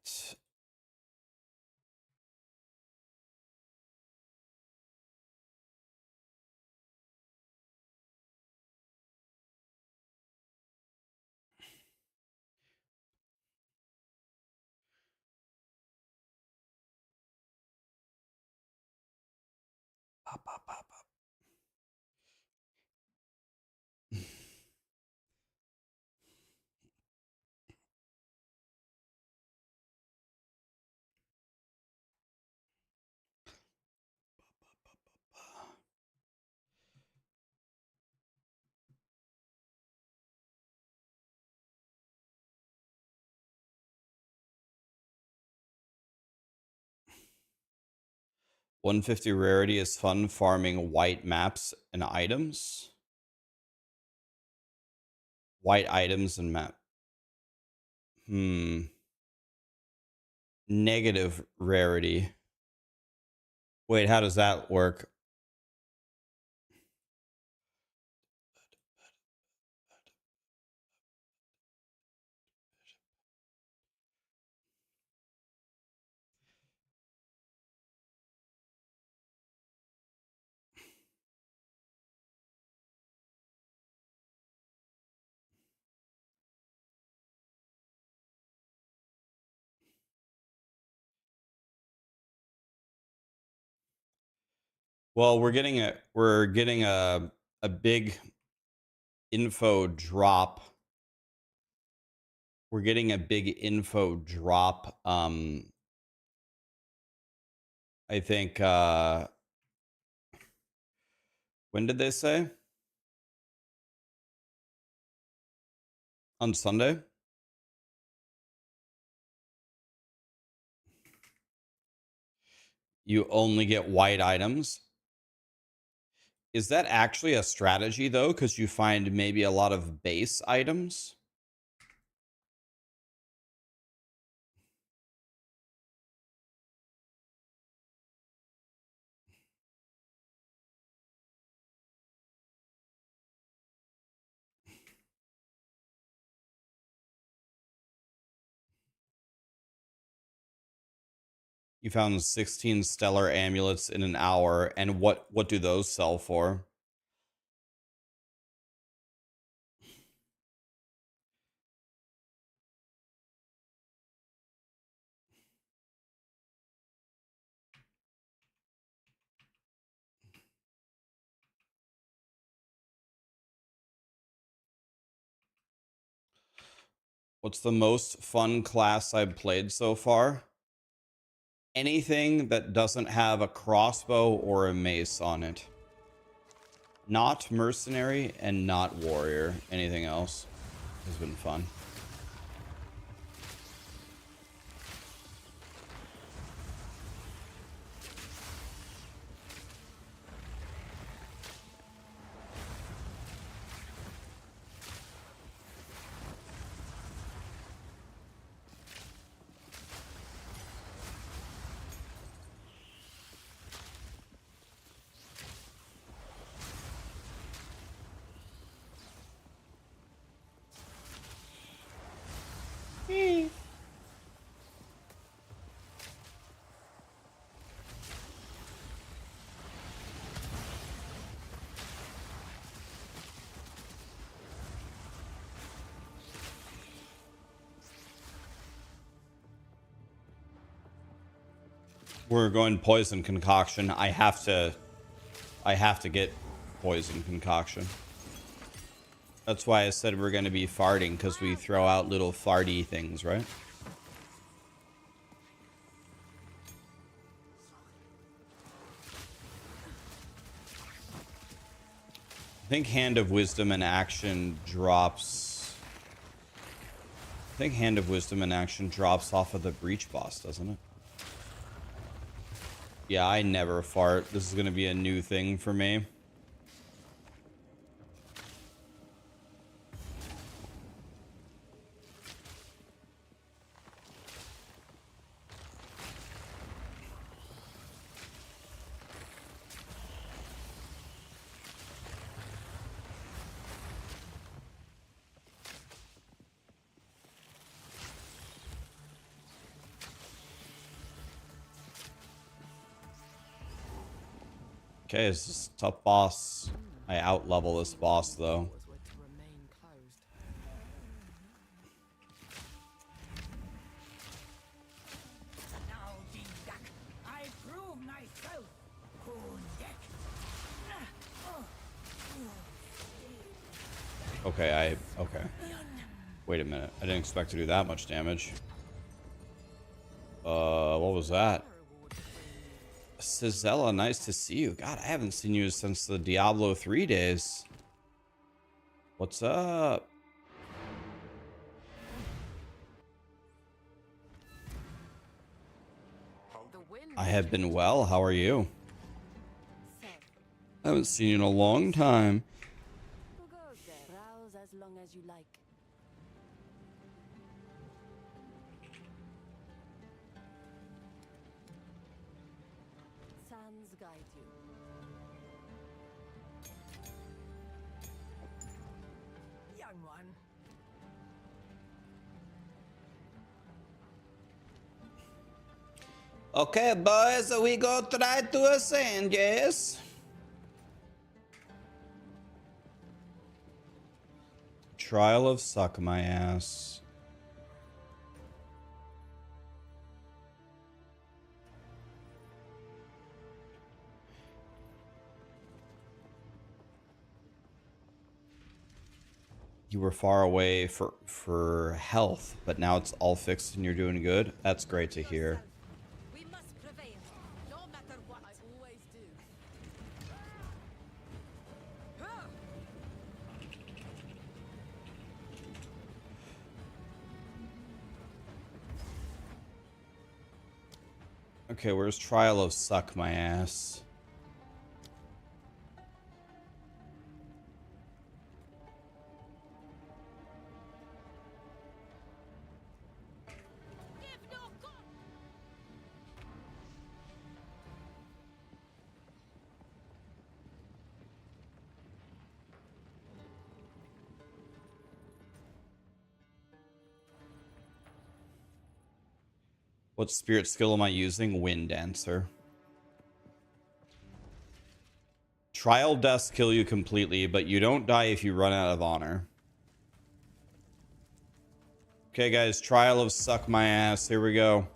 it. Pop, pop, pop, pop. 150 rarity is fun farming white maps and items. White items and map. Negative rarity. Wait, how does that work? Well, we're getting a big info drop. We're getting a big info drop. I think when did they say? On Sunday? You only get white items. Is that actually a strategy though? Because you find maybe a lot of base items. You found 16 stellar amulets in an hour, and what do those sell for? What's the most fun class I've played so far? Anything that doesn't have a crossbow or a mace on it. Not mercenary and not warrior. Anything else has been fun. We're going poison concoction. I have to get poison concoction. That's why I said we're going to be farting, because we throw out little farty things, right? I think Hand of Wisdom in action drops... I think Hand of Wisdom in action drops off of the Breach boss, doesn't it? Yeah, I never fart. This is going to be a new thing for me. Okay, this is a tough boss. I out-level this boss, though. Okay, okay. Wait a minute. I didn't expect to do that much damage. What was that? Cizella, nice to see you. God, I haven't seen you since the Diablo 3 days. What's up? I have been well. How are you? I haven't seen you in a long time. Browse as long as you like. Sands guide you. Young one. Okay, boys, so we go try to ascend, yes? Trial of suck my ass. You were far away for health, but now it's all fixed and you're doing good. That's great to hear. We must prevail, no matter what. I always do. Okay, where's Trial of Suck My Ass? What spirit skill am I using? Wind Dancer. Trial deaths kill you completely, but you don't die if you run out of honor. Okay, guys, Trial of Suck My Ass. Here we go.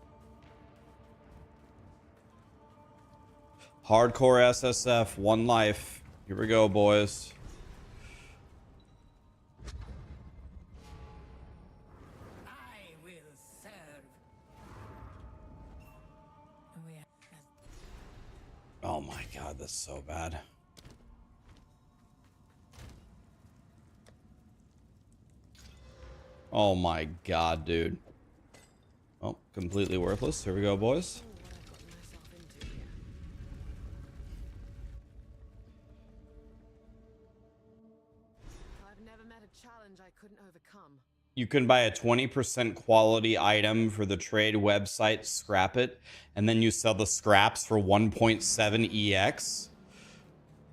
Hardcore SSF, 1 life. Here we go, boys. I will serve. Oh my god, that's so bad. Oh my god, dude. Oh, completely worthless. Here we go, boys. I've never met a challenge I couldn't overcome. You can buy a 20% quality item for the trade website, scrap it, and then you sell the scraps for 1.7 EX.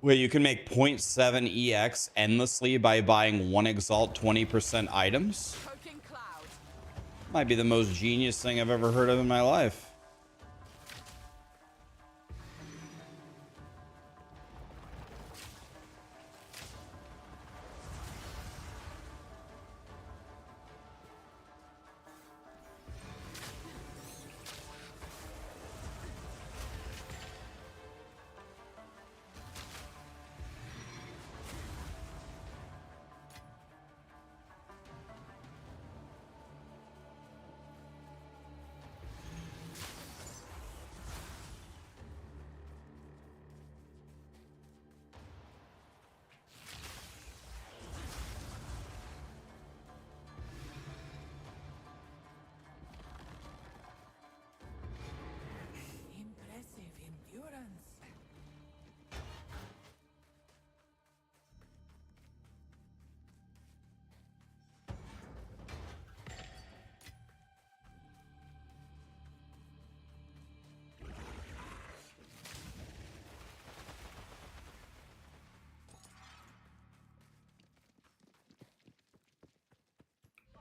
Wait, you can make 0.7 EX endlessly by buying 1 Exalt 20% items? Might be the most genius thing I've ever heard of in my life. Impressive endurance.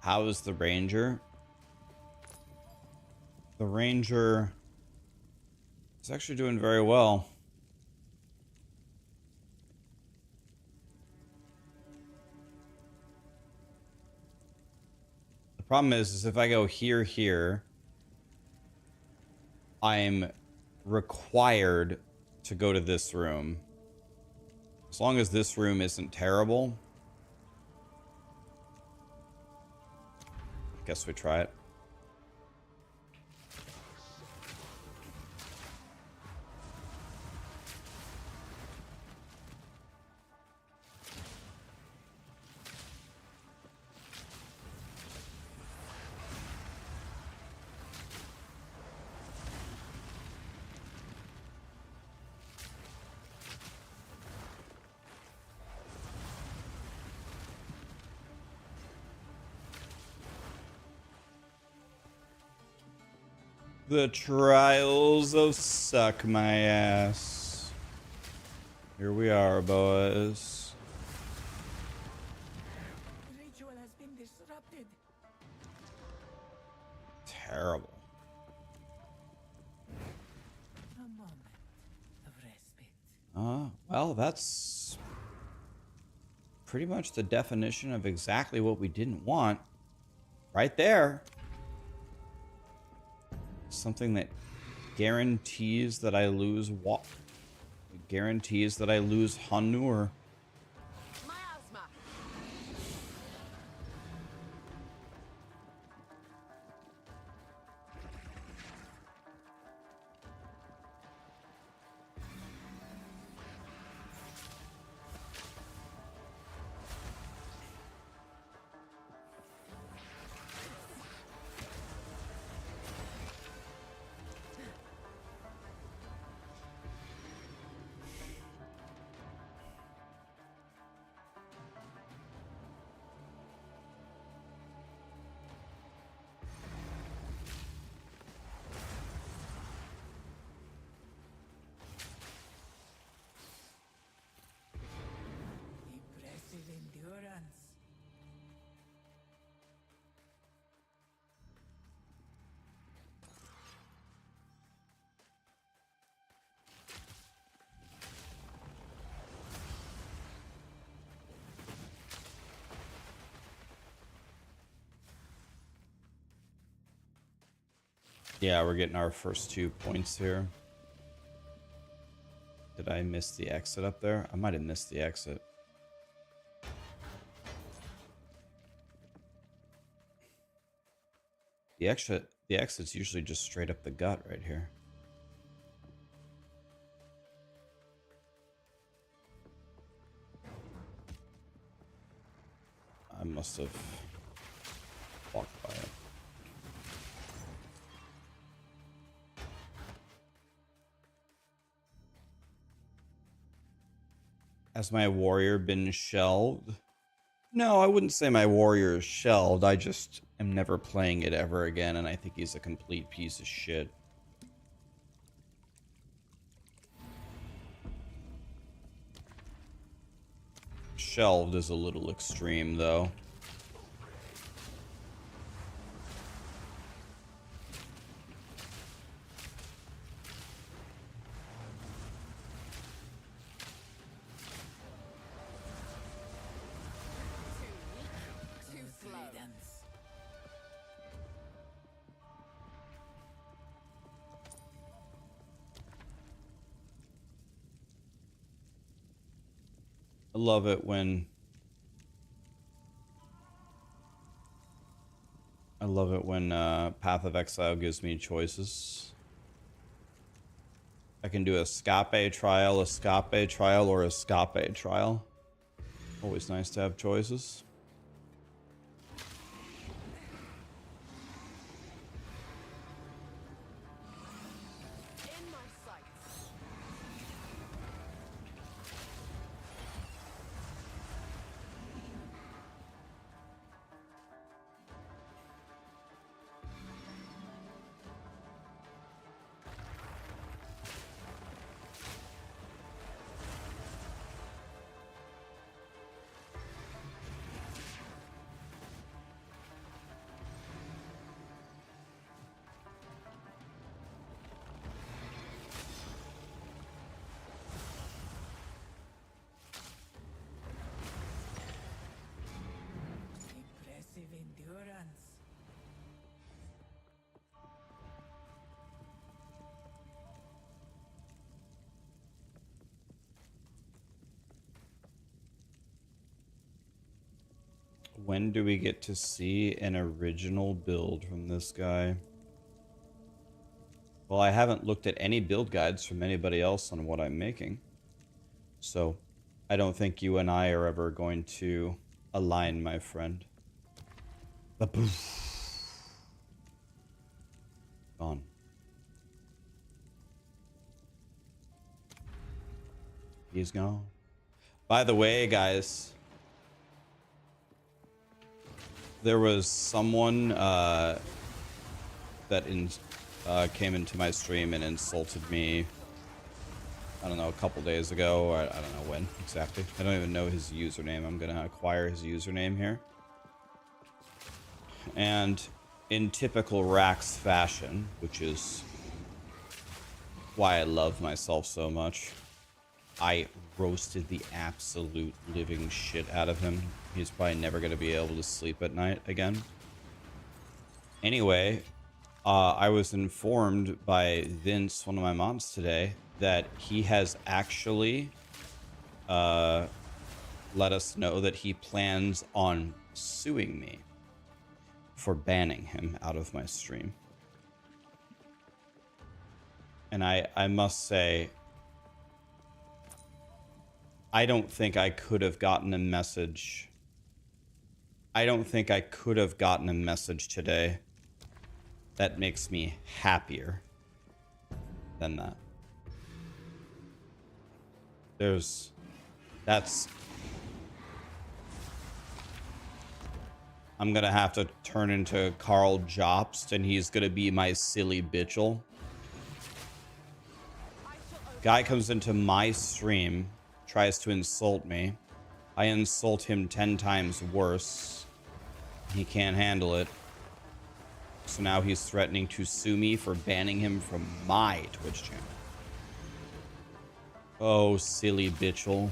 How is the Ranger? The Ranger is actually doing very well. Problem is if I go here, I'm required to go to this room. As long as this room isn't terrible. Guess we try it. The trials of suck my ass. Here we are, boys. The ritual has been disrupted. Terrible. A moment of respite. Well, that's pretty much the definition of exactly what we didn't want. Right there. Something that guarantees that I lose guarantees that I lose Hanur. Miasma. Impressive endurance. Yeah, we're getting our first 2 points here. Did I miss the exit up there? I might have missed the exit. The exit's usually just straight up the gut right here. I must have walked by it. Has my warrior been shelved? No, I wouldn't say my warrior is shelved. I just am never playing it ever again, and I think he's a complete piece of shit. Shelved is a little extreme, though. Too slow. Freedoms. I love it when Path of Exile gives me choices. I can do a escape trial, or a escape trial. Always nice to have choices. In my sights. When do we get to see an original build from this guy? Well, I haven't looked at any build guides from anybody else on what I'm making. So, I don't think you and I are ever going to align, my friend. Gone. He's gone. By the way, guys, there was someone that came into my stream and insulted me. I don't know, a couple days ago, or I don't know when exactly. I don't even know his username. I'm gonna acquire his username here. And in typical Rax fashion, which is why I love myself so much, I roasted the absolute living shit out of him. He's probably never gonna be able to sleep at night again. Anyway, I was informed by Vince, one of my mods today, that he has actually let us know that he plans on suing me for banning him out of my stream. And I must say, I don't think I could have gotten a message. I don't think I could have gotten a message today that makes me happier than that. I'm gonna have to turn into Carl Jobst and he's gonna be my silly bitchel. Guy comes into my stream, tries to insult me. I insult him 10 times worse. He can't handle it. So now he's threatening to sue me for banning him from my Twitch channel. Oh, silly bitchel.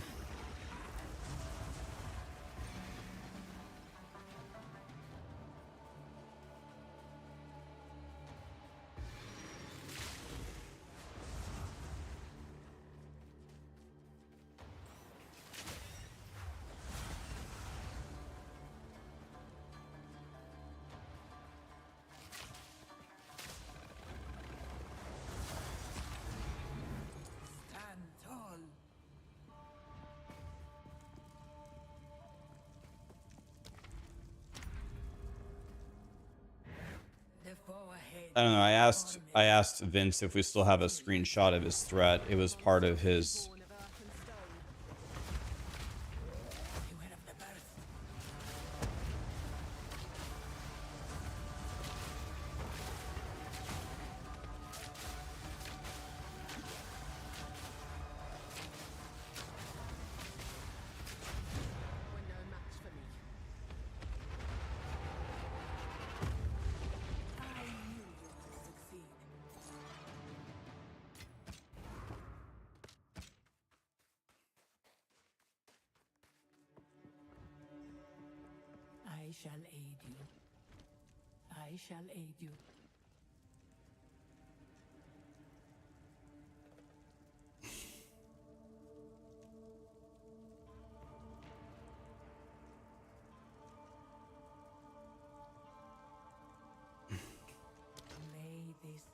Stand tall. The foe ahead. I don't know. I asked Vince if we still have a screenshot of his threat. It was part of his. Born of earth and stone. Beware of the birds. Were no match for me. I knew you would succeed. I shall aid you. I shall aid you. May this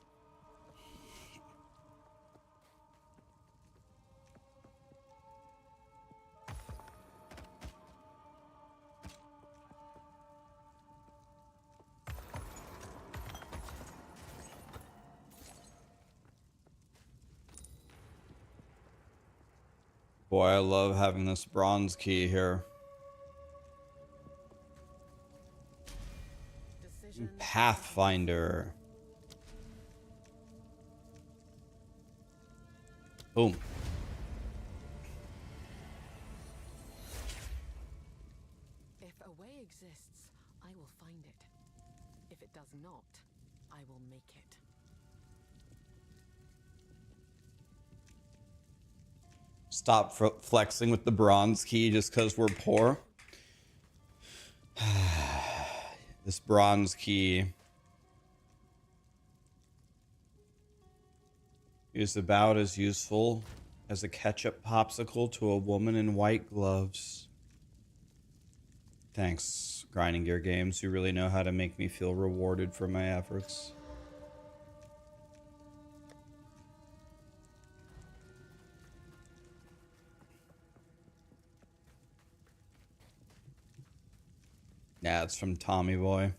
Boy, I love having this bronze key here. Decision. Pathfinder. Boom. If a way exists, I will find it. If it does not, I will make it. Stop flexing with the bronze key just because we're poor. This bronze key is about as useful as a ketchup popsicle to a woman in white gloves. Thanks, Grinding Gear Games. You really know how to make me feel rewarded for my efforts. Yeah, it's from Tommy Boy.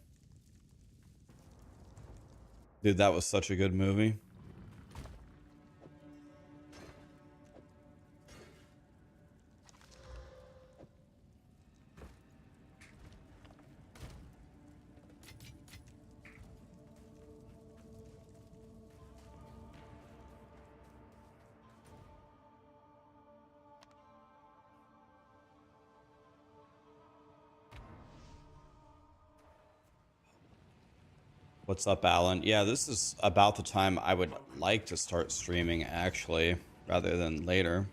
Dude, that was such a good movie. What's up, Alan? Yeah, this is about the time I would like to start streaming, actually, rather than later.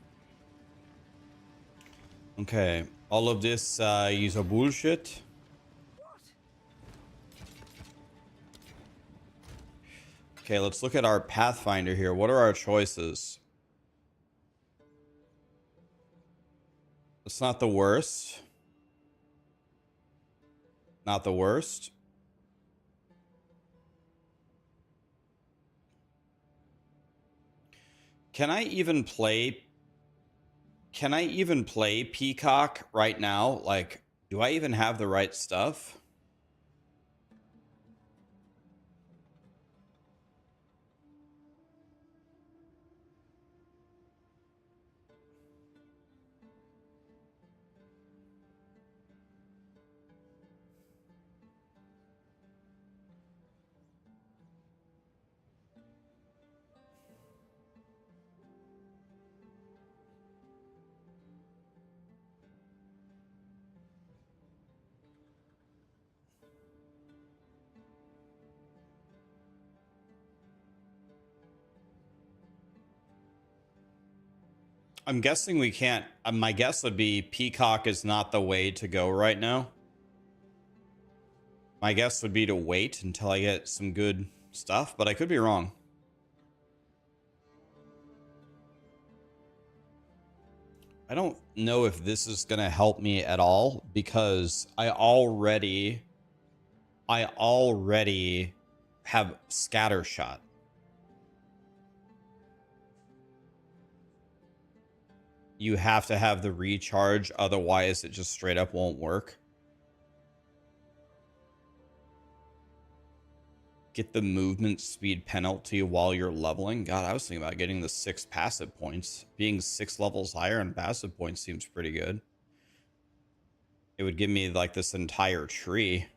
Okay, all of this is a bullshit. Okay, let's look at our Pathfinder here. What are our choices? It's not the worst. Not the worst. Can I even play Peacock right now? Like, do I even have the right stuff? I'm guessing we can't. My guess would be Peacock is not the way to go right now. My guess would be to wait until I get some good stuff, but I could be wrong. I don't know if this is going to help me at all because I already have Scattershot. You have to have the recharge, otherwise it just straight up won't work. Get the movement speed penalty while you're leveling. God, I was thinking about getting the 6 passive points. Being 6 levels higher in passive points seems pretty good. It would give me like this entire tree.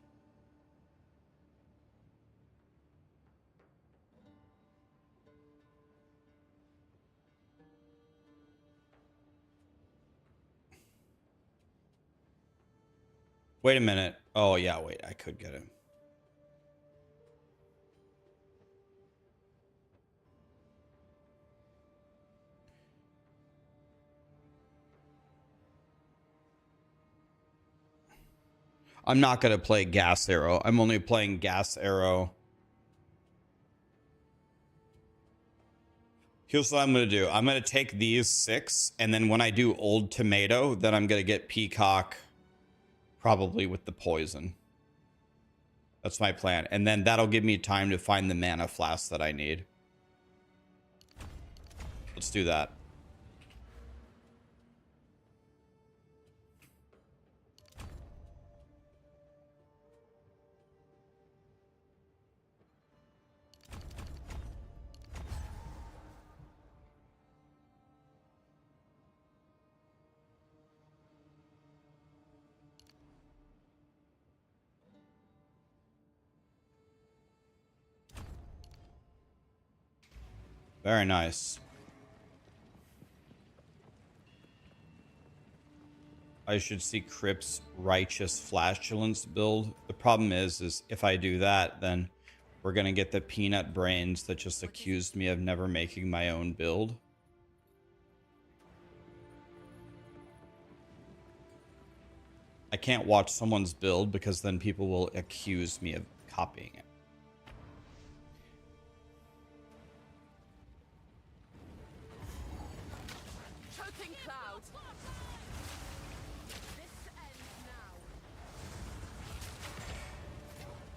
Wait a minute. Oh yeah, wait, I could get it. I'm not going to play Gas Arrow. I'm only playing Gas Arrow. Here's what I'm going to do. I'm going to take these 6, and then when I do Old Tomato, then I'm going to get Peacock, probably with the poison. That's my plan. And then that'll give me time to find the mana flask that I need. Let's do that. Very nice. I should see Crip's Righteous Flatulence build. The problem is if I do that, then we're going to get the peanut brains that just accused me of never making my own build. I can't watch someone's build because then people will accuse me of copying it.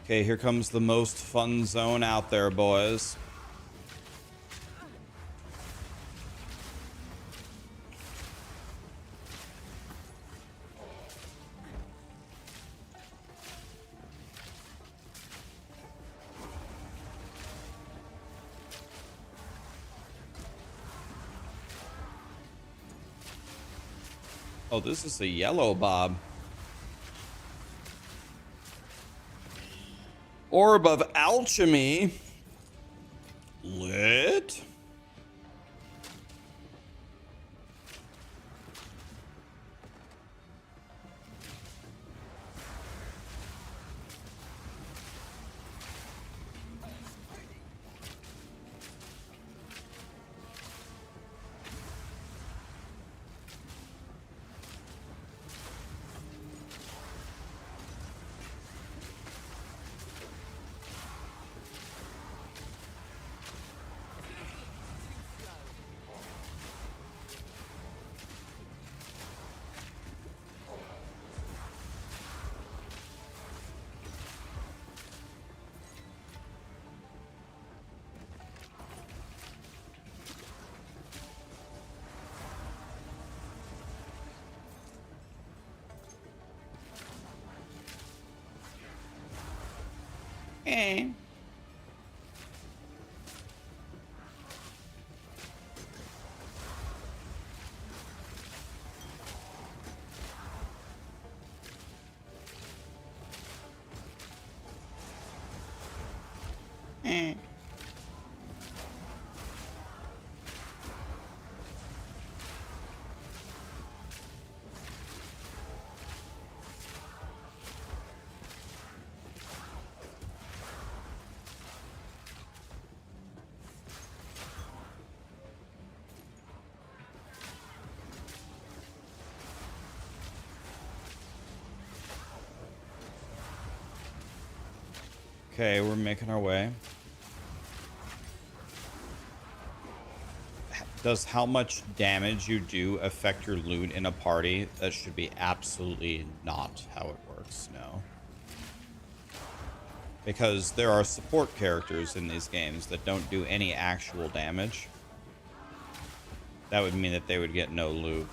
Okay, here comes the most fun zone out there, boys. Oh, this is a yellow bob. Orb of Alchemy. Lit. Eh. Eh. Okay, we're making our way. Does how much damage you do affect your loot in a party? That should be absolutely not how it works, no. Because there are support characters in these games that don't do any actual damage. That would mean that they would get no loot.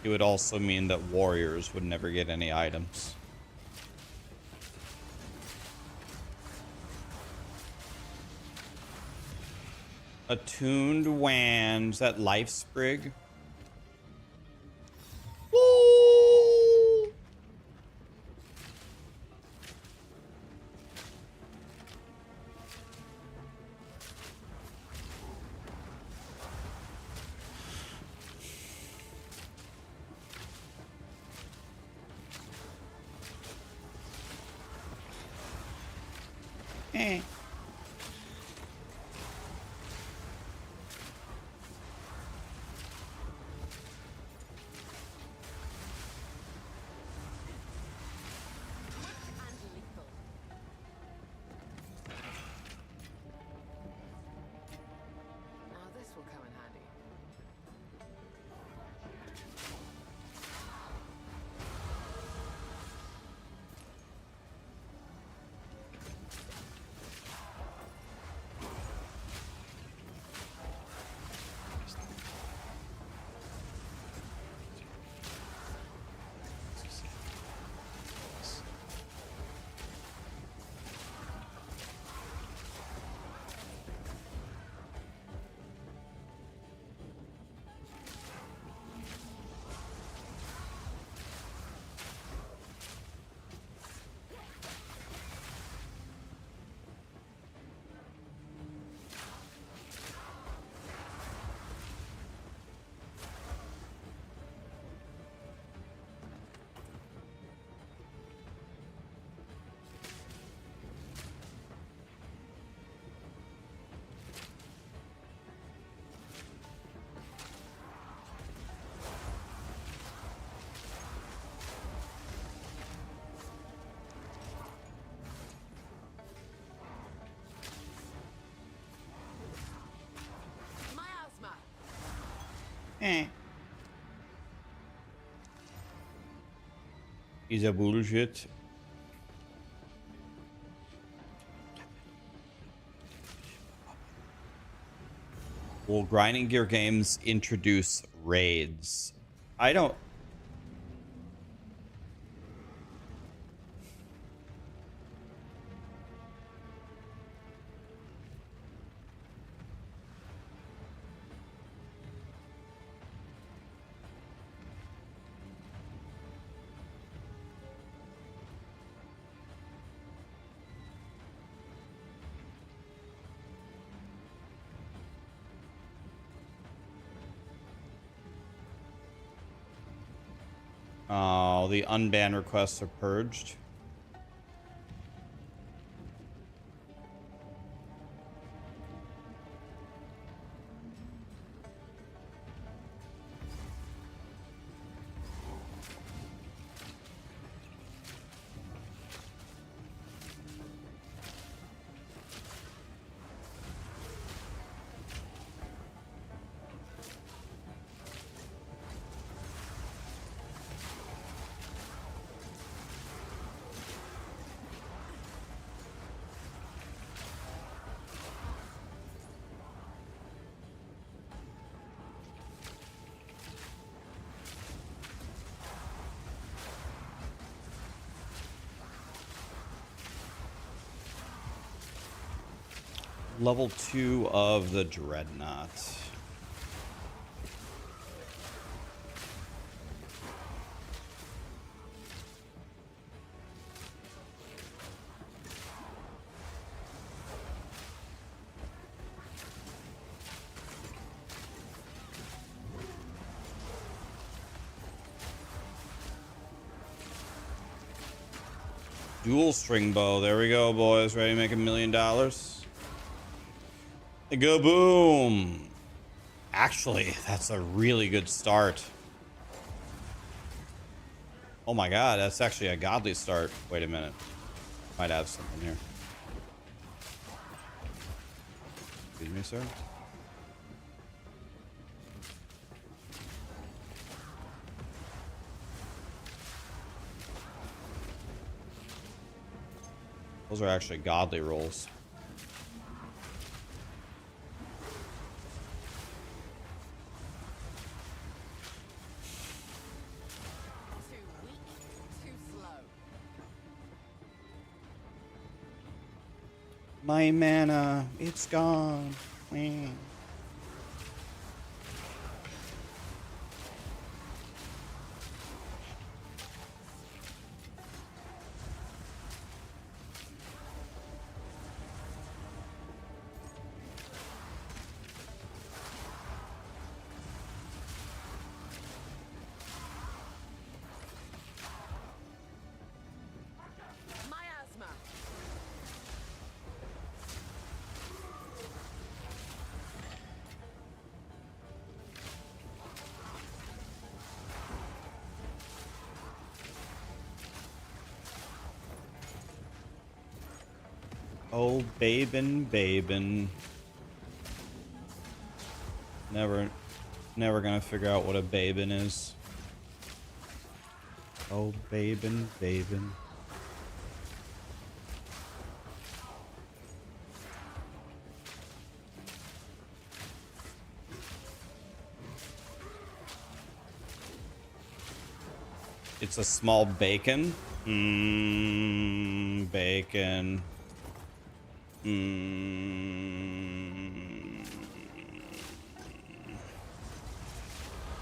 It would also mean that warriors would never get any items. Attuned Wand. Is that Life Sprig? Ooh. Eh. Now this will come in handy. Miasma. Eh. is a bullshit. Will grinding gear games introduce raids? I don't. Oh, the unban requests are purged. Level 2 of the Dreadnought. Dual string bow. There we go, boys. Ready to make $1 million? Go boom. Actually, that's a really good start. Oh my god, that's actually a godly start. Wait a minute. Might have something here. Excuse me, sir. Those are actually godly rolls. My mana, it's gone. Man. Oh, babin'. Never gonna figure out what a babin is. Oh, babin'. It's a small bacon. Bacon.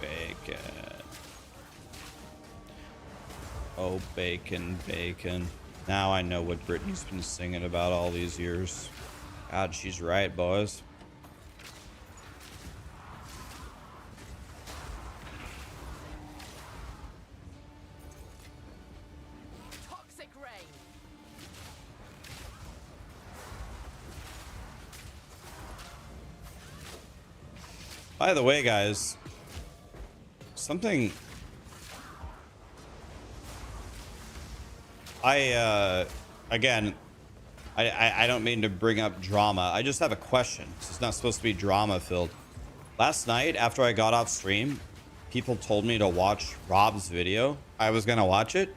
Bacon. Oh, bacon. Now I know what Brittany's been singing about all these years. God, she's right, boys. Toxic rain. By the way, guys, something again, I don't mean to bring up drama. I just have a question. This is not supposed to be drama filled. Last night, after I got off stream, people told me to watch Rob's video. I was gonna watch it,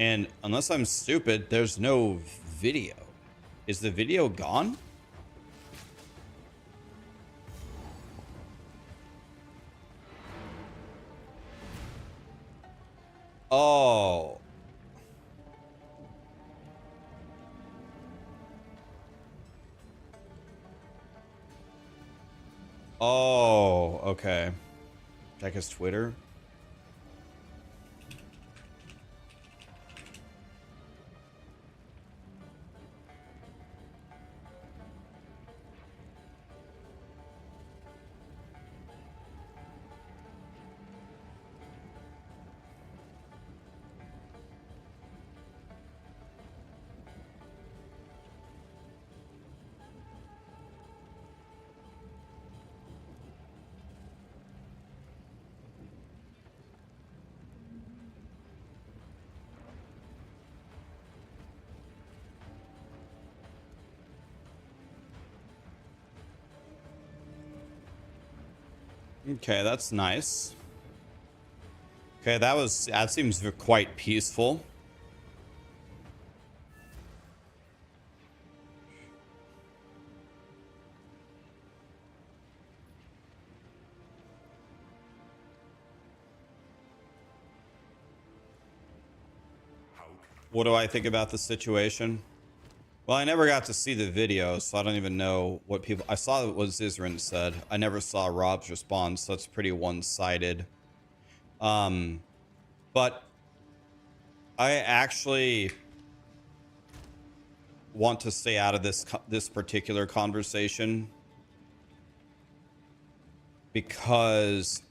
And unless I'm stupid, there's no video. Is the video gone? Oh. Oh, okay. Check his Twitter. Okay, that's nice. Okay, that seems quite peaceful. What do I think about the situation? Well, I never got to see the video, so I don't even know what people... I saw what Zizrin said. I never saw Rob's response, so it's pretty one-sided. But I actually want to stay out of this particular conversation because...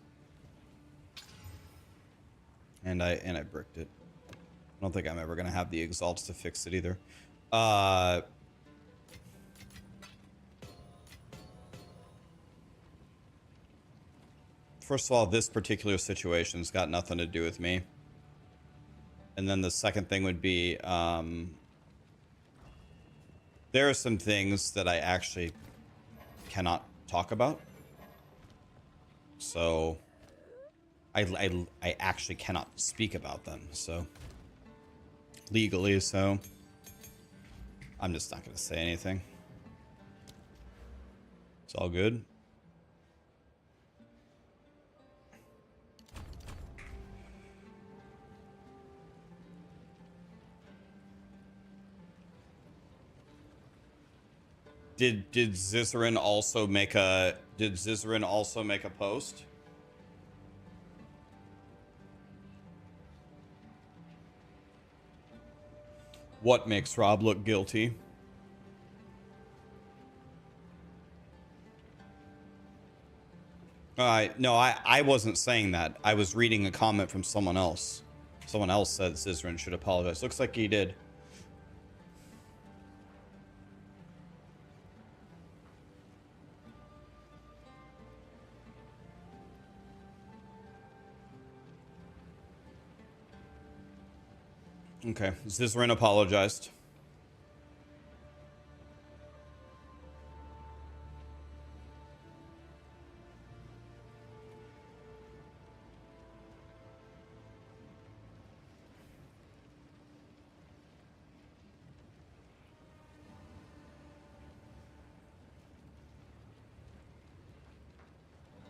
And I bricked it. I don't think I'm ever going to have the exalts to fix it either. First of all, this particular situation's got nothing to do with me. And then the second thing would be, there are some things that I actually cannot talk about. So I actually cannot speak about them. So legally, so I'm just not going to say anything. It's all good. Did Zizrin also make a post? What makes Rob look guilty? No, I wasn't saying that. I was reading a comment from someone else. Someone else said Zizrin should apologize. Looks like he did. Okay, Zizrin apologized.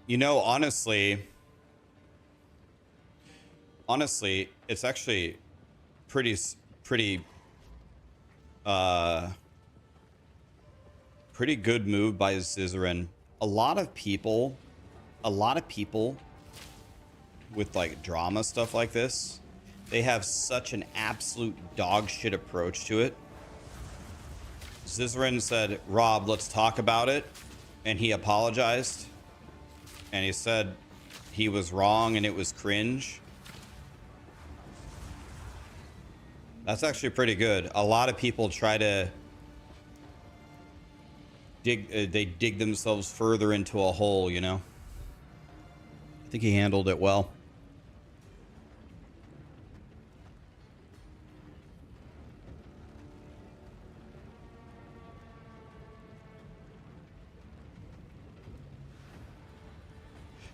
You know, honestly, it's actually pretty good move by Zizrin. A lot of people with like drama stuff like this, they have such an absolute dog shit approach to it. Zizrin said, Rob, let's talk about it. And he apologized. And he said he was wrong and it was cringe. That's actually pretty good. A lot of people try to dig themselves further into a hole, you know? I think he handled it well.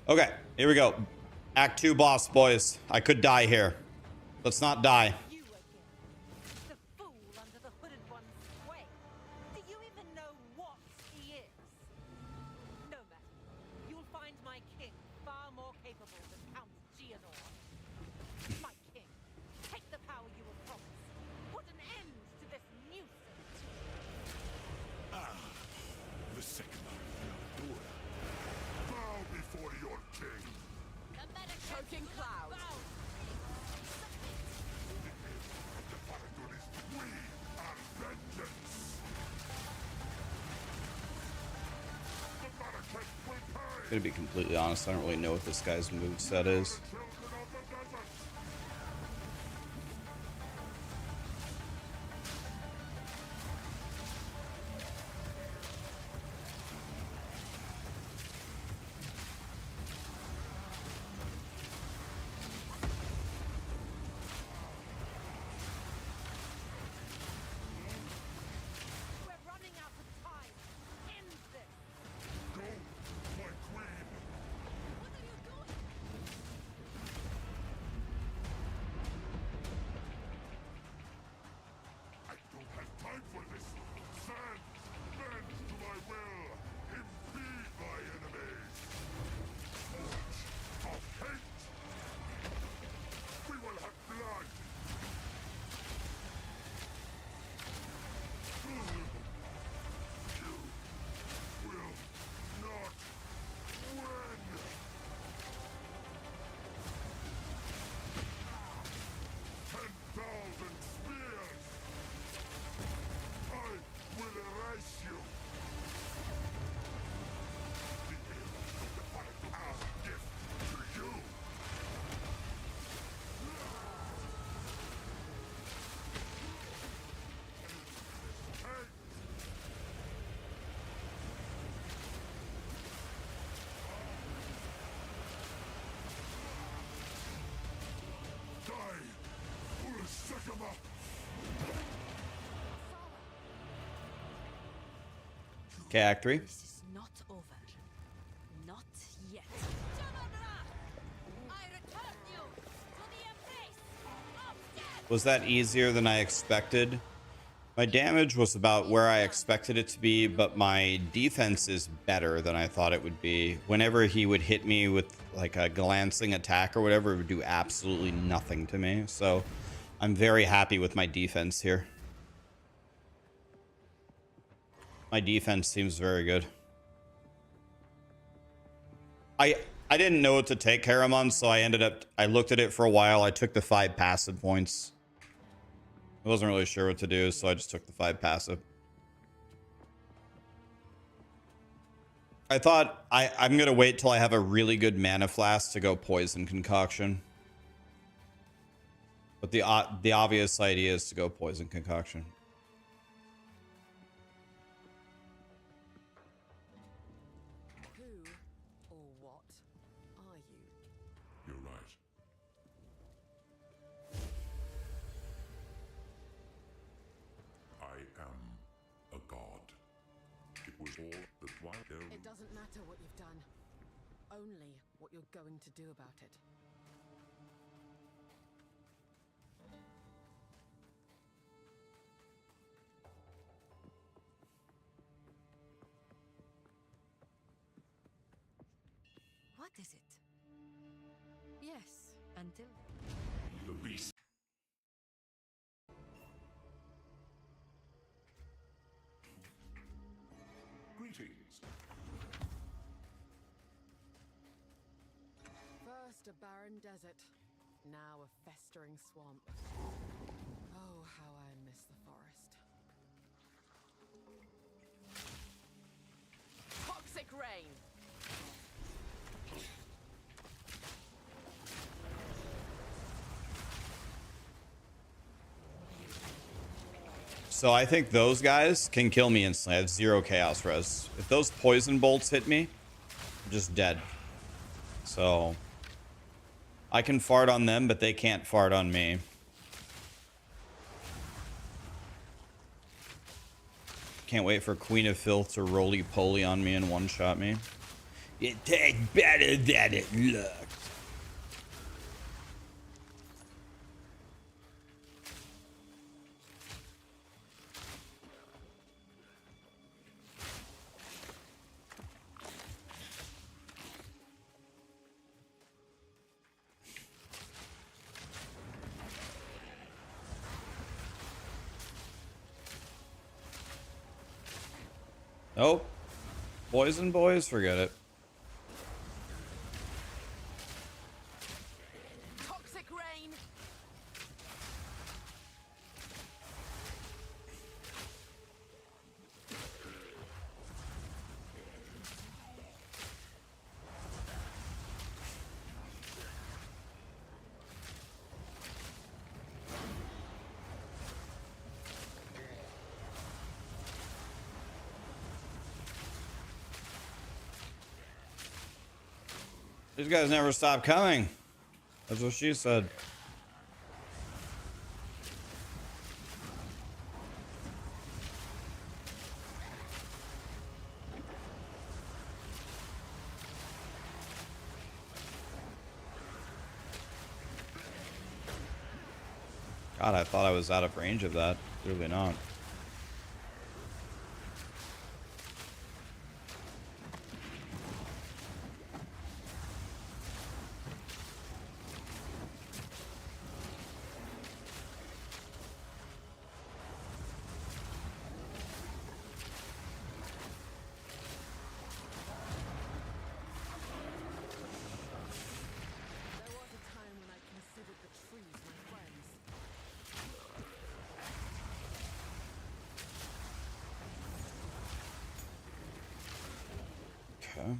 Okay, here we go. Act 2 boss, boys. I could die here. Let's not die. You again. Gonna be completely honest, I don't really know what this guy's moveset is. Okay, Act 3. This is not over. Not yet. Was that easier than I expected? My damage was about where I expected it to be, but my defense is better than I thought it would be. Whenever he would hit me with like a glancing attack or whatever, it would do absolutely nothing to me. So I'm very happy with my defense here. My defense seems very good. I didn't know what to take Caramon, so I looked at it for a while. I took the 5 passive points. I wasn't really sure what to do, so I just took the 5 passive. I thought I'm gonna wait till I have a really good mana flask to go poison concoction. But the obvious idea is to go poison concoction. It doesn't matter what you've done, only what you're going to do about it. What is it? Yes, Until The beast. Greetings. first a barren desert, now a festering swamp. Oh, how I miss the forest. Toxic rain! So I think those guys can kill me instantly. I have 0 chaos res. If those poison bolts hit me, I'm just dead. So I can fart on them, but they can't fart on me. Can't wait for Queen of Filth to roly-poly on me and one-shot me. It tastes better than it looks. Nope. Poison boys, forget it. Toxic rain! These guys never stop coming. That's what she said. God, I thought I was out of range of that. Clearly not. There was a time when I considered the trees my friends. Okay.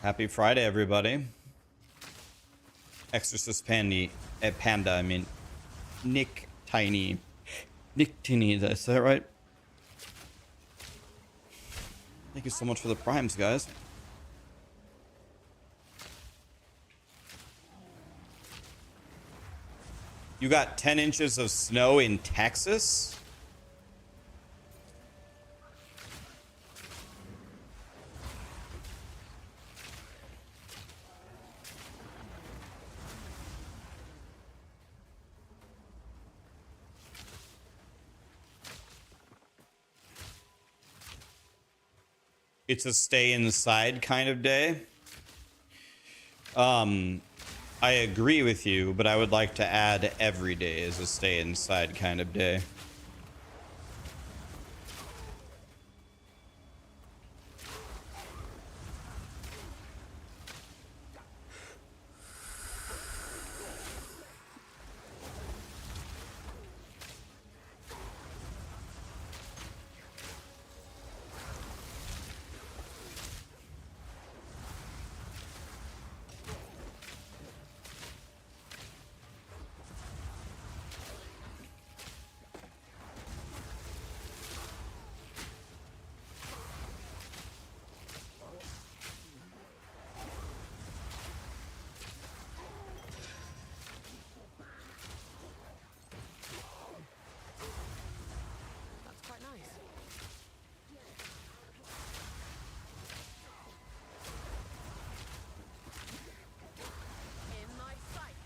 Happy Friday, everybody. Exorcist Panda, I mean. Nick Tiny. Nick Tiny, did I say that right? Thank you so much for the primes, guys. You got 10 inches of snow in Texas? It's a stay inside kind of day. I agree with you, but I would like to add every day is a stay inside kind of day. That's quite nice. In my sights.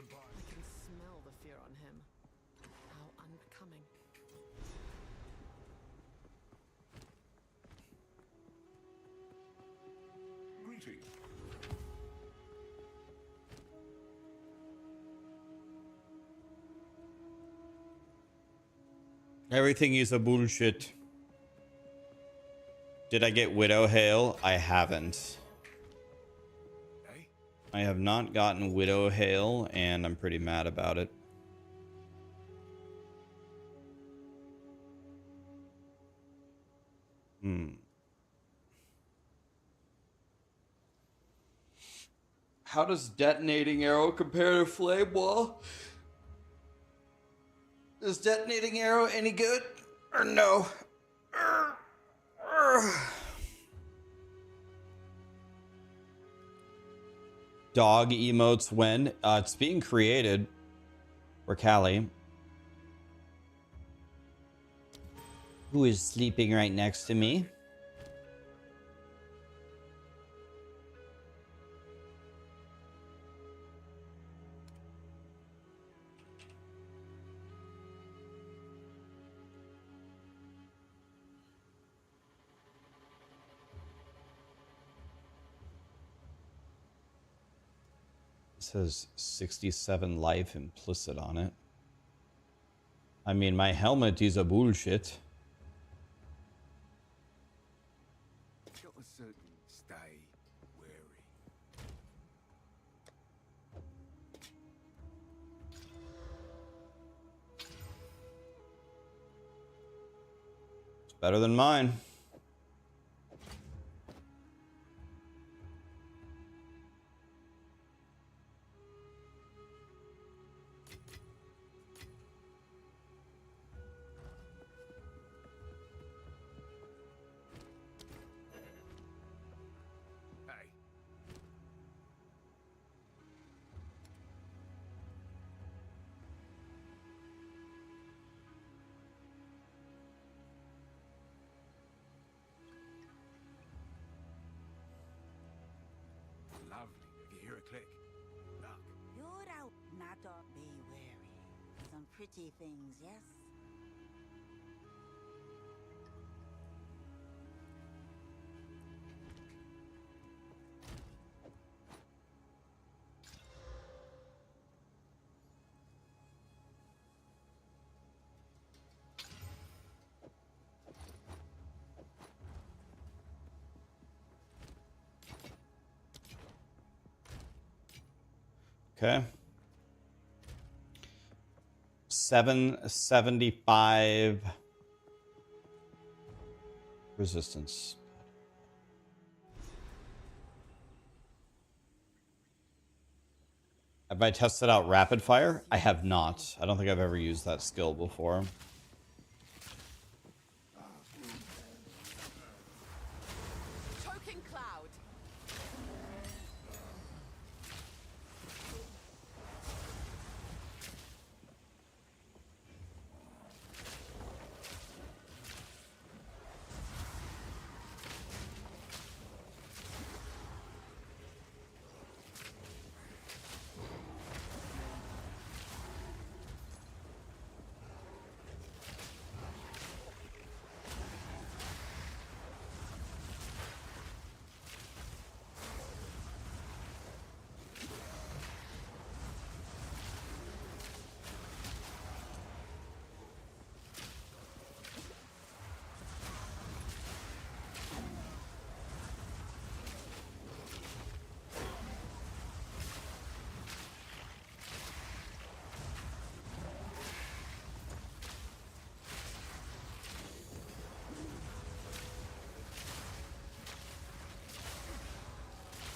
I can smell the fear on him. How unbecoming. Greetings. Everything is a bullshit. Did I get Widow Hail? I haven't. Hey? I have not gotten Widow Hail, and I'm pretty mad about it. How does detonating arrow compare to flame wall? Is detonating arrow any good or no? Dog emotes when? It's being created. Or Callie. Who is sleeping right next to me? says 67 life implicit on it. I mean, my helmet is a bullshit. Got a certain stay wary. It's better than mine. Hey, lovely. If you hear a click, look. You're out, not be wary. Some pretty things, yes? Okay. 775 resistance. Have I tested out rapid fire? I have not. I don't think I've ever used that skill before. Choking cloud.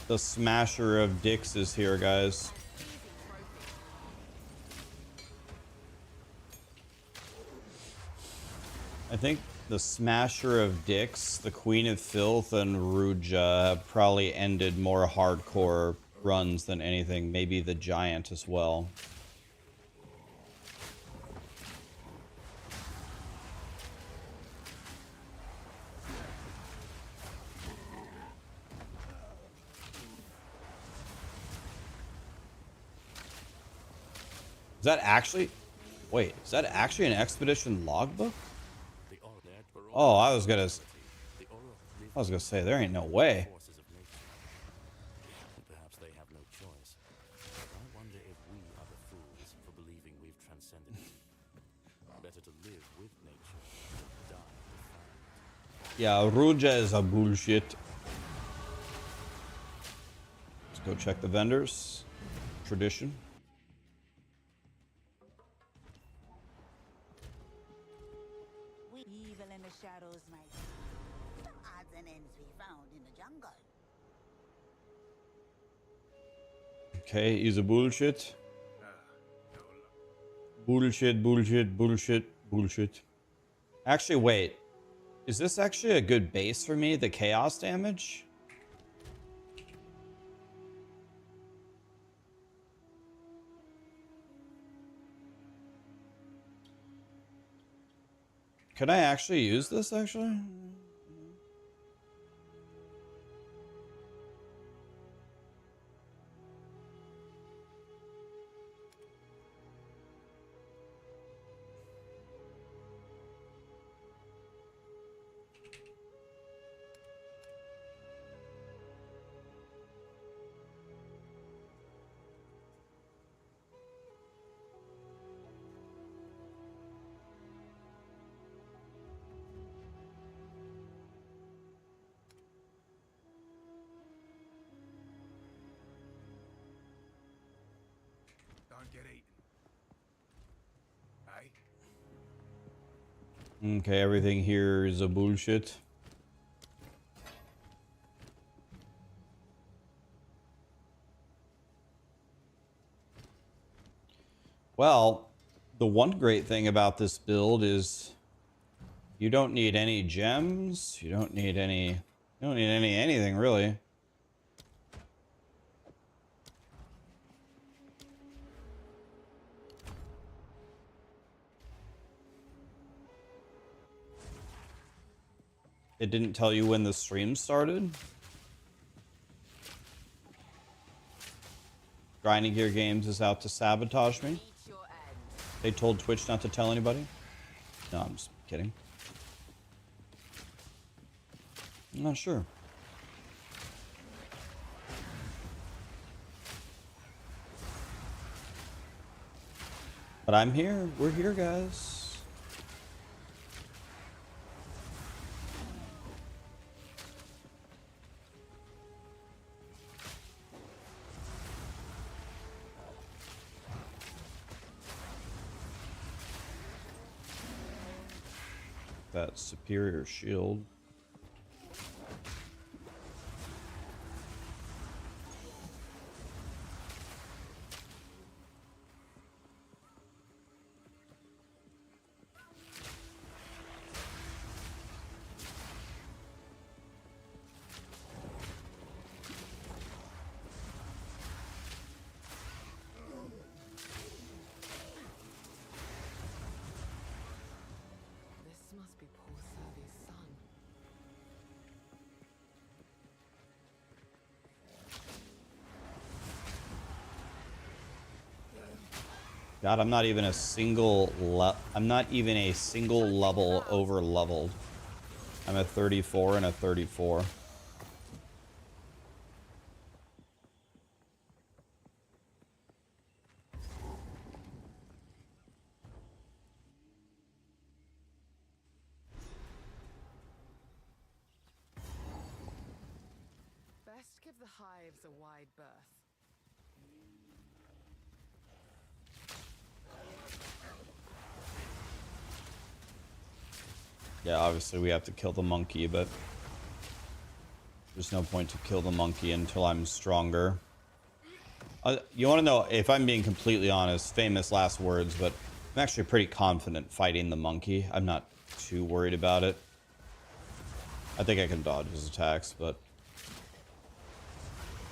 The smasher of dicks is here, guys. I think the smasher of dicks, the queen of filth, and Ruja have probably ended more hardcore runs than anything. Maybe the giant as well. Is that actually... Wait, is that actually an expedition logbook? Oh, I was gonna say, there ain't no way. Perhaps they have no choice. I wonder if we are the fools for believing we've transcended it. Better to live with nature than die defiant. Yeah, Ruja is a bullshit. Let's go check the vendors. Tradition. Evil in the shadows, might. Some odds and ends we found in the jungle. Okay, he's a bullshit. Bullshit, bullshit, bullshit, bullshit. Actually, wait. Is this actually a good base for me, the chaos damage? Can I actually use this, actually? Okay, everything here is a bullshit. Well, the one great thing about this build is you don't need any gems. You don't need anything really. It didn't tell you when the stream started. Grinding Gear Games is out to sabotage me. They told Twitch not to tell anybody. No, I'm just kidding. I'm not sure. But I'm here. We're here, guys. That superior shield. This must be poor Servy's son. God, I'm not even a single level over leveled. I'm a 34 and a 34. Best give the hives a wide berth. Yeah, obviously we have to kill the monkey, but there's no point to kill the monkey until I'm stronger. You want to know, if I'm being completely honest, famous last words, but I'm actually pretty confident fighting the monkey. I'm not too worried about it. I think I can dodge his attacks, but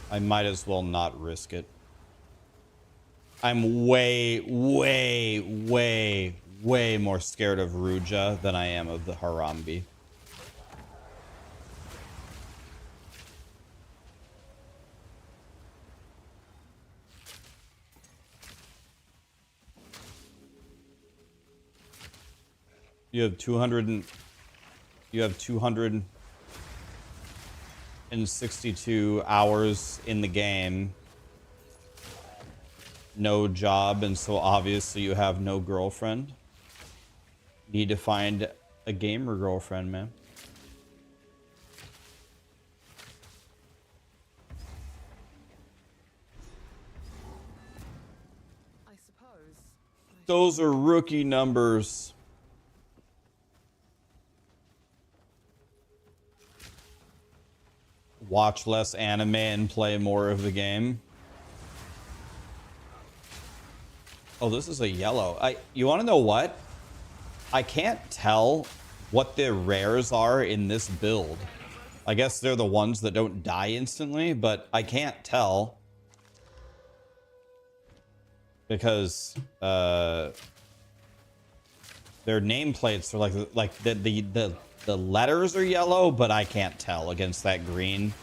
I might as well not risk it. I'm way more scared of Ruja than I am of the Harambe. You have 262 hours in the game. No job, and so obviously you have no girlfriend. Need to find a gamer girlfriend, man. I suppose. Those are rookie numbers. Watch less anime and play more of the game. Oh, this is a yellow. You want to know what? I can't tell what the rares are in this build. I guess they're the ones that don't die instantly, but I can't tell because their nameplates are like the letters are yellow, but I can't tell against that green.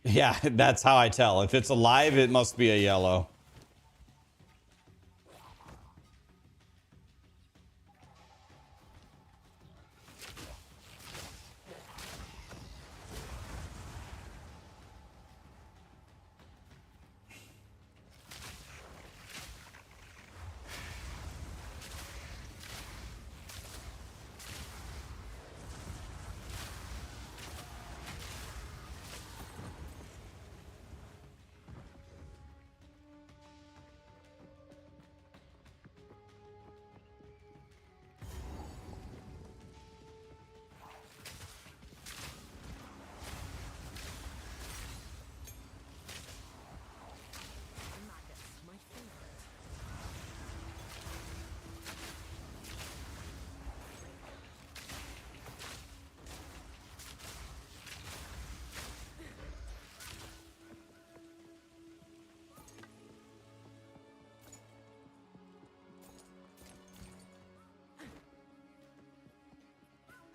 Yeah, that's how I tell. If it's alive, it must be a yellow.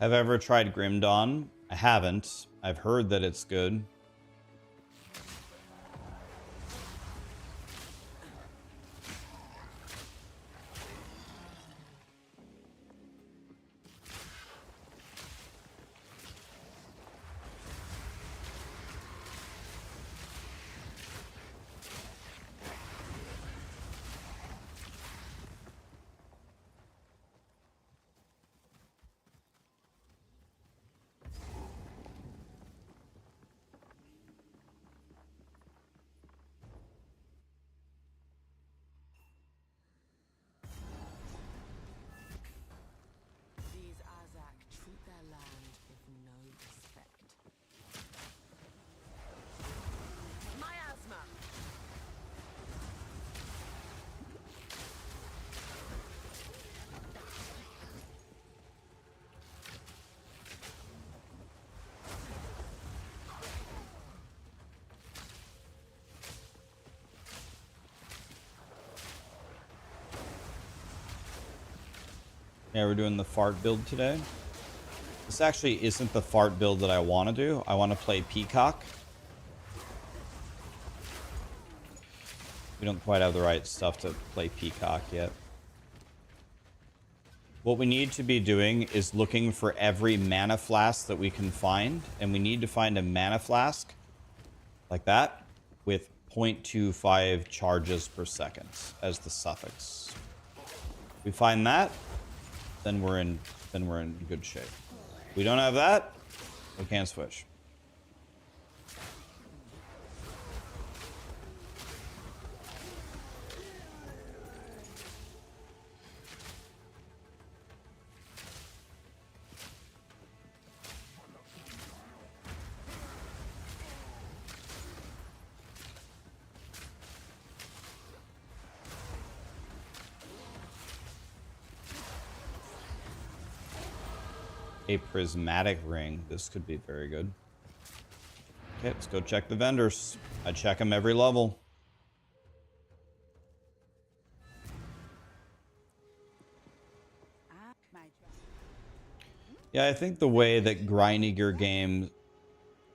Have I ever tried Grim Dawn? I haven't. I've heard that it's good. These Azak treat their land with no respect. Miasma! Yeah, we're doing the fart build today. This actually isn't the fart build that I want to do. I want to play Peacock. We don't quite have the right stuff to play Peacock yet. What we need to be doing is looking for every mana flask that we can find. And we need to find a mana flask like that with 0.25 charges per second as the suffix. If we find that, then we're in good shape. We don't have that, we can't switch. A prismatic ring. This could be very good. Okay, let's go check the vendors. I check them every level. Yeah, I think the way that Grindiger game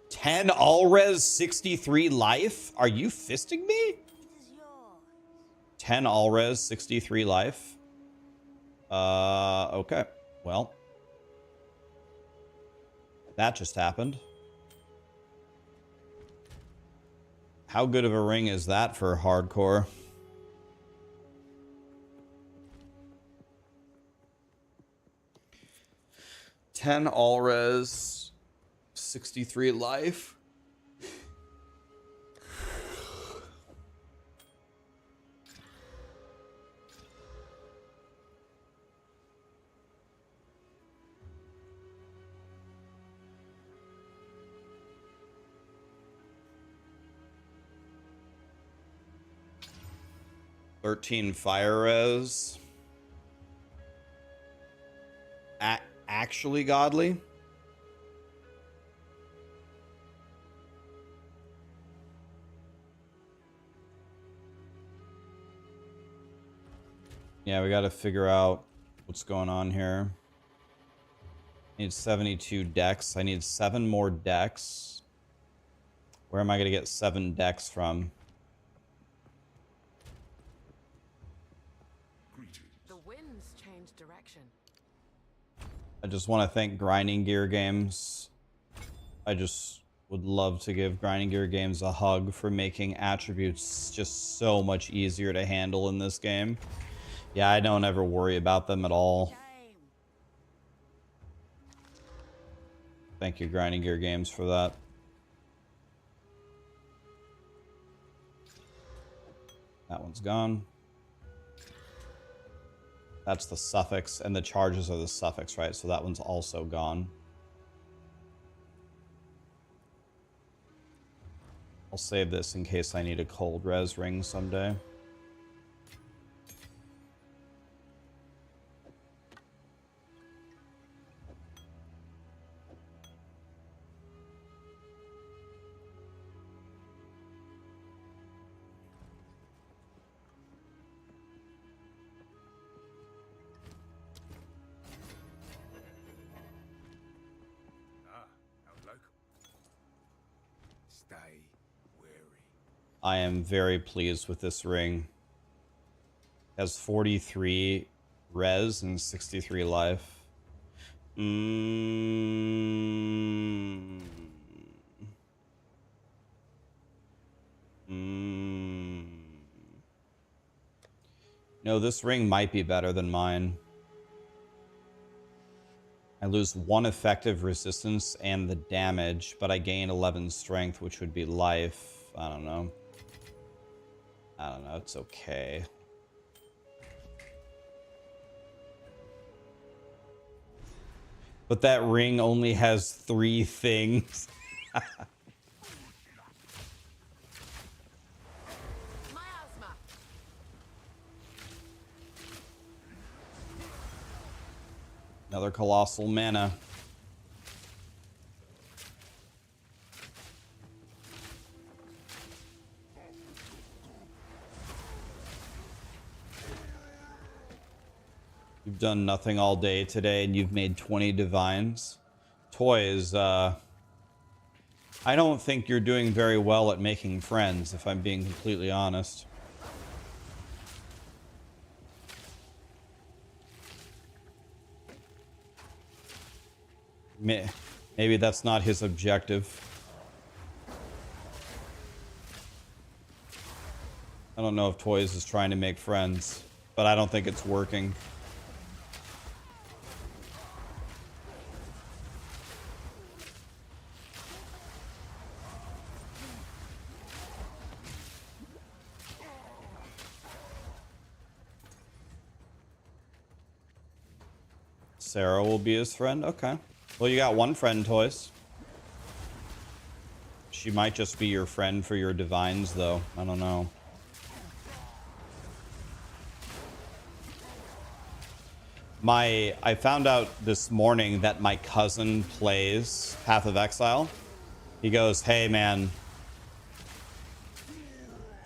10 all res 63 life? Are you fisting me? 10 all res 63 life. Okay. Well, that just happened. How good of a ring is that for hardcore? $10 all res, 63 life. $13 fire res. Actually godly. Yeah, we got to figure out what's going on here. I need 72 decks. I need 7 more decks. Where am I going to get 7 decks from? The winds change direction. I just want to thank Grinding Gear Games. I just would love to give Grinding Gear Games a hug for making attributes just so much easier to handle in this game. Yeah, I don't ever worry about them at all. Thank you, Grinding Gear Games, for that. That one's gone. That's the suffix, and the charges are the suffix, right? So that one's also gone. I'll save this in case I need a cold res ring someday. I am very pleased with this ring. Has 43 res and 63 life. No, this ring might be better than mine. I lose 1 effective resistance and the damage, but I gain 11 strength, which would be life. I don't know. It's okay. But that ring only has 3 things. Miasma. Another colossal mana. You've done nothing all day today and you've made 20 divines. Toys, I don't think you're doing very well at making friends, if I'm being completely honest. Maybe that's not his objective. I don't know if Toys is trying to make friends, but I don't think it's working. Sarah will be his friend? Okay. Well, you got one friend, Toys. She might just be your friend for your divines, though. I don't know. I found out this morning that my cousin plays Path of Exile. He goes, hey, man.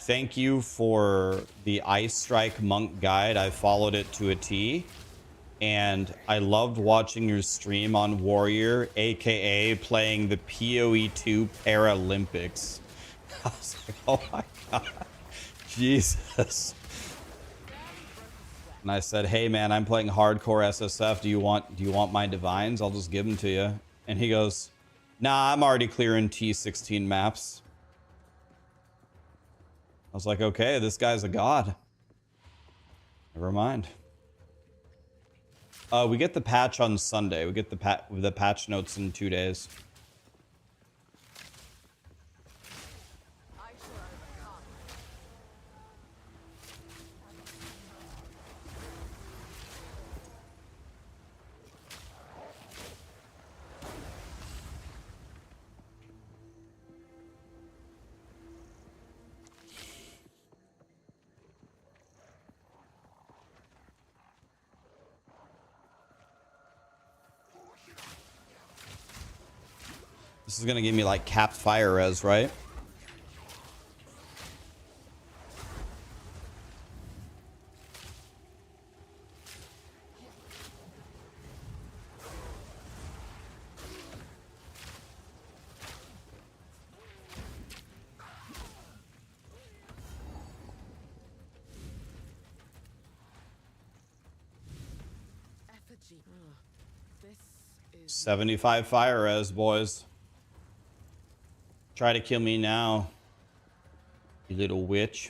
Thank you for the Ice Strike Monk guide. I followed it to a T. And I loved watching your stream on Warrior, aka playing the POE2 Paralympics. I was like, oh my god, Jesus. And I said, hey man, I'm playing hardcore SSF. Do you want my divines? I'll just give them to you. And he goes, nah, I'm already clearing T16 maps. I was like, okay, this guy's a god. Never mind. We get the patch on Sunday. We get the patch notes in 2 days. I shall overcome. This is gonna give me like capped fire res, right? Effigy. This is 75 fire res, boys. Try to kill me now, you little witch.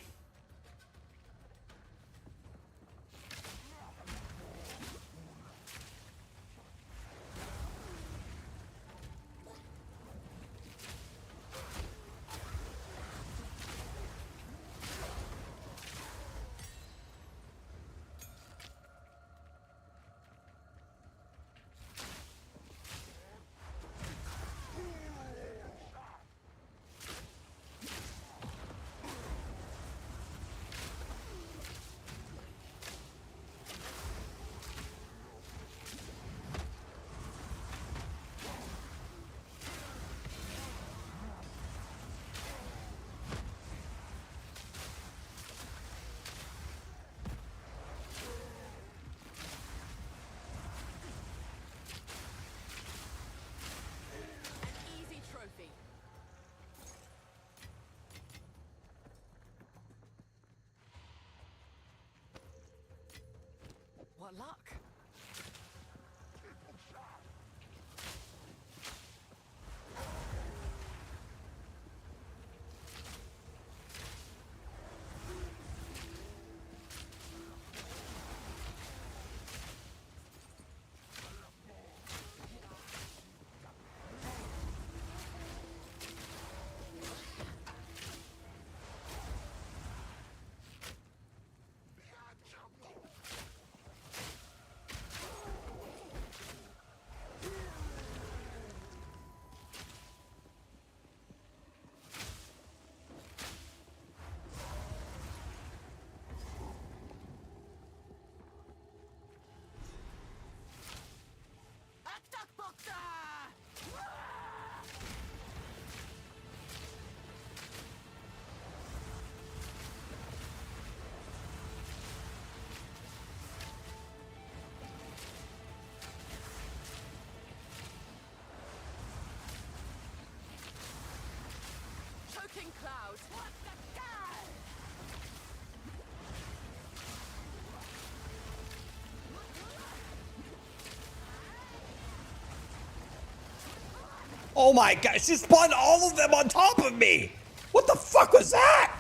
Oh my god, she spawned all of them on top of me! What the fuck was that?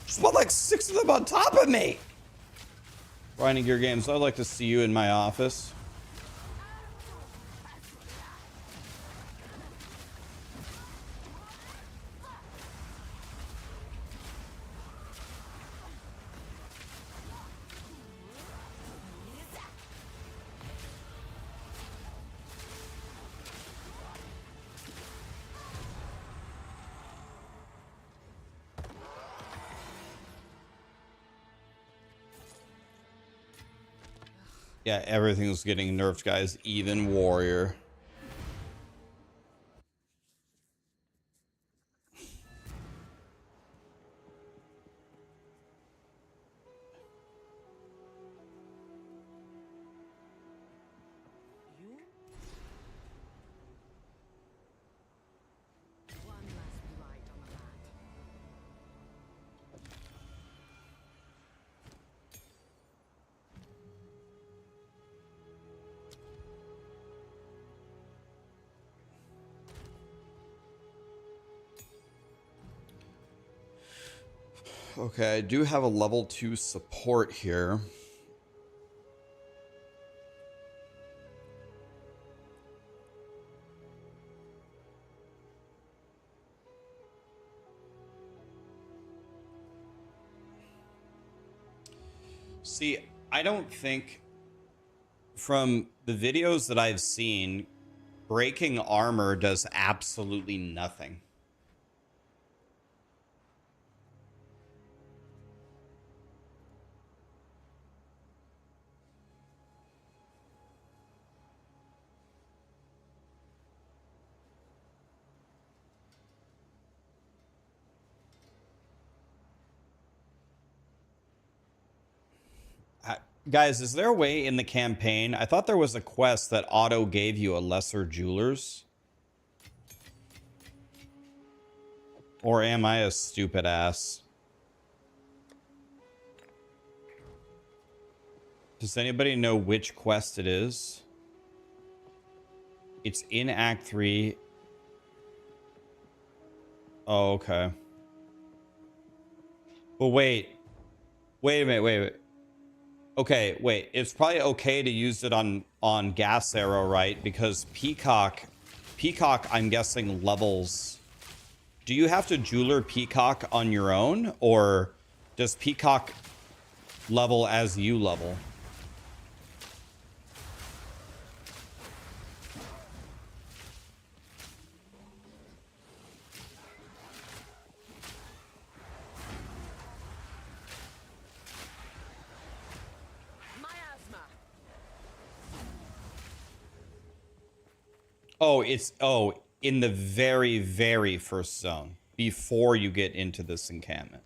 She spawned like 6 of them on top of me! Grinding Gear Games, I'd like to see you in my office. Yeah, everything's getting nerfed, guys. Even Warrior. One last blight on the land. Okay, I do have a level 2 support here. See, I don't think from the videos that I've seen, breaking armor does absolutely nothing. Guys, is there a way in the campaign? I thought there was a quest that auto gave you a lesser jewelers. Or am I a stupid ass? Does anybody know which quest it is? It's in Act 3. Oh, okay. But wait. Wait a minute, wait. Okay, wait. It's probably okay to use it on Gas Arrow, right? Because Peacock, I'm guessing levels. Do you have to jeweler Peacock on your own, or does Peacock level as you level? Oh, it's in the very, very first zone before you get into this encampment.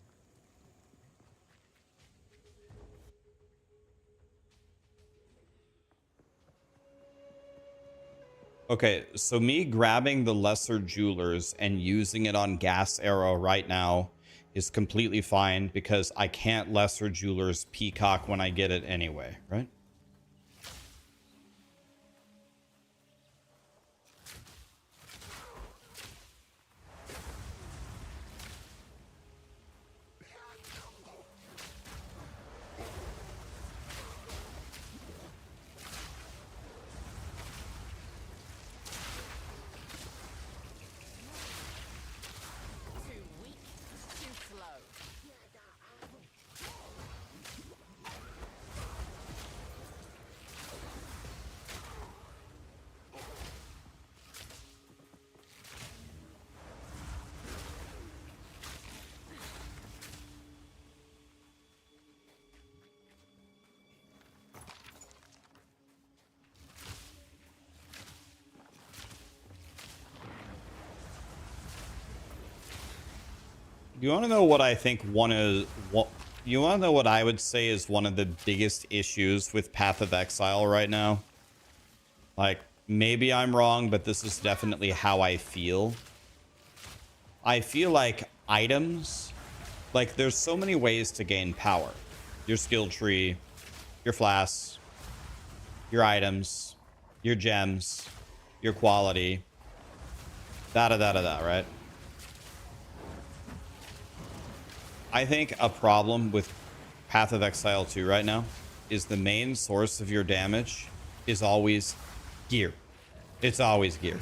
Okay, so me grabbing the lesser jewelers and using it on Gas Arrow right now is completely fine because I can't lesser jewelers Peacock when I get it anyway, right? You want to know what I think you want to know what I would say is one of the biggest issues with Path of Exile right now? Like, maybe I'm wrong, but this is definitely how I feel. I feel like items, like there's so many ways to gain power. Your skill tree, your flasks, your items, your gems, your quality. Da-da-da-da-da, right? I think a problem with Path of Exile 2 right now is the main source of your damage is always gear. It's always gear.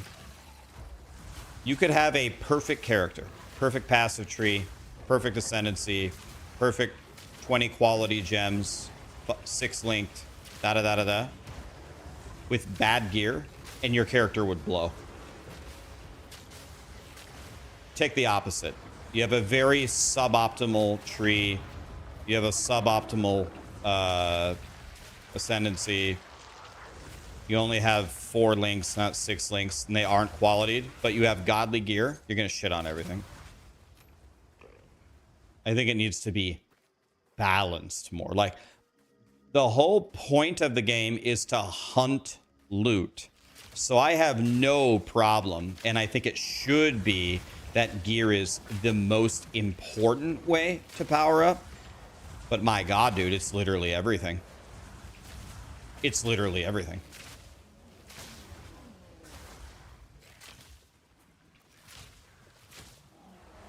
You could have a perfect character, perfect passive tree, perfect ascendancy, perfect 20 quality gems, 6 linked, da-da-da-da-da, with bad gear, and your character would blow. Take the opposite. You have a very suboptimal tree. You have a suboptimal ascendancy. You only have 4 links, not 6 links, and they aren't qualityed, but you have godly gear. You're going to shit on everything. I think it needs to be balanced more. Like, the whole point of the game is to hunt loot. So I have no problem, and I think it should be that gear is the most important way to power up. But my God, dude, it's literally everything. It's literally everything.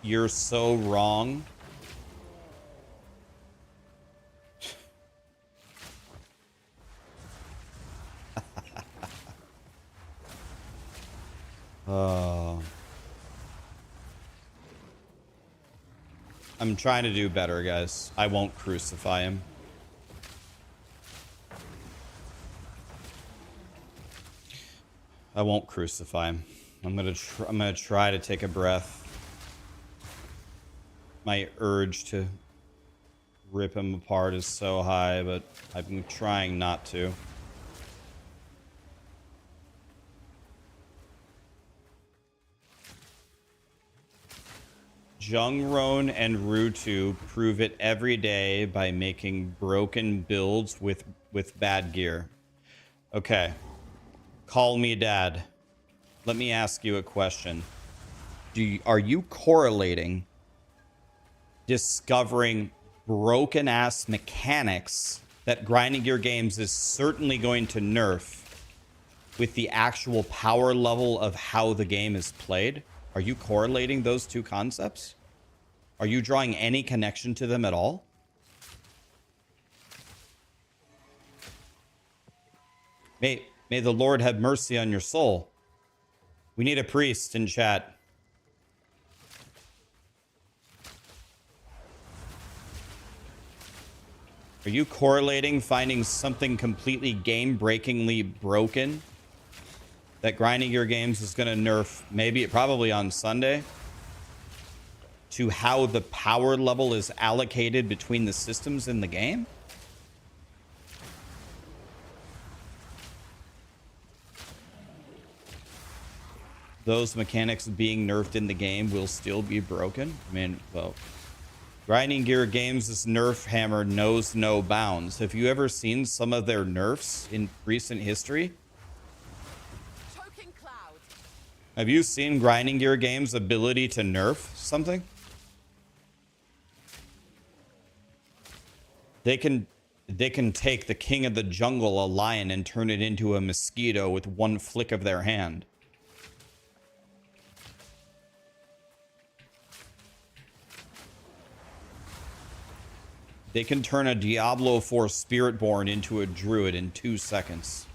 You're so wrong. I'm trying to do better, guys. I won't crucify him. I won't crucify him. I'm gonna try to take a breath. My urge to rip him apart is so high, but I've been trying not to. Jungron and Rutu prove it every day by making broken builds with bad gear. Okay. Call me dad. Let me ask you a question. Are you correlating discovering broken ass mechanics that Grinding Gear Games is certainly going to nerf with the actual power level of how the game is played? Are you correlating those two concepts? Are you drawing any connection to them at all? May the Lord have mercy on your soul. We need a priest in chat. Are you correlating finding something completely game-breakingly broken that Grinding Gear Games is going to nerf, probably on Sunday, to how the power level is allocated between the systems in the game? Those mechanics being nerfed in the game will still be broken? I mean, well, Grinding Gear Games' nerf hammer knows no bounds. Have you ever seen some of their nerfs in recent history? Have you seen Grinding Gear Games' ability to nerf something? They can take the king of the jungle, a lion, and turn it into a mosquito with one flick of their hand. They can turn a Diablo 4 Spiritborn into a druid in 2 seconds.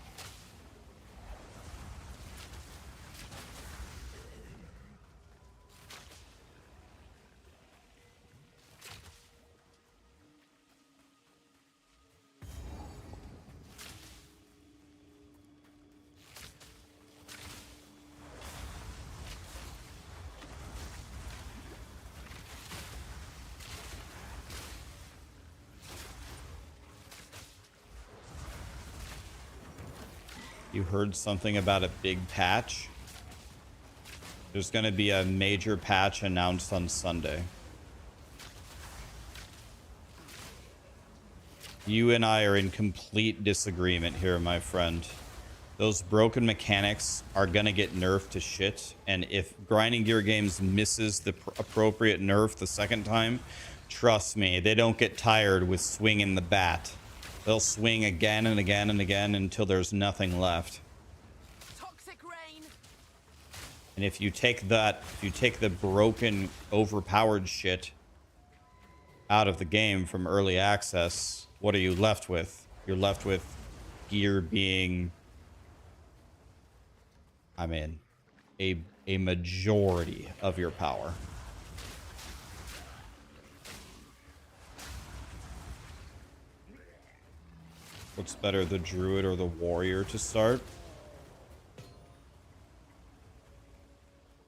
You heard something about a big patch? There's going to be a major patch announced on Sunday. You and I are in complete disagreement here, my friend. Those broken mechanics are going to get nerfed to shit, and if Grinding Gear Games misses the appropriate nerf the second time, trust me, they don't get tired with swinging the bat. They'll swing again and again and again until there's nothing left. Toxic rain. And if you take that, if you take the broken, overpowered shit out of the game from early access, what are you left with? You're left with gear being, I mean, a majority of your power. What's better, the druid or the warrior to start?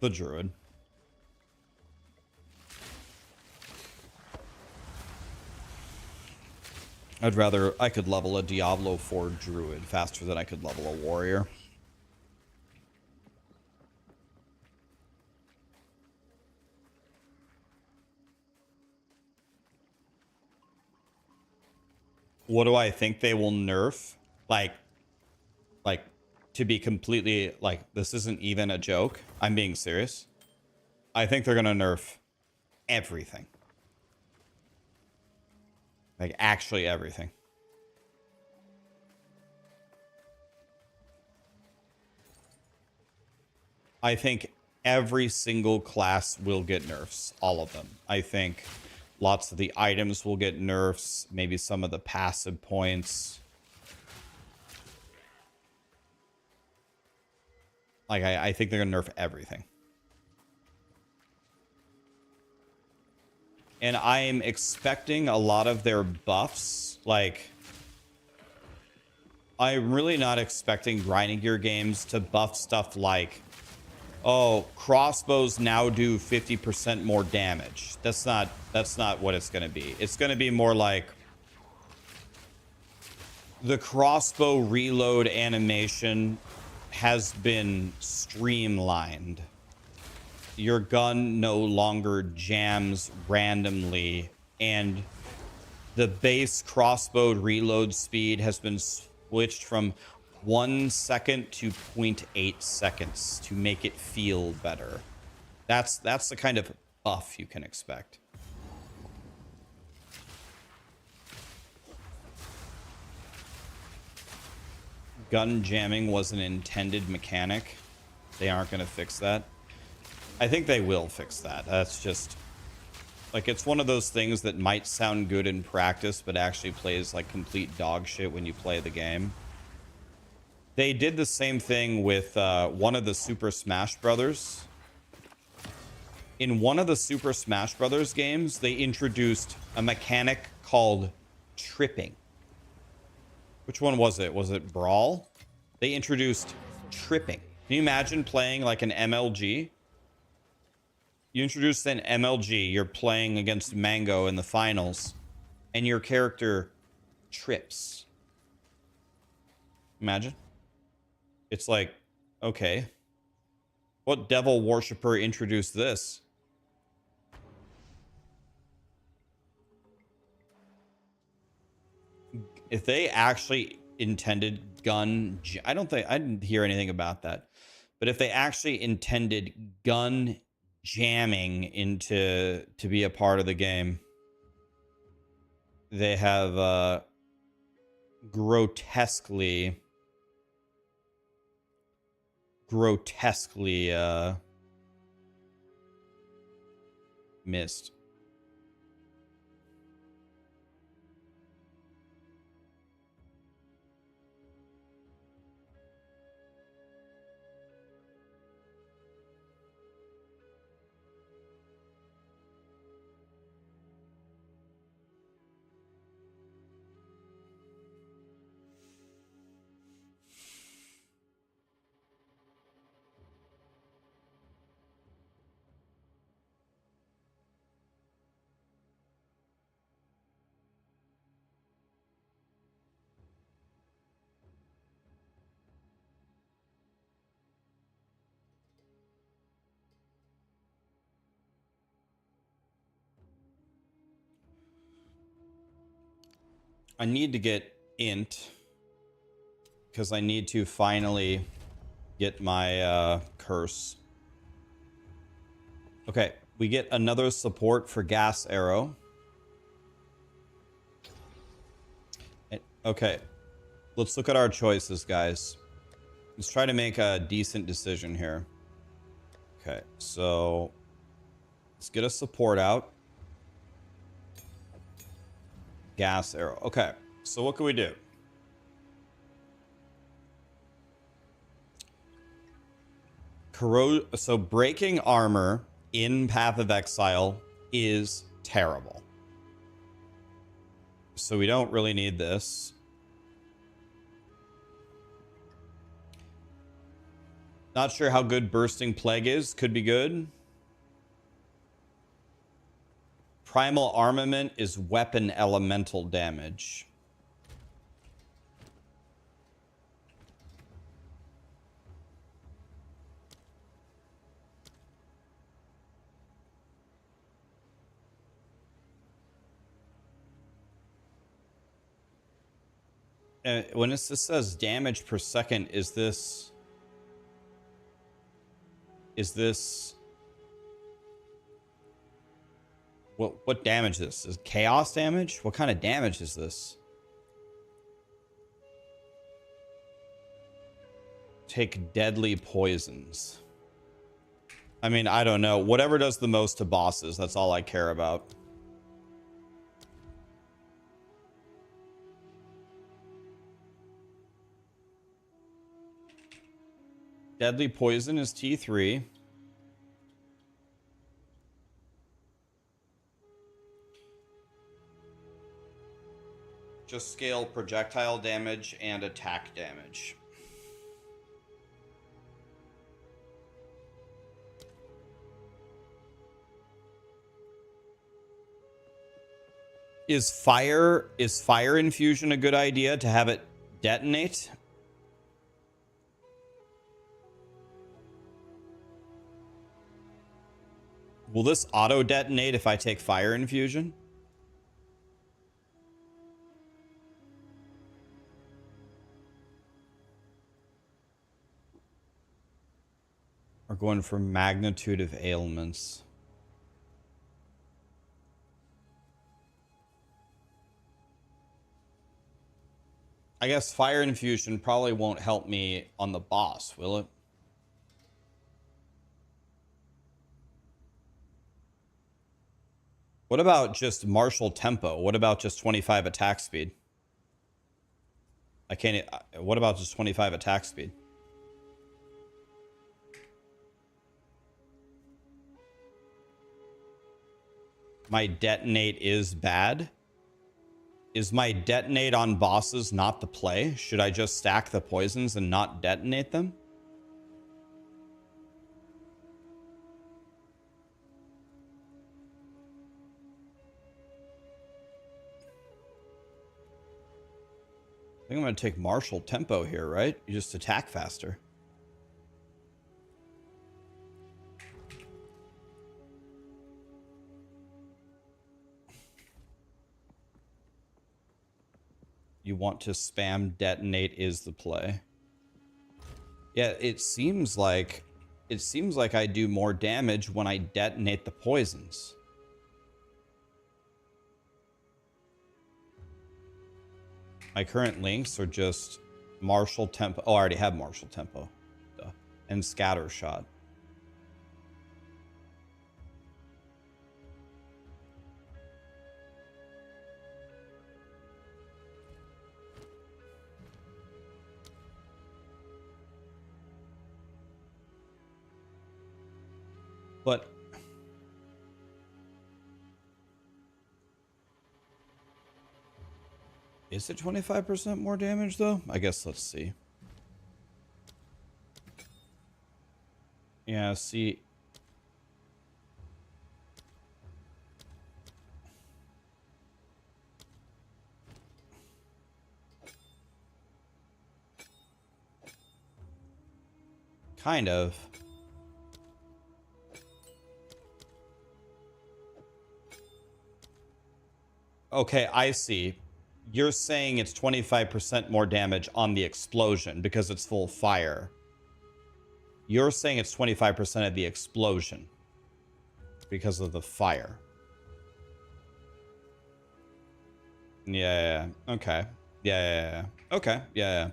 The druid. I could level a Diablo 4 druid faster than I could level a warrior. What do I think they will nerf? Like, to be completely, like, this isn't even a joke. I'm being serious. I think they're gonna nerf everything. Like, actually everything. I think every single class will get nerfs. All of them. I think lots of the items will get nerfs. Maybe some of the passive points. Like, I think they're gonna nerf everything. And I'm expecting a lot of their buffs. Like, I'm really not expecting grinding gear games to buff stuff like, oh, crossbows now do 50% more damage. That's not what it's gonna be. It's gonna be more like the crossbow reload animation has been streamlined. Your gun no longer jams randomly, and the base crossbow reload speed has been switched from 1 second to 0.8 seconds to make it feel better. That's the kind of buff you can expect. Gun jamming was an intended mechanic. They aren't going to fix that. I think they will fix that. That's just, like, it's one of those things that might sound good in practice, but actually plays like complete dog shit when you play the game. They did the same thing with one of the Super Smash Brothers. In one of the Super Smash Brothers games, they introduced a mechanic called tripping. Which one was it? Was it Brawl? They introduced tripping. Can you imagine playing like an MLG? You introduce an MLG, you're playing against Mango in the finals, and your character trips. Imagine. It's like, okay. What devil worshiper introduced this? If they actually intended I didn't hear anything about that. But if they actually intended gun jamming to be a part of the game, they have grotesquely missed. I need to get int because I need to finally get my curse. Okay, we get another support for gas arrow. Okay, let's look at our choices, guys. Let's try to make a decent decision here. Okay, so let's get a support out. Gas arrow. Okay, so what can we do? So breaking armor in Path of Exile is terrible. So we don't really need this. Not sure how good Bursting Plague is. Could be good. Primal Armament is weapon elemental damage. When it says damage per second, is this what damage is this? Is chaos damage? What kind of damage is this? Take deadly poisons. I mean, I don't know. Whatever does the most to bosses, that's all I care about. Deadly poison is T3. Just scale projectile damage and attack damage. Is fire infusion a good idea to have it detonate? Will this auto detonate if I take fire infusion? We're going for magnitude of ailments. I guess fire infusion probably won't help me on the boss, will it? What about just martial tempo? What about just 25 attack speed? I can't. What about just 25 attack speed? My detonate is bad. Is my detonate on bosses not the play? Should I just stack the poisons and not detonate them? I think I'm going to take martial tempo here, right? You just attack faster. You want to spam detonate is the play. Yeah, it seems like I do more damage when I detonate the poisons. My current links are just martial tempo. Oh, I already have martial tempo. Duh. And scatter shot. But is it 25% more damage though? I guess let's see. Yeah, see. Kind of. Okay, I see. You're saying it's 25% more damage on the explosion because it's full fire. You're saying it's 25% of the explosion because of the fire. Yeah. Okay. Yeah. Okay. Yeah.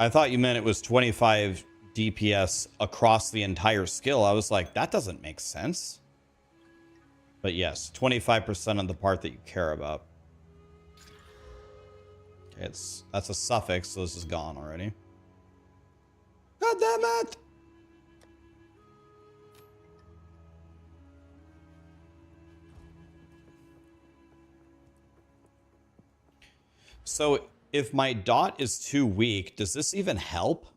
I thought you meant it was 25 DPS across the entire skill. I was like, that doesn't make sense. But yes, 25% on the part that you care about. Okay, that's a suffix, so this is gone already. God damn it! So if my dot is too weak, does this even help?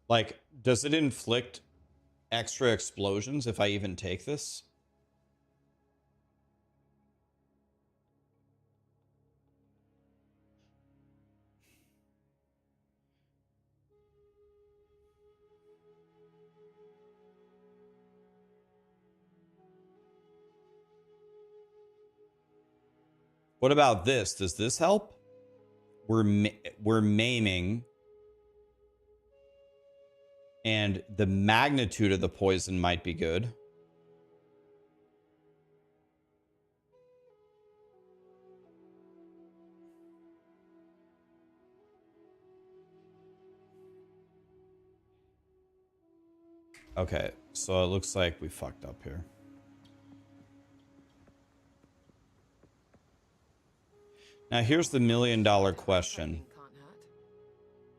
Like, does it inflict extra explosions if I even take this? What about this? Does this help? We're maiming, and the magnitude of the poison might be good. Okay, so it looks like we fucked up here. Now here's the $1 million question.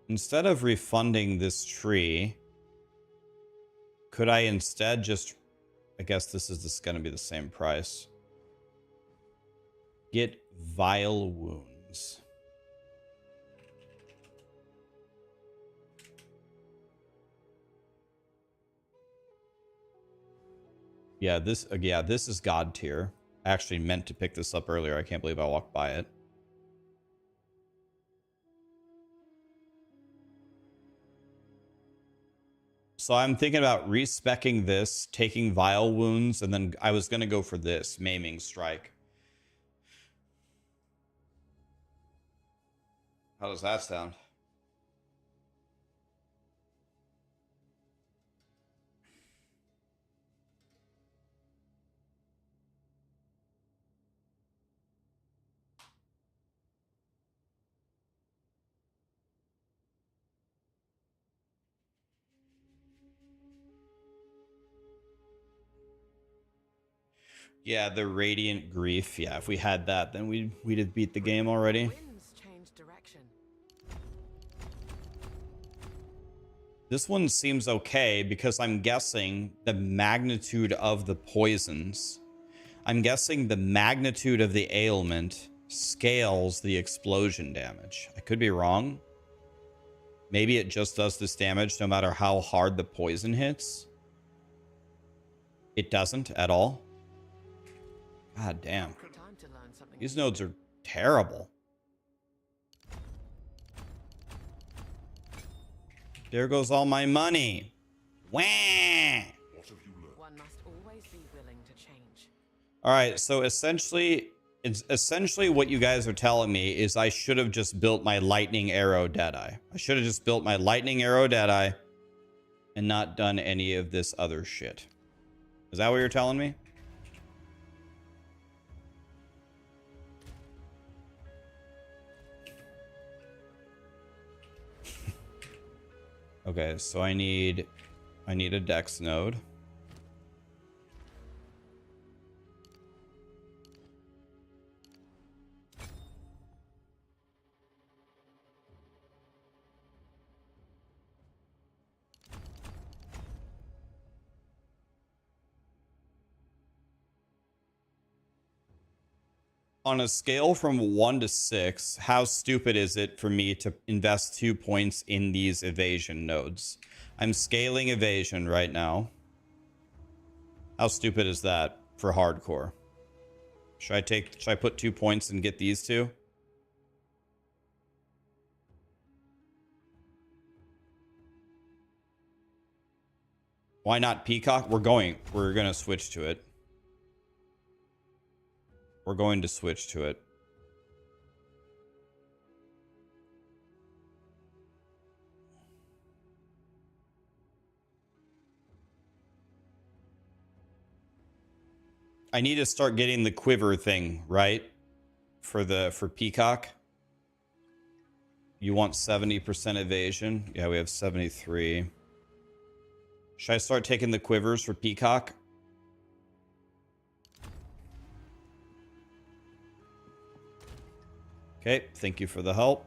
Instead of refunding this tree, could I instead just... I guess this is going to be the same price. Get Vile Wounds. Yeah, this is God tier. I actually meant to pick this up earlier. I can't believe I walked by it. So I'm thinking about respecking this, taking Vile Wounds, and then I was going to go for this, Maiming Strike. How does that sound? Yeah, the Radiant Grief. Yeah, if we had that, then we'd have beat the game already. This one seems okay because I'm guessing the magnitude of the poisons. I'm guessing the magnitude of the ailment scales the explosion damage. I could be wrong. Maybe it just does this damage no matter how hard the poison hits. It doesn't at all. God damn. These nodes are terrible. There goes all my money. Wah! One must always be willing to change. All right, so essentially what you guys are telling me is I should have just built my lightning arrow Deadeye. I should have just built my lightning arrow Deadeye and not done any of this other shit. Is that what you're telling me? Okay, so I need a dex node. On a scale from 1 to 6, how stupid is it for me to invest 2 points in these evasion nodes? I'm scaling evasion right now. How stupid is that for hardcore? Should I put 2 points and get these two? Why not Peacock? We're gonna switch to it. We're going to switch to it. I need to start getting the quiver thing, right? For Peacock. You want 70% evasion? Yeah, we have 73. Should I start taking the quivers for Peacock? Okay, thank you for the help.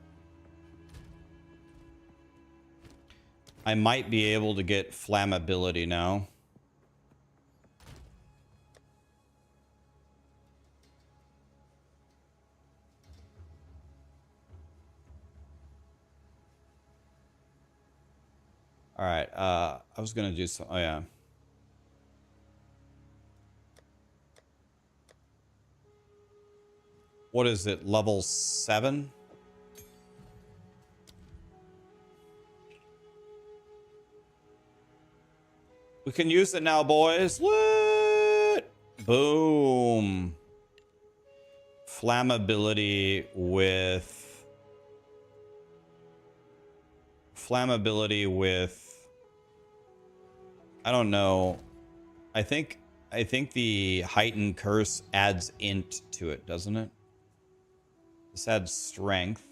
I might be able to get flammability now. All right, I was gonna do some. Oh yeah. What is it? Level 7? We can use it now, boys. What? Boom. Flammability with I don't know. I think the heightened curse adds int to it, doesn't it? This adds strength.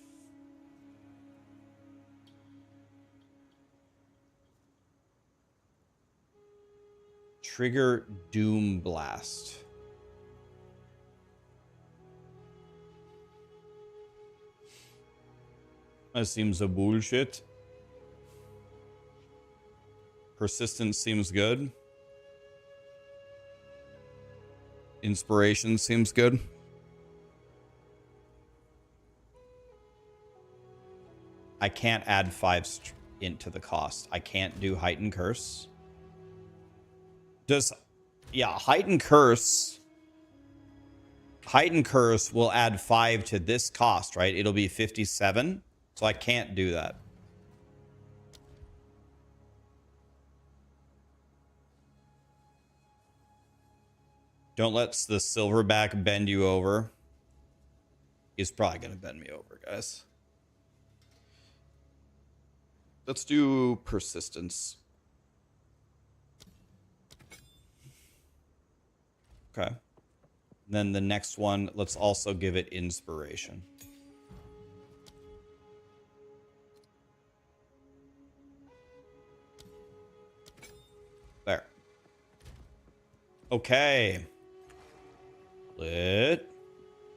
Trigger Doom Blast. That seems a bullshit. Persistence seems good. Inspiration seems good. I can't add 5 into the cost. I can't do Heightened Curse. Yeah, Heightened Curse will add 5 to this cost, right? It'll be 57. So I can't do that. Don't let the silverback bend you over. He's probably going to bend me over, guys. Let's do persistence. Okay. Then the next one, let's also give it inspiration. There. Okay. Lit.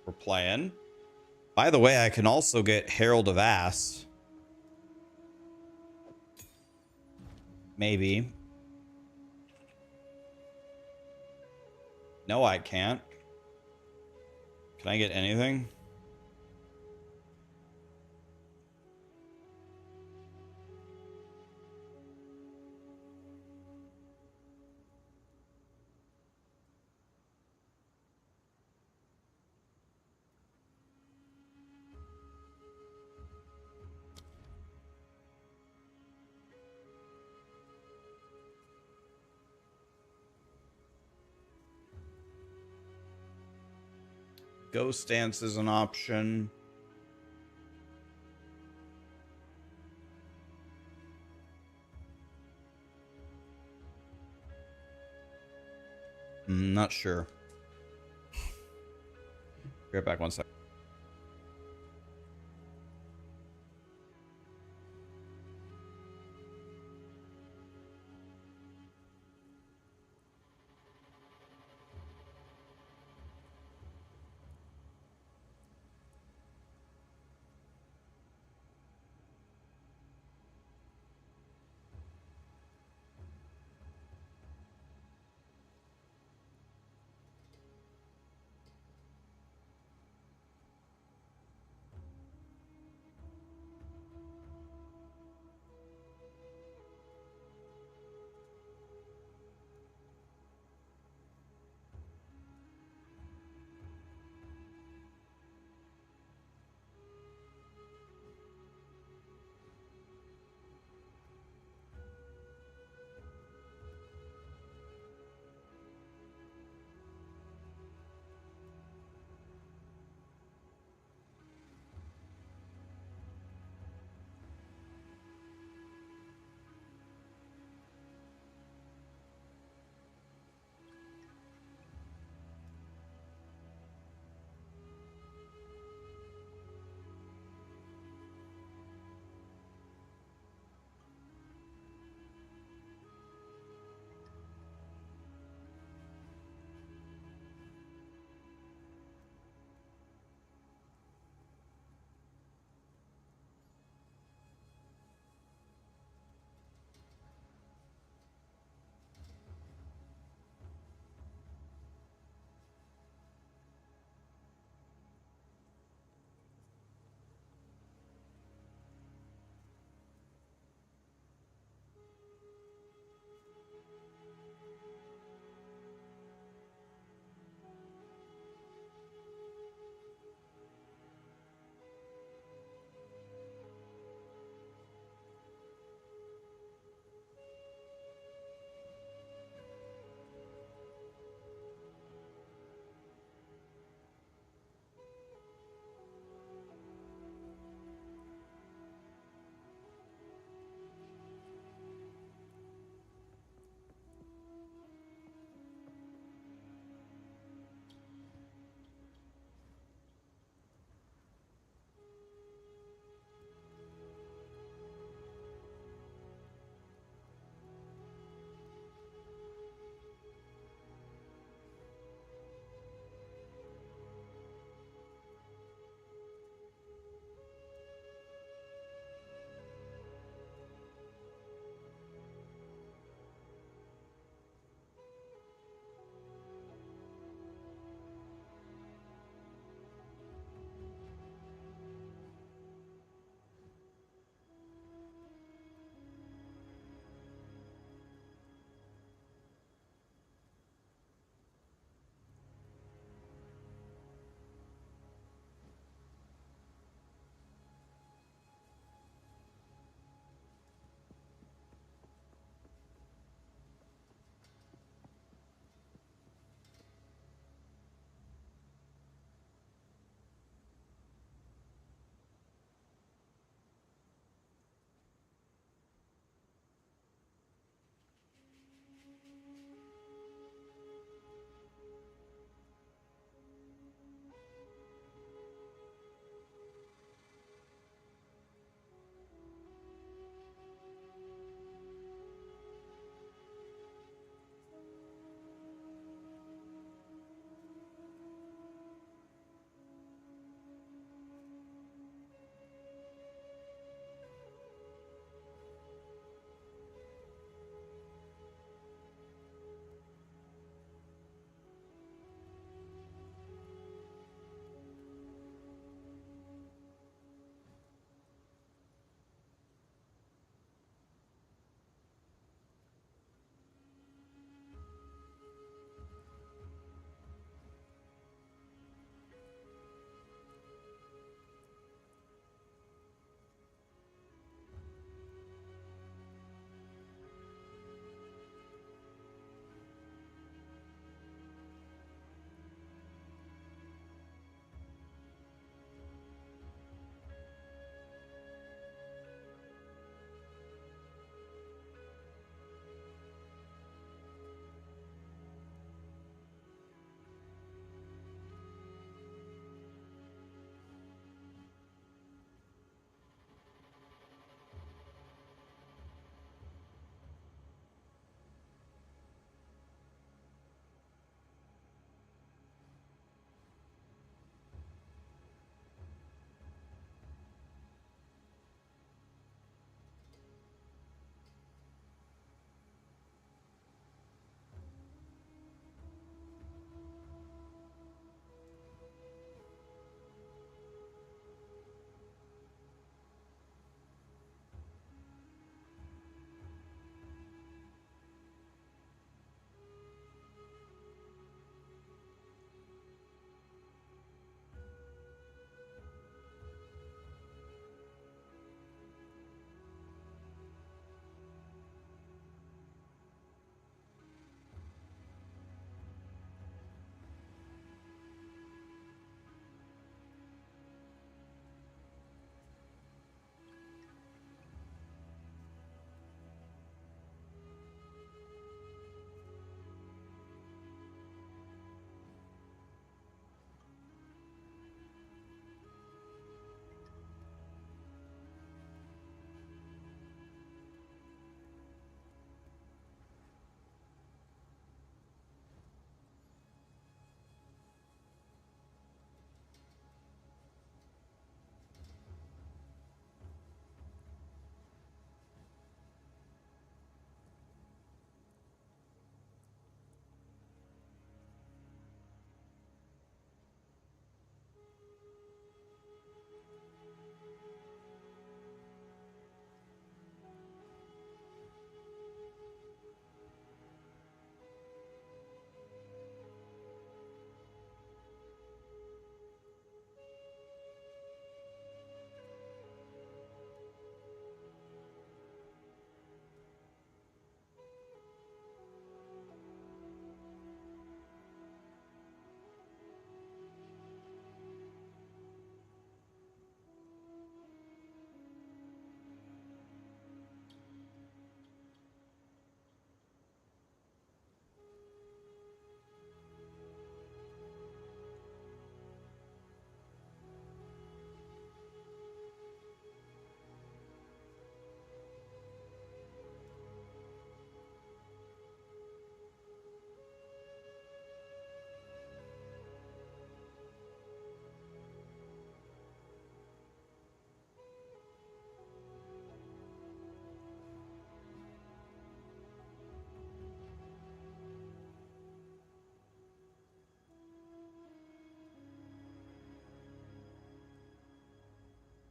We're playing. By the way, I can also get Herald of Ass. Maybe. No, I can't. Can I get anything? Ghost Dance is an option. Not sure. Be right back 1 second.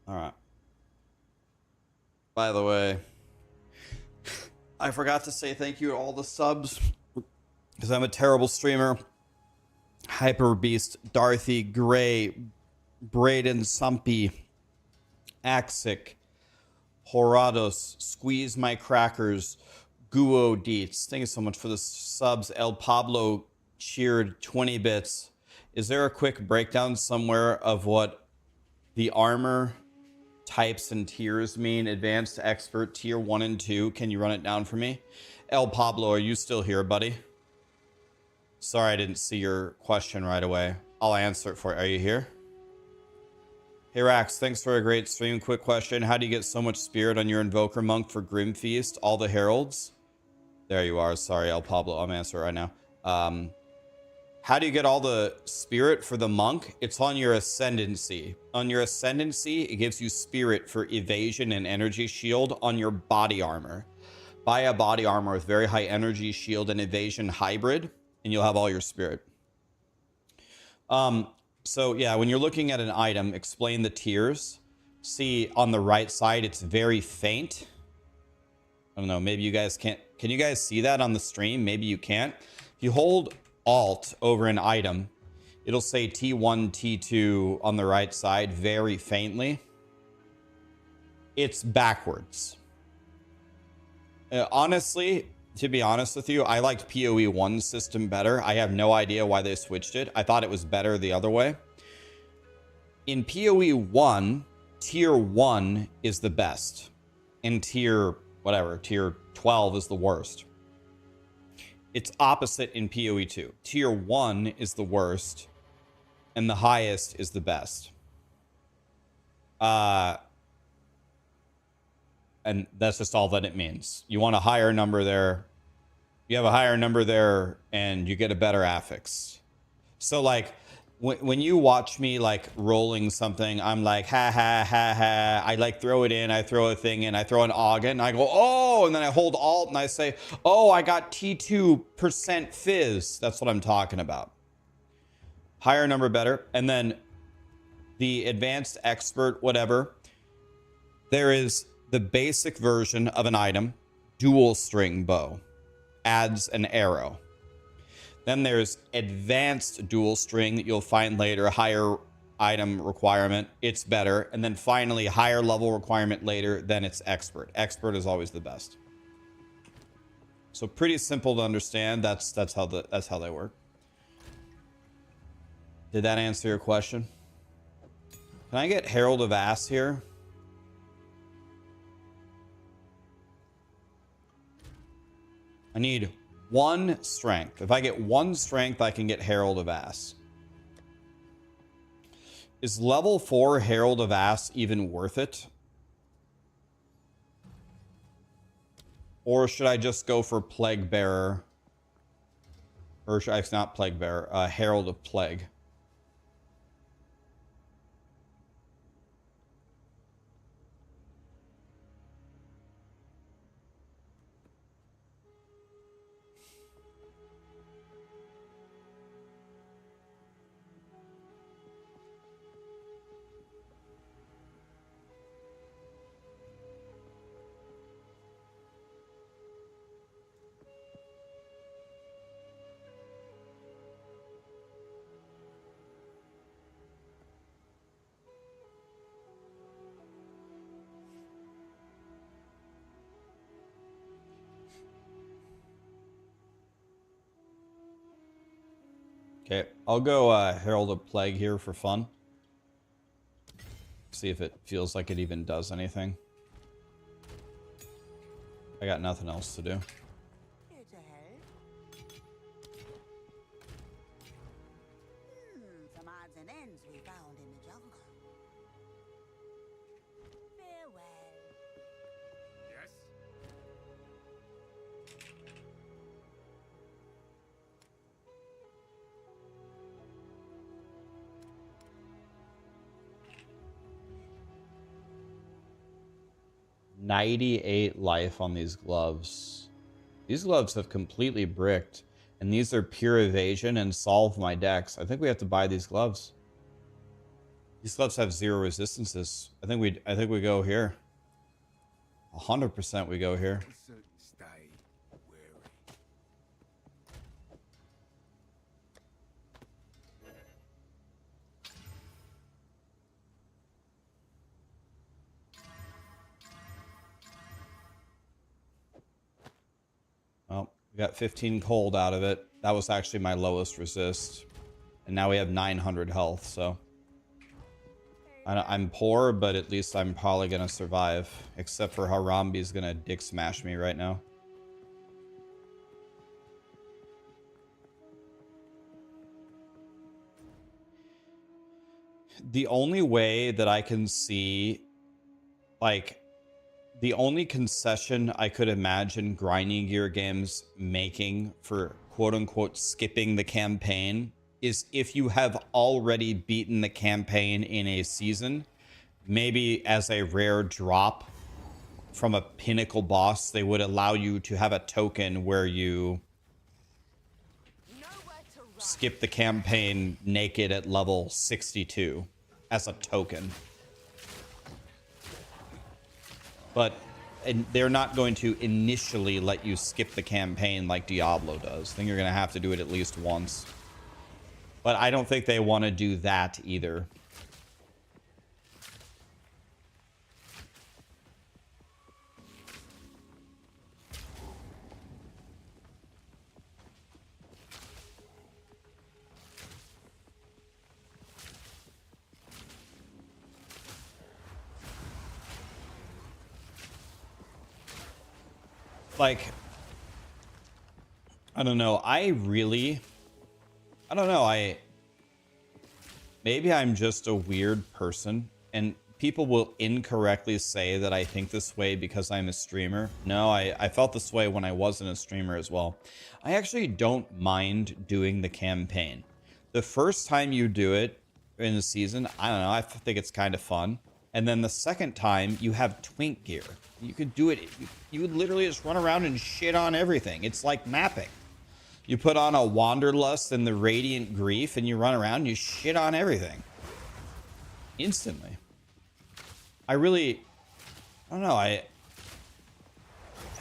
All right. By the way, I forgot to say thank you to all the subs because I'm a terrible streamer. Hyper Beast, Dorothy, Gray, Braden, Sumpy, Axic, Horados, Squeeze My Crackers, Guo Deets. Thank you so much for the subs. El Pablo cheered 20 bits. Is there a quick breakdown somewhere of what the armor types and tiers mean? Advanced, expert, tier 1 and 2. Can you run it down for me? El Pablo, are you still here, buddy? Sorry I didn't see your question right away. I'll answer it for you. Are you here? Hey Rax, thanks for a great stream. Quick question. How do you get so much spirit on your Invoker Monk for Grim Feast? All the heralds? There you are. Sorry, El Pablo. I'm answering right now. How do you get all the spirit for the monk? It's on your ascendancy. On your ascendancy, it gives you spirit for evasion and energy shield on your body armor. Buy a body armor with very high energy shield and evasion hybrid, and you'll have all your spirit. So yeah, when you're looking at an item, explain the tiers. See on the right side, it's very faint. I don't know, maybe you guys can't. Can you guys see that on the stream? Maybe you can't. If you hold Alt over an item, it'll say T1, T2 on the right side very faintly. It's backwards. Honestly, to be honest with you, I liked POE1 system better. I have no idea why they switched it. I thought it was better the other way. In POE1, tier 1 is the best. In tier, whatever, tier 12 is the worst. It's opposite in POE2. Tier 1 is the worst, and the highest is the best. And that's just all that it means. You want a higher number there. You have a higher number there, and you get a better affix. So, like, when you watch me, like, rolling something, I'm like, ha, ha, ha, ha. I, like, throw it in. I throw a thing in. I throw an Augen. And I go, oh, and then I hold Alt, and I say, oh, I got T2% fizz. That's what I'm talking about. Higher number, better. And then the advanced, expert, whatever. There is the basic version of an item, dual string bow, adds an arrow. Then there's advanced dual string that you'll find later, higher item requirement, it's better. And then finally, higher level requirement later, then it's expert. Expert is always the best. So pretty simple to understand. That's how they work. Did that answer your question? Can I get Herald of Ass here? I need 1 strength. If I get 1 strength, I can get Herald of Ass. Is level 4 Herald of Ass even worth it? Or should I just go for Plague Bearer? Or should I, it's not Plague Bearer, Herald of Plague. Okay, I'll go Herald of Plague here for fun. See if it feels like it even does anything. I got nothing else to do. Here to help. Some odds and ends we found in the jungle. Farewell. Yes? 98 life on these gloves. These gloves have completely bricked, and these are pure evasion and solve my decks. I think we have to buy these gloves. These clubs have 0 resistances. I think we go here. 100% we go here. Stay wary. Well, we got 15 cold out of it. That was actually my lowest resist. And now we have 900 health, so... I'm poor, but at least I'm probably going to survive. Except for Harambe's going to dick smash me right now. The only way that I can see... Like... The only concession I could imagine grinding gear games making for quote-unquote skipping the campaign is if you have already beaten the campaign in a season, maybe as a rare drop from a pinnacle boss, they would allow you to have a token where you skip the campaign naked at level 62 as a token. But and they're not going to initially let you skip the campaign like Diablo does. I think you're going to have to do it at least once. But I don't think they want to do that either. Like, I don't know. I don't know. Maybe I'm just a weird person, and people will incorrectly say that I think this way because I'm a streamer. No, I felt this way when I wasn't a streamer as well. I actually don't mind doing the campaign. The first time you do it in the season, I don't know, I think it's kind of fun. And then the second time, you have twink gear. You could do it. You would literally just run around and shit on everything. It's like mapping. You put on a Wanderlust and the Radiant Grief, and you run around and you shit on everything. Instantly. I don't know. I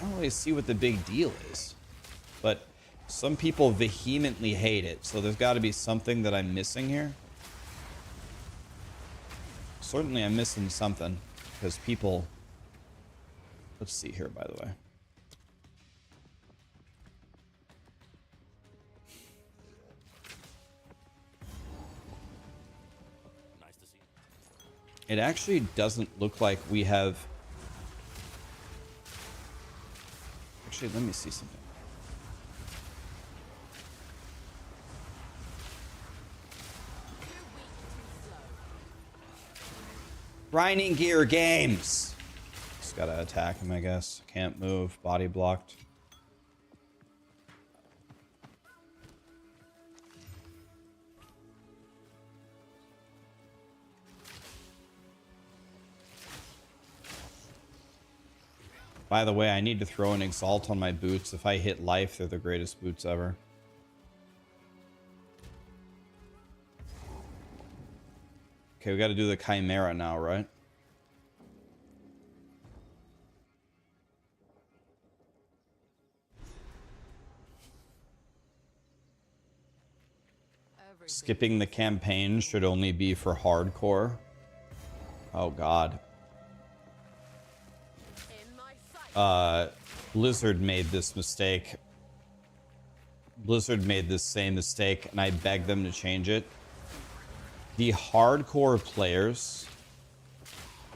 don't really see what the big deal is. But some people vehemently hate it, so there's got to be something that I'm missing here. Certainly I'm missing something, because people... Let's see here, by the way. Nice to see. It actually doesn't look like we have... Actually, let me see something. Grinding gear games. Just gotta attack him, I guess. Can't move. Body blocked. By the way, I need to throw an Exalt on my boots. If I hit life, they're the greatest boots ever. Okay, we got to do the Chimera now, right? Skipping the campaign should only be for hardcore. Oh, God. Blizzard made this mistake. Blizzard made this same mistake, and I begged them to change it. The hardcore players,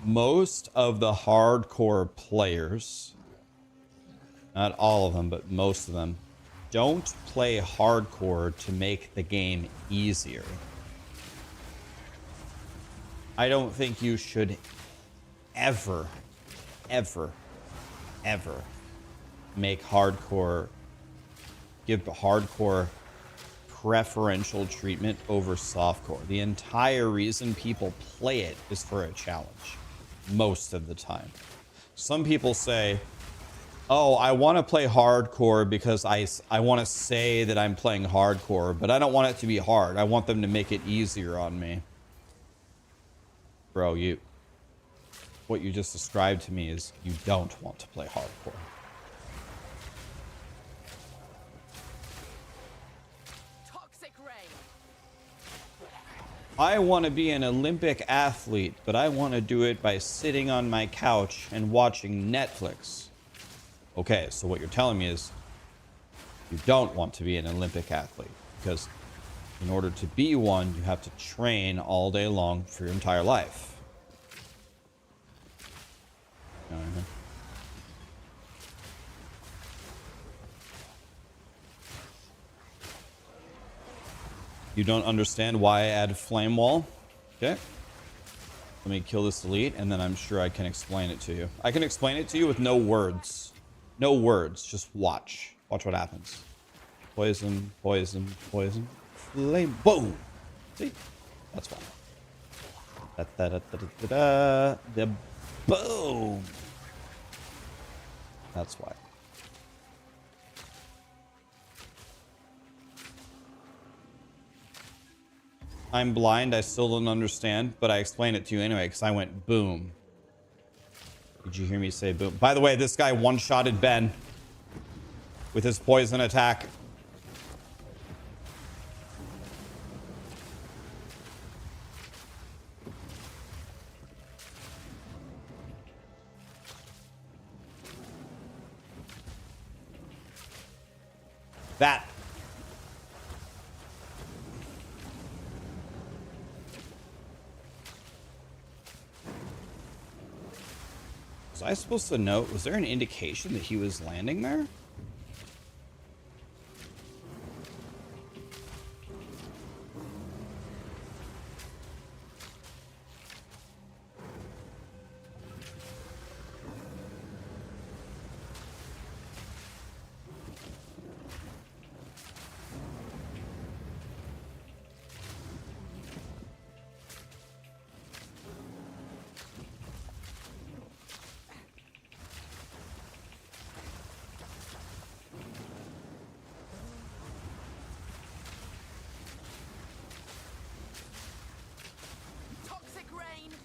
most of the hardcore players, not all of them, but most of them, don't play hardcore to make the game easier. I don't think you should ever make hardcore, give hardcore preferential treatment over softcore. The entire reason people play it is for a challenge, most of the time. Some people say, oh, I want to play hardcore because I want to say that I'm playing hardcore, but I don't want it to be hard. I want them to make it easier on me. Bro, what you just described to me is you don't want to play hardcore. Toxic rain. I want to be an Olympic athlete, but I want to do it by sitting on my couch and watching Netflix. Okay, so what you're telling me is you don't want to be an Olympic athlete, because in order to be one, you have to train all day long for your entire life. You don't understand why I add flame wall? Okay. Let me kill this elite, and then I'm sure I can explain it to you. I can explain it to you with no words. No words. Just watch. Watch what happens. Poison, poison, poison. Flame. Boom! See? That's why. The boom! That's why. I'm blind, I still don't understand, but I explained it to you anyway, because I went boom. Did you hear me say boom? By the way, this guy one-shotted Ben with his poison attack. That. Was I supposed to know? Was there an indication that he was landing there?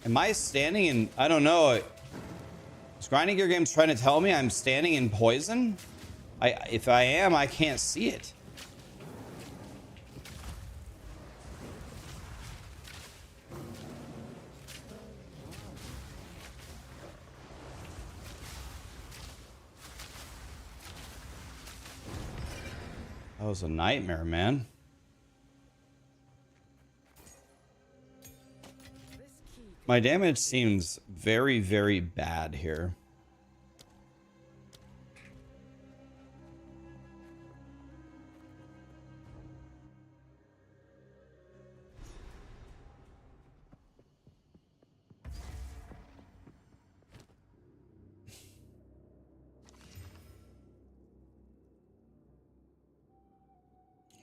Am I standing in... I don't know. Is Grinding Gear Games trying to tell me I'm standing in poison? If I am, I can't see it. That was a nightmare, man. My damage seems very, very bad here.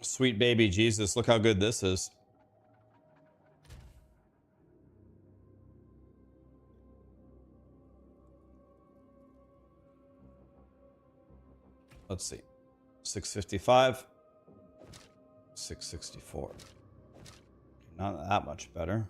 Sweet baby Jesus, look how good this is. Let's see. 655. 664. Not that much better.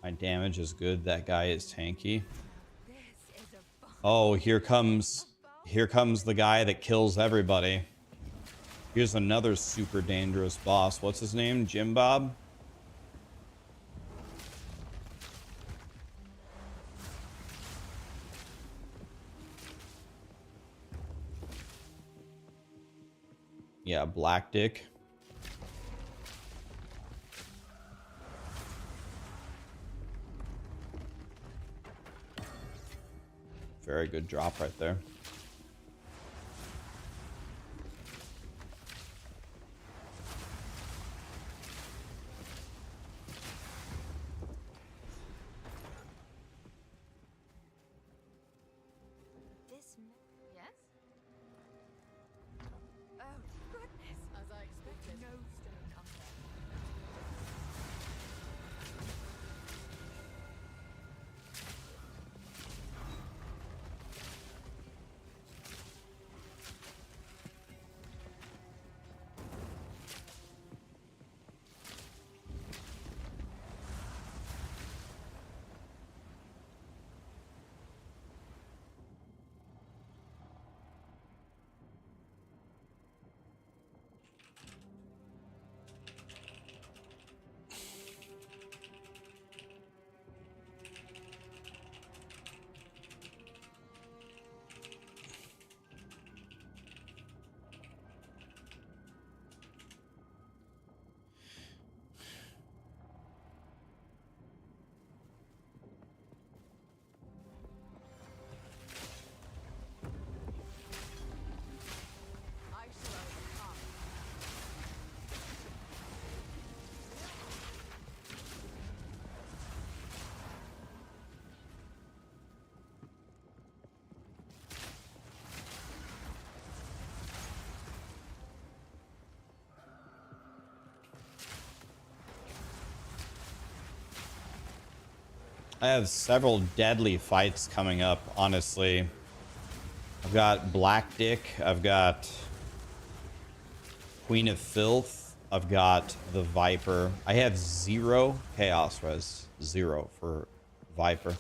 My damage is good. That guy is tanky. Oh, here comes the guy that kills everybody. Here's another super dangerous boss. What's his name? Jim Bob? Yeah, Black Dick. Very good drop right there. Yes? Oh, goodness. As I expected. No stone unturned. I have several deadly fights coming up, honestly. I've got Black Dick. I've got Queen of Filth. I've got the Viper. I have 0 Chaos Res. 0 for Viper.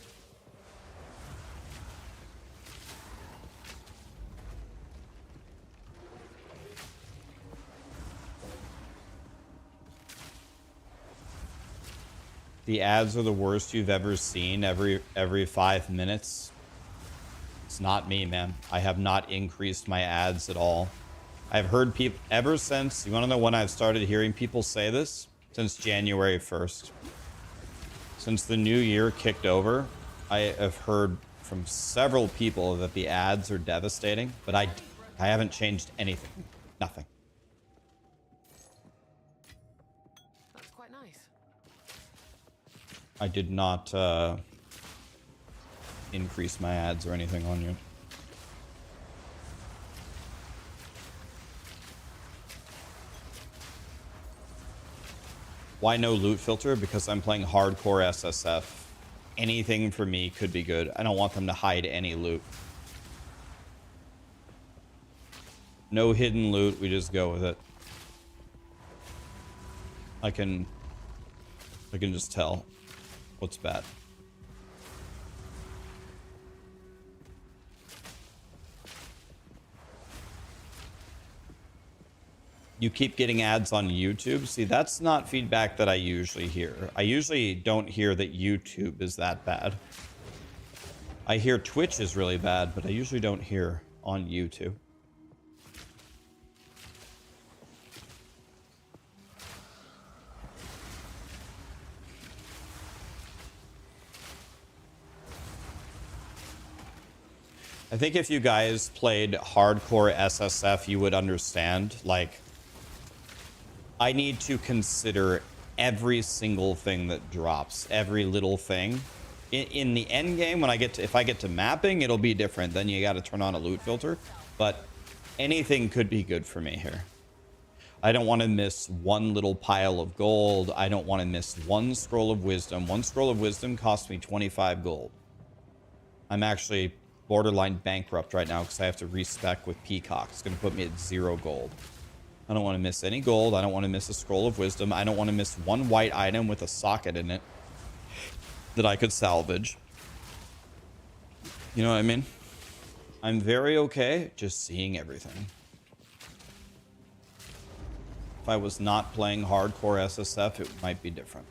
The ads are the worst you've ever seen every 5 minutes. It's not me, man. I have not increased my ads at all. I've heard people ever since, you want to know when I've started hearing people say this? Since January 1st. Since the new year kicked over, I have heard from several people that the ads are devastating, but I haven't changed anything. Nothing. That's quite nice. I did not increase my ads or anything on you. Why no loot filter? Because I'm playing hardcore SSF. Anything for me could be good. I don't want them to hide any loot. No hidden loot. We just go with it. I can just tell what's bad. You keep getting ads on YouTube. See, that's not feedback that I usually hear. I usually don't hear that YouTube is that bad. I hear Twitch is really bad, but I usually don't hear on YouTube. I think if you guys played hardcore SSF, you would understand, like, I need to consider every single thing that drops, every little thing. In the end game, when if I get to mapping, it'll be different. Then you got to turn on a loot filter. But anything could be good for me here. I don't want to miss one little pile of gold. I don't want to miss one scroll of wisdom. One scroll of wisdom cost me 25 gold. I'm actually borderline bankrupt right now because I have to respec with Peacock. It's going to put me at 0 gold. I don't want to miss any gold. I don't want to miss a scroll of wisdom. I don't want to miss one white item with a socket in it that I could salvage. You know what I mean? I'm very okay just seeing everything. If I was not playing hardcore SSF, it might be different.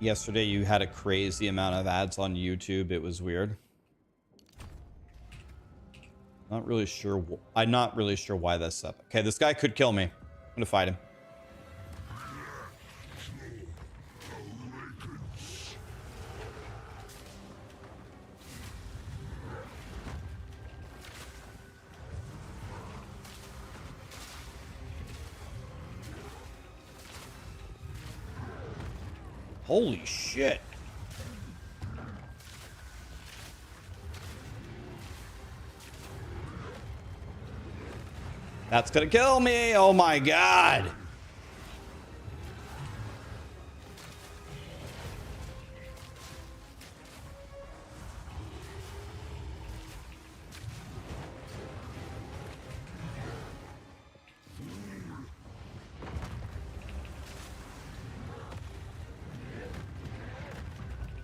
Yesterday you had a crazy amount of ads on YouTube. It was weird. Not really sure. I'm not really sure why that's up. Okay, this guy could kill me. I'm gonna fight him. Holy shit. That's gonna kill me. Oh my god.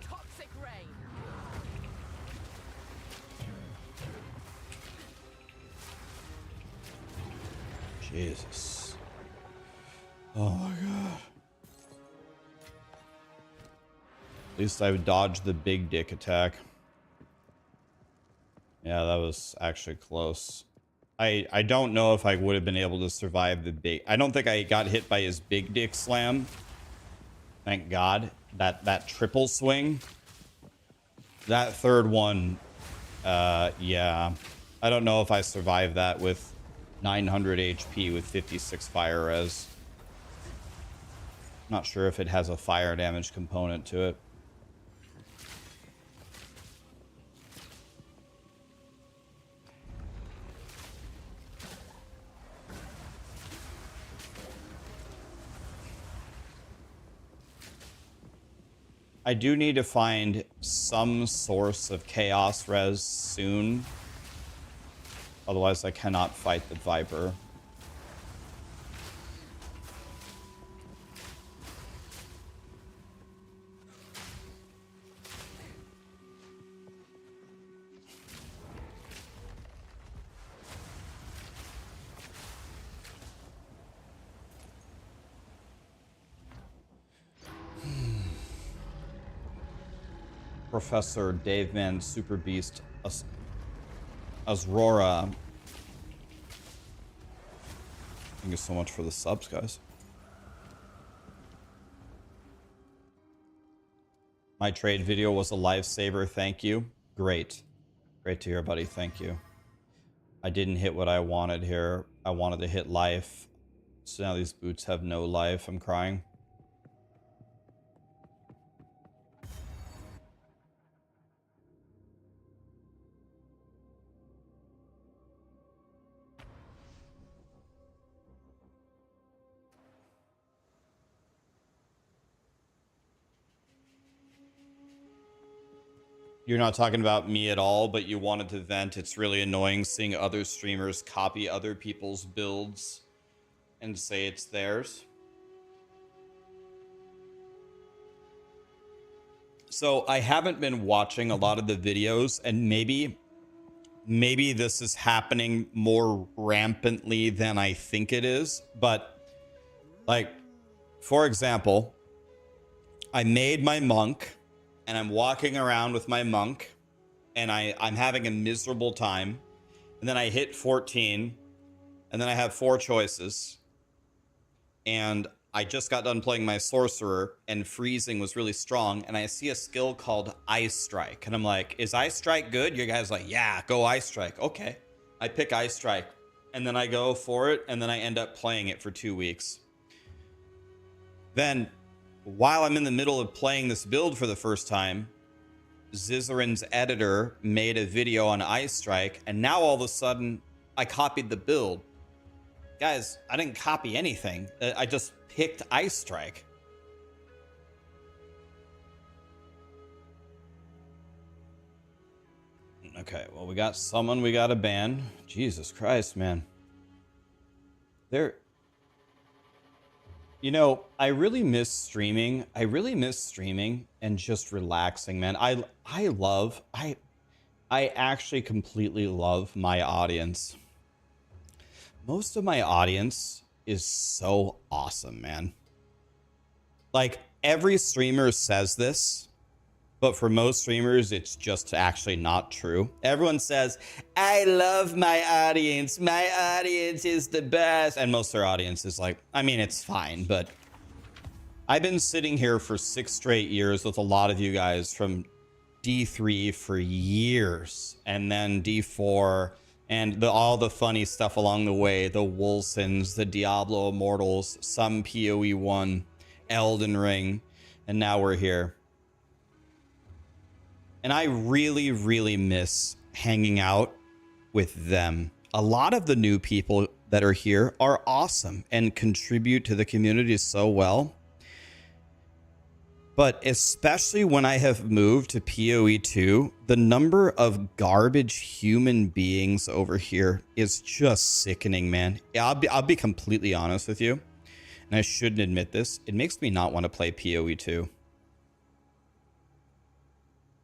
Toxic rain. Jesus. Oh my god. At least I've dodged the big dick attack. Yeah, that was actually close. I don't know if I would have been able to survive the big... I don't think I got hit by his big dick slam. Thank God. That triple swing. That third one, yeah. I don't know if I survived that with 900 HP with 56 fire res. Not sure if it has a fire damage component to it. I do need to find some source of chaos res soon. Otherwise, I cannot fight the Viper. Professor Daveman Super Beast Azrora. Thank you so much for the subs, guys. My trade video was a lifesaver. Thank you. Great. Great to hear, buddy. Thank you. I didn't hit what I wanted here. I wanted to hit life. So now these boots have no life. I'm crying. You're not talking about me at all, but you wanted to vent. It's really annoying seeing other streamers copy other people's builds and say it's theirs. So I haven't been watching a lot of the videos, and maybe this is happening more rampantly than I think it is. But like, for example, I made my monk. And I'm walking around with my monk, and I'm having a miserable time. And then I hit 14, and then I have 4 choices. And I just got done playing my sorcerer, and freezing was really strong. And I see a skill called Ice Strike. And I'm like, is Ice Strike good? You guys like, yeah, go Ice Strike. Okay. I pick Ice Strike. And then I go for it, and then I end up playing it for 2 weeks. Then, while I'm in the middle of playing this build for the first time, Zizarin's editor made a video on Ice Strike, and now all of a sudden, I copied the build. Guys, I didn't copy anything. I just picked Ice Strike. Okay, well, we got someone we got to ban. Jesus Christ, man. You know, I really miss streaming. I really miss streaming and just relaxing, man. I actually completely love my audience. Most of my audience is so awesome, man. Like, every streamer says this, but for most streamers, it's just actually not true. Everyone says, I love my audience. My audience is the best. And most of their audience is like, I mean, it's fine, but I've been sitting here for 6 straight years with a lot of you guys from D3 for years, and then D4, and all the funny stuff along the way, the Wolsons, the Diablo Immortals, some POE1, Elden Ring, and now we're here. And I really, really miss hanging out with them. A lot of the new people that are here are awesome and contribute to the community so well. But especially when I have moved to POE2, the number of garbage human beings over here is just sickening, man. I'll be completely honest with you, and I shouldn't admit this. It makes me not want to play POE2.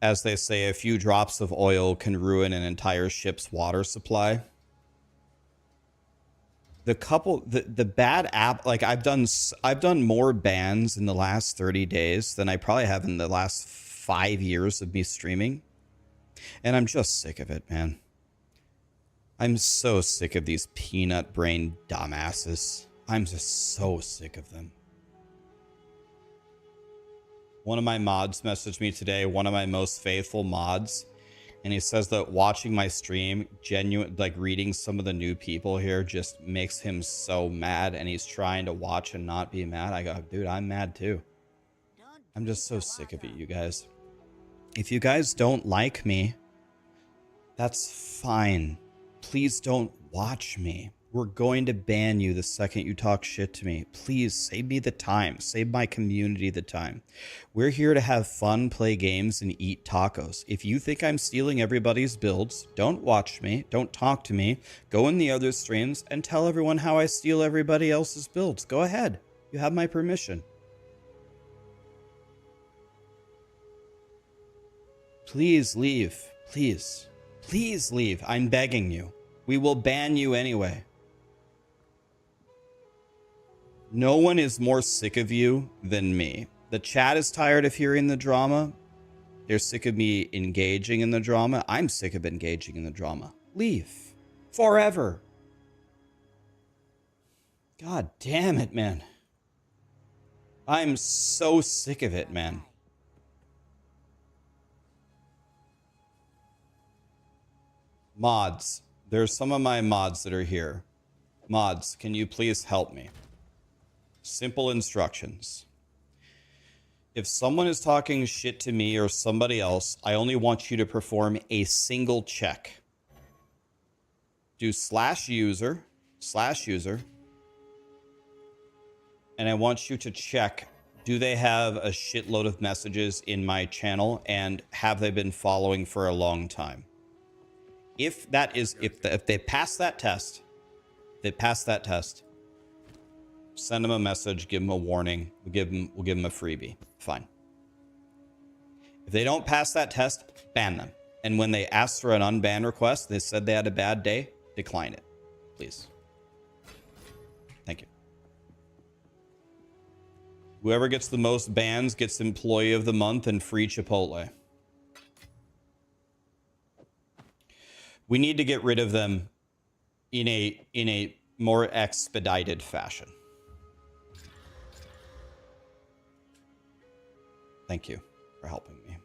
As they say, a few drops of oil can ruin an entire ship's water supply. The bad app, like I've done more bans in the last 30 days than I probably have in the last 5 years of me streaming. And I'm just sick of it, man. I'm so sick of these peanut brain dumbasses. I'm just so sick of them. One of my mods messaged me today, one of my most faithful mods, and he says that watching my stream, like reading some of the new people here just makes him so mad, and he's trying to watch and not be mad. I go, dude, I'm mad too. I'm just so sick of it, you guys. If you guys don't like me, that's fine. Please don't watch me. We're going to ban you the second you talk shit to me. Please save me the time. Save my community the time. We're here to have fun, play games, and eat tacos. If you think I'm stealing everybody's builds, don't watch me. Don't talk to me. Go in the other streams and tell everyone how I steal everybody else's builds. Go ahead. You have my permission. Please leave. Please. Please leave. I'm begging you. We will ban you anyway. No one is more sick of you than me. The chat is tired of hearing the drama. They're sick of me engaging in the drama. I'm sick of engaging in the drama. Leave. Forever. God damn it, man. I'm so sick of it, man. Mods. There's some of my mods that are here. Mods, can you please help me? Simple instructions. If someone is talking shit to me or somebody else, I only want you to perform a single check. Do /user, and I want you to check, do they have a shitload of messages in my channel, and have they been following for a long time? If that is, if they pass that test, send them a message, give them a warning, we'll give them a freebie. Fine. If they don't pass that test, ban them. And when they ask for an unban request, they said they had a bad day, decline it, please. Thank you. Whoever gets the most bans gets Employee of the Month and free Chipotle. We need to get rid of them in a more expedited fashion. Thank you for helping me.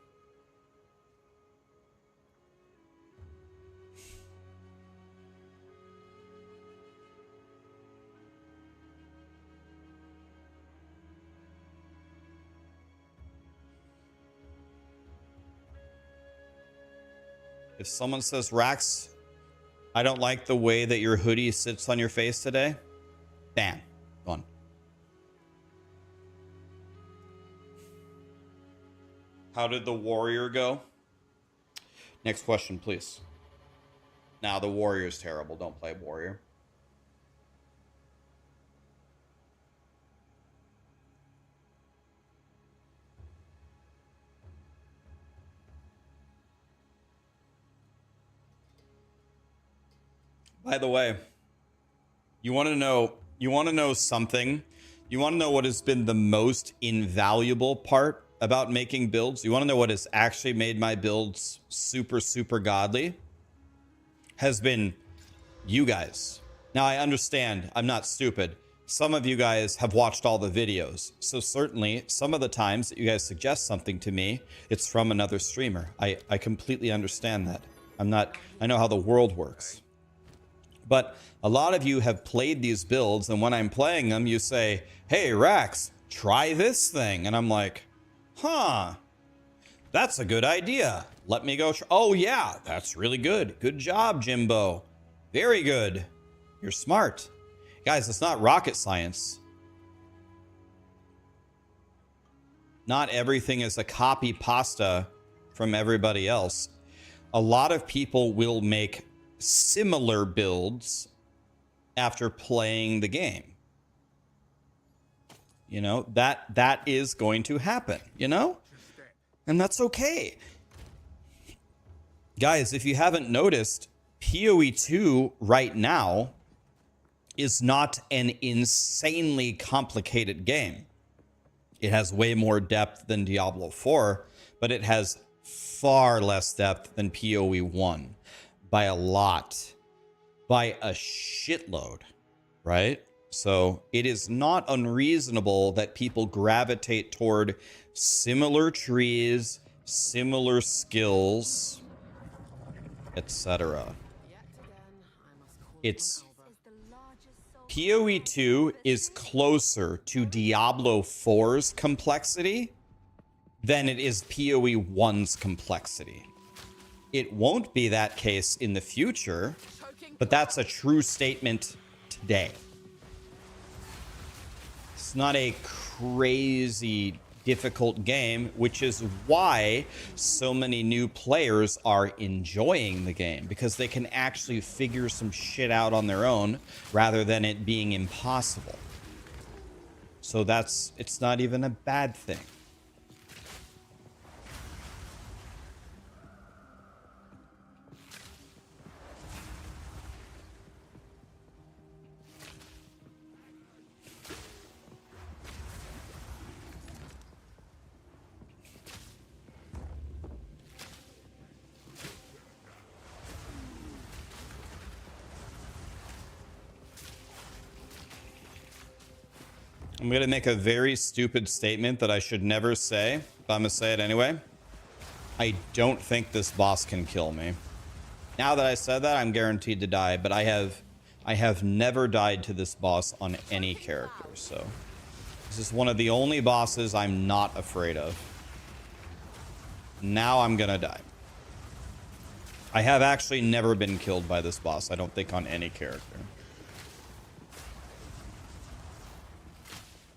If someone says, Rax, I don't like the way that your hoodie sits on your face today, ban. Go on. How did the warrior go? Next question, please. Now, the warrior's terrible. Don't play warrior. By the way, you want to know something? You want to know what has been the most invaluable part about making builds? You want to know what has actually made my builds super, super godly? Has been you guys. Now, I understand I'm not stupid. Some of you guys have watched all the videos. So certainly some of the times that you guys suggest something to me, it's from another streamer. I completely understand that. I know how the world works. But a lot of you have played these builds, and when I'm playing them, you say, hey, Rax, try this thing. And I'm like, huh, that's a good idea. Let me go. Oh, yeah, that's really good. Good job, Jimbo. Very good. You're smart. Guys, it's not rocket science. Not everything is a copy pasta from everybody else. A lot of people will make similar builds after playing the game. You know, that is going to happen, you know? And that's okay. Guys, if you haven't noticed, POE2 right now is not an insanely complicated game. It has way more depth than Diablo 4, but it has far less depth than POE1. By a lot, by a shitload, right? So it is not unreasonable that people gravitate toward similar trees, similar skills, etc. It's POE2 is closer to Diablo 4's complexity than it is POE1's complexity. It won't be that case in the future, but that's a true statement each day. It's not a crazy difficult game, which is why so many new players are enjoying the game, because they can actually figure some shit out on their own rather than it being impossible. So it's not even a bad thing. I'm going to make a very stupid statement that I should never say, but I'm going to say it anyway. I don't think this boss can kill me. Now that I said that, I'm guaranteed to die, but I have never died to this boss on any character, so this is one of the only bosses I'm not afraid of. Now I'm going to die. I have actually never been killed by this boss, I don't think, on any character.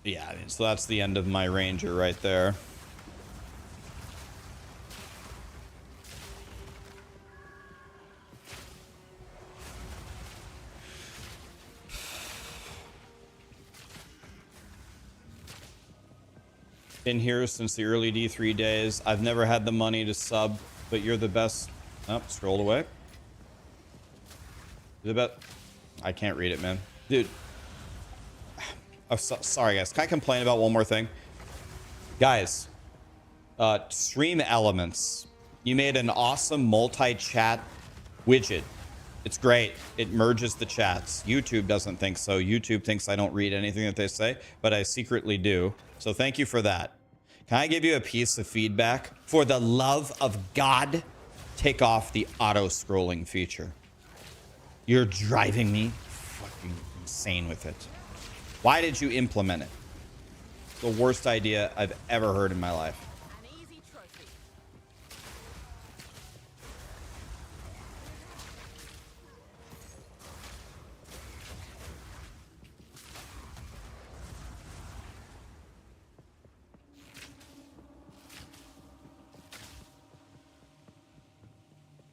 Yeah, I mean, so that's the end of my ranger right there. Been here since the early D3 days. I've never had the money to sub, but you're the best. Oh, scrolled away. The best. I can't read it, man. Dude. Oh, sorry, guys. Can I complain about one more thing? Guys, Stream Elements. You made an awesome multi-chat widget. It's great. It merges the chats. YouTube doesn't think so. YouTube thinks I don't read anything that they say, but I secretly do. So thank you for that. Can I give you a piece of feedback? For the love of God, take off the auto-scrolling feature. You're driving me fucking insane with it. Why did you implement it? It's the worst idea I've ever heard in my life. An easy trophy.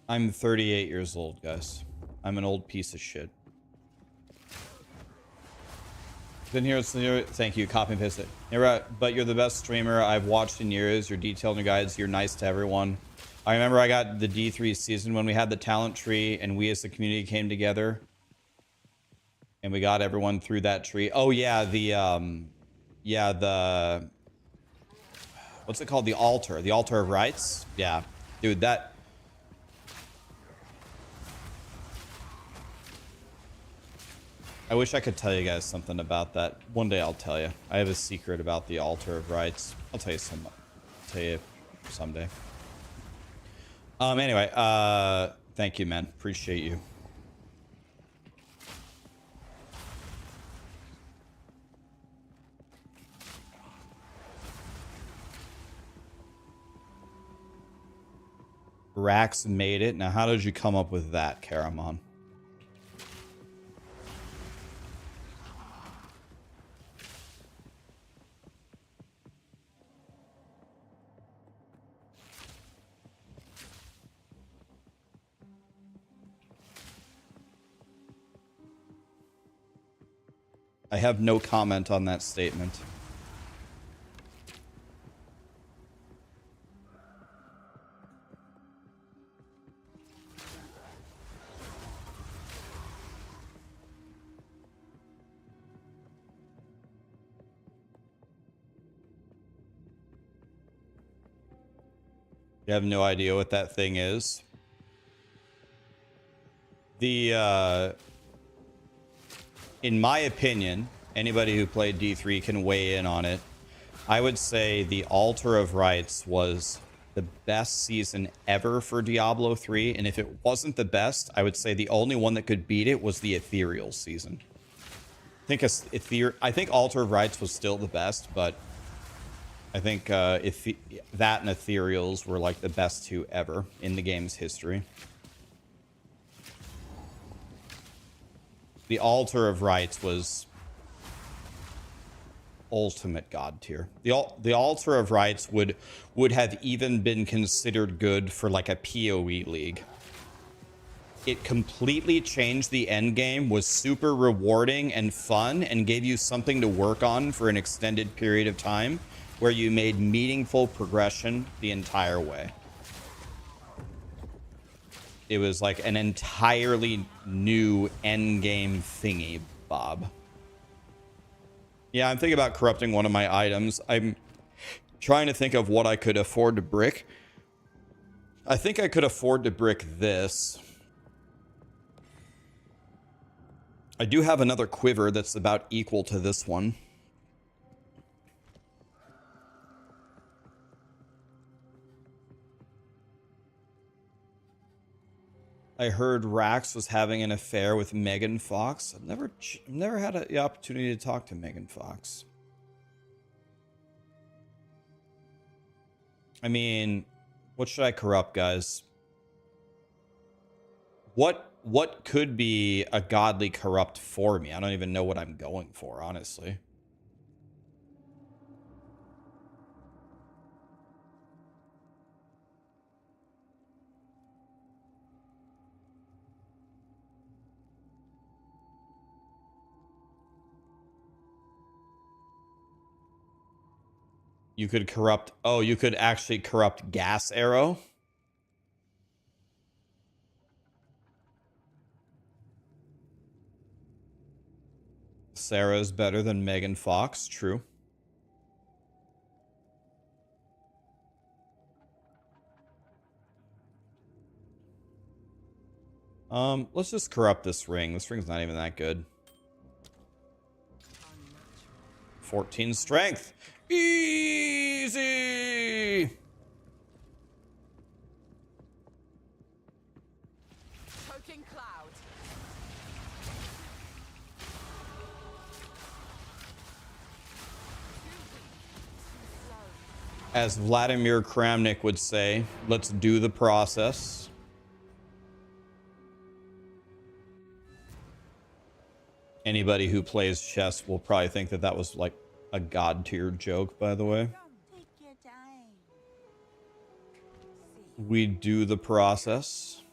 I'm 38 years old, guys. I'm an old piece of shit. Been here, thank you, copy and paste it. But you're the best streamer I've watched in years. You're detailed in your guides. You're nice to everyone. I remember I got the D3 season when we had the talent tree and we as the community came together and we got everyone through that tree. Oh yeah, the what's it called? The altar of rights. Yeah, dude, that. I wish I could tell you guys something about that. One day I'll tell you. I have a secret about the altar of rights. I'll tell you someday. Anyway, thank you, man. Appreciate you. Rax made it. Now, how did you come up with that, Karamon? I have no comment on that statement. You have no idea what that thing is. In my opinion, anybody who played D3 can weigh in on it. I would say the Altar of Rights was the best season ever for Diablo 3. And if it wasn't the best, I would say the only one that could beat it was the Ethereal season. I think Altar of Rights was still the best, but I think that and Ethereals were like the best two ever in the game's history. The Altar of Rights was ultimate god tier. The Altar of Rights would have even been considered good for like a POE league. It completely changed the end game, was super rewarding and fun, and gave you something to work on for an extended period of time where you made meaningful progression the entire way. It was like an entirely new end game thingy, Bob. Yeah, I'm thinking about corrupting one of my items. I'm trying to think of what I could afford to brick. I think I could afford to brick this. I do have another quiver that's about equal to this one. I heard Rax was having an affair with Megan Fox. I've never had the opportunity to talk to Megan Fox. I mean, what should I corrupt, guys? What could be a godly corrupt for me? I don't even know what I'm going for, honestly. You could corrupt... Oh, you could actually corrupt Gas Arrow. Sarah's better than Megan Fox. True. Let's just corrupt this ring. This ring's not even that good. 14 strength. Easy. Choking cloud. As Vladimir Kramnik would say, let's do the process. Anybody who plays chess will probably think that that was like a god tier joke, by the way. Take your time. We do the process.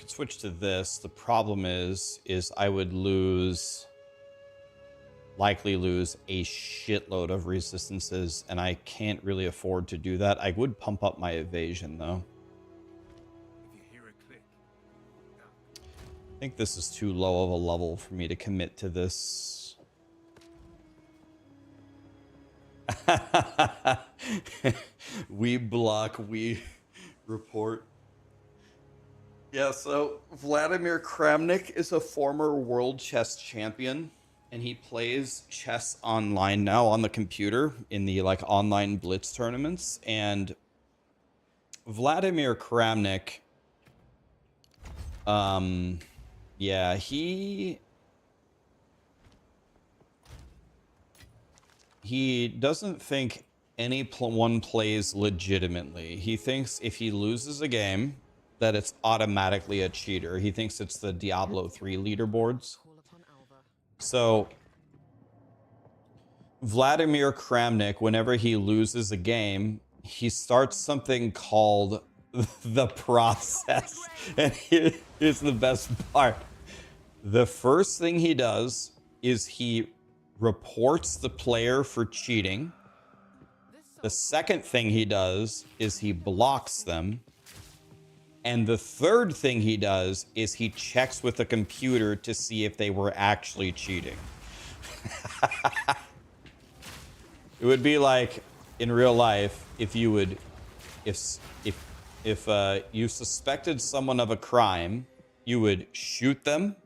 Switch to this. The problem is I would likely lose a shitload of resistances, and I can't really afford to do that. I would pump up my evasion though. If you hear a click, I think this is too low of a level for me to commit to this. We block, we report. Yeah, so Vladimir Kramnik is a former world chess champion, and he plays chess online now on the computer in the like online blitz tournaments. And Vladimir Kramnik, yeah, he doesn't think anyone plays legitimately. He thinks if he loses a game, that it's automatically a cheater. He thinks it's the Diablo 3 leaderboards. So Vladimir Kramnik, whenever he loses a game, he starts something called the process. And here's the best part. The first thing he does is he reports the player for cheating. The second thing he does is he blocks them. And the third thing he does is he checks with the computer to see if they were actually cheating. It would be like in real life if you would, if you suspected someone of a crime, you would shoot them,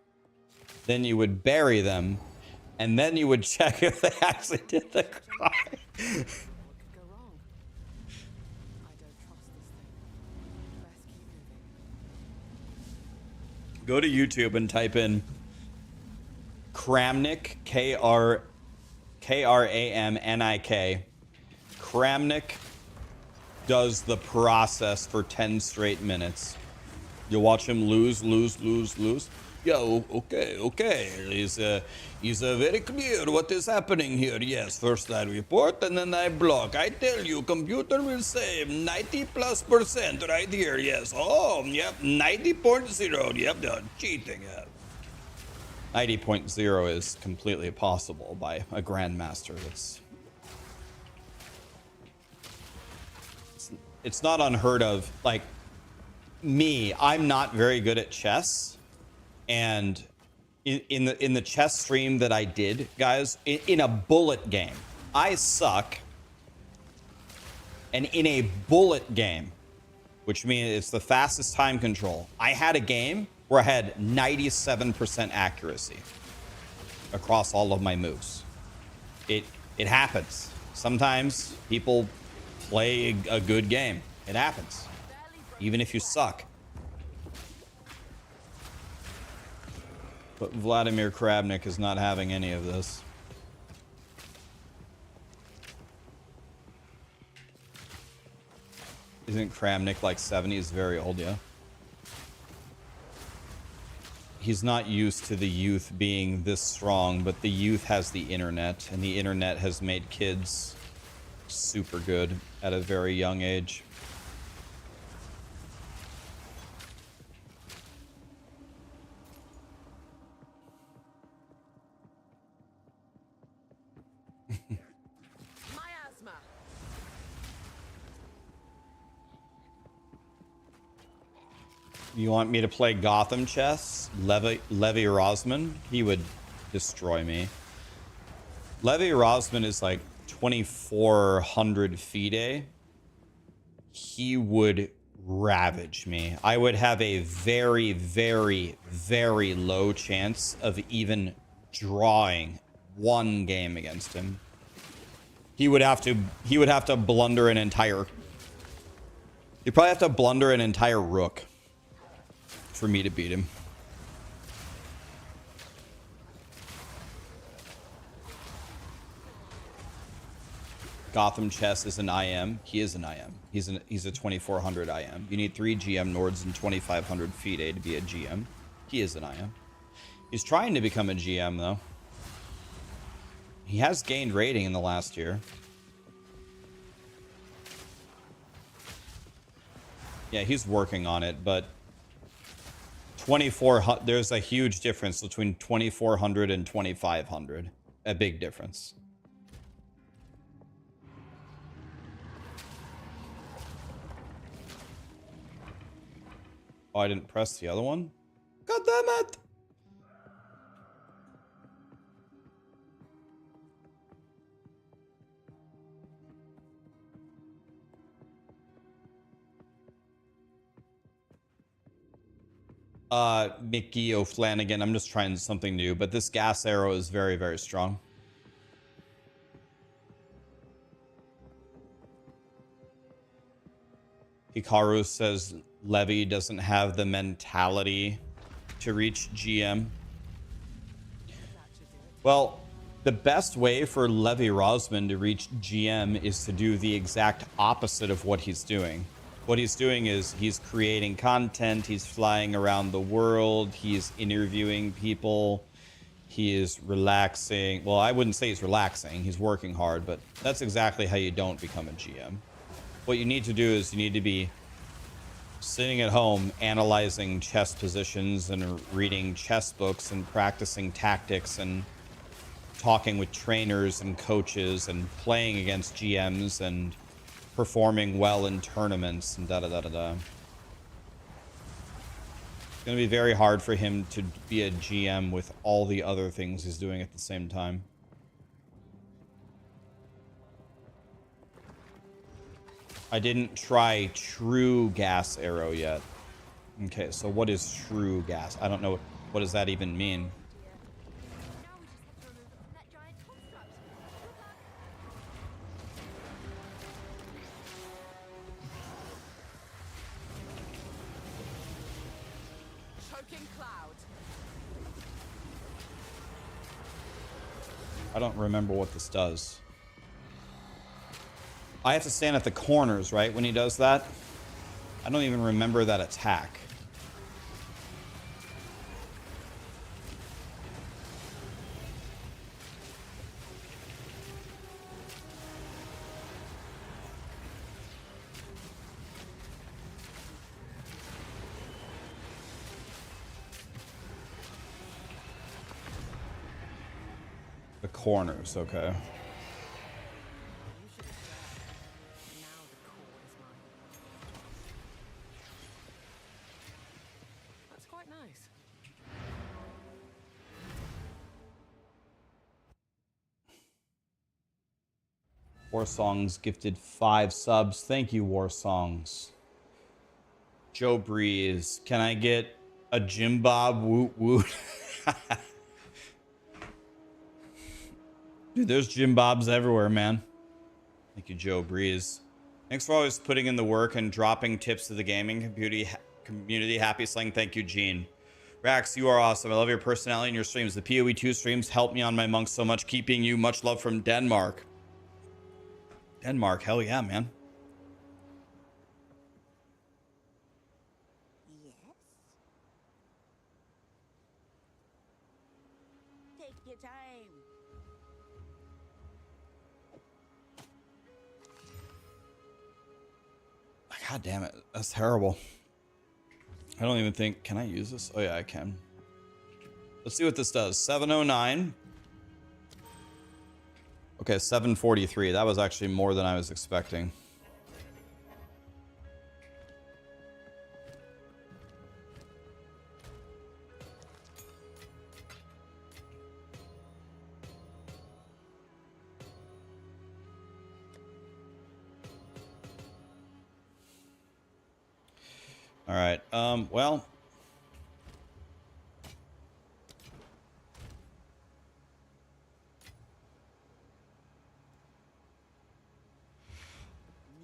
then you would bury them, and then you would check if they actually did the crime. Go to YouTube and type in Kramnik, Kramnik. Kramnik does the process for 10 straight minutes. You watch him lose. Yeah, okay. He's very clear what is happening here. Yes, first I report and then I block. I tell you, computer will save 90+% right here. Yes. Oh, yep. 90.0. Yep, they're cheating. 90.0 is completely possible by a grandmaster. It's not unheard of. Like me, I'm not very good at chess, and in the chess stream that I did, guys, in a bullet game, I suck. And in a bullet game, which means it's the fastest time control, I had a game where I had 97% accuracy across all of my moves. It happens. Sometimes people play a good game. It happens. Even if you suck. But Vladimir Kramnik is not having any of this. Isn't Kramnik like 70? He's very old, yeah. He's not used to the youth being this strong, but the youth has the internet, and the internet has made kids super good at a very young age. Miasma. You want me to play Gotham chess? Levi Rosman? He would destroy me. Levi Rosman is like 2,400 FIDE. He would ravage me. I would have a very, very, very low chance of even drawing one game against him. He would have to blunder an entire... He'd probably have to blunder an entire rook for me to beat him. Gotham chess is an IM. He is an IM. He's a 2,400 IM. You need 3 GM Nords and 2,500 FIDE to be a GM. He is an IM. He's trying to become a GM though. He has gained rating in the last year. Yeah, he's working on it, but 2,400, there's a huge difference between 2,400 and 2,500. A big difference. Oh, I didn't press the other one? God damn it! Mickey O'Flanagan, I'm just trying something new, but this gas arrow is very, very strong. Hikaru says Levi doesn't have the mentality to reach GM. Well, the best way for Levi Rosman to reach GM is to do the exact opposite of what he's doing. What he's doing is he's creating content, he's flying around the world, he's interviewing people, he is relaxing. Well, I wouldn't say he's relaxing, he's working hard, but that's exactly how you don't become a GM. What you need to do is you need to be sitting at home analyzing chess positions and reading chess books and practicing tactics and talking with trainers and coaches and playing against GMs and performing well in tournaments and da-da-da-da-da. It's going to be very hard for him to be a GM with all the other things he's doing at the same time. I didn't try true gas arrow yet. Okay, so what is true gas? I don't know. What does that even mean? Choking cloud. I don't remember what this does. I have to stand at the corners, right, when he does that? I don't even remember that attack. The corners, okay. You should have said. Now the core is mine. That's quite nice. War Songs gifted 5 subs. Thank you, War Songs. Joe Breeze, can I get a Jim Bob woot woot? Dude, there's Jim Bobs everywhere, man. Thank you, Joe Breeze. Thanks for always putting in the work and dropping tips to the gaming community. Happy Sling. Thank you, Gene. Rax, you are awesome. I love your personality and your streams. The POE2 streams help me on my monk so much. Keeping you. Much love from Denmark. Denmark, hell yeah, man. Yes? Take your time. God damn it. That's terrible. I don't even think... Can I use this? Oh, yeah, I can. Let's see what this does. 709. Okay, 743. That was actually more than I was expecting. All right. Well,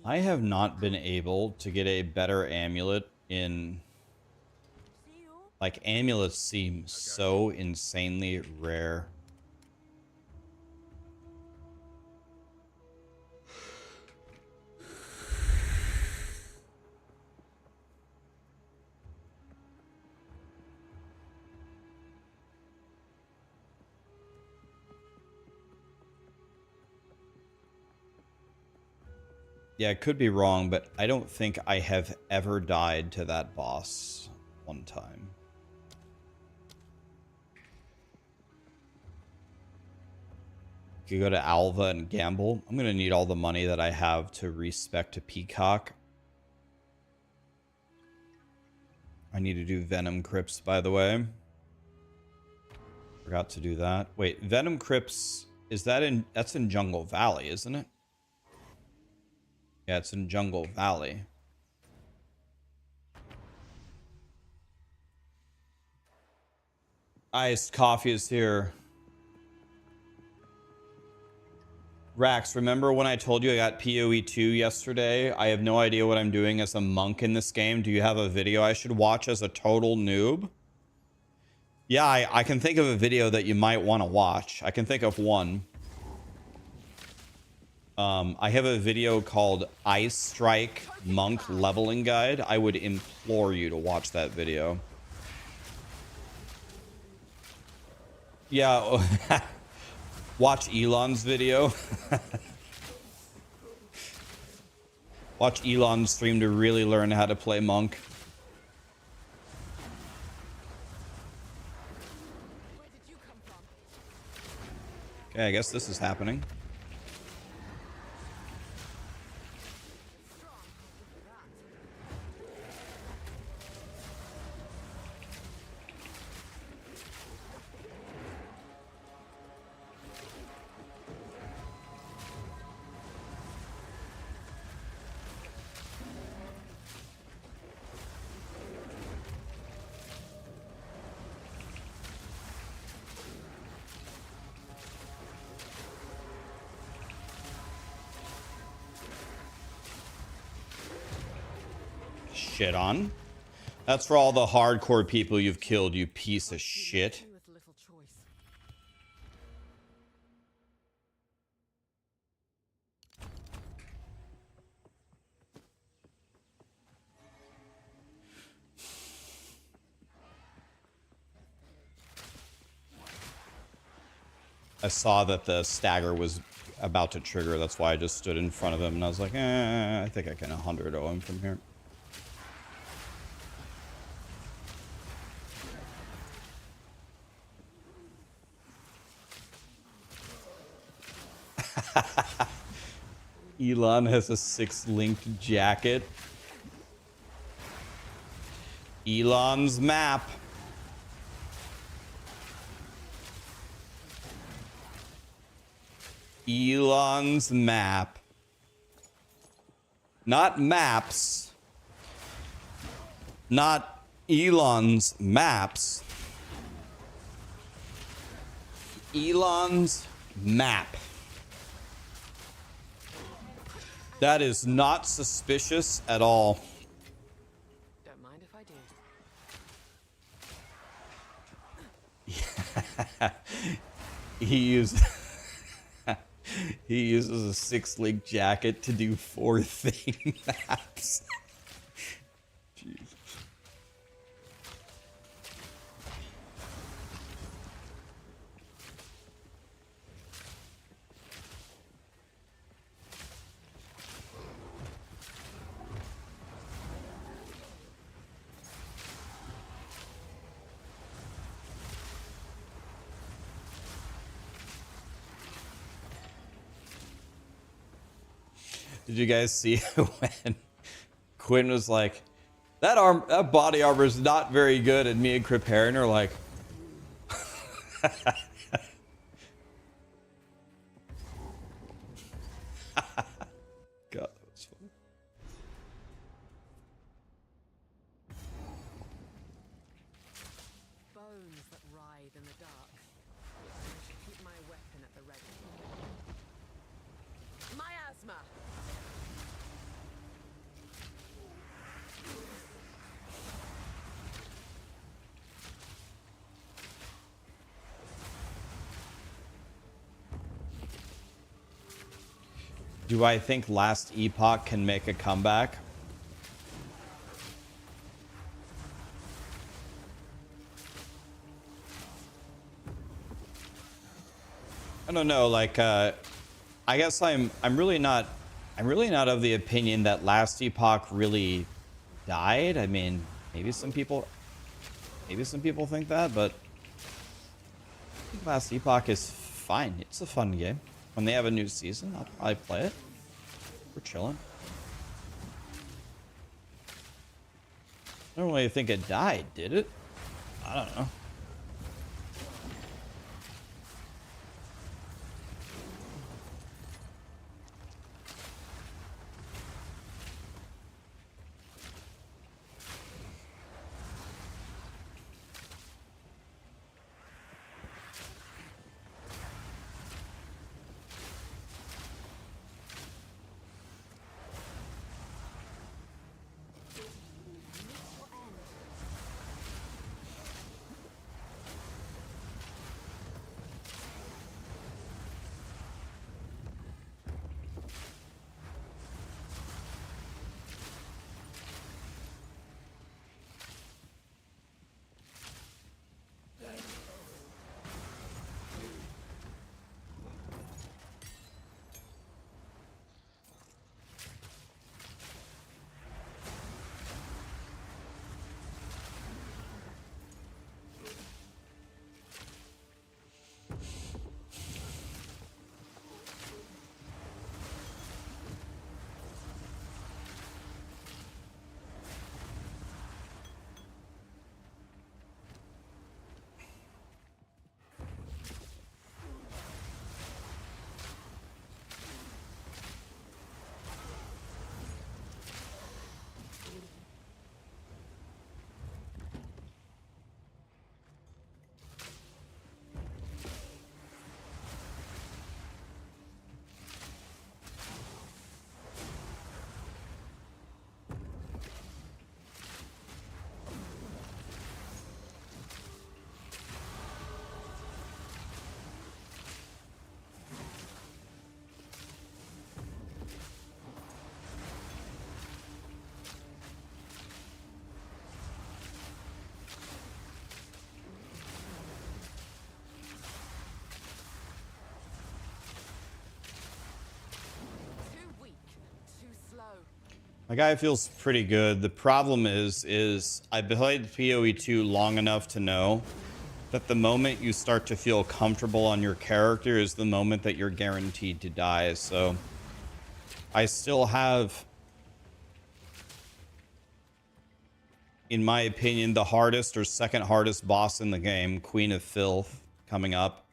I have not been able to get a better amulet in... See you? Like, amulets seem so insanely rare. Yeah, I could be wrong, but I don't think I have ever died to that boss one time. You go to Alva and gamble. I'm going to need all the money that I have to respect a peacock. I need to do Venom Crypts, by the way. Forgot to do that. Wait, Venom Crypts, is that in... That's in Jungle Valley, isn't it? Yeah, it's in Jungle Valley. Iced coffee is here. Rax, remember when I told you I got POE2 yesterday? I have no idea what I'm doing as a monk in this game. Do you have a video I should watch as a total noob? Yeah, I can think of a video that you might want to watch. I can think of one. I have a video called Ice Strike Monk Leveling Guide. I would implore you to watch that video. Yeah, watch Elon's video. Watch Elon's stream to really learn how to play Monk. Where did you come from? Okay, I guess this is happening. Strong. Look at that. Shit on. That's for all the hardcore people you've killed, you piece of shit. With little choice. I saw that the stagger was about to trigger. That's why I just stood in front of him, and I was like, I think I can 100-0 him from here. Elon has a 6-linked jacket. Elon's map. Elon's map. Not maps. Not Elon's maps. Elon's map. That is not suspicious at all. Don't mind if I do. He uses he uses a 6-link jacket to do 4 thing maps. Jeez. Did you guys see when Quinn was like, that body armor is not very good, and me and Crip Heron are like, God, that was funny. Bones that ride in the dark. I should keep my weapon at the ready. Miasma! Do I think Last Epoch can make a comeback? I don't know, like I guess I'm really not of the opinion that Last Epoch really died. I mean, maybe some people think that, but I think Last Epoch is fine. It's a fun game. When they have a new season, I'll probably play it. We're chilling. I don't really think it died, did it? I don't know. My guy feels pretty good. The problem is I played POE2 long enough to know that the moment you start to feel comfortable on your character is the moment that you're guaranteed to die. So I still have, in my opinion, the hardest or second hardest boss in the game, Queen of Filth, coming up.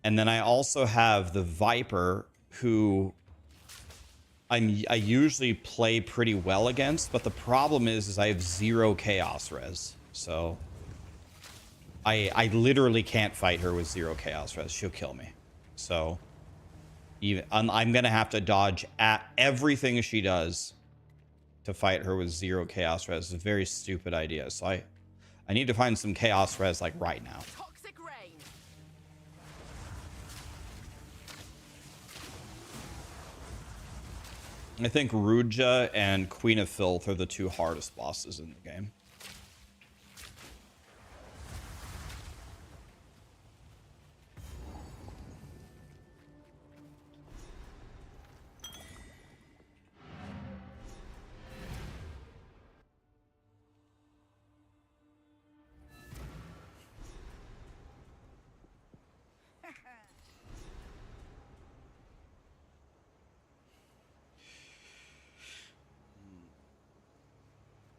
And then I also have the Viper, who I usually play pretty well against, but the problem is I have 0 chaos res. So I literally can't fight her with 0 chaos res. She'll kill me. So even I'm gonna have to dodge at everything she does to fight her with 0 chaos res. It's a very stupid idea. So I need to find some chaos res like right now. Toxic rain. I think Ruja and Queen of Filth are the 2 hardest bosses in the game.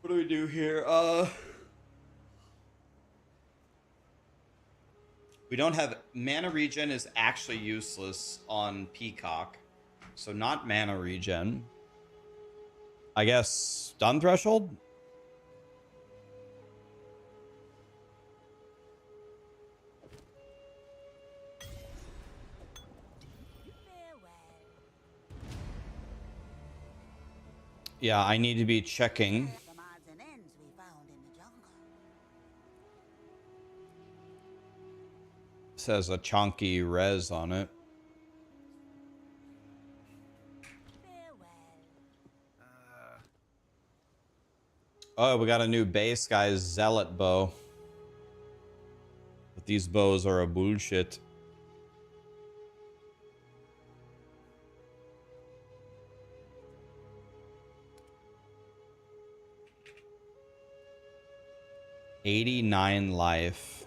What do we do here? We don't have mana regen is actually useless on Peacock. So not mana regen. I guess stun threshold? Farewell. Yeah, I need to be checking. Some odds and ends we found in the jungle. Says a chunky res on it. Farewell. Oh, we got a new base, guys. Zealot bow. But these bows are a bullshit. $89 life.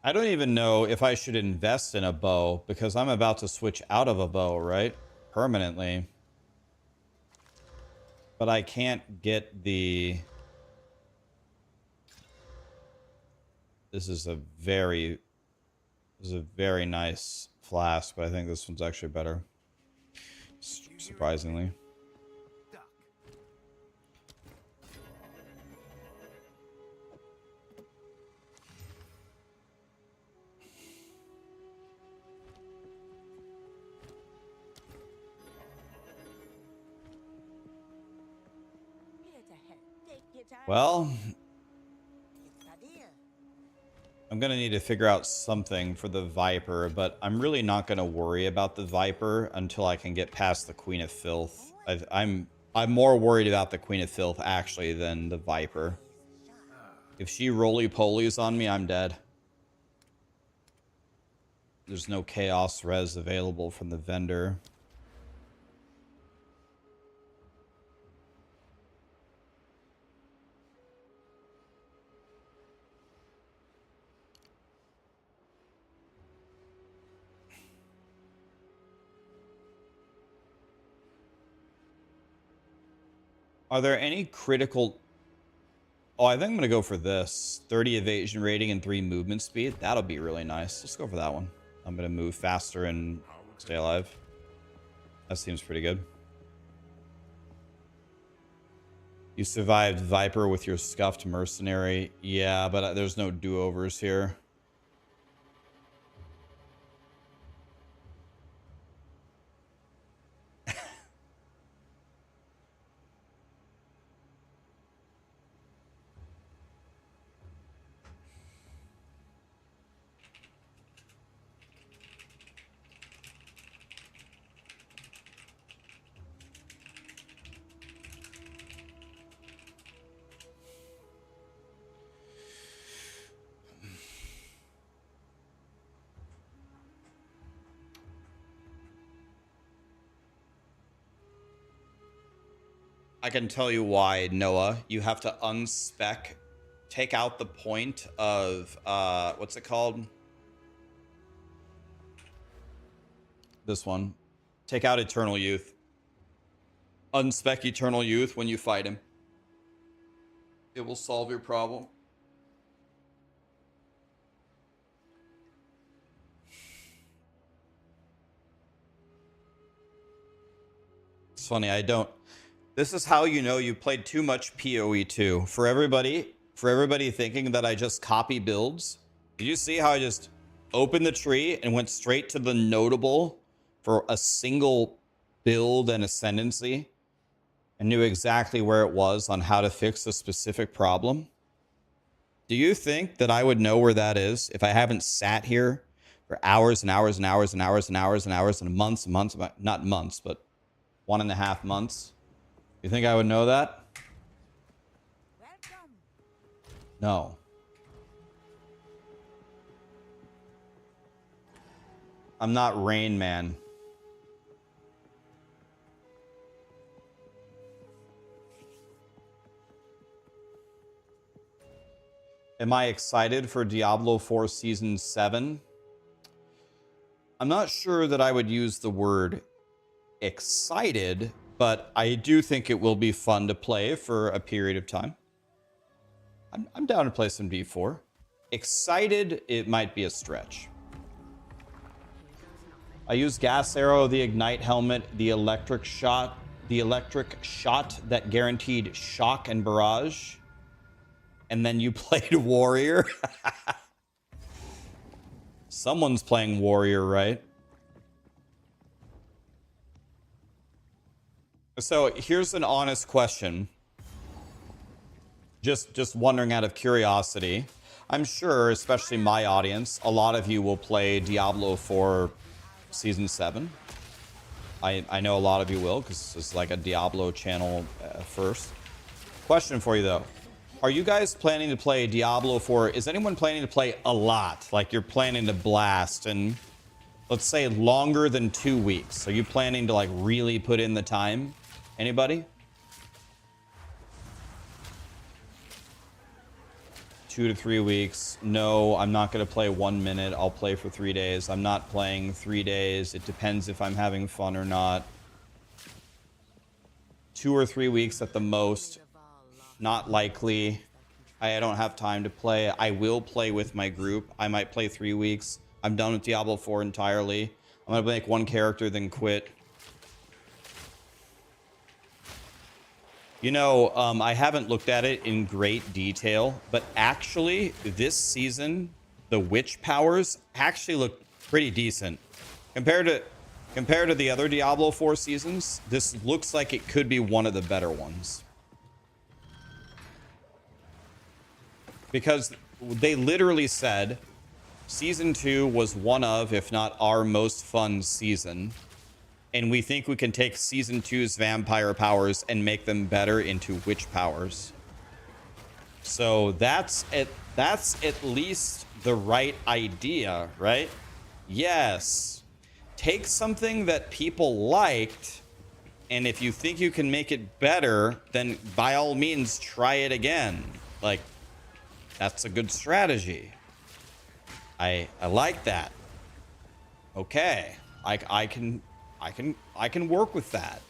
I don't even know if I should invest in a bow because I'm about to switch out of a bow, right? Permanently. But I can't get the... This is a very nice flask, but I think this one's actually better. Surprisingly. Duck. Here to help. Take your time. Well, It's a deal. I'm going to need to figure out something for the Viper, but I'm really not going to worry about the Viper until I can get past the Queen of Filth. I'm more worried about the Queen of Filth, actually, than the Viper. If she roly-polies on me, I'm dead. There's no Chaos Res available from the vendor. Are there any critical... Oh, I think I'm going to go for this. 30 evasion rating and 3 movement speed. That'll be really nice. Let's go for that one. I'm going to move faster and stay alive. That seems pretty good. You survived Viper with your scuffed mercenary. Yeah, but there's no do-overs here. I can tell you why, Noah. You have to unspec, take out the point of, what's it called? This one. Take out Eternal Youth. Unspec Eternal Youth when you fight him. It will solve your problem. It's funny, I don't. This is how you know you played too much POE2. For everybody thinking that I just copy builds, did you see how I just opened the tree and went straight to the notable for a single build and ascendancy and knew exactly where it was on how to fix a specific problem? Do you think that I would know where that is if I haven't sat here for hours and hours and hours and hours and hours and hours and months and months, not months, but 1.5 months? You think I would know that? Welcome. No. I'm not Rain Man. Am I excited for Diablo 4 Season 7? I'm not sure that I would use the word excited, but I do think it will be fun to play for a period of time. I'm down to play some D4. Excited, it might be a stretch. I use Gas Arrow, the Ignite Helmet, the Electric Shot that guaranteed Shock and Barrage. And then you played Warrior. Someone's playing Warrior, right? So here's an honest question. Just wondering out of curiosity. I'm sure, especially my audience, a lot of you will play Diablo 4 Season 7. I know a lot of you will, because it's like a Diablo channel first. Question for you, though. Are you guys planning to play Diablo 4? Is anyone planning to play a lot? Like you're planning to blast and let's say longer than 2 weeks. Are you planning to like really put in the time? Anybody? 2 to 3 weeks. No, I'm not going to play 1 minute. I'll play for 3 days. I'm not playing 3 days. It depends if I'm having fun or not. 2 or 3 weeks at the most. Not likely. I don't have time to play. I will play with my group. I might play 3 weeks. I'm done with Diablo 4 entirely. I'm going to make one character, then quit. You know, I haven't looked at it in great detail, but actually, this season, the witch powers actually look pretty decent. Compared to the other Diablo 4 seasons, this looks like it could be one of the better ones. Because they literally said Season 2 was one of, if not our most fun season. And we think we can take Season 2's vampire powers and make them better into witch powers. So that's at least the right idea, right? Yes. Take something that people liked, and if you think you can make it better, then by all means try it again. Like, that's a good strategy. I like that. Okay. I can work with that.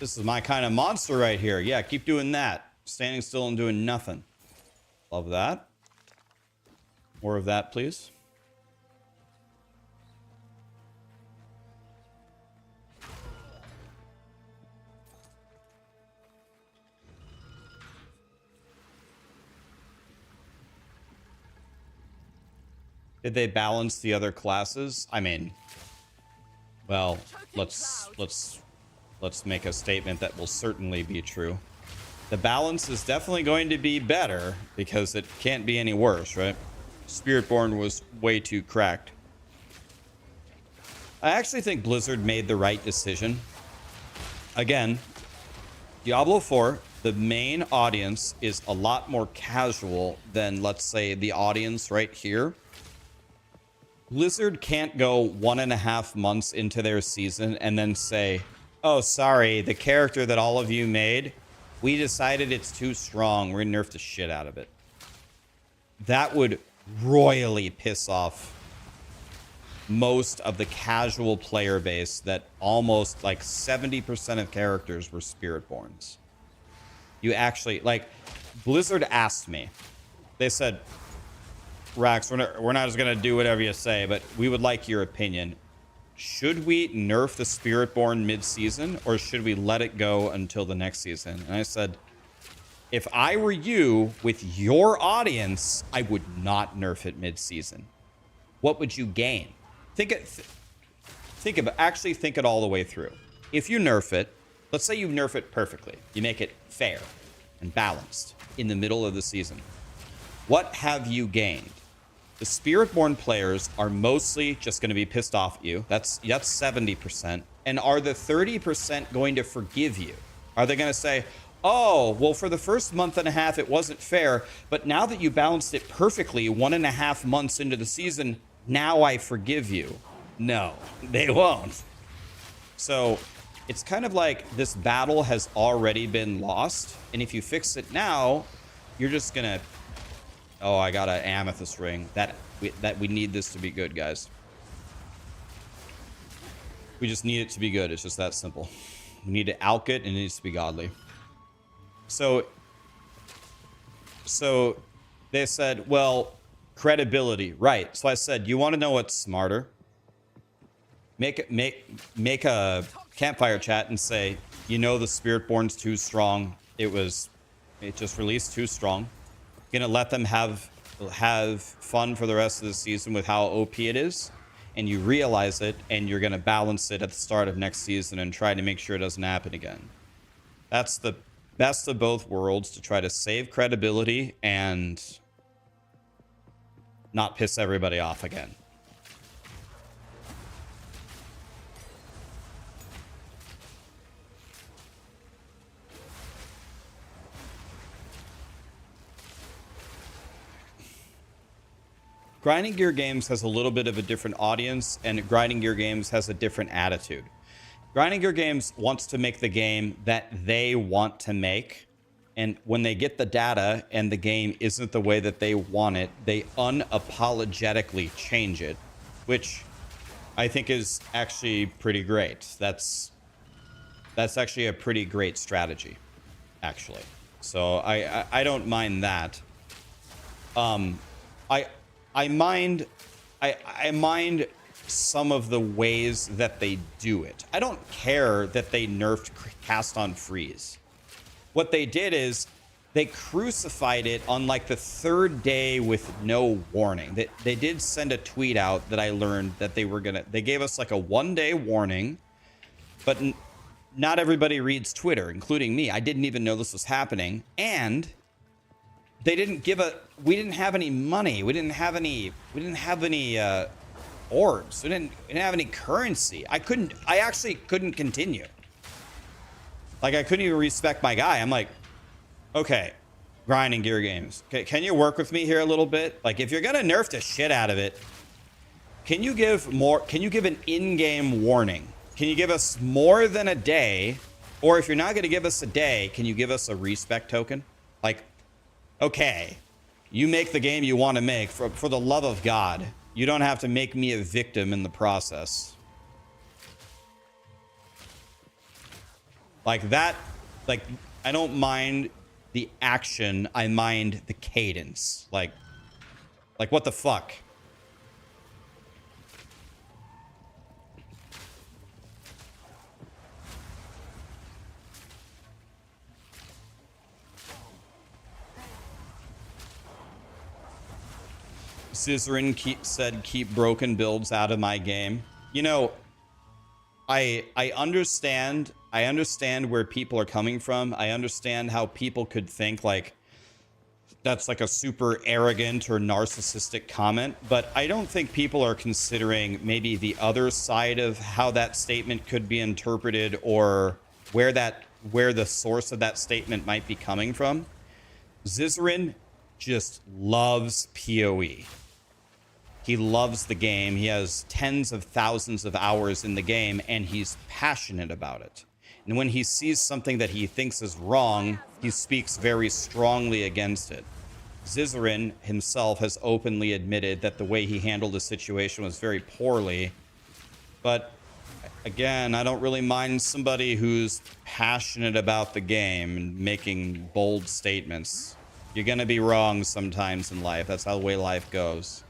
This is my kind of monster right here. Yeah, keep doing that. Standing still and doing nothing. Love that. More of that, please. Did they balance the other classes? I mean, well, let's make a statement that will certainly be true. The balance is definitely going to be better because it can't be any worse, right? Spiritborn was way too cracked. I actually think Blizzard made the right decision. Again, Diablo 4, the main audience is a lot more casual than, let's say, the audience right here. Blizzard can't go 1.5 months into their season and then say, oh, sorry, the character that all of you made, we decided it's too strong. We're gonna nerf the shit out of it. That would royally piss off most of the casual player base that almost like 70% of characters were Spiritborns. You actually, like, Blizzard asked me, they said, Rax, we're not just going to do whatever you say, but we would like your opinion. Should we nerf the Spiritborn mid-season, or should we let it go until the next season? And I said, if I were you with your audience, I would not nerf it mid-season. What would you gain? Think it all the way through. If you nerf it, let's say you nerf it perfectly. You make it fair and balanced in the middle of the season. What have you gained? The Spiritborn players are mostly just going to be pissed off at you. That's 70%. And are the 30% going to forgive you? Are they going to say, oh, well, for the first month and a half, it wasn't fair, but now that you balanced it perfectly 1.5 months into the season, now I forgive you? No, they won't. So it's kind of like this battle has already been lost. And if you fix it now, you're just going to... Oh, I got an amethyst ring. We need this to be good, guys. We just need it to be good. It's just that simple. We need to alch it, and it needs to be godly. So they said, well, credibility, right? So I said, you want to know what's smarter? Make a campfire chat and say, you know, the Spiritborn's too strong. It just released too strong. Gonna let them have fun for the rest of the season with how OP it is, and you realize it, and you're gonna balance it at the start of next season and try to make sure it doesn't happen again. That's the best of both worlds, to try to save credibility and not piss everybody off again. Grinding Gear Games has a little bit of a different audience, and Grinding Gear Games has a different attitude. Grinding Gear Games wants to make the game that they want to make, and when they get the data and the game isn't the way that they want it, they unapologetically change it, which I think is actually pretty great. That's actually a pretty great strategy, actually. So I don't mind that. I mind some of the ways that they do it. I don't care that they nerfed cast on freeze. What they did is they crucified it on like the 3rd day with no warning. They did send a tweet out that I learned that they gave us like a 1-day warning, but not everybody reads Twitter, including me. I didn't even know this was happening. And they didn't we didn't have any money. We didn't have any orbs. We didn't have any currency. I actually couldn't continue. Like, I couldn't even respect my guy. I'm like, okay, Grinding Gear Games. Okay, can you work with me here a little bit? Like, if you're gonna nerf the shit out of it, can you give an in-game warning? Can you give us more than a day? Or if you're not gonna give us a day, can you give us a respect token? Like, okay, you make the game you want to make. For the love of God, you don't have to make me a victim in the process. Like that, like, I don't mind the action, I mind the cadence. Like, Like, what the fuck? Scissorin said, keep broken builds out of my game. You know, I understand where people are coming from. I understand how people could think like that's like a super arrogant or narcissistic comment, but I don't think people are considering maybe the other side of how that statement could be interpreted, or where the source of that statement might be coming from. Scissorin just loves PoE. He loves the game. He has tens of thousands of hours in the game, and he's passionate about it. And when he sees something that he thinks is wrong, he speaks very strongly against it. Scissorin himself has openly admitted that the way he handled the situation was very poorly. But again, I don't really mind somebody who's passionate about the game and making bold statements. You're going to be wrong sometimes in life. That's how the way life goes.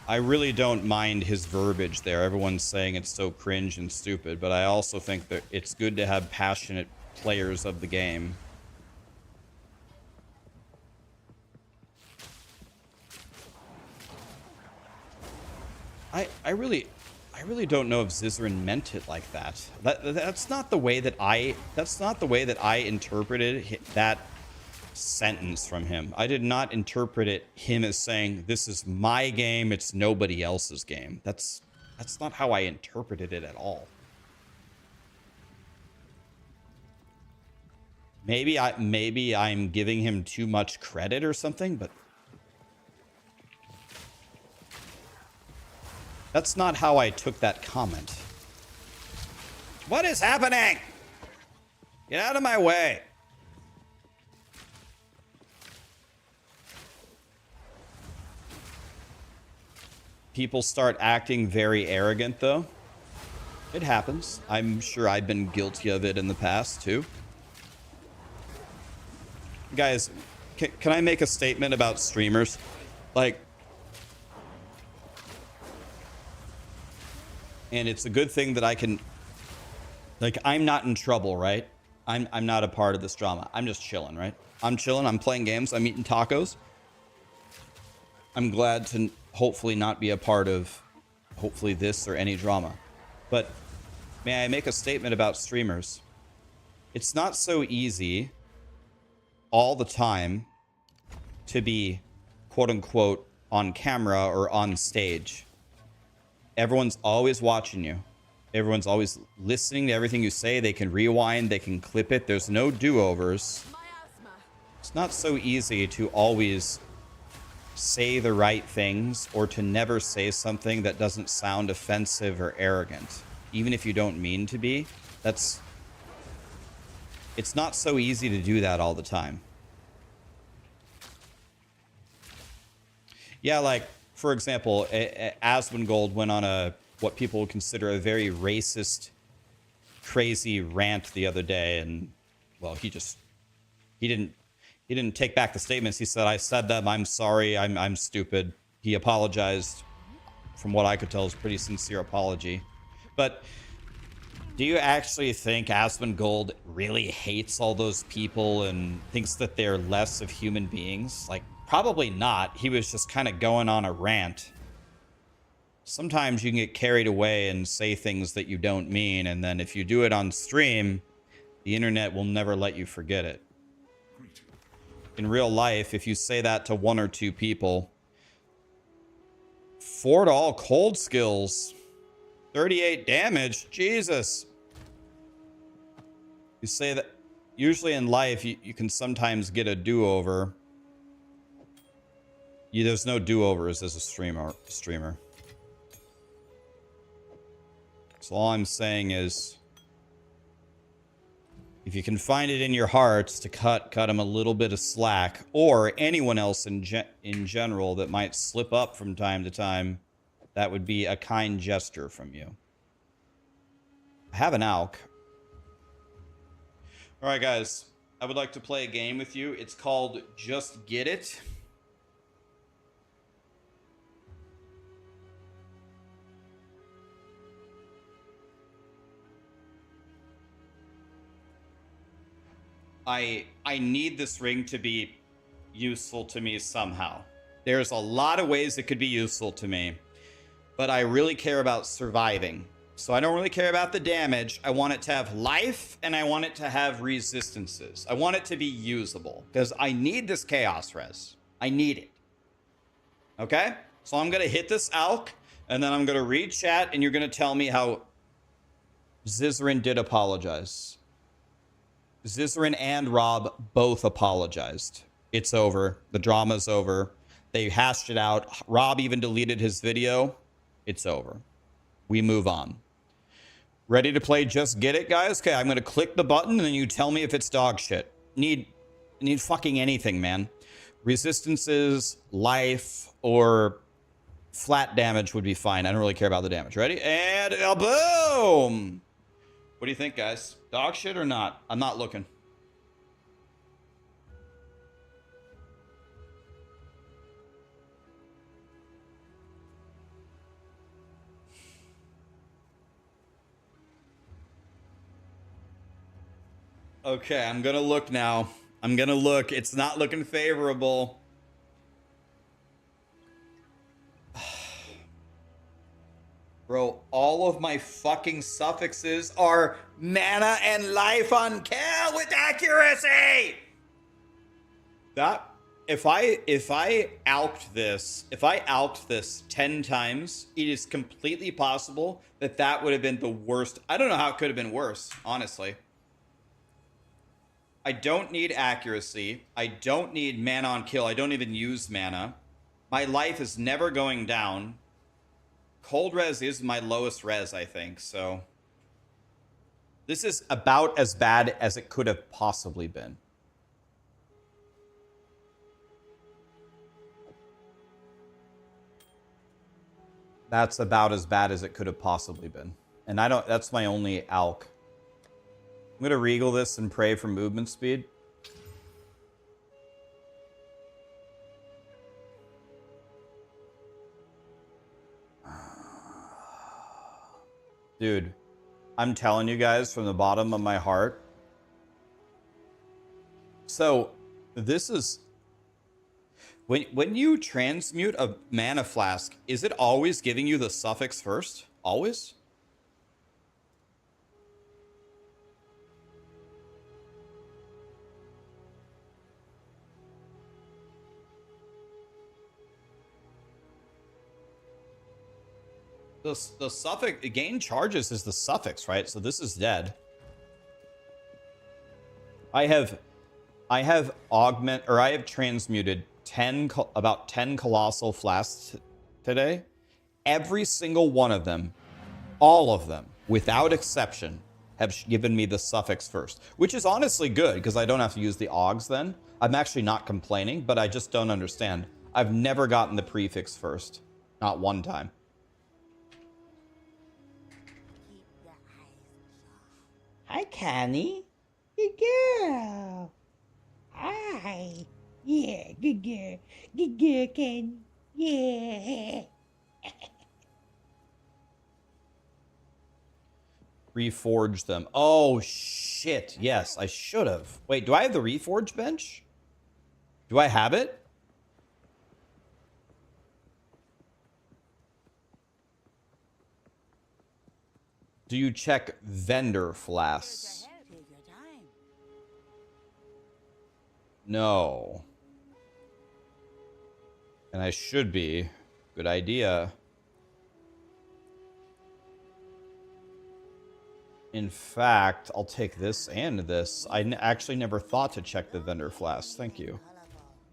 I really don't mind his verbiage there. Everyone's saying it's so cringe and stupid, but I also think that it's good to have passionate players of the game. I really don't know if Scissorin meant it like that. That's not the way that I interpreted that sentence from him. I did not interpret him as saying, this is my game, it's nobody else's game. That's not how I interpreted it at all. Maybe I'm giving him too much credit or something, but that's not how I took that comment. What is happening? Get out of my way. People start acting very arrogant, though. It happens. I'm sure I've been guilty of it in the past, too. Guys, can I make a statement about streamers? Like, and it's a good thing that I can, like, I'm not in trouble, right? I'm not a part of this drama. I'm just chilling, right? I'm chilling. I'm playing games. I'm eating tacos. I'm glad to hopefully not be a part of hopefully this or any drama. But may I make a statement about streamers? It's not so easy all the time to be quote unquote on camera or on stage. Everyone's always watching you. Everyone's always listening to everything you say. They can rewind, they can clip it. There's no do-overs. It's not so easy to always say the right things, or to never say something that doesn't sound offensive or arrogant, even if you don't mean to be. It's not so easy to do that all the time. Yeah, like, for example, Asmongold went on a what people would consider a very racist, crazy rant the other day, and well, he didn't take back the statements. He said, I said them, I'm sorry, I'm stupid. He apologized. From what I could tell, is a pretty sincere apology. But do you actually think Asmongold really hates all those people and thinks that they're less of human beings? Like, probably not. He was just kind of going on a rant. Sometimes you can get carried away and say things that you don't mean, and then if you do it on stream, the internet will never let you forget it. In real life, if you say that to one or two people, 4 to all cold skills, 38 damage, Jesus. You say that, usually in life, you can sometimes get a do-over. There's no do-overs as a streamer. So all I'm saying is, if you can find it in your hearts to cut him a little bit of slack, or anyone else in general that might slip up from time to time, that would be a kind gesture from you. I have an ALK. All right, guys. I would like to play a game with you. It's called Just Get It. I need this ring to be useful to me somehow. There's a lot of ways it could be useful to me, but I really care about surviving. So I don't really care about the damage. I want it to have life, and I want it to have resistances. I want it to be usable, because I need this chaos res. I need it. Okay? So I'm going to hit this Alk, and then I'm going to read chat, and you're going to tell me how Zizarin did apologize. Zizarin and Rob both apologized. It's over. The drama's over. They hashed it out. Rob even deleted his video. It's over. We move on. Ready to play Just Get It, guys? Okay, I'm going to click the button, and then you tell me if it's dog shit. Need fucking anything, man. Resistances, life, or flat damage would be fine. I don't really care about the damage. Ready? And boom! What do you think, guys? Dog shit or not? I'm not looking. Okay, I'm gonna look now. I'm gonna look. It's not looking favorable. Bro, all of my fucking suffixes are mana and life on kill with accuracy. That if I alked this 10 times, it is completely possible that that would have been the worst. I don't know how it could have been worse, honestly. I don't need accuracy. I don't need mana on kill. I don't even use mana. My life is never going down. Cold res is my lowest res, I think, so. This is about as bad as it could have possibly been. That's about as bad as it could have possibly been. And that's my only alk. I'm going to regal this and pray for movement speed. Dude, I'm telling you guys from the bottom of my heart. So, this is... When you transmute a mana flask, is it always giving you the suffix first? Always? The suffix gain charges is the suffix, right? So this is dead. I have transmuted about 10 colossal flasks today. Every single one of them, all of them, without exception, have given me the suffix first, which is honestly good because I don't have to use the augs then. I'm actually not complaining, but I just don't understand. I've never gotten the prefix first. Not one time. Hi, Connie. Good girl. Hi. Yeah, good girl. Good girl, Connie. Yeah. Reforge them. Oh, shit. Yes, I should have. Wait, do I have the Reforge bench? Do I have it? Do you check vendor flasks? No. And I should be. Good idea. In fact, I'll take this and this. I actually never thought to check the vendor flasks. Thank you.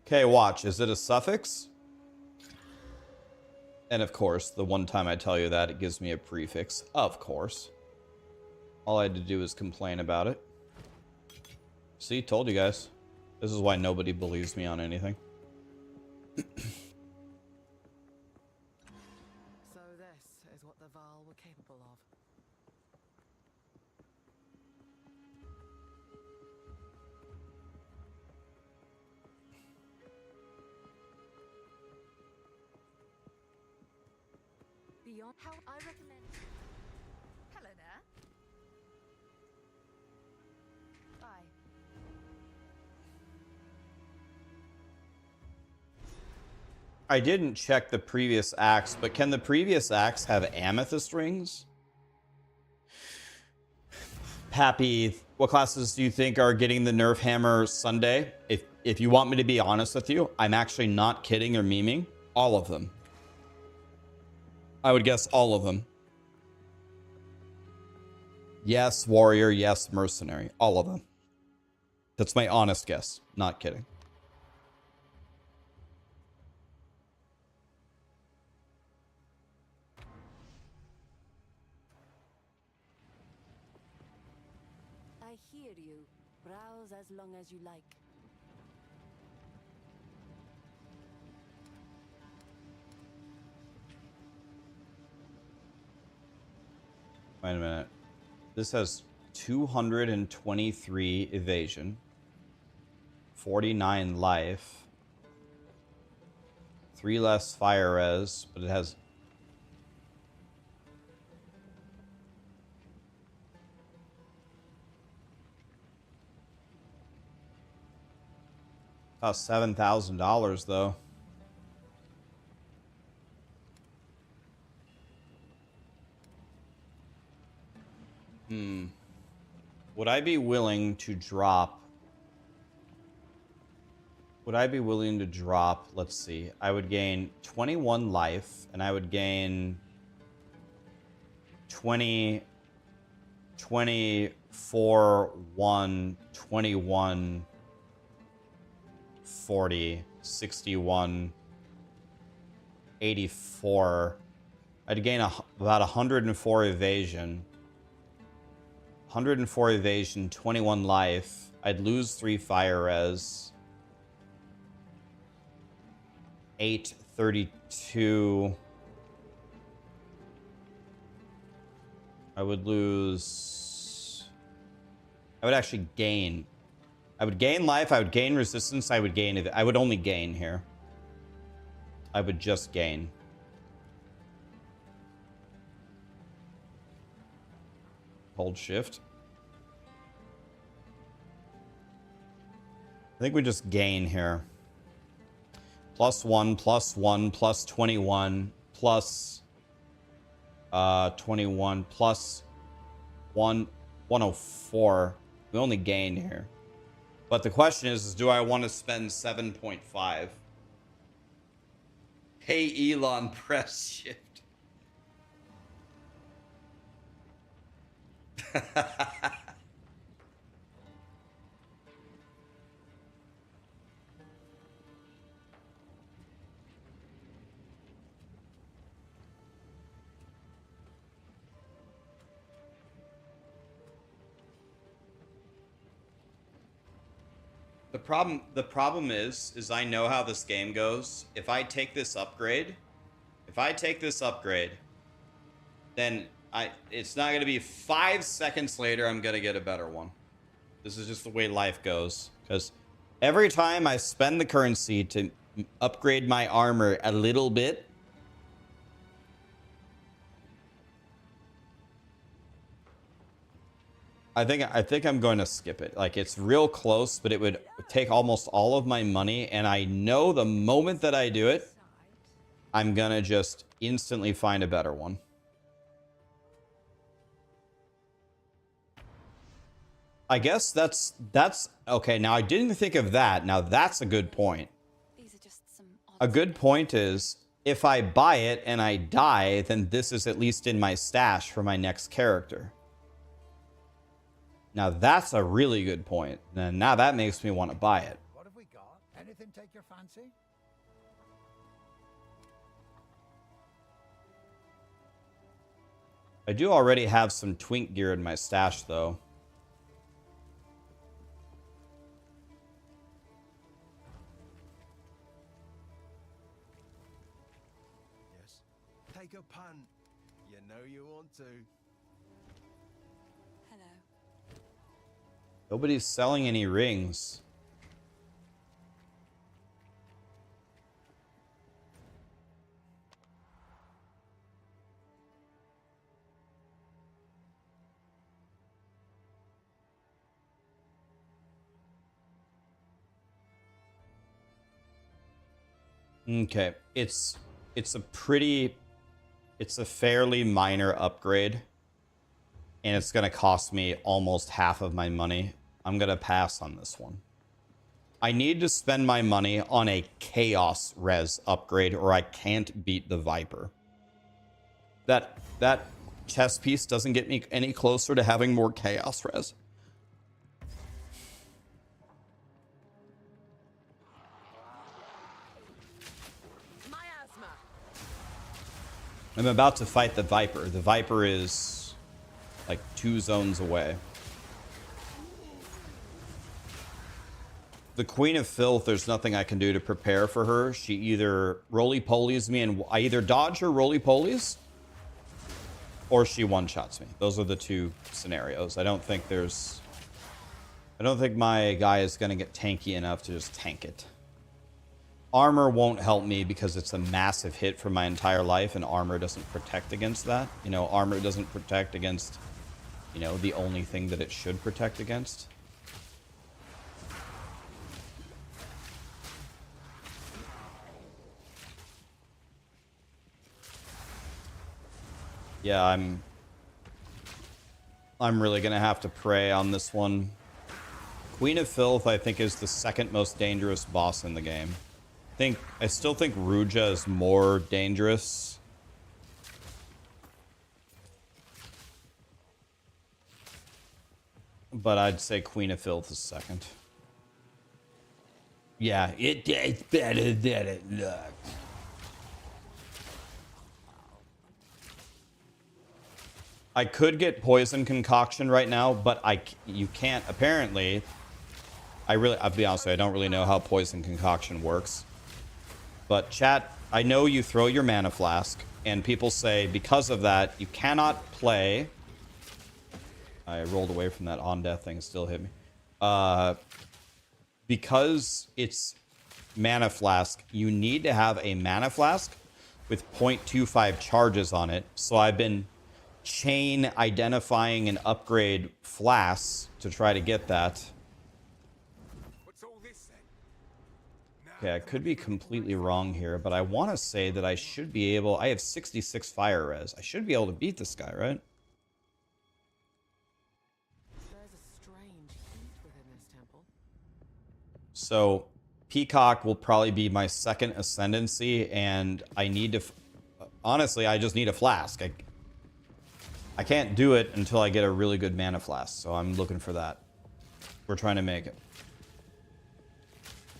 Okay, watch. Is it a suffix? And of course, the one time I tell you that, it gives me a prefix. Of course. All I had to do is complain about it. See, told you guys. This is why nobody believes me on anything. So this is what the Val were capable of. Beyond how I recommend. Hello there. Bye. I didn't check the previous axe, but can the previous axe have amethyst rings? Pappy, what classes do you think are getting the nerf hammer Sunday? If you want me to be honest with you, I'm actually not kidding or memeing. All of them. I would guess all of them. Yes, warrior. Yes, mercenary. All of them. That's my honest guess. Not kidding. I hear you. Browse as long as you like. Wait a minute. This has 223 evasion, 49 life, 3 less fire res, but it has... Cost $7,000 though. Would I be willing to drop? Would I be willing to drop? Let's see. I would gain 21 life, and I would gain 24, 1, 21, 40, 61, 84. I'd gain about 104 evasion. 104 evasion, 21 life. I'd lose 3 fire res. 832. I would lose... I would actually gain. I would gain life, I would gain resistance, I would gain... I would only gain here. I would just gain. Hold shift. I think we just gain here. +1, +1, +21, plus 21, plus 104. We only gain here. But the question is do I want to spend 7.5? Hey, Elon, press shift. The problem is I know how this game goes. If I take this upgrade, then it's not going to be 5 seconds later I'm going to get a better one. This is just the way life goes. Because every time I spend the currency to upgrade my armor a little bit, I think I'm going to skip it. Like, it's real close, but it would take almost all of my money, and I know the moment that I do it, I'm gonna just instantly find a better one. I guess that's okay. Now I didn't think of that. Now that's a good point. These are just some A good point is if I buy it and I die, then this is at least in my stash for my next character. Now that's a really good point. And now that makes me want to buy it. What have we got? Anything take your fancy? I do already have some twink gear in my stash though. Yes. Take a punt. You know you want to. Hello. Nobody's selling any rings. Okay, it's a fairly minor upgrade, and it's gonna cost me almost half of my money. I'm gonna pass on this one. I need to spend my money on a chaos res upgrade, or I can't beat the Viper. That chess piece doesn't get me any closer to having more chaos res. Miasma. I'm about to fight the Viper. The Viper is like 2 zones away. The Queen of Filth, there's nothing I can do to prepare for her. She either roly-polies me, and I either dodge her roly-polies, or she one-shots me. Those are the 2 scenarios. I don't think my guy is going to get tanky enough to just tank it. Armor won't help me because it's a massive hit for my entire life, and armor doesn't protect against that. You know, armor doesn't protect against, you know, the only thing that it should protect against. Yeah, I'm really gonna have to pray on this one. Queen of Filth, I think, is the 2nd most dangerous boss in the game. I still think Ruja is more dangerous. But I'd say Queen of Filth is 2nd. Yeah, it tastes better than it looks. I could get poison concoction right now, but you can't. Apparently, I'll be honest with you, I don't really know how poison concoction works. But chat, I know you throw your mana flask, and people say because of that, you cannot play. I rolled away from that on death thing, it still hit me. Because it's mana flask, you need to have a mana flask with 0.25 charges on it. So I've been chain identifying and upgrade flasks to try to get that. Okay, I could be completely wrong here, but I want to say that I should be able... I have 66 fire res. I should be able to beat this guy, right? There's a strange heat within this temple. So, Peacock will probably be my 2nd ascendancy, and I need to... Honestly, I just need a flask. I can't do it until I get a really good mana flask, so I'm looking for that. We're trying to make it.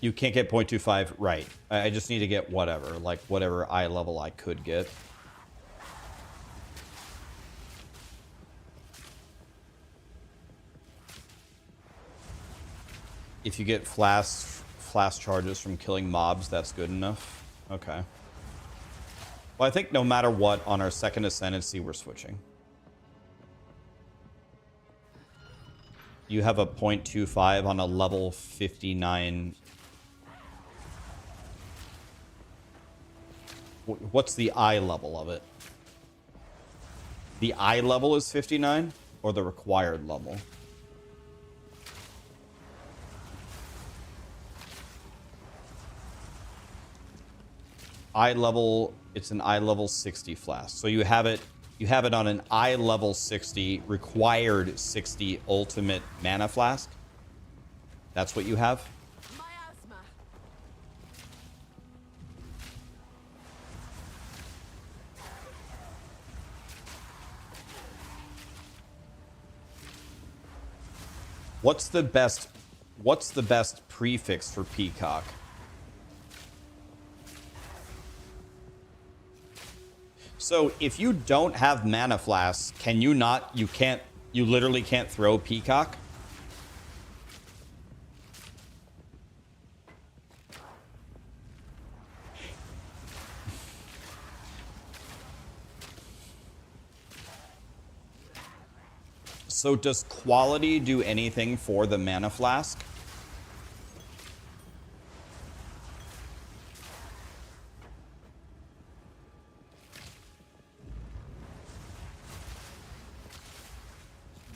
You can't get 0.25, right. I just need to get whatever, like whatever eye level I could get. If you get flask charges from killing mobs, that's good enough. Okay. Well, I think no matter what, on our 2nd ascendancy, we're switching. You have a 0.25 on a level 59. What's the eye level of it? The eye level is 59, or the required level? Eye level, it's an eye level 60 flask. So you have it on an eye level 60, required 60 ultimate mana flask. That's what you have? Miasma. What's the best prefix for Peacock? So if you don't have mana flasks, you literally can't throw Peacock? So does quality do anything for the mana flask?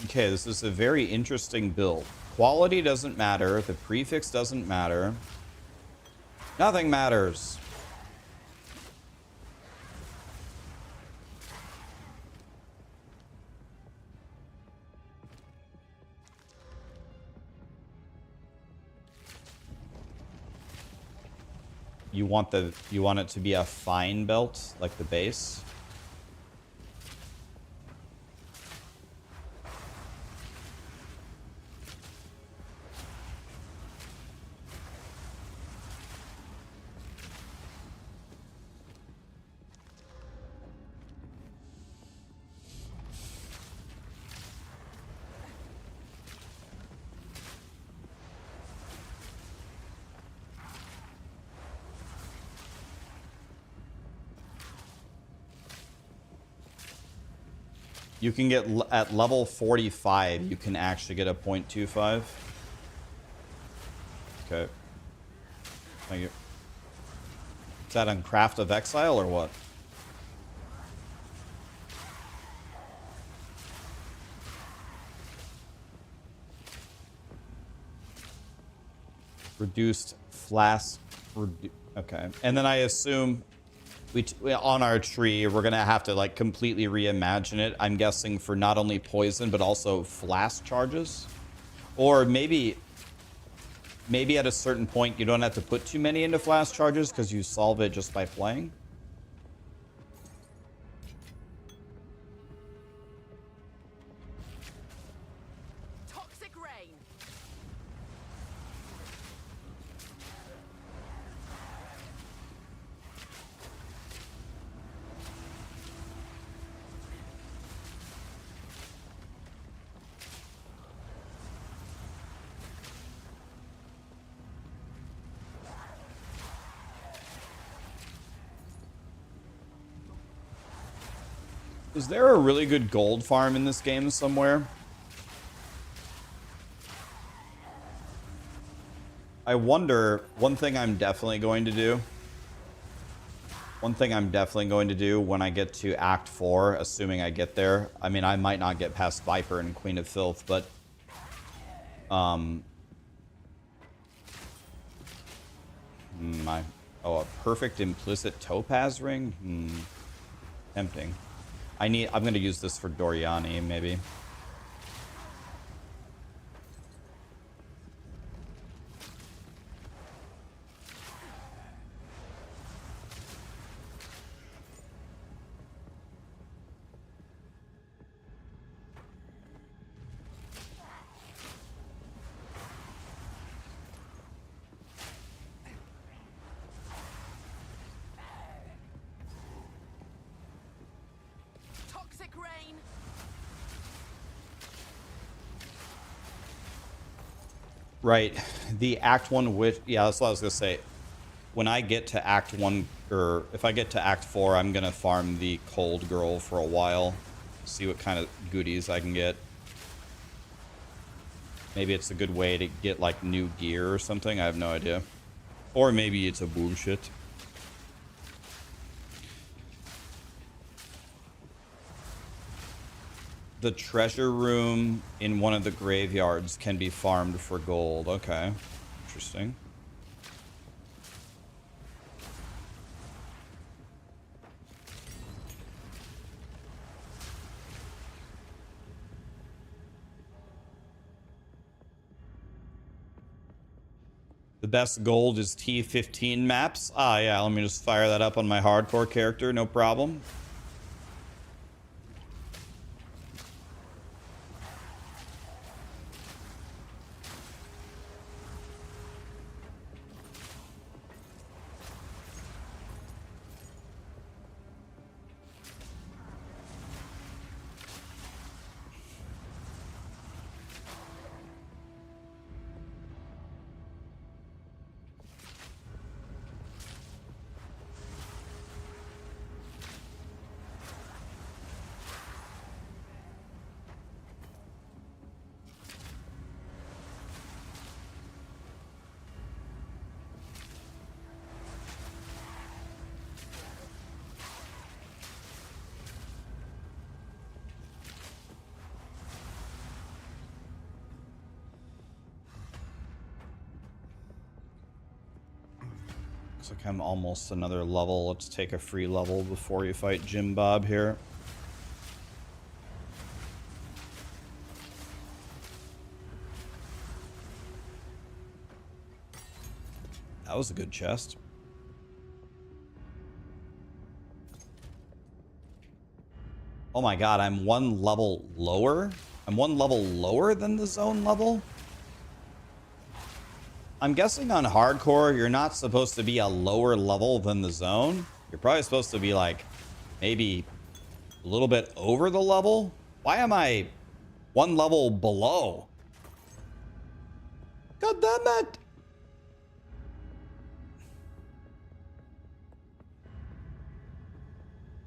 Okay, this is a very interesting build. Quality doesn't matter. The prefix doesn't matter. Nothing matters. you want it to be a fine belt, like the base. You can get, at level 45, you can actually get a 0.25. Okay. Thank you. Is that on Craft of Exile or what? Reduced flask. Okay. And then I assume on our tree, we're gonna have to like completely reimagine it. I'm guessing for not only poison but also flask charges, or maybe at a certain point you don't have to put too many into flask charges because you solve it just by playing. Toxic rain. Is there a really good gold farm in this game somewhere? I wonder, one thing I'm definitely going to do when I get to Act 4, assuming I get there. I mean, I might not get past Viper and Queen of Filth, but a perfect implicit topaz ring? Tempting. I'm gonna use this for Doriani, maybe. Toxic rain. Right. The Act 1 with... Yeah, that's what I was going to say. When I get to Act 1, or if I get to Act 4, I'm going to farm the Cold Girl for a while. See what kind of goodies I can get. Maybe it's a good way to get, like, new gear or something. I have no idea. Or maybe it's a bullshit. The treasure room in one of the graveyards can be farmed for gold. Okay. Interesting. The best gold is T15 maps. Ah, yeah, let me just fire that up on my hardcore character. No problem. Looks like I'm almost another level. Let's take a free level before you fight Jim Bob here. That was a good chest. Oh my god, I'm one level lower? I'm one level lower than the zone level? I'm guessing on hardcore, you're not supposed to be a lower level than the zone. You're probably supposed to be like maybe a little bit over the level. Why am I one level below? God damn it!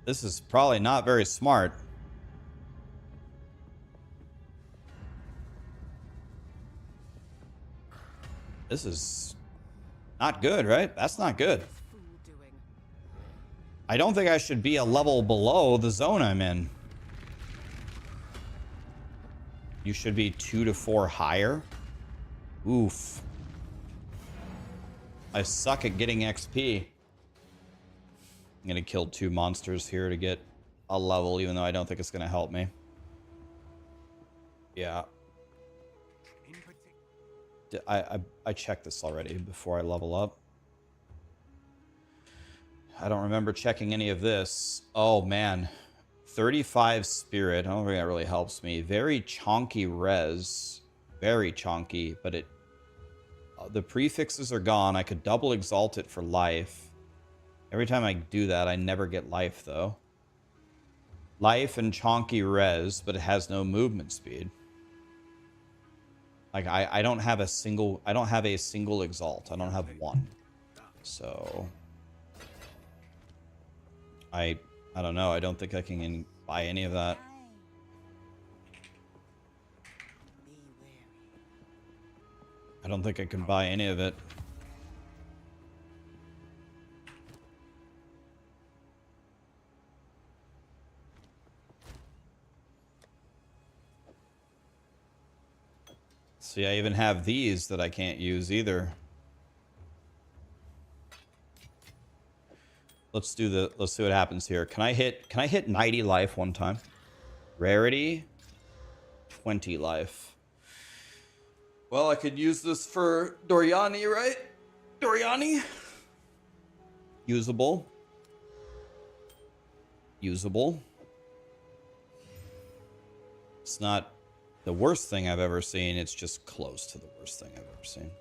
This is probably not very smart. This is not good, right? That's not good. This fool doing? I don't think I should be a level below the zone I'm in. You should be 2 to 4 higher. Oof. I suck at getting XP. I'm gonna kill 2 monsters here to get a level, even though I don't think it's gonna help me. Yeah. I checked this already before I level up. I don't remember checking any of this. Oh man. 35 spirit. I don't think that really helps me. Very chonky res. Very chonky, but it... the prefixes are gone. I could double exalt it for life. Every time I do that, I never get life, though. Life and chonky res, but it has no movement speed. Like, I don't have a single... I don't have a single exalt. I don't have one. So... I don't know. I don't think I can buy any of that. I don't think I can buy any of it. See, I even have these that I can't use either. Let's see what happens here. Can I hit 90 life one time? Rarity 20 life. Well, I could use this for Doriani, right? Doriani? Usable. Usable. It's not the worst thing I've ever seen. It's just close to the worst thing I've ever seen.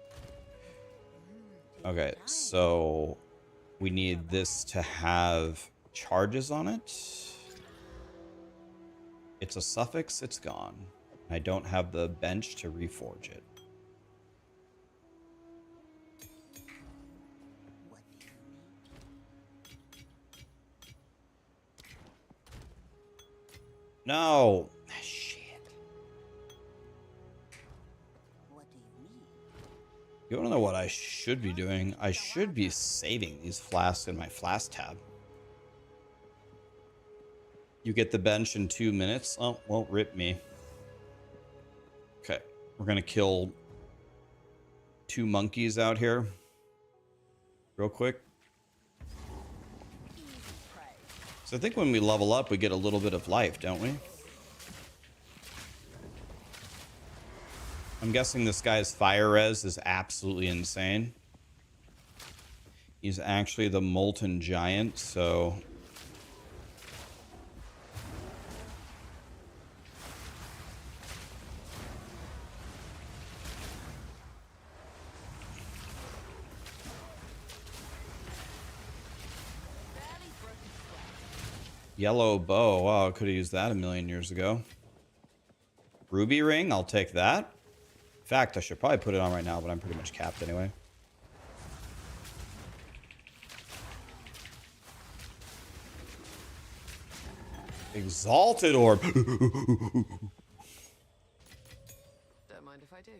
Okay, so we need this to have charges on it. It's a suffix. It's gone. I don't have the bench to reforge it. No. Shit. What do you need? You want to know what I should be doing? I should be saving these flasks in my flask tab. You get the bench in 2 minutes. Oh, well, rip me. Okay. We're going to kill 2 monkeys out here. Real quick. So I think when we level up, we get a little bit of life, don't we? I'm guessing this guy's fire res is absolutely insane. He's actually the Molten Giant, so... Yellow bow. Wow, I could have used that a million years ago. Ruby ring. I'll take that. In fact, I should probably put it on right now, but I'm pretty much capped anyway. Exalted orb. Don't mind if I do.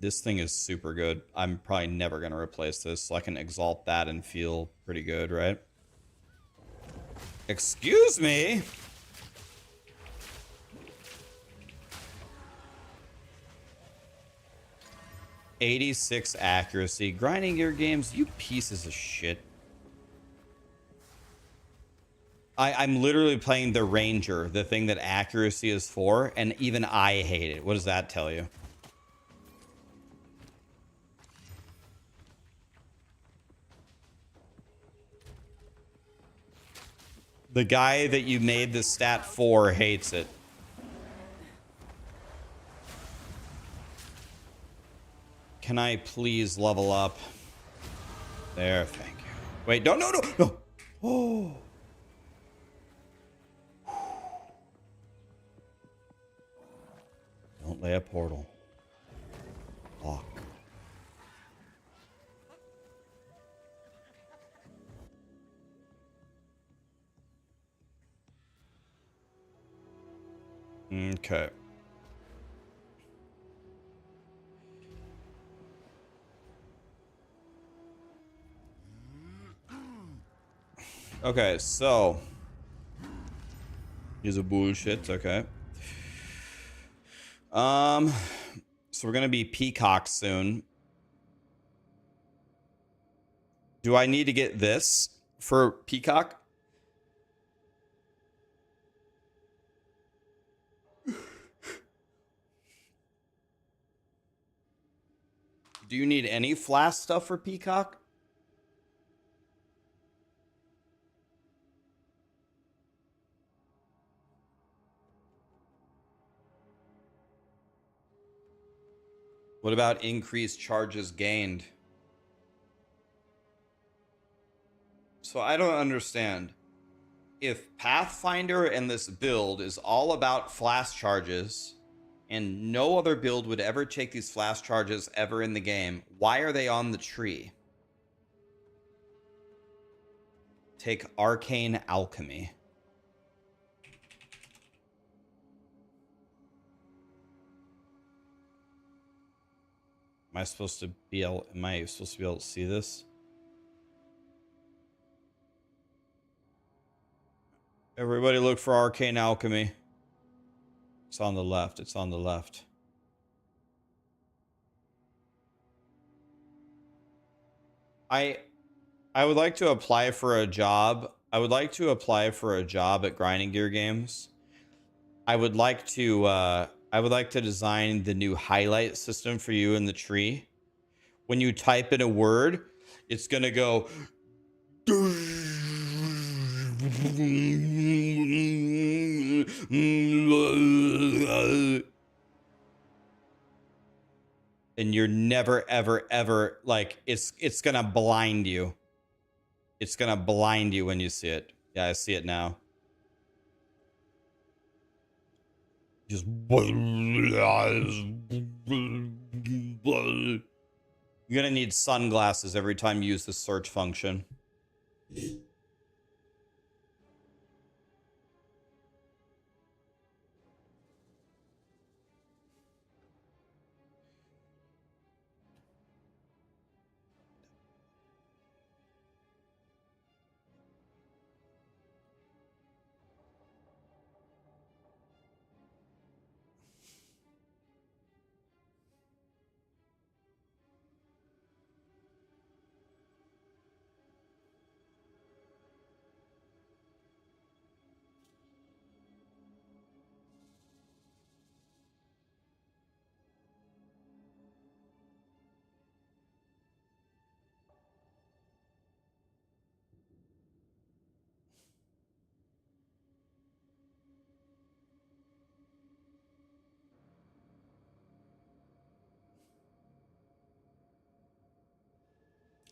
This thing is super good. I'm probably never going to replace this, so I can exalt that and feel pretty good, right? Excuse me? '86 accuracy. Grinding gear games, you pieces of shit. I'm literally playing the Ranger, the thing that accuracy is for, and even I hate it. What does that tell you? The guy that you made the stat for hates it. Can I please level up? There, thank you. Wait, no, no, no, no. Oh. Don't lay a portal. Lock. Okay. Okay, so these are bullshit. Okay. So we're gonna be peacock soon. Do I need to get this for peacock? Do you need any flask stuff for peacock? What about increased charges gained? So I don't understand. If Pathfinder and this build is all about flask charges, and no other build would ever take these flask charges ever in the game, why are they on the tree? Take Arcane Alchemy. Am I supposed to be able to see this? Everybody look for Arcane Alchemy. It's on the left. It's on the left. I would like to apply for a job. I would like to apply for a job at Grinding Gear Games. I would like to design the new highlight system for you in the tree. When you type in a word, it's gonna go. And you're never ever ever like it's gonna blind you. It's gonna blind you when you see it. Yeah, I see it now. Just you're gonna need sunglasses every time you use the search function.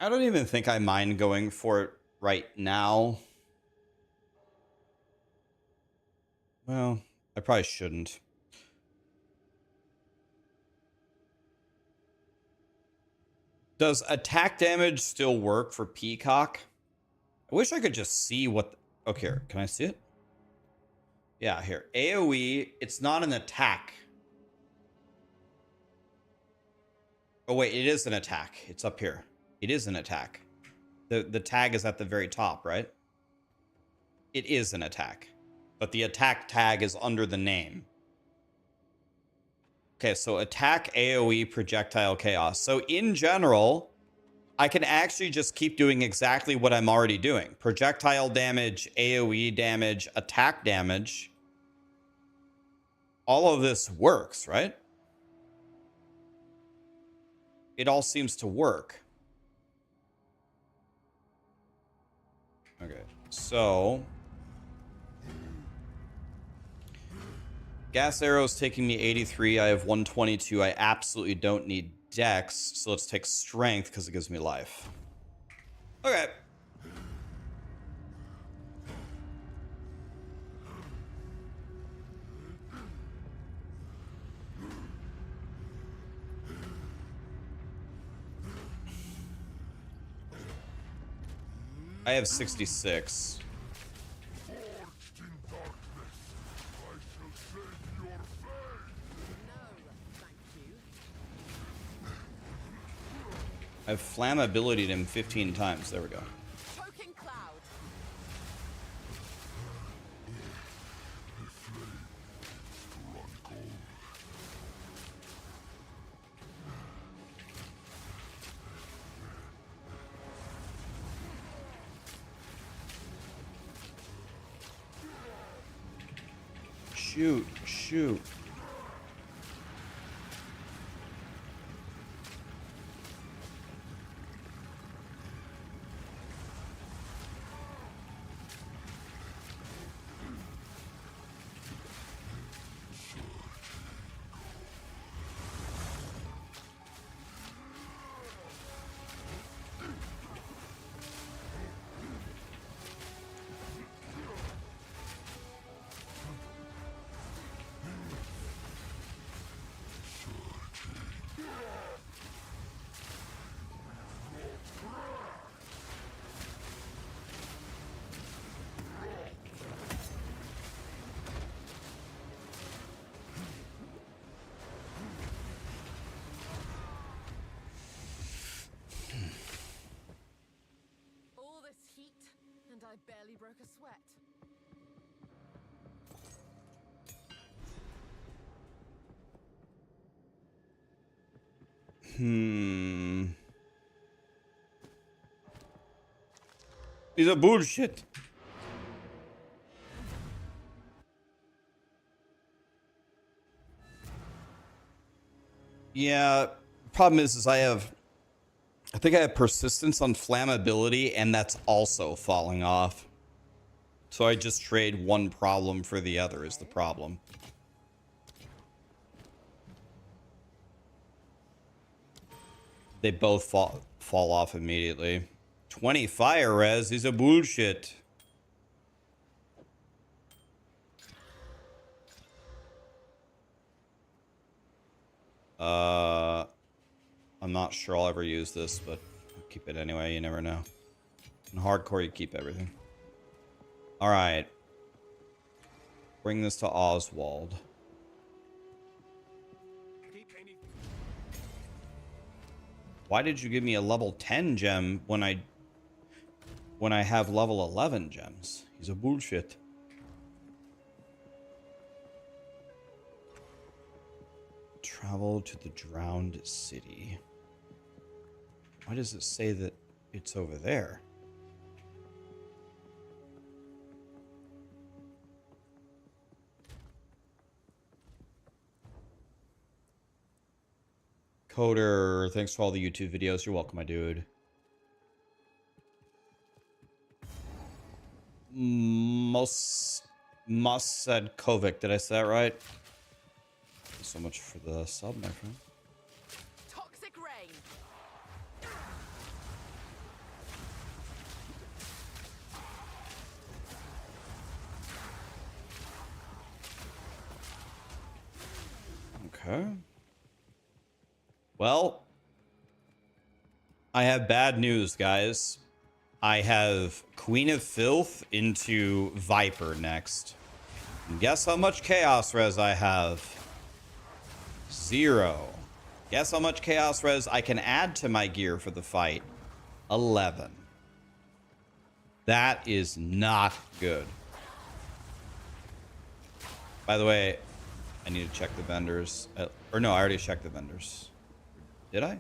I don't even think I mind going for it right now. Well, I probably shouldn't. Does attack damage still work for Peacock? I wish I could just see what... Okay, here. Can I see it? Yeah, here. AoE, it's not an attack. Oh, wait, it is an attack. It's up here. It is an attack. The tag is at the very top, right? It is an attack. But the attack tag is under the name. Okay, so attack, AoE, projectile, chaos. So in general, I can actually just keep doing exactly what I'm already doing. Projectile damage, AoE damage, attack damage. All of this works, right? It all seems to work. Okay, so Gas arrows taking me 83. I have 122. I absolutely don't need dex, so let's take strength because it gives me life. Okay. I have 66. I've flammabilityed him 15 times. There we go. Choking cloud. Shoot, shoot. All this heat, and I barely broke a sweat. These are bullshit. Yeah, problem is I think I have persistence on flammability, and that's also falling off. So I just trade one problem for the other is the problem. They both fall off immediately. 20 fire res is a bullshit. I'm not sure I'll ever use this, but I'll keep it anyway. You never know. In hardcore, you keep everything. All right. Bring this to Oswald. Why did you give me a level 10 gem when I have level 11 gems? He's a bullshit. Travel to the drowned city. Why does it say that it's over there? Coder, thanks for all the YouTube videos. You're welcome, my dude. Must said Kovic. Did I say that right? Thanks so much for the sub, my friend. Toxic rain. Okay. Well, I have bad news, guys. I have Queen of Filth into Viper next. And guess how much Chaos Res I have? 0. Guess how much Chaos Res I can add to my gear for the fight? 11. That is not good. By the way, I need to check the vendors. Or no, I already checked the vendors. Did I?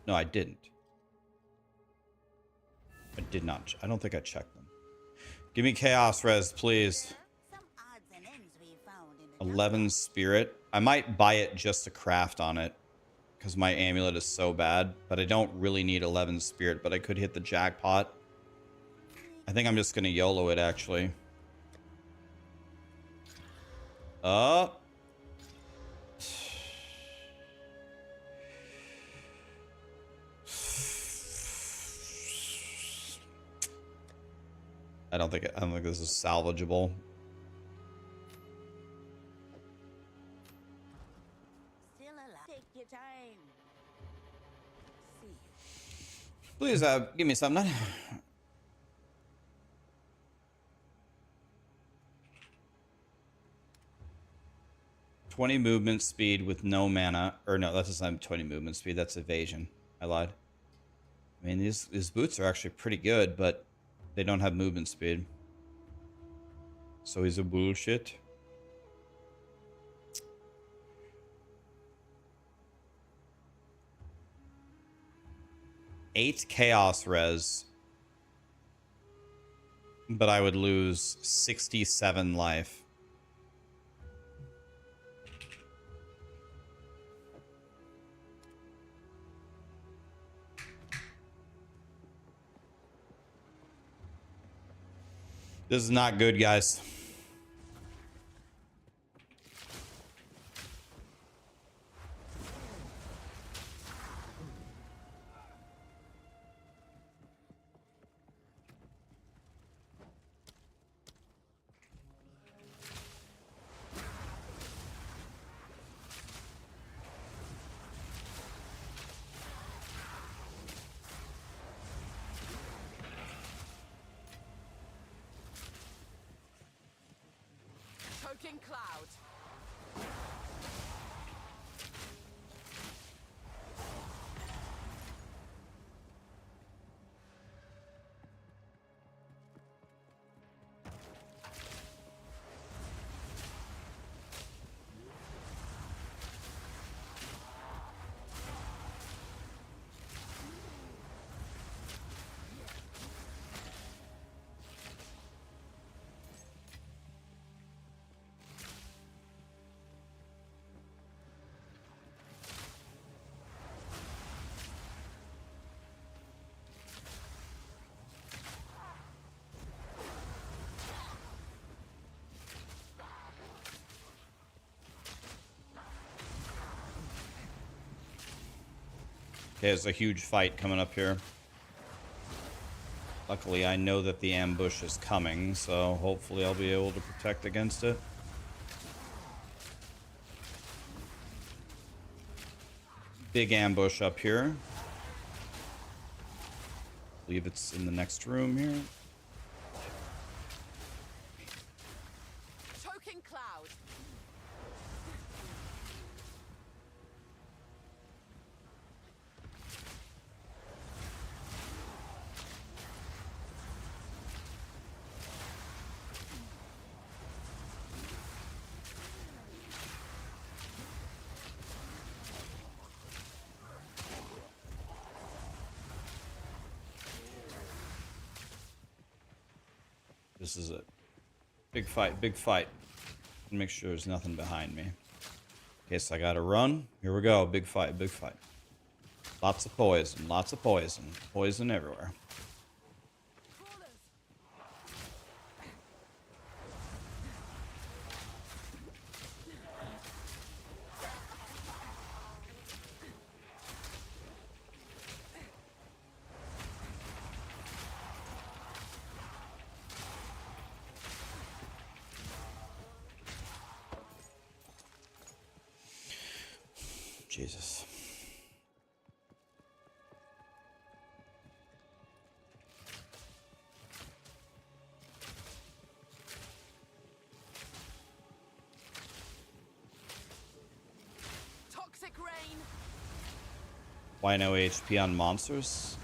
No, I didn't. I did not. I don't think I checked them. Give me Chaos Res, please. Some odds and ends we found in the 11 Spirit. I might buy it just to craft on it. Because my amulet is so bad. But I don't really need 11 Spirit. But I could hit the jackpot. I think I'm just going to YOLO it, actually. I don't think this is salvageable. Still alive. Take your time. See. Please, give me something. 20 movement speed with no mana. Or no, that's not 20 movement speed. That's evasion. I lied. I mean, these boots are actually pretty good, but they don't have movement speed. So he's a bullshit. Eight chaos res. But I would lose 67 life. This is not good, guys. Choking cloud. Okay, there's a huge fight coming up here. Luckily, I know that the ambush is coming, so hopefully I'll be able to protect against it. Big ambush up here. I believe it's in the next room here. Choking cloud. This is it. Big fight, big fight. Make sure there's nothing behind me. Okay, so I gotta run. Here we go. Big fight, big fight. Lots of poison, lots of poison. Poison everywhere. Jesus. Toxic rain. Why no HP on monsters?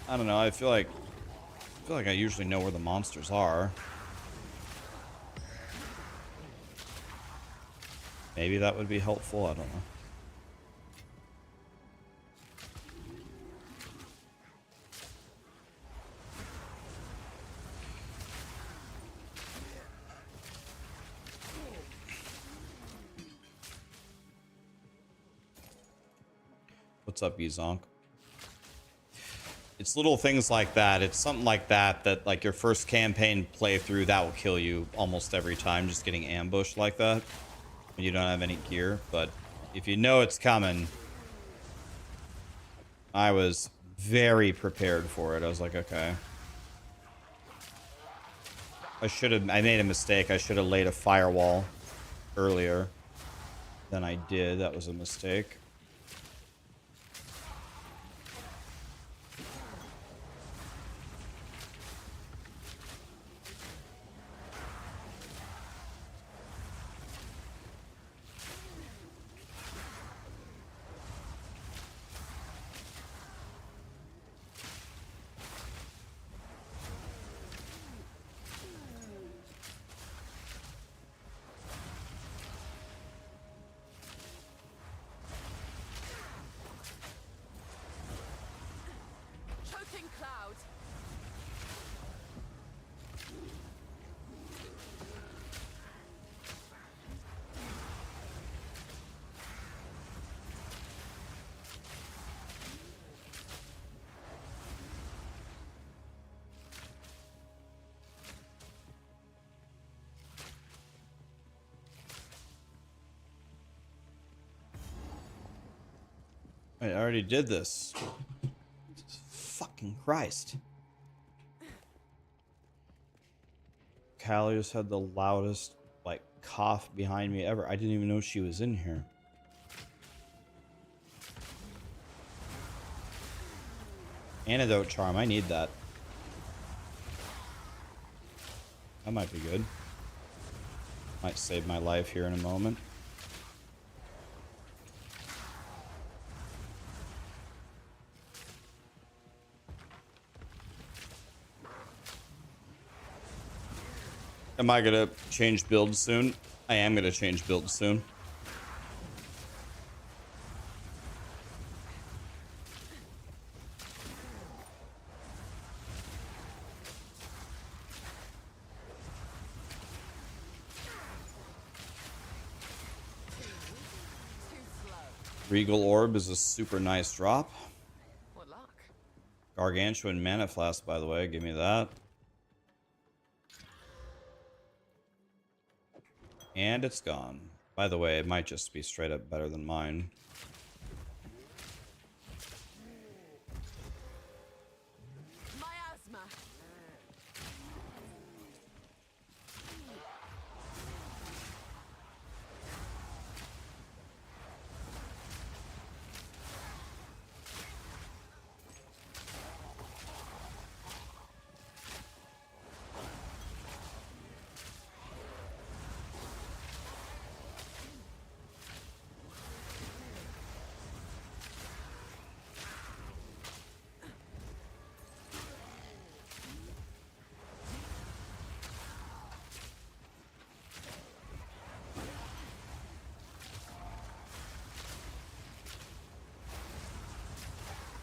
I don't know. I feel like I usually know where the monsters are. Maybe that would be helpful. I don't know. What's up, Yuzonk? It's little things like that. It's something like that, that like your first campaign playthrough, that will kill you almost every time, just getting ambushed like that when you don't have any gear. But if you know it's coming, I was very prepared for it. I was like, okay. I made a mistake. I should have laid a firewall earlier than I did. That was a mistake. Choking cloud. I already did this. Fucking Christ. Callie just had the loudest, like, cough behind me ever. I didn't even know she was in here. Antidote charm. I need that. That might be good. Might save my life here in a moment. Am I gonna change builds soon? I am gonna change builds soon. Regal Orb is a super nice drop. What luck? Gargantuan Mana Flask, by the way. Give me that. And it's gone. By the way, it might just be straight up better than mine. Miasma.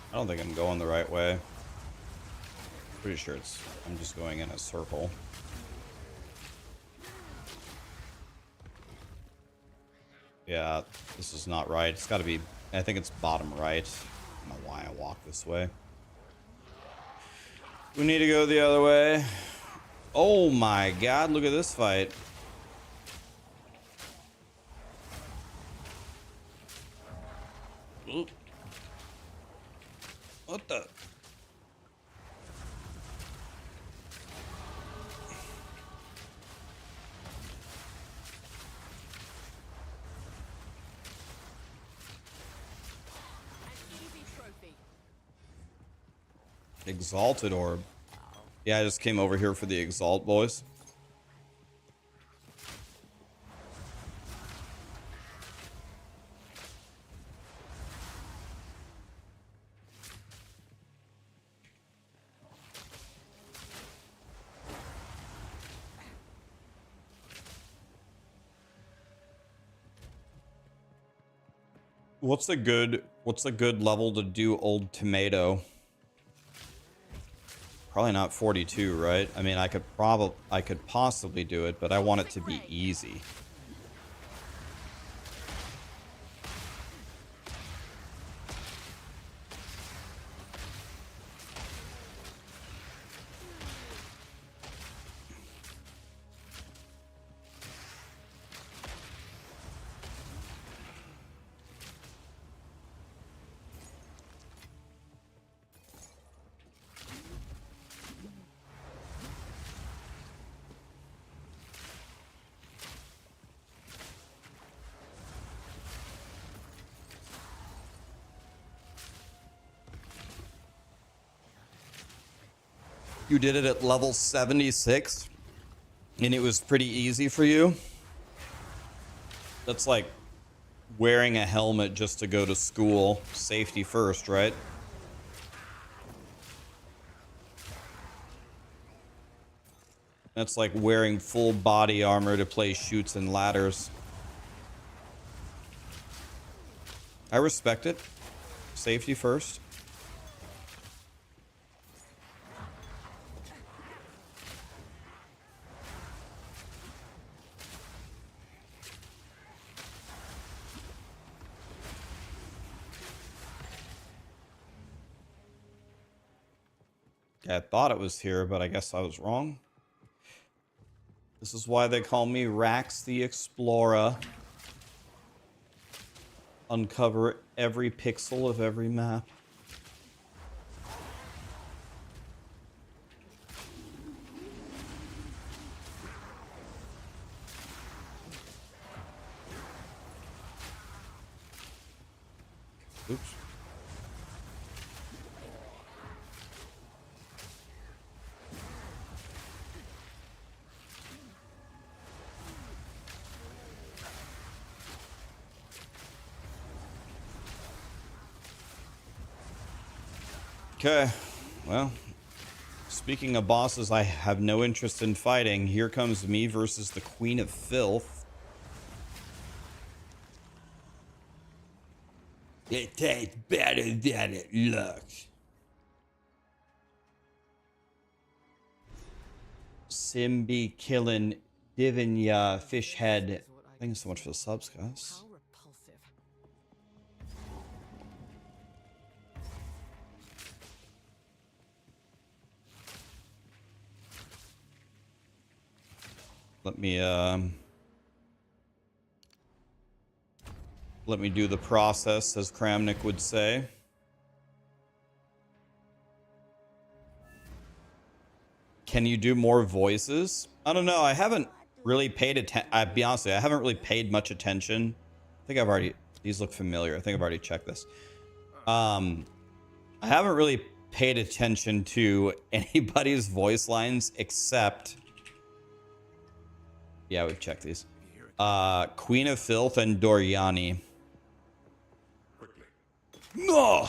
I don't think I'm going the right way. Pretty sure I'm just going in a circle. Yeah, this is not right. It's got to be, I think it's bottom right. I don't know why I walk this way. We need to go the other way. Oh my god, look at this fight. Oop. What the? Exalted Orb. Yeah, I just came over here for the Exalt, boys. What's a good level to do Old Tomato? Probably not 42, right? I mean, I could possibly do it, but I want it to be easy. You did it at level 76 and it was pretty easy for you. That's like wearing a helmet just to go to school. Safety first, right? That's like wearing full body armor to play Chutes and Ladders. I respect it. Safety first. Yeah, I thought it was here, but I guess I was wrong. This is why they call me Rax the Explorer. Uncover every pixel of every map. Oops. Okay, well, speaking of bosses I have no interest in fighting, here comes me versus the Queen of Filth. It tastes better than it looks. Simbi killing Divinya Fishhead. Thanks so much for the subs, guys. How repulsive. Let me do the process, as Kramnik would say. Can you do more voices? I don't know. I haven't really paid attention. I'll be honest with you, I haven't really paid much attention. I think I've already... These look familiar. I think I've already checked this. I haven't really paid attention to anybody's voice lines except... Yeah, we've checked these. Queen of Filth and Doriani. No!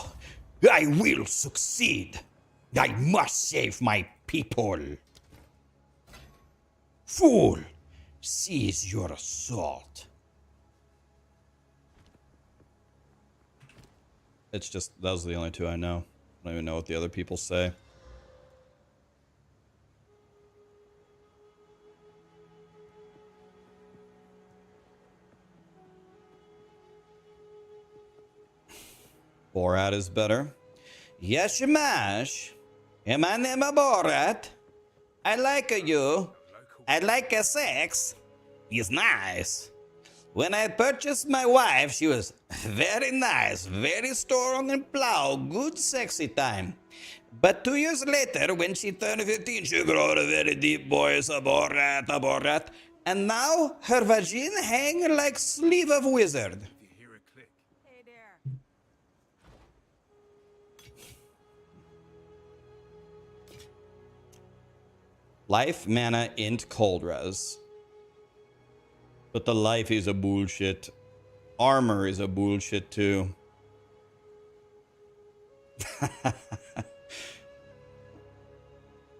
I will succeed! I must save my people! Fool! Cease your assault. It's just, those are the only two I know. I don't even know what the other people say. Borat is better. Yes, Shamash. My name is Borat. I like you. I like sex. He's nice. When I purchased my wife, she was very nice, very strong and plow, good sexy time. But 2 years later, when she turned 15, she grew a very deep voice, a Borat. And now her vagina hang like sleeve of wizard. Hey there. Life, mana, int, cold res. But the life is a bullshit. Armor is a bullshit too.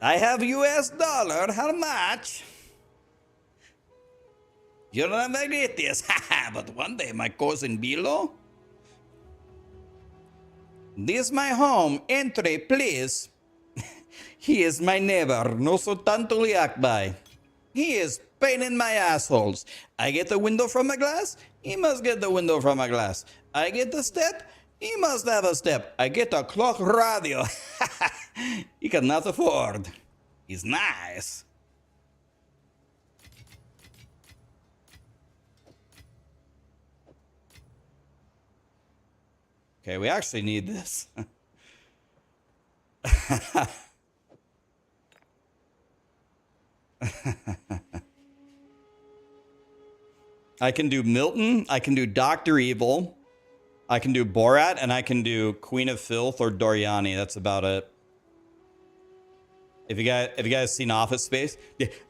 I have US dollar. How much? You're not Magnetius. But one day my cousin Bilo. This is my home. Entry, please. He is my neighbor. No so tanto liak by. He is pain in my assholes. I get the window from a glass. He must get the window from a glass. I get the step. He must have a step. I get a clock radio. He cannot afford. He's nice. Okay, we actually need this. I can do Milton, I can do Dr. Evil, I can do Borat, and I can do Queen of Filth or Doriani. That's about it. If you guys seen Office Space,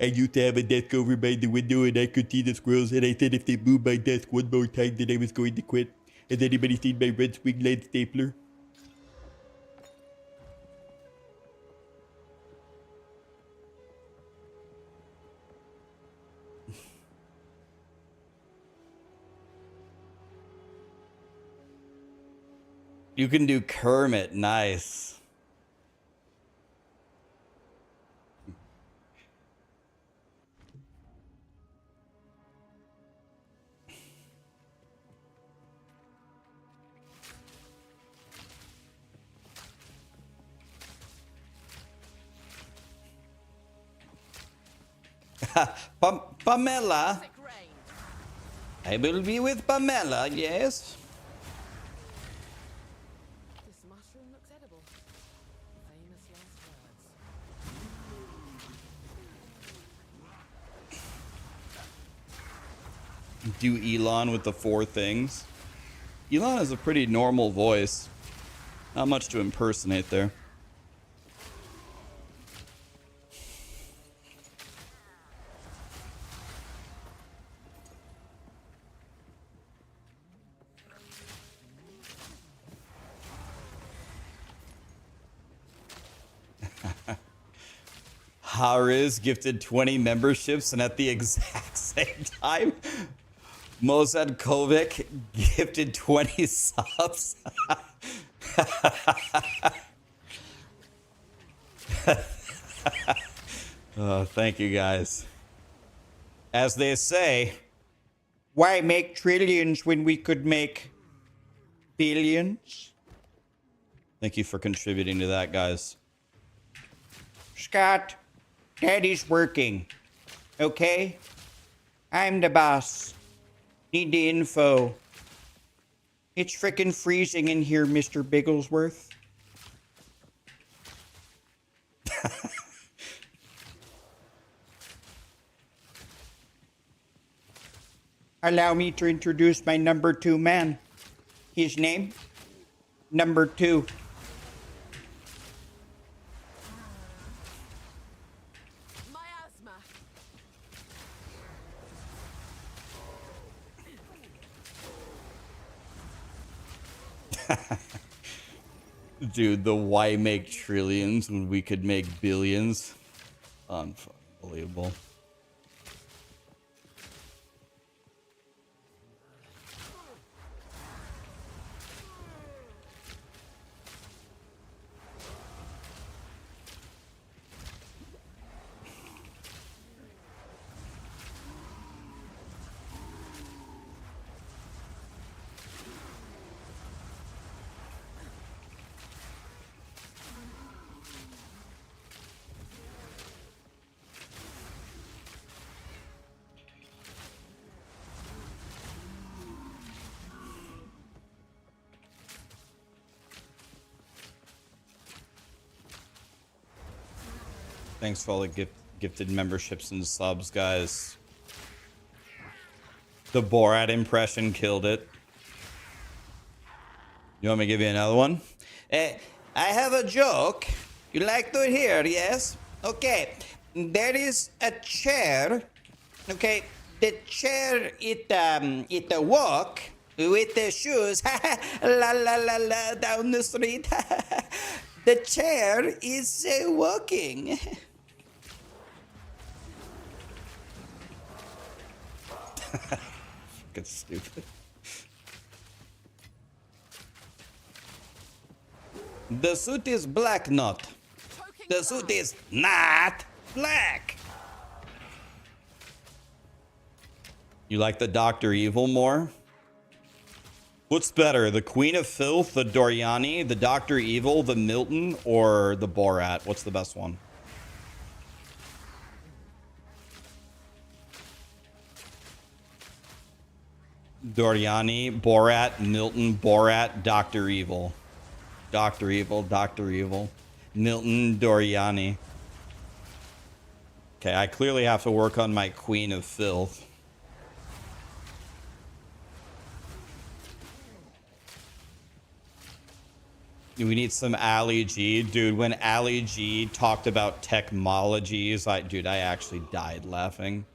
I used to have a desk over by the window and I could see the squirrels, and I said if they moved my desk one more time then I was going to quit. Has anybody seen my red swing line stapler? You can do Kermit, nice. Pamela. Sick rain. I will be with Pamela, yes. This mushroom looks edible. Famous last words. Do Elon with the 4 things. Elon has a pretty normal voice. Not much to impersonate there. Hariz gifted 20 memberships, and at the exact same time, Mozad Kovic gifted 20 subs. Oh, thank you guys. As they say, why make trillions when we could make billions? Thank you for contributing to that, guys. Scott, Daddy's working. Okay? I'm the boss. Need the info. It's frickin' freezing in here, Mr. Bigglesworth. Allow me to introduce my number 2 man. His name? Number 2. Miasma. Dude, the why make trillions when we could make billions? Unbelievable. Thanks for all the gifted memberships and subs, guys. The Borat impression killed it. You want me to give you another one? I have a joke. You like to hear, yes? Okay. There is a chair. Okay. The chair, it walk with the shoes. La la la la down the street. The chair is walking. Fucking stupid. The suit is black, not. The suit is not black. You like the Dr. Evil more? What's better, the Queen of Filth, the Doriani, the Dr. Evil, the Milton, or the Borat? What's the best one? Doriani, Borat, Milton, Borat, Dr. Evil. Dr. Evil, Dr. Evil. Milton, Doriani. Okay, I clearly have to work on my Queen of Filth. We need some Ali G. Dude, when Ali G talked about technologies, I actually died laughing.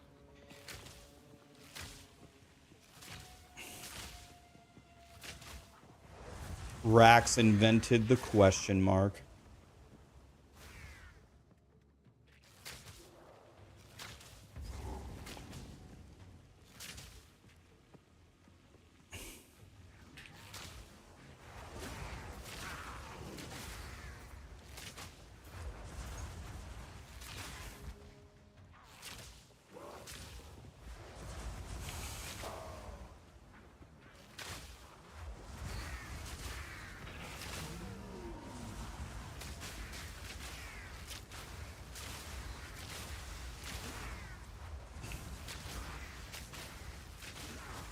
Rax invented the question mark.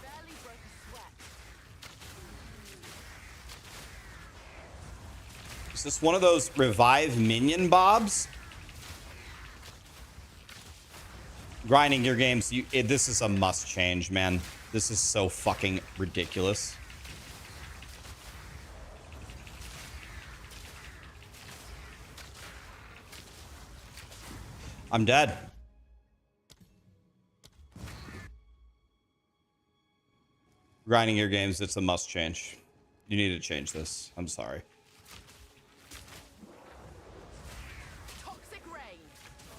Barely broke a sweat. Is this one of those revive minion bobs? Grinding your games, this is a must change, man. This is so fucking ridiculous. I'm dead. Grinding your games, it's a must change. You need to change this. I'm sorry. Toxic rain.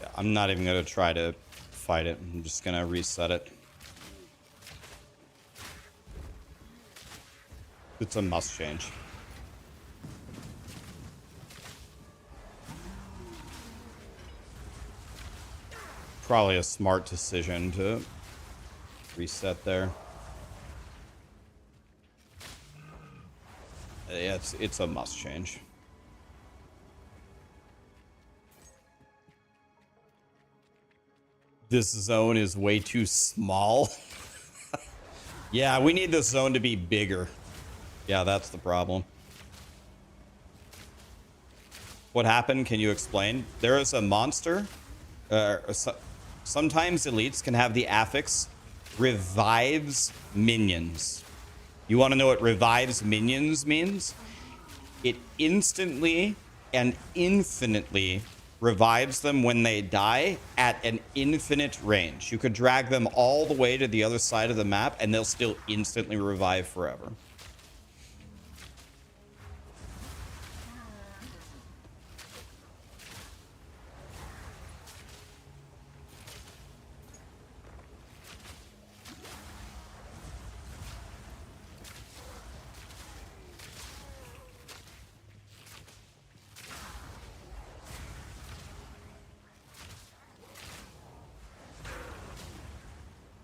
Yeah, I'm not even going to try to fight it. I'm just going to reset it. It's a must change. Probably a smart decision to reset there. Yeah, it's a must change. This zone is way too small. Yeah, we need this zone to be bigger. Yeah, that's the problem. What happened? Can you explain? There is a monster. Sometimes elites can have the affix revives minions. You want to know what revives minions means? It instantly and infinitely revives them when they die at an infinite range. You could drag them all the way to the other side of the map and they'll still instantly revive forever.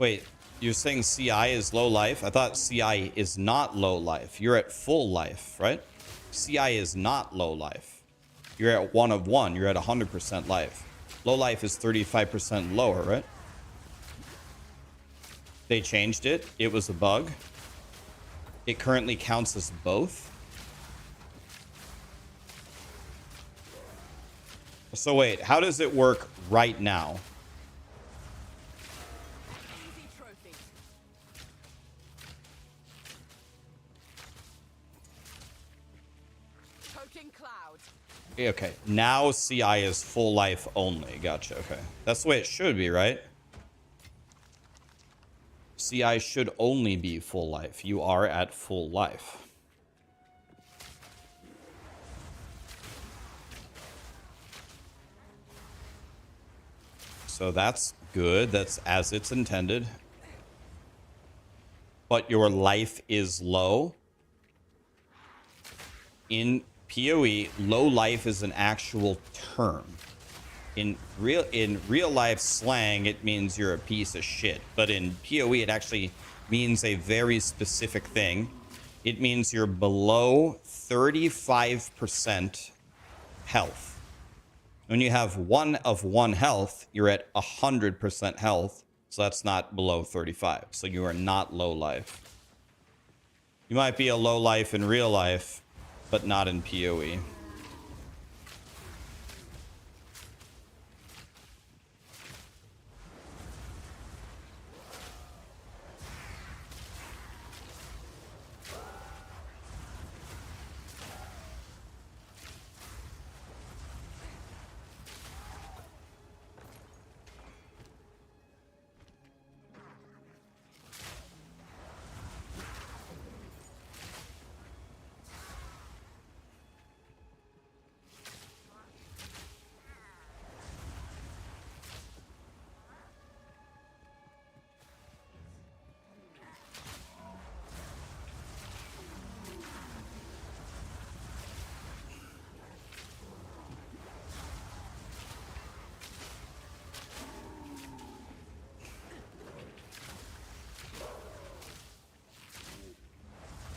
Wait, you're saying CI is low life? I thought CI is not low life. You're at full life, right? CI is not low life. You're at 1 of 1. You're at 100% life. Low life is 35% lower, right? They changed it. It was a bug. It currently counts as both. So wait, how does it work right now? Okay, now CI is full life only. Gotcha, okay. That's the way it should be, right? CI should only be full life. You are at full life. So that's good. That's as it's intended. But your life is low. In POE, low life is an actual term. In real life slang, it means you're a piece of shit. But in POE, it actually means a very specific thing. It means you're below 35% health. When you have 1 of 1 health, you're at 100% health. So that's not below 35. So you are not low life. You might be a low life in real life, but not in POE.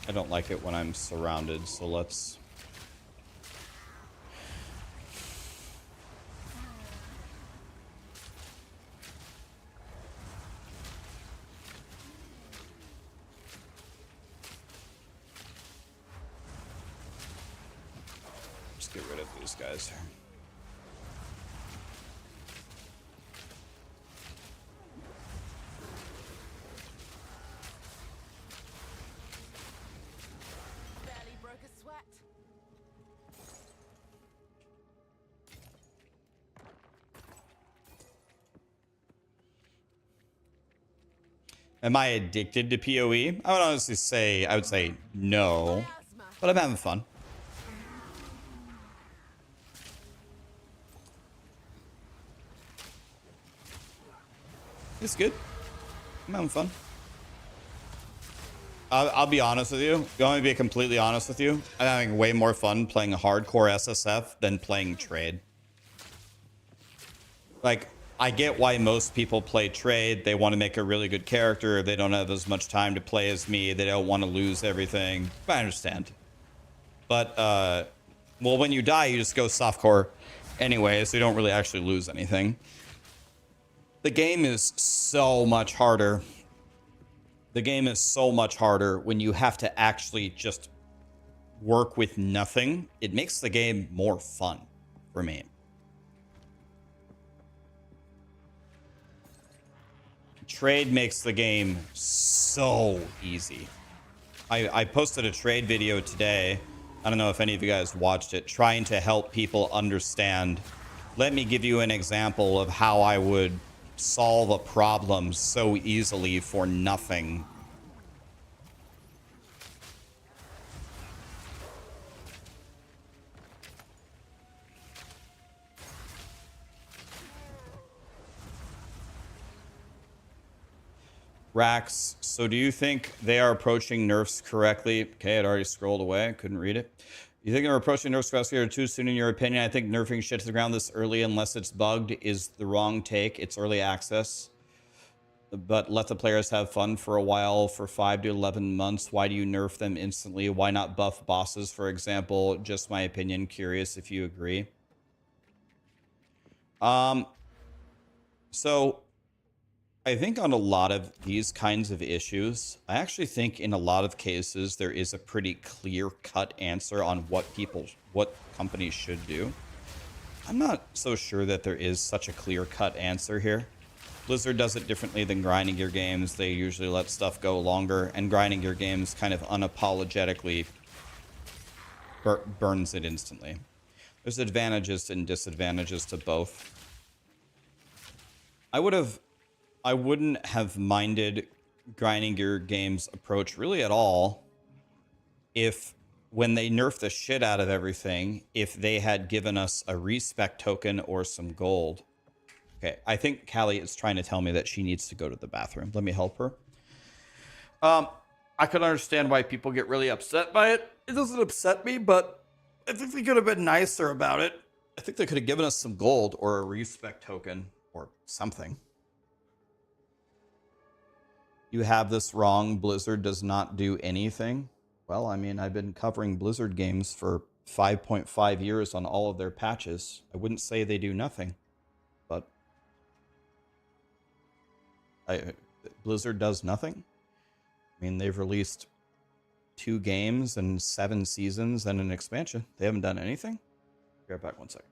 I don't like it when I'm surrounded, so let's... Just get rid of these guys here. Barely broke a sweat. Am I addicted to PoE? I would honestly say, I would say no, but I'm having fun. It's good. I'm having fun. I'll be honest with you. Going to be completely honest with you. I'm having way more fun playing hardcore SSF than playing trade. Like, I get why most people play trade. They want to make a really good character. They don't have as much time to play as me. They don't want to lose everything. I understand. But, well, when you die, you just go softcore anyway, so you don't really actually lose anything. The game is so much harder. The game is so much harder when you have to actually just work with nothing. It makes the game more fun for me. Trade makes the game so easy. I posted a trade video today. I don't know if any of you guys watched it, trying to help people understand. Let me give you an example of how I would solve a problem so easily for nothing. Rax, so do you think they are approaching nerfs correctly? Okay, it already scrolled away. Couldn't read it. You think they're approaching nerfs correctly or too soon in your opinion? I think nerfing shit to the ground this early, unless it's bugged, is the wrong take. It's early access. But let the players have fun for a while, for 5 to 11 months. Why do you nerf them instantly? Why not buff bosses, for example? Just my opinion. Curious if you agree. So I think on a lot of these kinds of issues, I actually think in a lot of cases there is a pretty clear-cut answer on what companies should do. I'm not so sure that there is such a clear-cut answer here. Blizzard does it differently than Grinding Gear games. They usually let stuff go longer, and Grinding Gear games kind of unapologetically burns it instantly. There's advantages and disadvantages to both. I wouldn't have minded Grinding Gear games' approach really at all if, when they nerfed the shit out of everything, if they had given us a respec token or some gold. Okay, I think Callie is trying to tell me that she needs to go to the bathroom. Let me help her. I can understand why people get really upset by it. It doesn't upset me, but I think they could have been nicer about it. I think they could have given us some gold or a respec token or something. You have this wrong. Blizzard does not do anything. Well, I mean, I've been covering Blizzard games for 5.5 years on all of their patches. I wouldn't say they do nothing, but Blizzard does nothing. I mean, they've released 2 games and 7 seasons and an expansion. They haven't done anything. Be right back 1 second.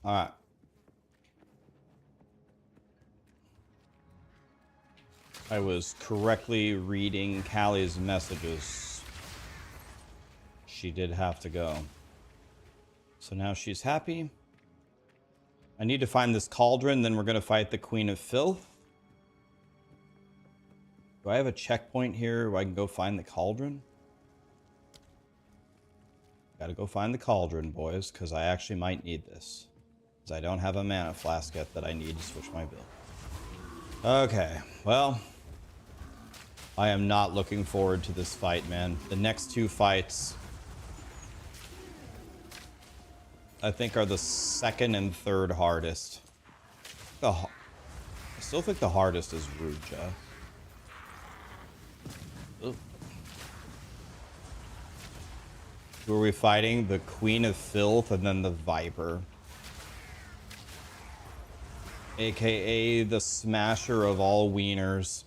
All right. I was correctly reading Callie's messages. She did have to go. So now she's happy. I need to find this cauldron, then we're going to fight the Queen of Filth. Do I have a checkpoint here where I can go find the cauldron? Gotta go find the cauldron, boys, because I actually might need this. Because I don't have a mana flask yet that I need to switch my build. Okay, well, I am not looking forward to this fight, man. The next two fights, I think, are the second and third hardest. I still think the hardest is Ruja. Ugh. Who are we fighting? The Queen of Filth and then the Viper. AKA the smasher of all wieners.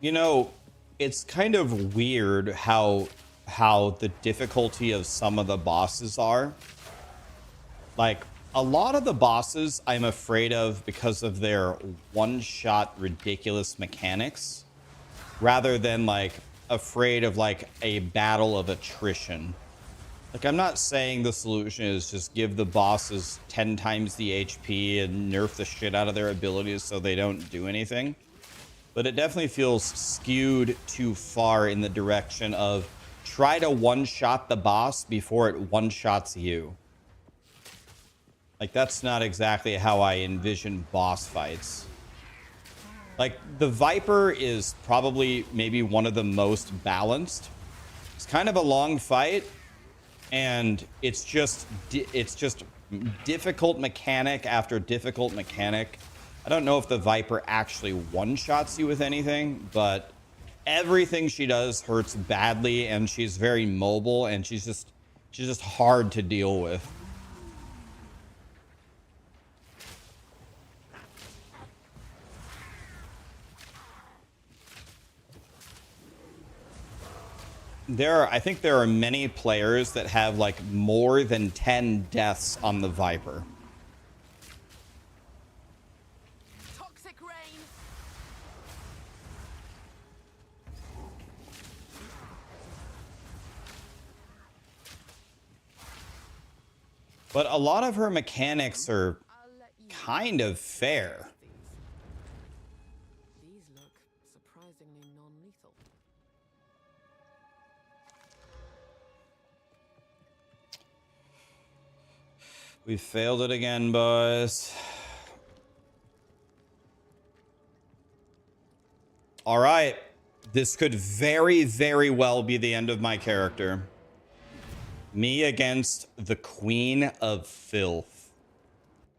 You know, it's kind of weird how the difficulty of some of the bosses are. Like, a lot of the bosses I'm afraid of because of their one-shot ridiculous mechanics, rather than, like, afraid of, like, a battle of attrition. Like, I'm not saying the solution is just give the bosses 10 times the HP and nerf the shit out of their abilities so they don't do anything. But it definitely feels skewed too far in the direction of try to one-shot the boss before it one-shots you. Like, that's not exactly how I envision boss fights. Like, the Viper is probably maybe one of the most balanced. It's kind of a long fight, and it's just difficult mechanic after difficult mechanic. I don't know if the Viper actually one-shots you with anything, but everything she does hurts badly, and she's very mobile, and she's just hard to deal with. I think there are many players that have like more than 10 deaths on the Viper. But a lot of her mechanics are kind of fair. These look surprisingly non-lethal. We failed it again, boys. All right. This could very, very well be the end of my character. Me against the Queen of Filth.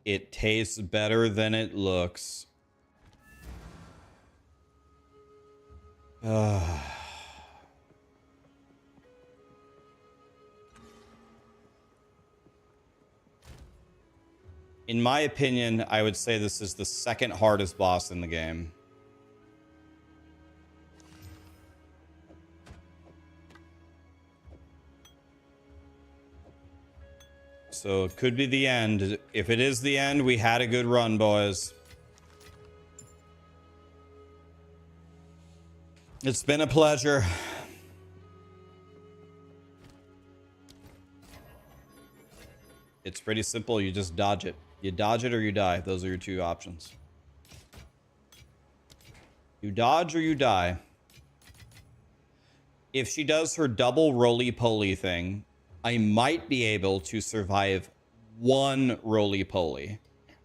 It tastes better than it looks. In my opinion, I would say this is the second hardest boss in the game. So it could be the end. If it is the end, we had a good run, boys. It's been a pleasure. It's pretty simple. You just dodge it. You dodge it or you die. Those are your two options. You dodge or you die. If she does her double roly-poly thing, I might be able to survive one roly-poly,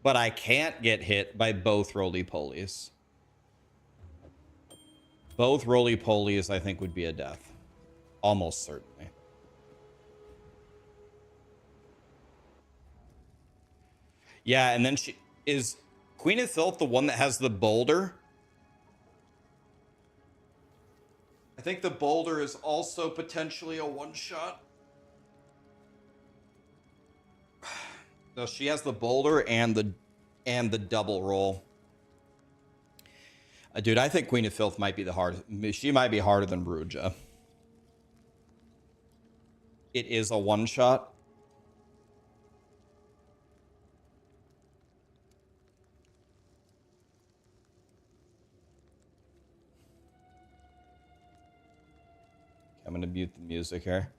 but I can't get hit by both roly-polies. Both roly-polies, I think, would be a death. Almost certainly. Yeah, and then she is Queen of Filth the one that has the boulder. I think the boulder is also potentially a one-shot. No, she has the boulder and the double roll. Dude, I think Queen of Filth might be the hardest. She might be harder than Bruja. It is a one-shot. I'm gonna mute the music here.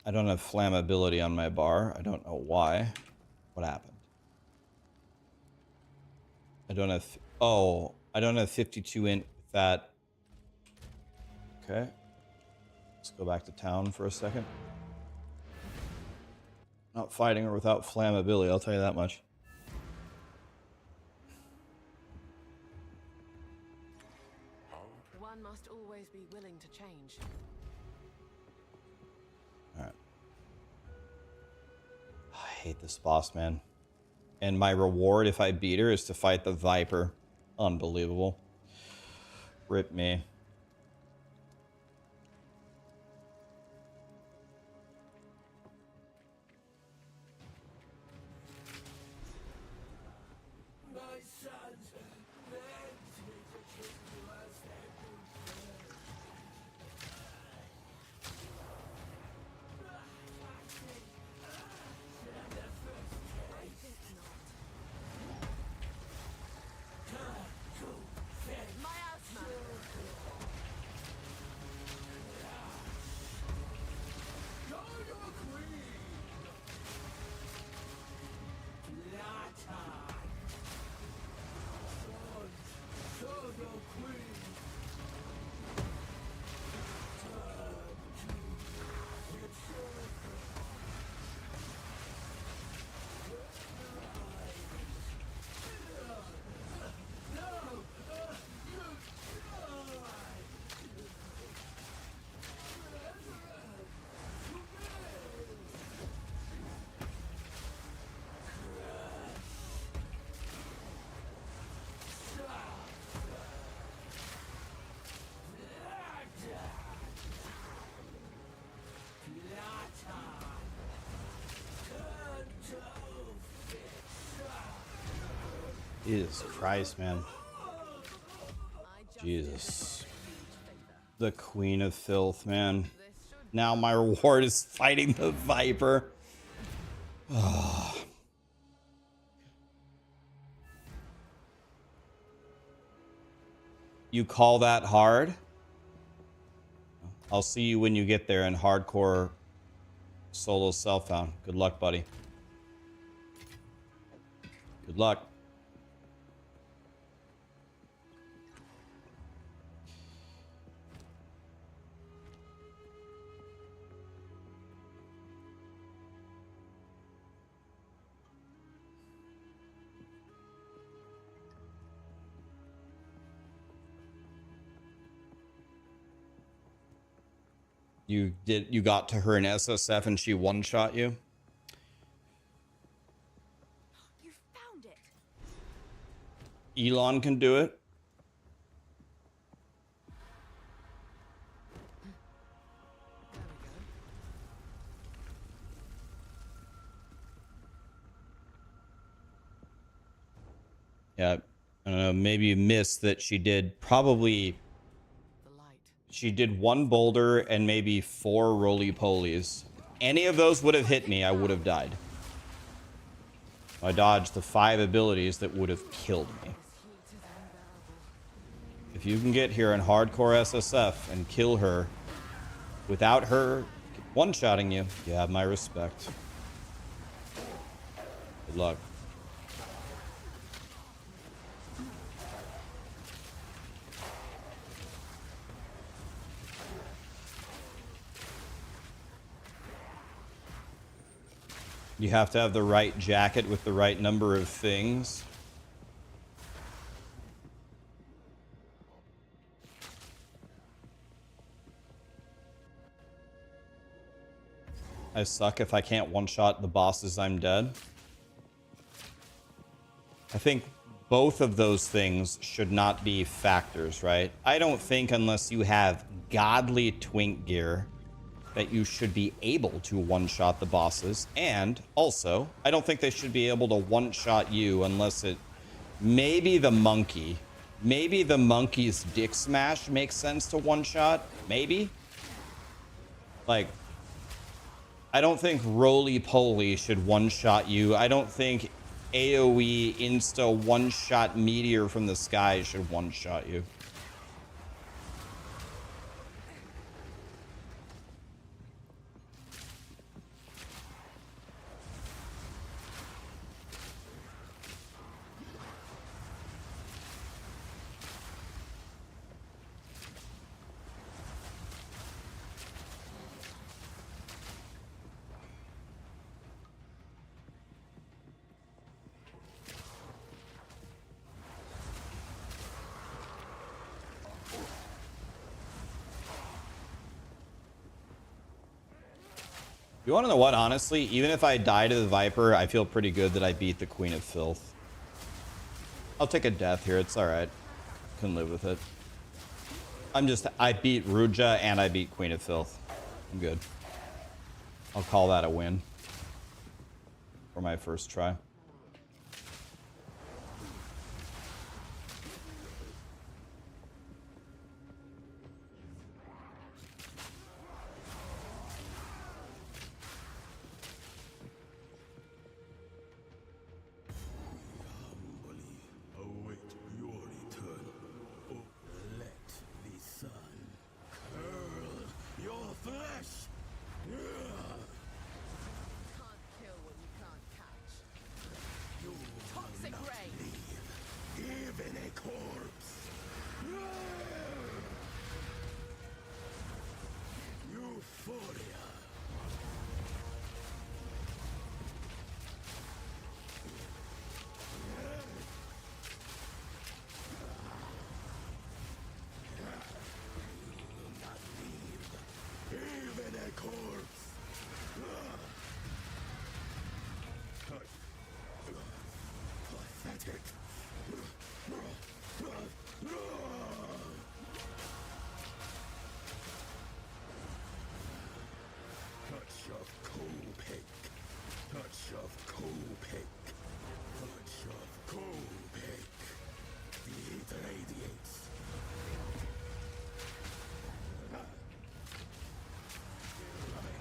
I don't have flammability on my bar. I don't know why. What happened? I don't have... Oh, I don't have 52 in that. Okay. Let's go back to town for a second. Not fighting her without flammability, I'll tell you that much. One must always be willing to change. Alright. I hate this boss, man. And my reward if I beat her is to fight the Viper. Unbelievable. Rip me. Jesus Christ, man. Jesus. The Queen of Filth, man. Now my reward is fighting the Viper. Oh. You call that hard? I'll see you when you get there in hardcore solo self-found. Good luck, buddy. Good luck. You got to her in SSF and she one-shot you? You found it. Elon can do it. Yeah, I don't know, maybe you missed that she did probably... She did one boulder and maybe 4 roly-polies. Any of those would have hit me, I would have died. I dodged the 5 abilities that would have killed me. If you can get here in hardcore SSF and kill her without her one-shotting you, you have my respect. Good luck. You have to have the right jacket with the right number of things. I suck if I can't one-shot the bosses, I'm dead. I think both of those things should not be factors, right? I don't think unless you have godly twink gear that you should be able to one-shot the bosses. And also, I don't think they should be able to one-shot you unless it... Maybe the monkey. Maybe the monkey's dick smash makes sense to one-shot. Maybe. Like, I don't think roly-poly should one-shot you. I don't think AoE insta one-shot meteor from the sky should one-shot you. You want to know what? Honestly, even if I die to the Viper, I feel pretty good that I beat the Queen of Filth. I'll take a death here. It's all right. Can live with it. I beat Ruja and I beat Queen of Filth. I'm good. I'll call that a win for my first try.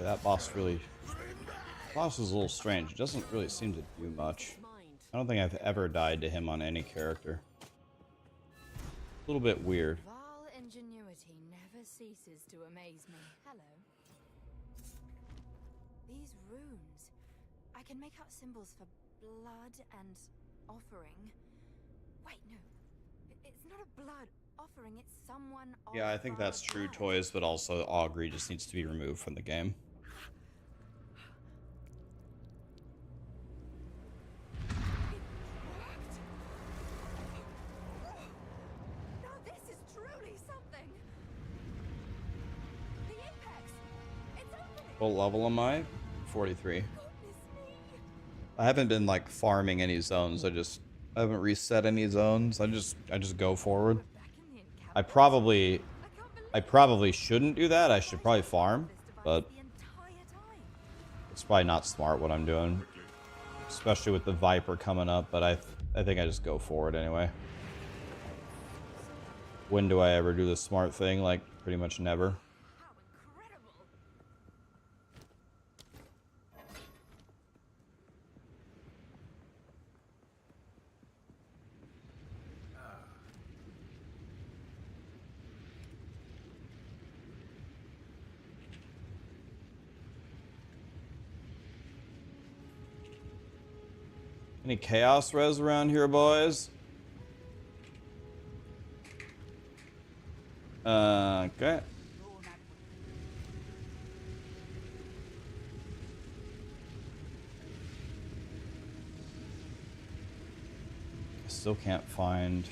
That boss is a little strange. It doesn't really seem to do much. I don't think I've ever died to him on any character. A little bit weird. Vile ingenuity never ceases to amaze me. Hello. These runes. I can make out symbols for blood and offering. Wait, no. It's not a blood offering, it's someone. Yeah, I think that's true, Toys, but also Augury just needs to be removed from the game. What level am I? 43. I haven't been like farming any zones. I haven't reset any zones. I just go forward. I probably shouldn't do that. I should probably farm, but it's probably not smart what I'm doing, especially with the Viper coming up. But I think I just go forward anyway. When do I ever do the smart thing? Like pretty much never. Any chaos res around here, boys? Okay. I still can't find.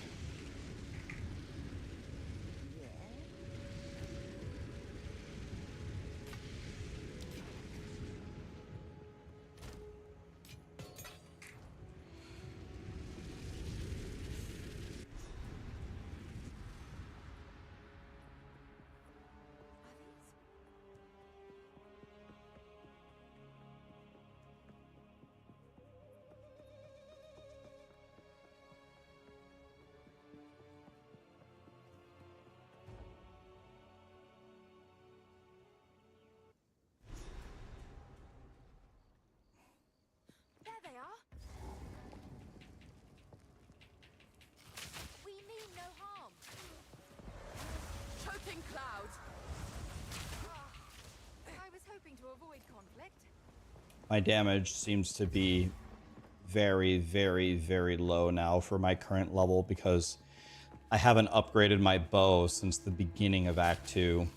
My damage seems to be very, very, very low now for my current level because I haven't upgraded my bow since the beginning of Act 2.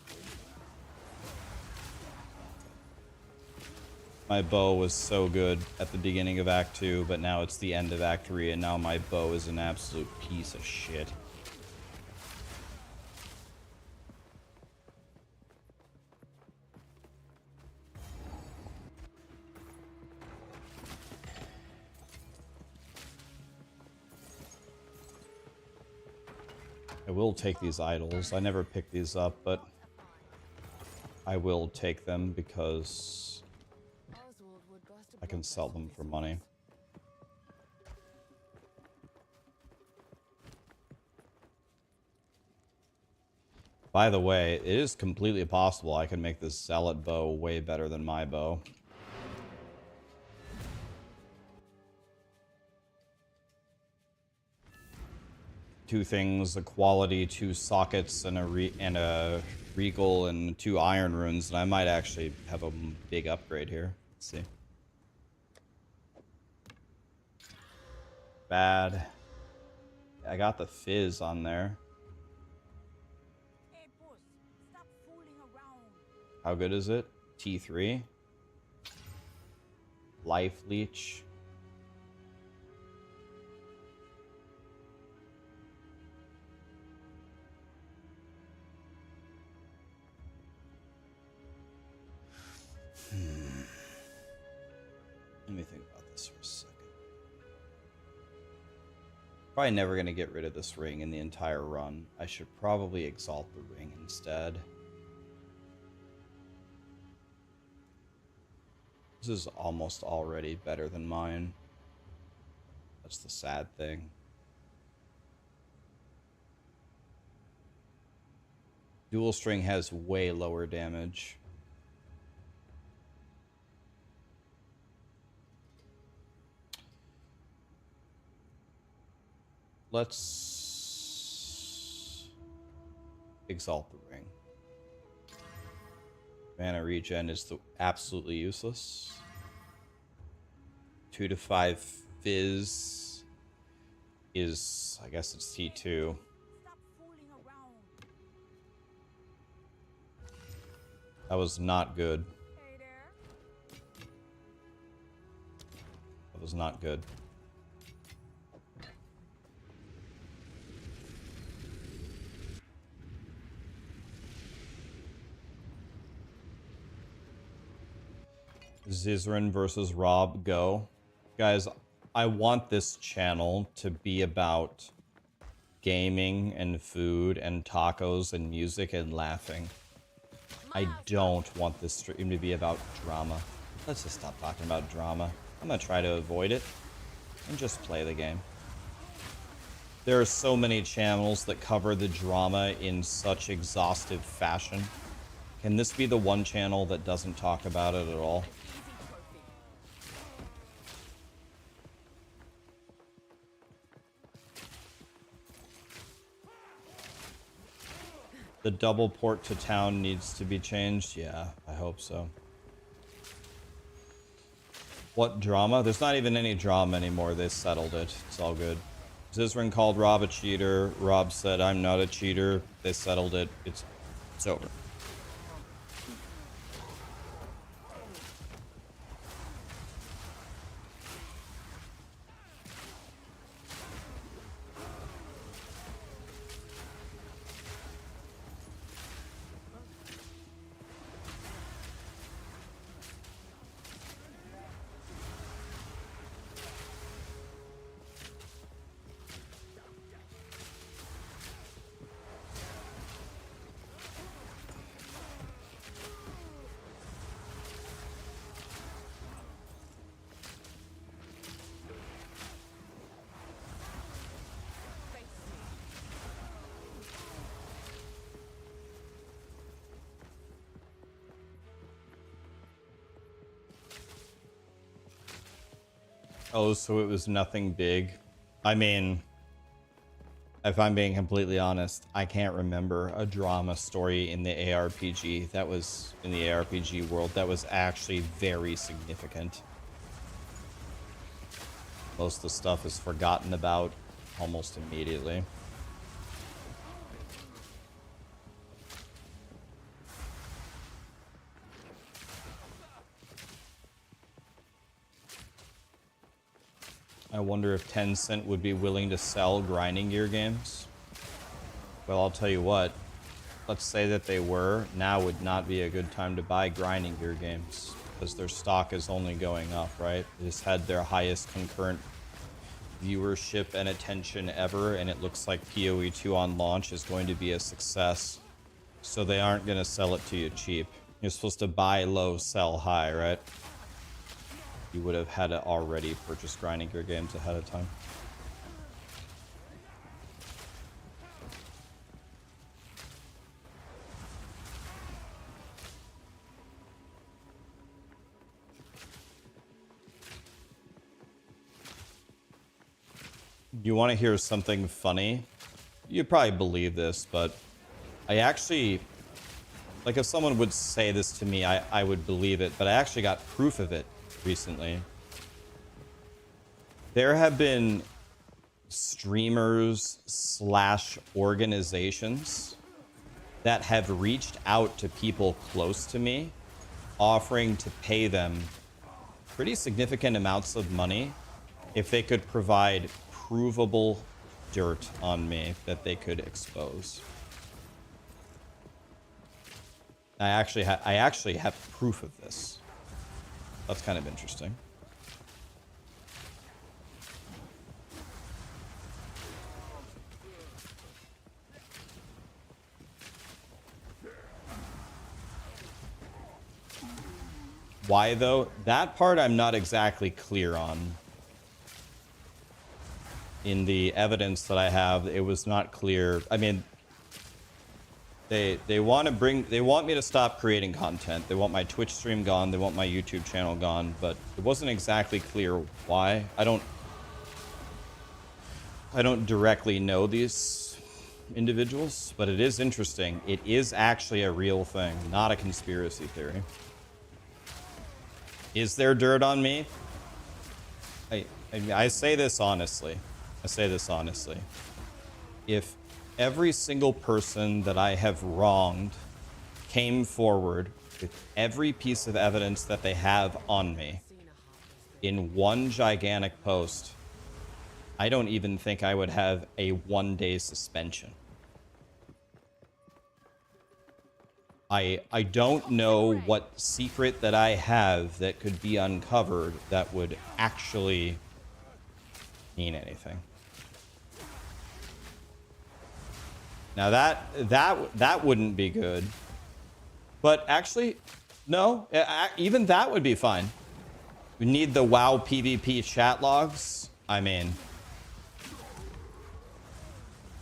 My bow was so good at the beginning of Act 2, but now it's the end of Act 3, and now my bow is an absolute piece of shit. I will take these idols. I never pick these up, but I will take them because I can sell them for money. By the way, it is completely possible I can make this Zealot bow way better than my bow. Two things, a quality, 2 sockets, and a regal, and 2 iron runes, and I might actually have a big upgrade here. Let's see. Bad. I got the fizz on there. Hey, boss, stop fooling around. How good is it? T3. Life leech. Let me think about this for a second. Probably never going to get rid of this ring in the entire run. I should probably exalt the ring instead. This is almost already better than mine. That's the sad thing. Dual string has way lower damage. Let's exalt the ring. Mana regen is absolutely useless. 2 to 5 fizz is, I guess it's T2. Stop fooling around. That was not good. Hey there. That was not good. Zizrin versus Rob, go. Guys, I want this channel to be about gaming and food and tacos and music and laughing. I don't want this stream to be about drama. Let's just stop talking about drama. I'm gonna try to avoid it and just play the game. There are so many channels that cover the drama in such exhaustive fashion. Can this be the one channel that doesn't talk about it at all? The double port to town needs to be changed. Yeah, I hope so. What drama? There's not even any drama anymore. They settled it. It's all good. Zizrin called Rob a cheater. Rob said, I'm not a cheater. They settled it. It's over. Oh, so it was nothing big. I mean, if I'm being completely honest, I can't remember a drama story in the ARPG that was in the ARPG world that was actually very significant. Most of the stuff is forgotten about almost immediately. I wonder if Tencent would be willing to sell grinding gear games. Well, I'll tell you what. Let's say that they were. Now would not be a good time to buy grinding gear games because their stock is only going up, right? They just had their highest concurrent viewership and attention ever, and it looks like POE2 on launch is going to be a success. So they aren't going to sell it to you cheap. You're supposed to buy low, sell high, right? You would have had to already purchase grinding gear games ahead of time. You want to hear something funny? You probably believe this, but I actually, like if someone would say this to me, I would believe it, but I actually got proof of it recently. There have been streamers / organizations that have reached out to people close to me, offering to pay them pretty significant amounts of money if they could provide provable dirt on me that they could expose. I actually have proof of this. That's kind of interesting. Why though? That part I'm not exactly clear on. In the evidence that I have, it was not clear. I mean, they want me to stop creating content. They want my Twitch stream gone. They want my YouTube channel gone. But it wasn't exactly clear why. I don't directly know these individuals, but it is interesting. It is actually a real thing, not a conspiracy theory. Is there dirt on me? I say this honestly. I say this honestly. If every single person that I have wronged came forward with every piece of evidence that they have on me in one gigantic post, I don't even think I would have a 1-day suspension. I don't know what secret that I have that could be uncovered that would actually mean anything. Now that wouldn't be good. But actually, no, even that would be fine. We need the WoW PvP chat logs. I mean,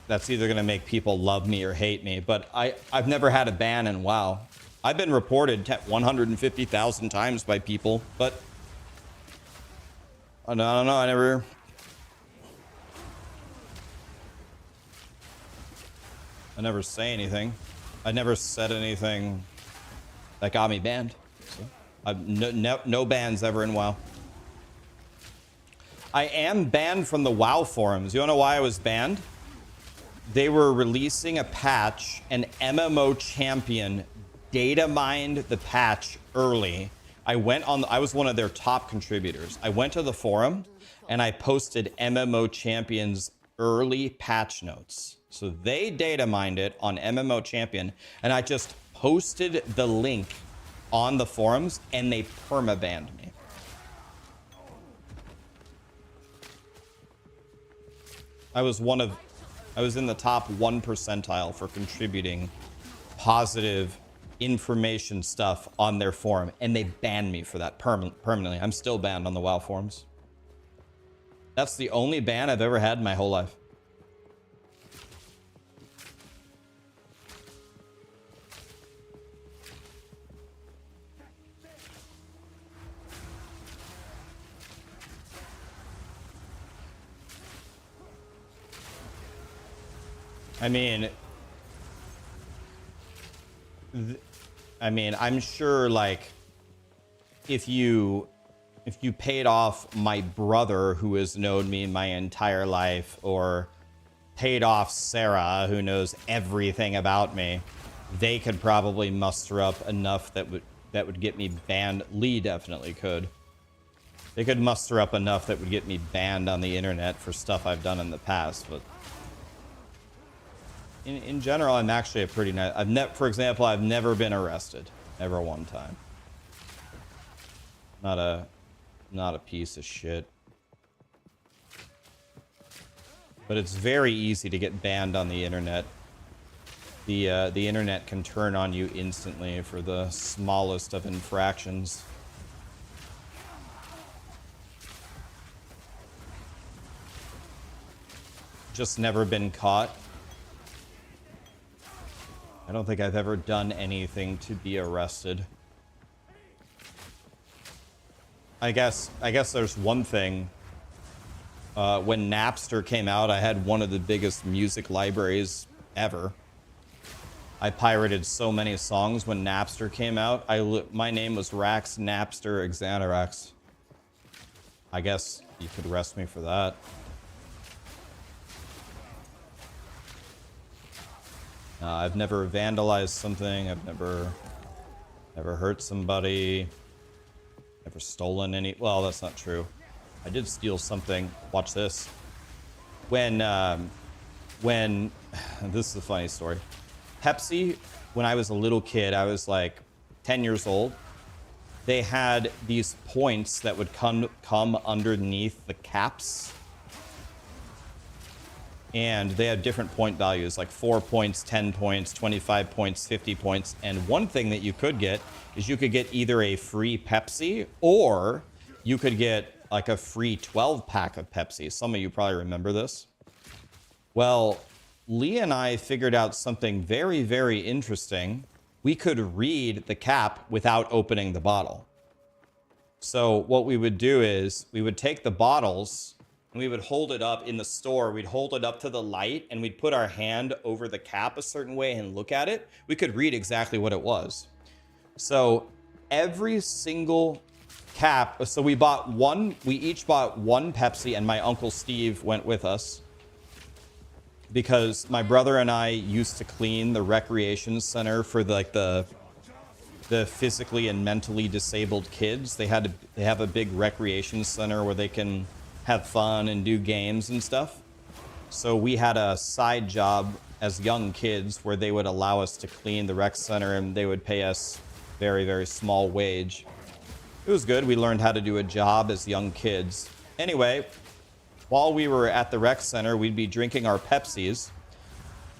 that's either going to make people love me or hate me. But I've never had a ban in WoW. I've been reported 150,000 times by people, but I don't know. I never say anything. I never said anything that got me banned. So I've no bans ever in WoW. I am banned from the WoW forums. You wanna know why I was banned? They were releasing a patch, and MMO Champion data mined the patch early. I was one of their top contributors. I went to the forum and I posted MMO Champion's early patch notes. So they data mined it on MMO Champion, and I just posted the link on the forums, and they perma-banned me. I was in the top 1% for contributing positive information stuff on their forum, and they banned me for that permanently. I'm still banned on the WoW forums. That's the only ban I've ever had in my whole life. I mean, I'm sure, like, if you paid off my brother who has known me my entire life, or paid off Sarah who knows everything about me, they could probably muster up enough that would get me banned. Lee definitely could. They could muster up enough that would get me banned on the internet for stuff I've done in the past, but in general, I'm actually a pretty nice... For example, I've never been arrested. Never one time. Not a piece of shit. But it's very easy to get banned on the internet. The internet can turn on you instantly for the smallest of infractions. Just never been caught. I don't think I've ever done anything to be arrested. I guess there's one thing. When Napster came out, I had one of the biggest music libraries ever. I pirated so many songs when Napster came out. My name was Raxxanterax. I guess you could arrest me for that. I've never vandalized something. I've never hurt somebody. Never stolen any. Well, that's not true. I did steal something. Watch this. When this is a funny story. Pepsi, when I was a little kid, I was like 10 years old. They had these points that would come underneath the caps. And they had different point values, like 4 points, 10 points, 25 points, 50 points. And one thing that you could get is you could get either a free Pepsi, or you could get like a free 12-pack of Pepsi. Some of you probably remember this. Well, Lee and I figured out something very, very interesting. We could read the cap without opening the bottle. So what we would do is we would take the bottles and we would hold it up in the store. We'd hold it up to the light and we'd put our hand over the cap a certain way and look at it. We could read exactly what it was. So every single cap, so we each bought one Pepsi, and my Uncle Steve went with us because my brother and I used to clean the recreation center for the physically and mentally disabled kids. They have a big recreation center where they can have fun and do games and stuff. So we had a side job as young kids where they would allow us to clean the rec center, and they would pay us very, very small wage. It was good. We learned how to do a job as young kids. Anyway, while we were at the rec center, we'd be drinking our Pepsis.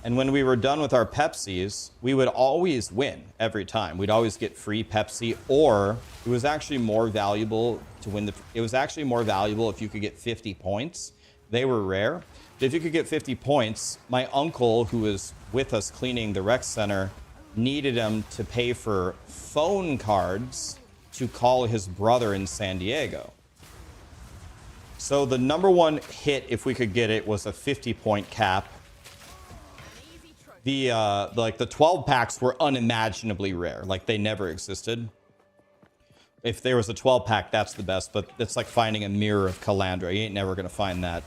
And when we were done with our Pepsis, we would always win every time. We'd always get free Pepsi, or it was actually more valuable to win it was actually more valuable if you could get 50 points. They were rare. But if you could get 50 points, my uncle, who was with us cleaning the rec center, needed him to pay for phone cards to call his brother in San Diego. So the number one hit, if we could get it, was a 50-point cap. The 12 packs were unimaginably rare. Like, they never existed. If there was a 12 pack, that's the best, but it's like finding a mirror of Calandra. You ain't never gonna find that.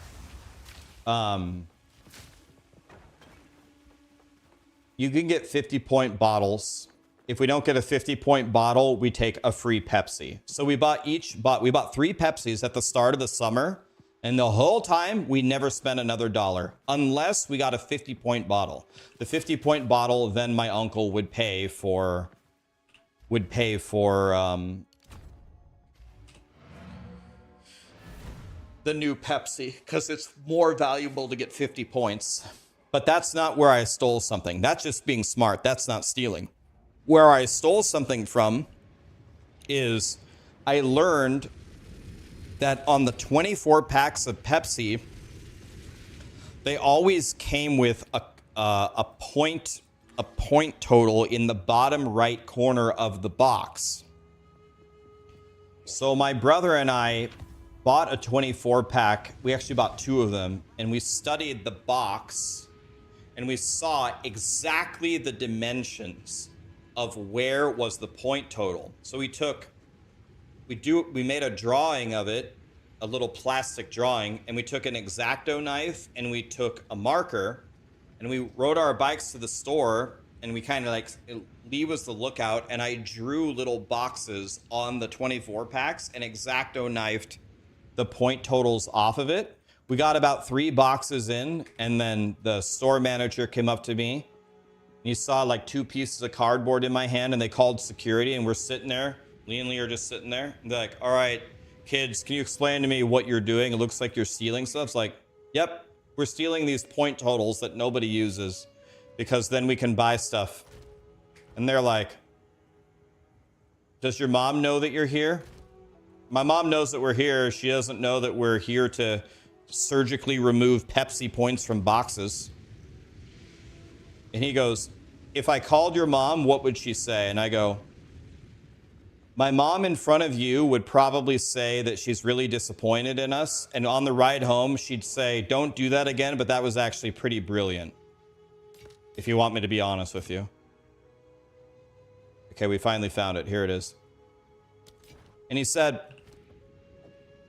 You can get 50-point bottles. If we don't get a 50-point bottle, we take a free Pepsi. So we bought 3 Pepsis at the start of the summer, and the whole time we never spent another $1 unless we got a 50-point bottle. The 50-point bottle, then my uncle would pay for the new Pepsi, because it's more valuable to get 50 points. But that's not where I stole something. That's just being smart. That's not stealing. Where I stole something from is I learned that on the 24 packs of Pepsi, they always came with a point total in the bottom right corner of the box. So my brother and I bought a 24 pack. We actually bought 2 of them, and we studied the box. and we saw exactly the dimensions of where was the point total. So we made a drawing of it, a little plastic drawing, and we took an X-Acto knife and we took a marker and we rode our bikes to the store, and we kind of like, Lee was the lookout, and I drew little boxes on the 24 packs and X-Acto knifed the point totals off of it. We got about 3 boxes in, and then the store manager came up to me. And he saw like 2 pieces of cardboard in my hand, and they called security, and we're sitting there. Lee and Lee are just sitting there. And they're like, all right, kids, can you explain to me what you're doing? It looks like you're stealing stuff. It's like, yep, we're stealing these point totals that nobody uses because then we can buy stuff. And they're like, does your mom know that you're here? My mom knows that we're here. She doesn't know that we're here to surgically remove Pepsi points from boxes. And he goes, if I called your mom, what would she say? And I go, my mom in front of you would probably say that she's really disappointed in us. And on the ride home, she'd say, don't do that again, but that was actually pretty brilliant. If you want me to be honest with you. Okay, we finally found it. Here it is. And he said,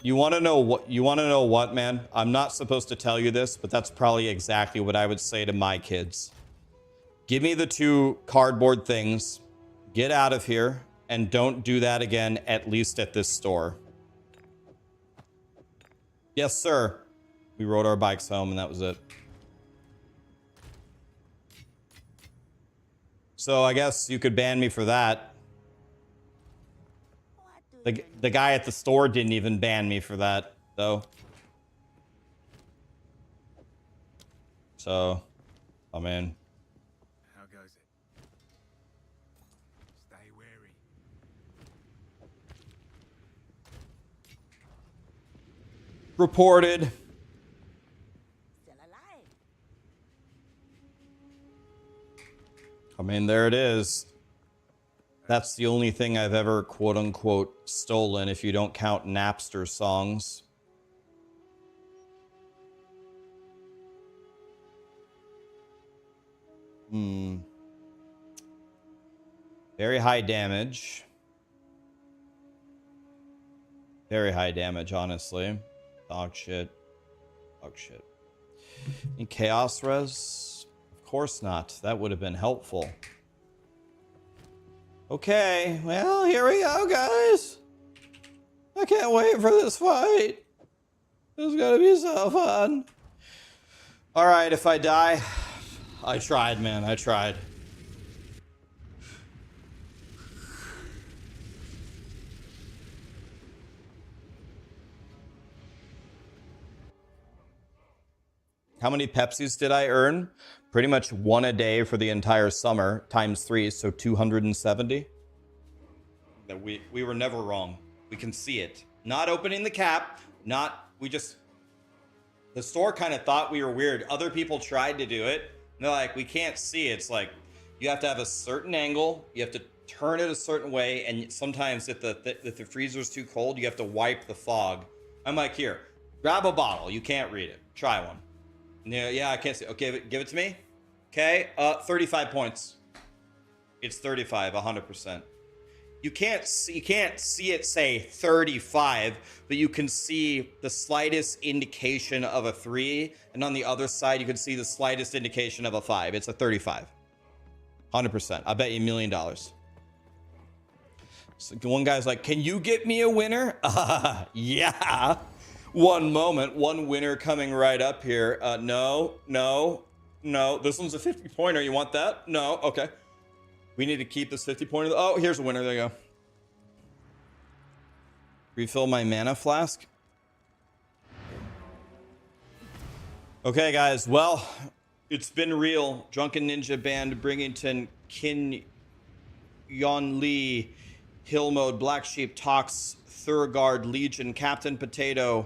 you want to know what, man? I'm not supposed to tell you this, but that's probably exactly what I would say to my kids. Give me the 2 cardboard things. Get out of here. And don't do that again, at least at this store. Yes, sir. We rode our bikes home, and that was it. So I guess you could ban me for that. The guy at the store didn't even ban me for that, though. So, I mean... How goes it? Stay wary. Reported. Still alive. I mean, there it is. That's the only thing I've ever, quote unquote, stolen if you don't count Napster songs. Very high damage. Very high damage, honestly. Dog shit. Dog shit. Any chaos res? Of course not. That would have been helpful. Okay, well, here we go, guys. I can't wait for this fight. This is gonna be so fun. All right, if I die, I tried, man. I tried. How many Pepsis did I earn? Pretty much 1 a day for the entire summer, times 3, so 270. That we were never wrong. We can see it. Not opening the cap, the store kind of thought we were weird. Other people tried to do it. And they're like, we can't see. It's like, you have to have a certain angle. You have to turn it a certain way. And sometimes if the freezer's too cold, you have to wipe the fog. I'm like, here, grab a bottle. You can't read it. Try one. Yeah, I can't see. Okay, give it to me. Okay, 35 points. It's 35, 100%. You can't see it say 35, but you can see the slightest indication of a 3, and on the other side, you can see the slightest indication of a 5. It's a 35. 100%. I bet you $1 million. So one guy's like, can you get me a winner? Yeah. One moment, one winner coming right up here. No. This one's a 50-pointer. You want that? No. Okay. We need to keep this 50-pointer. Oh, here's a winner. There you go. Refill my mana flask. Okay, guys. Well, it's been real. Drunken Ninja Band, Bringington, Kin Yon Lee, Hill Mode, Black Sheep, Tox, Thurgard, Legion, Captain Potato,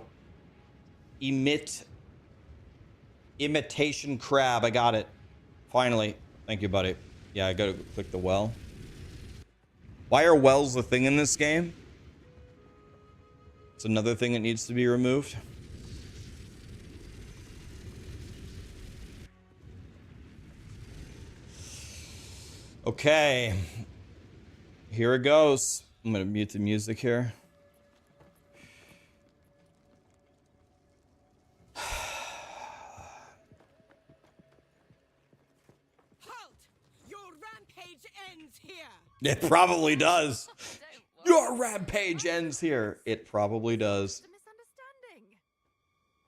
Imitation Crab. I got it. Finally. Thank you, buddy. Yeah, I gotta click the well. Why are wells a thing in this game? It's another thing that needs to be removed. Okay. Here it goes. I'm going to mute the music here. Halt! Your rampage ends here. It probably does. Your rampage ends here. It probably does. It's a misunderstanding.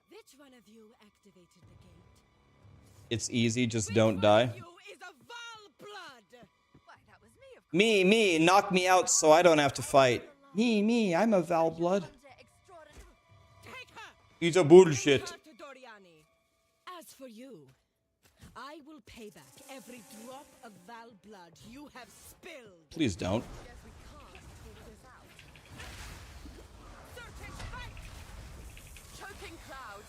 Which one of you activated the gate? It's easy, just Which don't one die. of you is a Val blood? Why, that was me, of course. Me, knock me out so I don't have to fight. Me, I'm a Val blood. Take her! He's a Take bullshit. her to Doriani. As for you, I will pay back every drop of Val blood you have spilled. Please don't. Guess we can't talk this out. Certain fight! Choking cloud.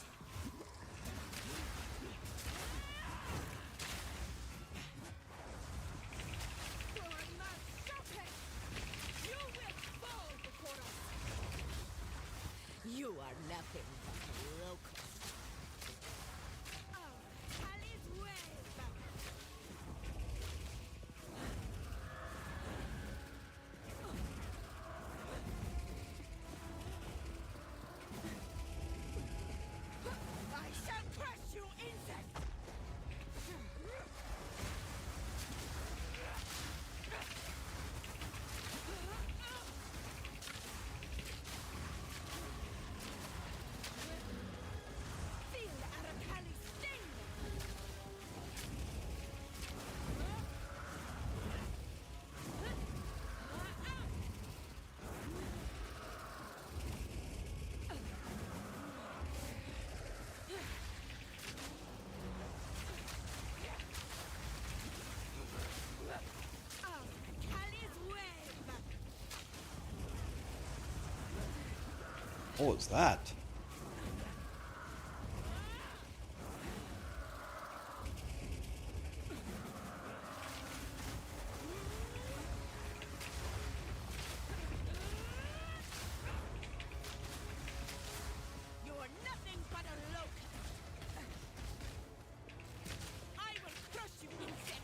You will fall before us. You are nothing but a locust. Oh, Ali's wave! I shall crush you, insect! Feel Aracali's sting! Aracali's wave! What was that? You are nothing but a locust. I will crush you, insect.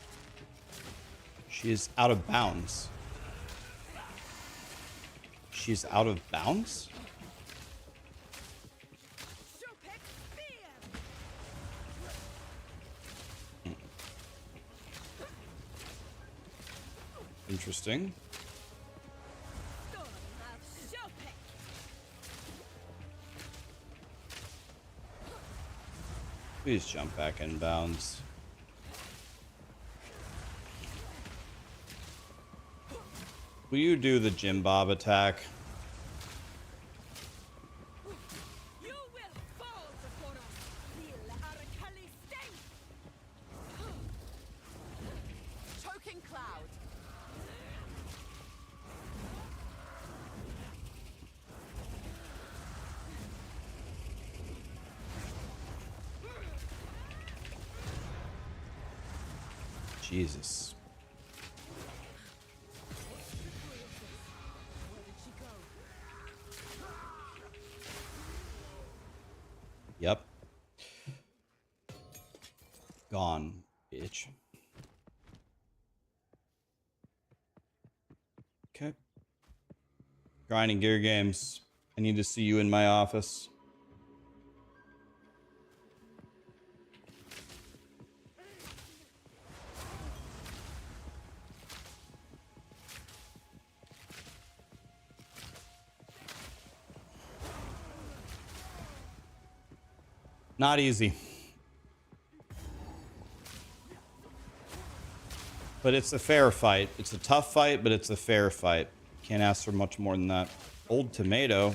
She is out of bounds. She's out of bounds? Chopek spear. Interesting. Storm of Chopek. Please jump back in bounds. Will you do the Jim Bob attack? You will fall before us. Feel Aracali's sting. Choking cloud. Jesus. Yep. Gone, bitch. Okay. Grinding Gear Games. I need to see you in my office. Not easy. But it's a fair fight. It's a tough fight, but it's a fair fight. Can't ask for much more than that. Old tomato.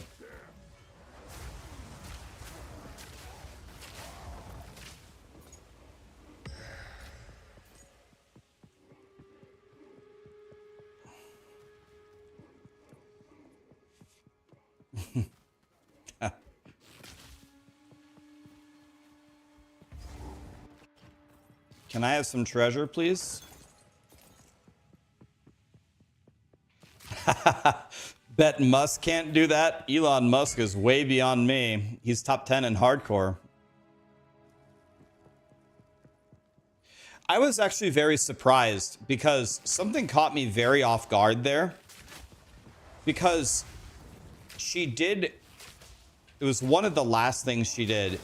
Can I have some treasure, please? Bet Musk can't do that. Elon Musk is way beyond me. He's top 10 in hardcore. I was actually very surprised because something caught me very off guard there. Because she did, it was one of the last things she did.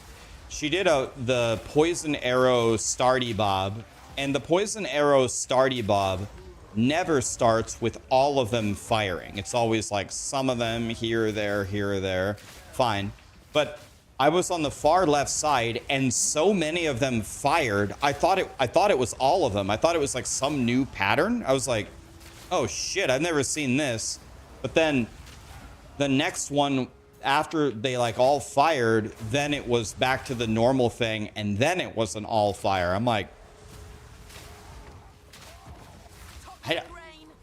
She did the poison arrow starty bob, and the poison arrow starty bob never starts with all of them firing. It's always like some of them here, there, fine. But I was on the far left side, and so many of them fired. I thought it was all of them. I thought it was like some new pattern. I was like, oh shit, I've never seen this. But then the next one, after they like all fired, then it was back to the normal thing, and then it was an all fire. I'm like,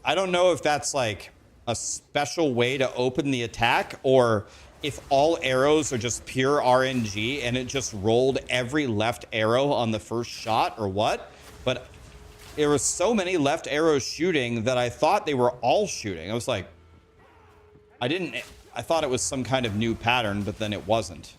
I don't know if that's like a special way to open the attack, or if all arrows are just pure RNG and it just rolled every left arrow on the first shot, or what. But there was so many left arrows shooting that I thought they were all shooting. I was like, I thought it was some kind of new pattern, but then it wasn't.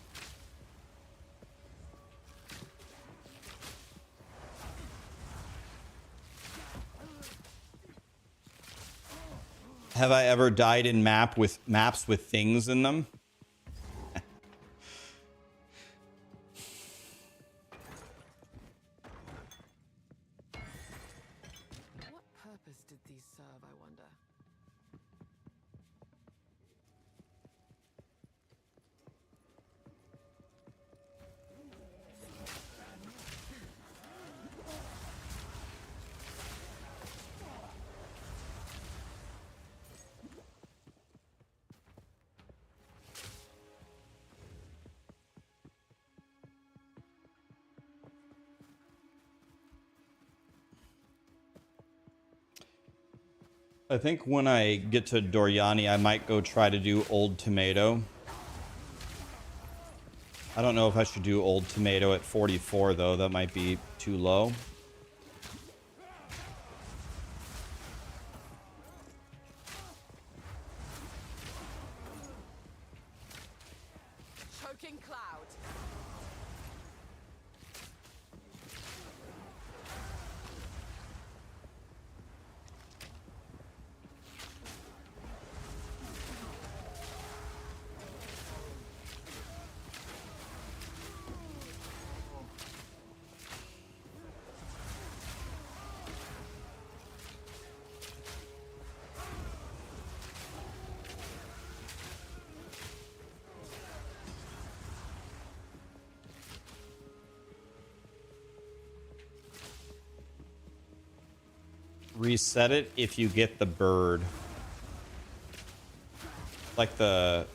Have I ever died in maps with things in them? What purpose did these serve, I wonder? I think when I get to Doriani, I might go try to do Old Tomato. I don't know if I should do Old Tomato at 44, though. That might be too low. Choking cloud. Reset it if you get the bird. Like the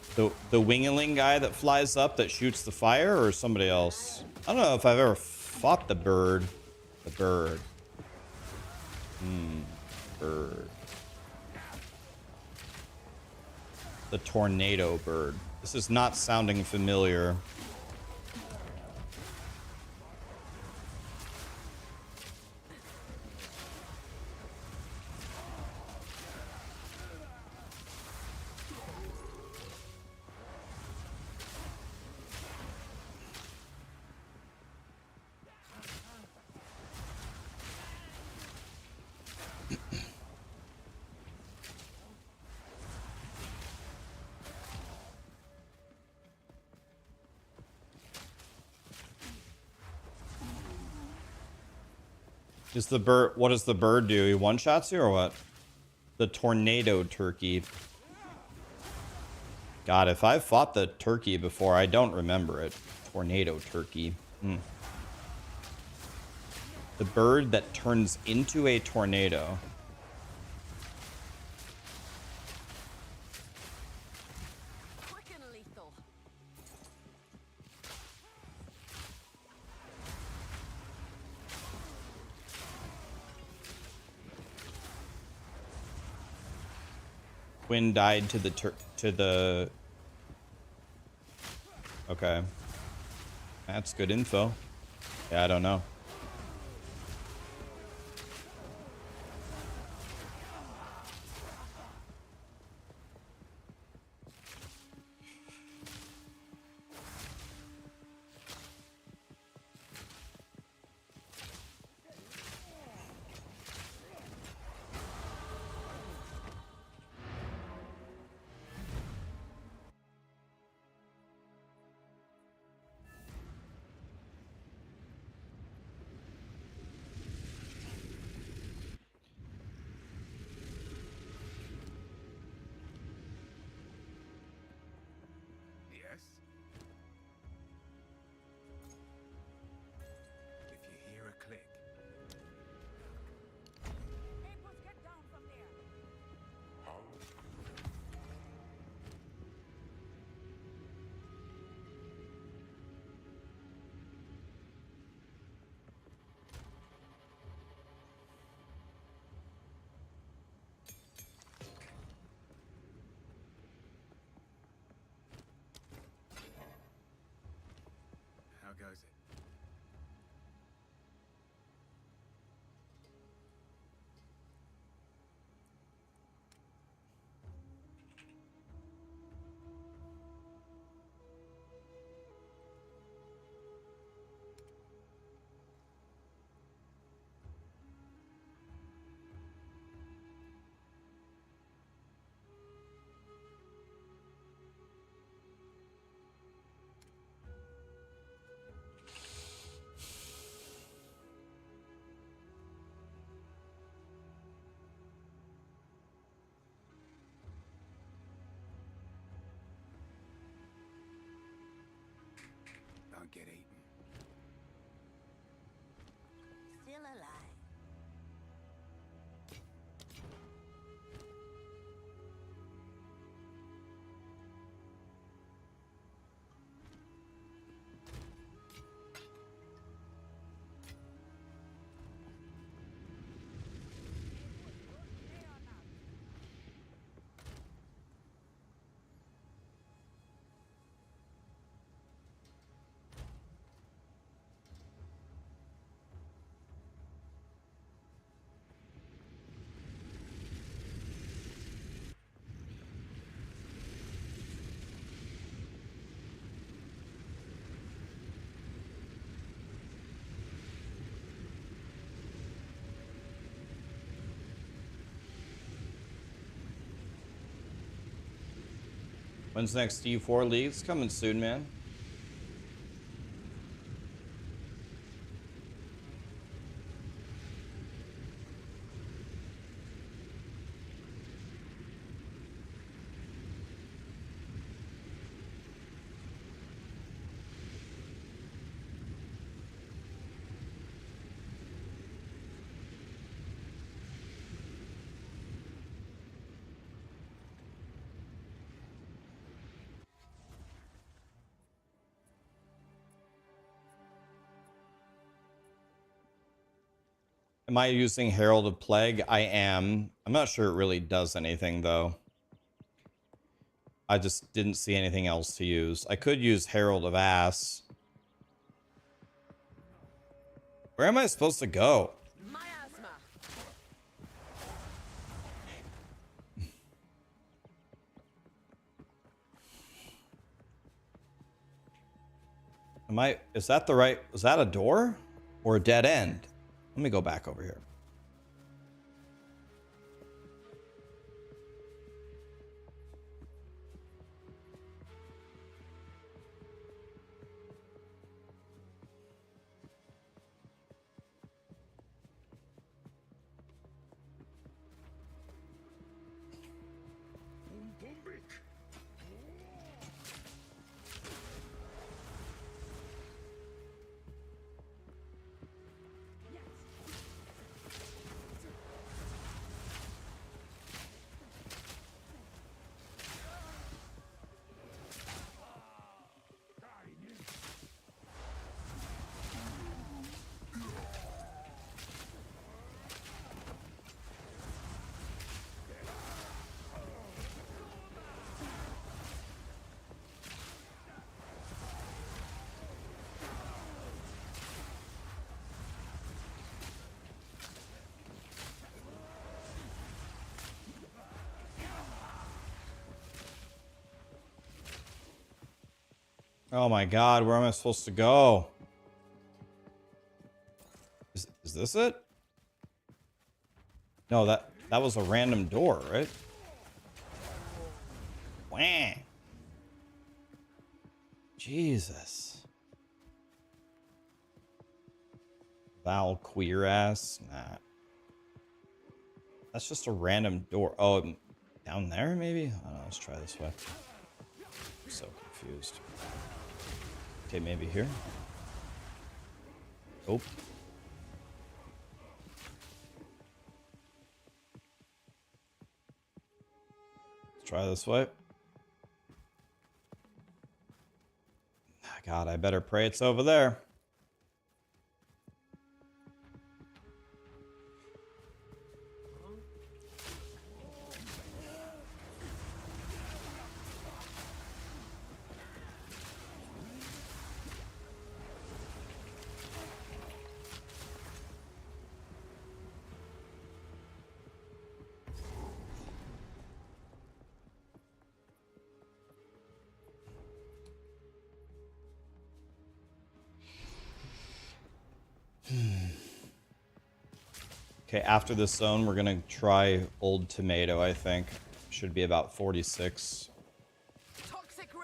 wingeling guy that flies up that shoots the fire, or somebody else? I don't know if I've ever fought the bird. The bird. Bird. The tornado bird. This is not sounding familiar. Is the bird, what does the bird do? He one-shots you or what? The tornado turkey. God, if I've fought the turkey before, I don't remember it. Tornado turkey. The bird that turns into a tornado. Quick and lethal. Quinn died to the Okay. That's good info. Yeah, I don't know. goes it? Don't get eaten. Still alive. When's the next D4 league? It's coming soon, man. Am I using Herald of Plague? I am. I'm not sure it really does anything, though. I just didn't see anything else to use. I could use Herald of Ass. Where am I supposed to go? Miasma. Is that the right, is that a door or a dead end? Let me go back over here. Oh my god, where am I supposed to go? Is this it? No, that was a random door, right? Wah. Jesus. Val queer ass? Nah. That's just a random door. Oh, down there maybe? I don't know, let's try this way. I'm so confused. Okay, maybe here. Oh. Let's try this way. God, I better pray it's over there. Okay, after this zone, we're gonna try Old Tomato, I think. Should be about 46. Toxic rain.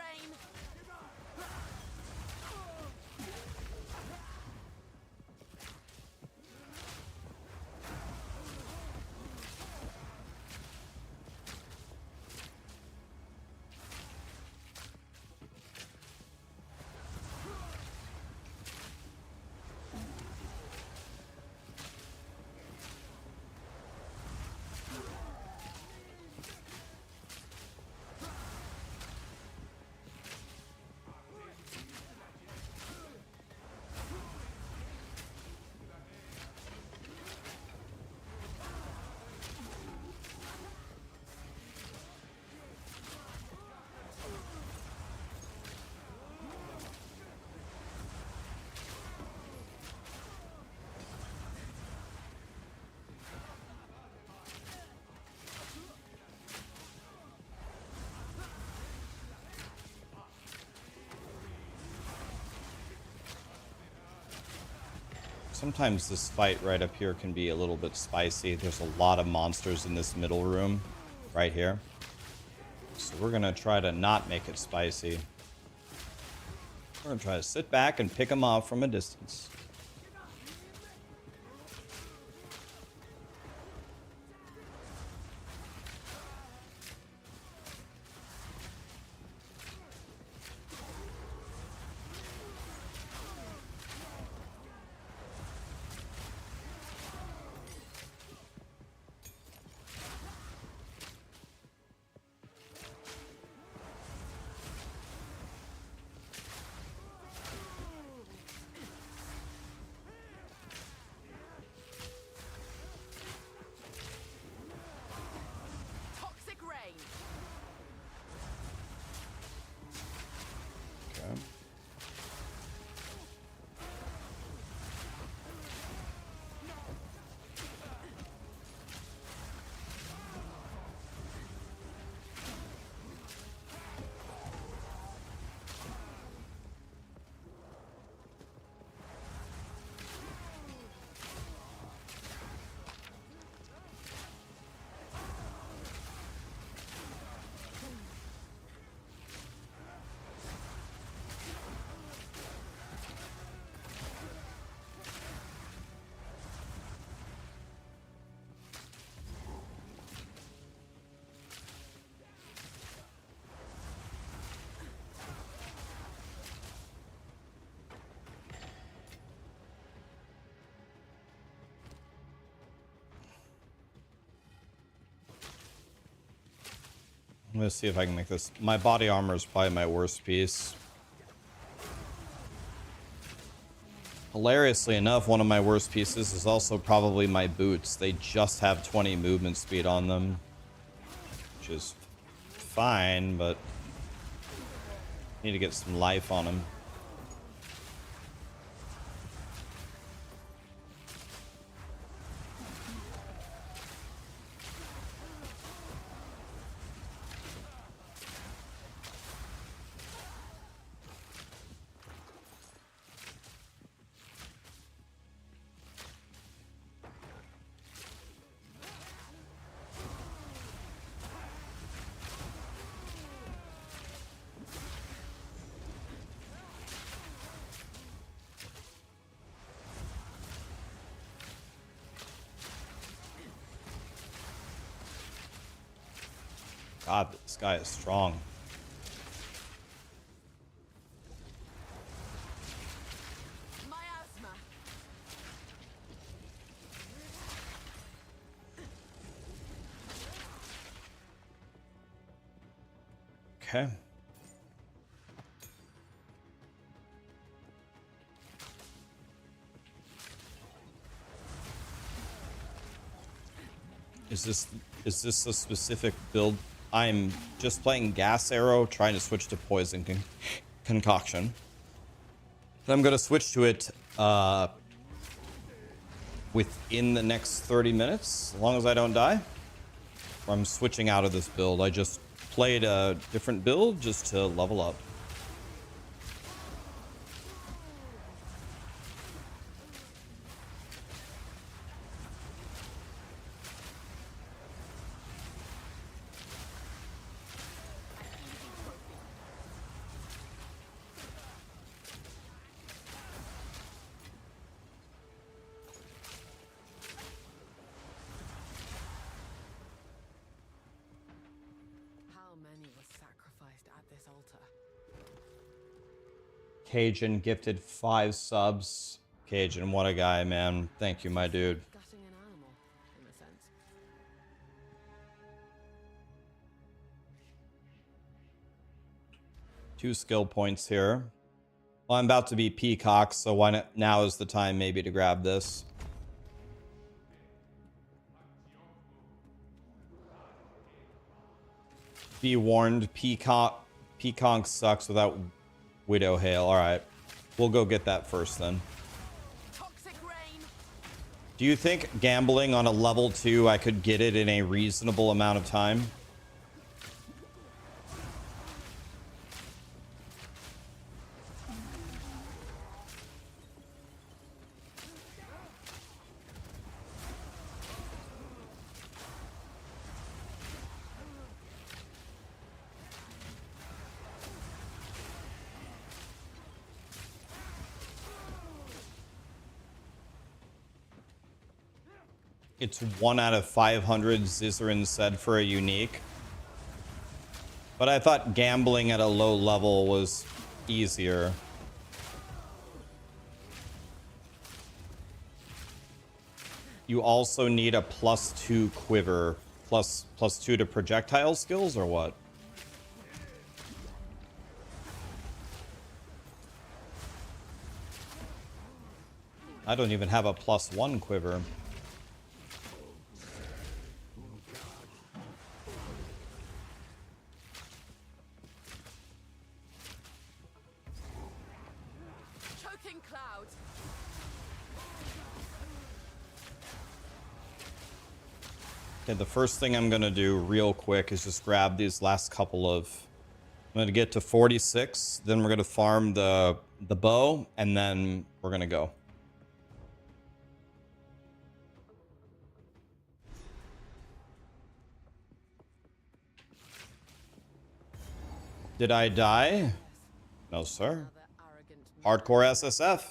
Sometimes this fight right up here can be a little bit spicy. There's a lot of monsters in this middle room right here. So we're going to try to not make it spicy. We're going to try to sit back and pick them off from a distance. Toxic rain. Okay. I'm gonna see if I can make this. My body armor is probably my worst piece. Hilariously enough, one of my worst pieces is also probably my boots. They just have 20 movement speed on them, which is fine, but need to get some life on them. God, this guy is strong. Miasma. Okay. Is this a specific build? I'm just playing Gas Arrow, trying to switch to Poison Concoction. I'm going to switch to it within the next 30 minutes, as long as I don't die. I'm switching out of this build. I just played a different build just to level up. Cajun gifted 5 subs. Cajun, what a guy, man. Thank you, my dude. Gutting an animal, in a sense. 2 skill points here. Well, I'm about to be Peacock, so why not? Now is the time maybe to grab this. Be warned, Peacock sucks without Widow Hail. Alright. We'll go get that first then. Toxic rain. Do you think gambling on a level 2 I could get it in a reasonable amount of time? It's 1 out of 500, Zizarin said, for a unique. But I thought gambling at a low level was easier. You also need a +2 quiver. +2 to projectile skills, or what? I don't even have a +1 quiver. Choking cloud. Okay, the first thing I'm gonna do real quick is just grab these last couple of... I'm gonna get to 46, then we're gonna farm the bow, and then we're gonna go. Did I die? No, sir. Hardcore SSF.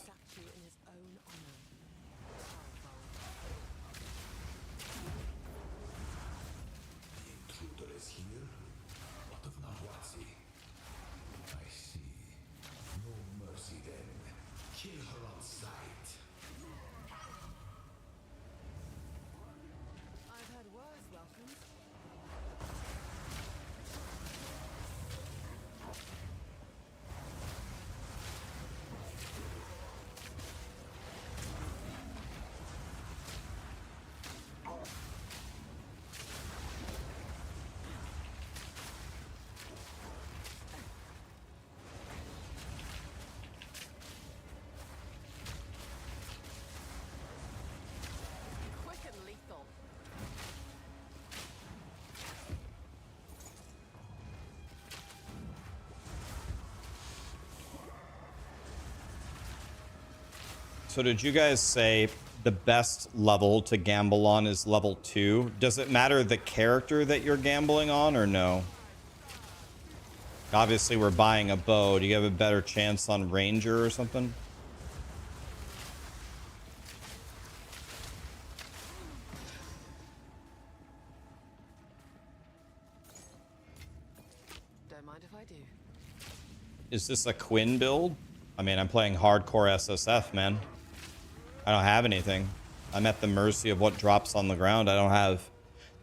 Quick and lethal. So did you guys say the best level to gamble on is level 2? Does it matter the character that you're gambling on, or no? Obviously, we're buying a bow. Do you have a better chance on Ranger or something? Don't mind if I do. Is this a Quinn build? I mean, I'm playing hardcore SSF, man. I don't have anything. I'm at the mercy of what drops on the ground. I don't have...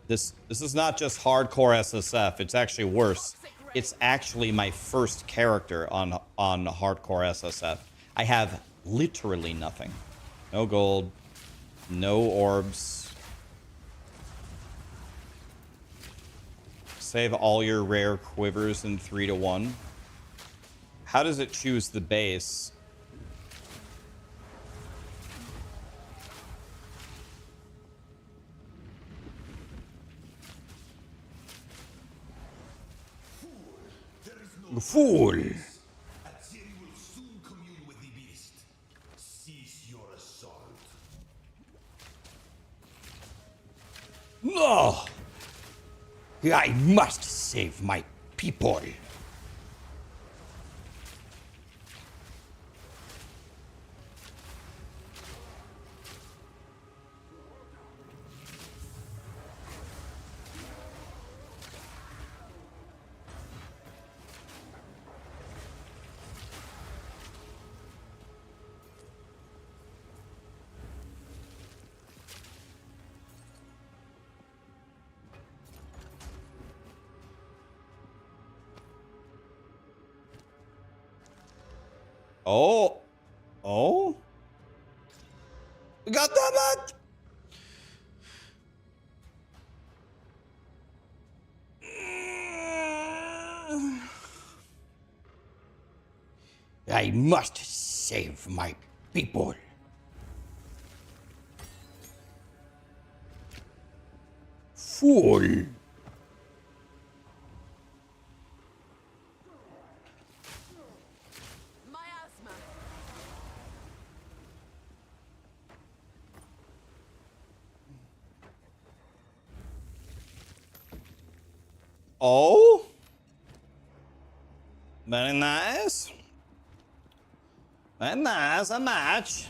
This is not just hardcore SSF. It's actually worse. It's actually my first character on hardcore SSF. I have literally nothing. No gold. No orbs. Save all your rare quivers in 3-to-1. How does it choose the base? Fool! Azir will soon commune with the beast. Cease your assault. No! I must save my people. Oh. Oh. We got that. I must save my people. Fool. Miasma. Oh. Very nice. Very nice. A match.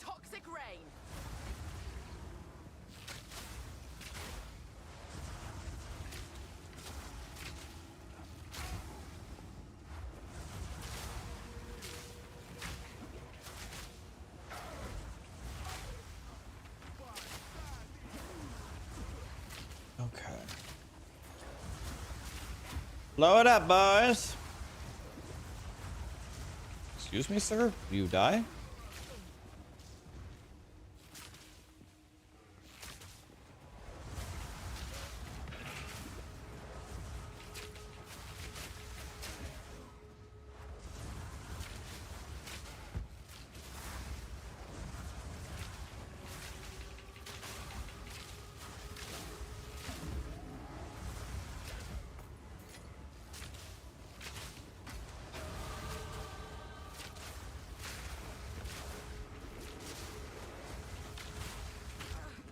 Toxic rain. Okay. Blow it up, boys. Excuse me, sir? Do you die?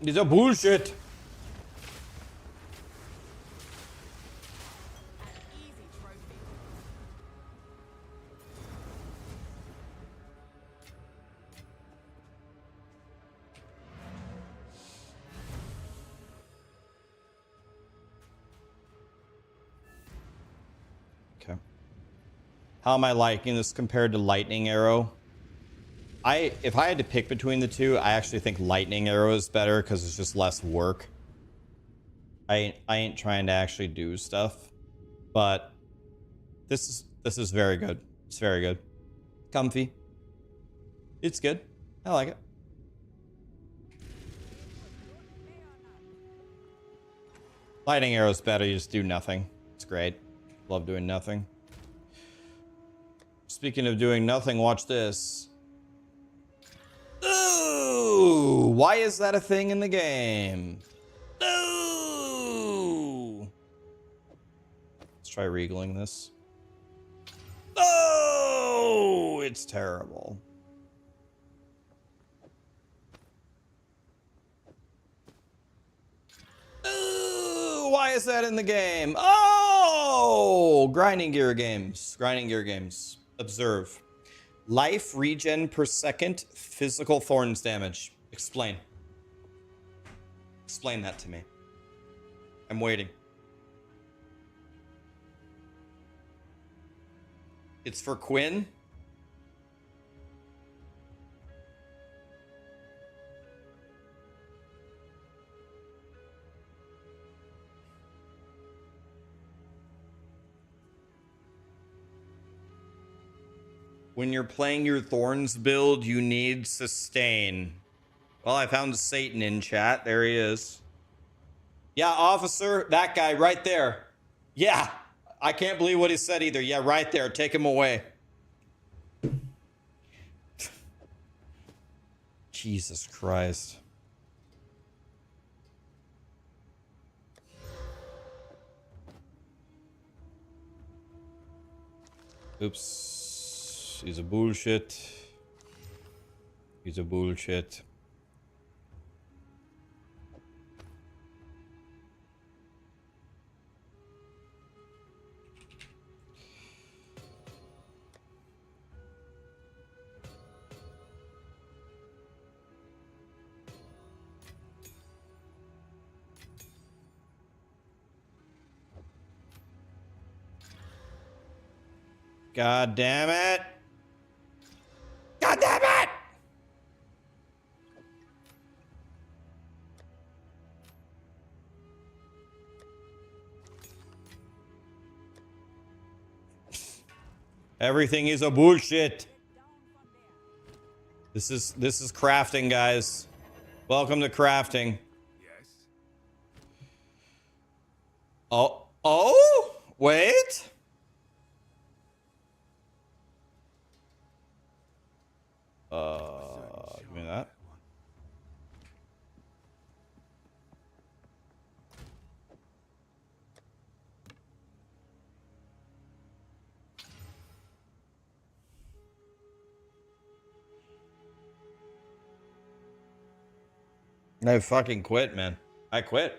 These are bullshit. Easy trophy. Okay. How am I liking this compared to Lightning Arrow? If I had to pick between the two, I actually think Lightning Arrow is better because it's just less work. I ain't trying to actually do stuff, but this is very good. It's very good. Comfy. It's good. I like it. Lightning Arrow's better. You just do nothing. It's great. Love doing nothing. Speaking of doing nothing, watch this. Ooh! Why is that a thing in the game? Ooh! Let's try regaling this. Oh! It's terrible. Ooh! Why is that in the game? Oh! Grinding gear games. Grinding gear games. Observe. Life regen per second, physical thorns damage. Explain. Explain that to me. I'm waiting. It's for Quinn? When you're playing your Thorns build, you need sustain. Well, I found Satan in chat. There he is. Yeah, officer, that guy right there. Yeah, I can't believe what he said either. Yeah, right there. Take him away. Jesus Christ. Oops. He's a bullshit. He's a bullshit. God damn it. God damn it! Everything is a bullshit. This is crafting, guys. Welcome to crafting. Yes. Oh, wait. Give me that. I fucking quit, man. I quit.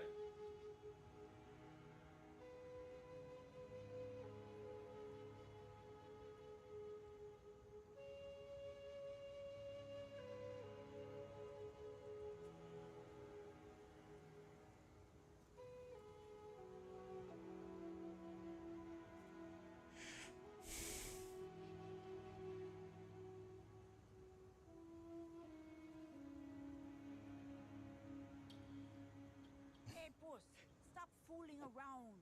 Hey, boss, stop fooling around.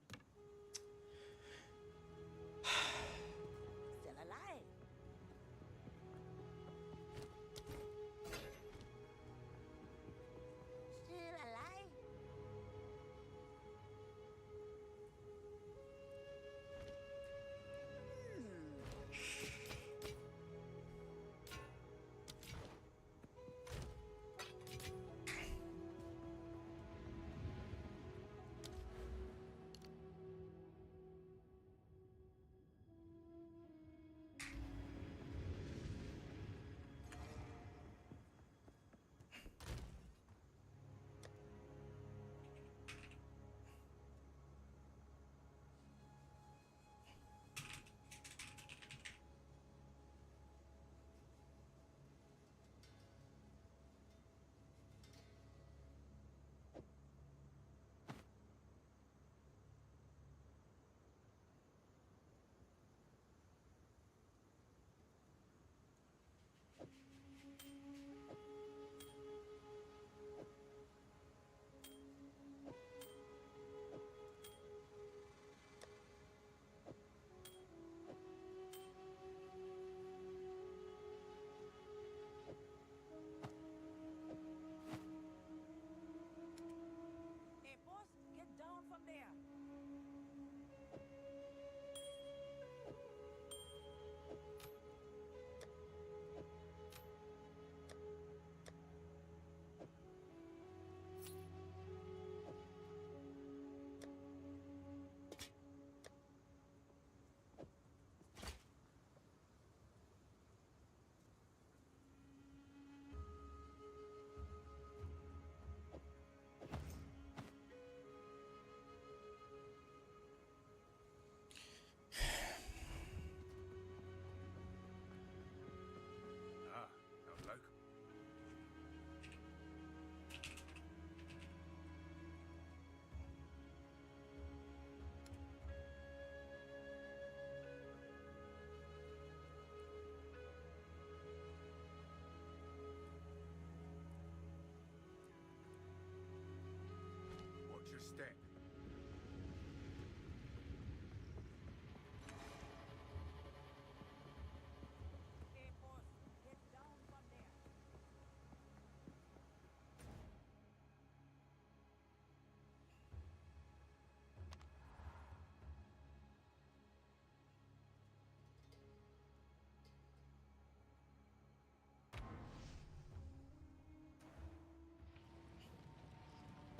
Still alive. Still alive.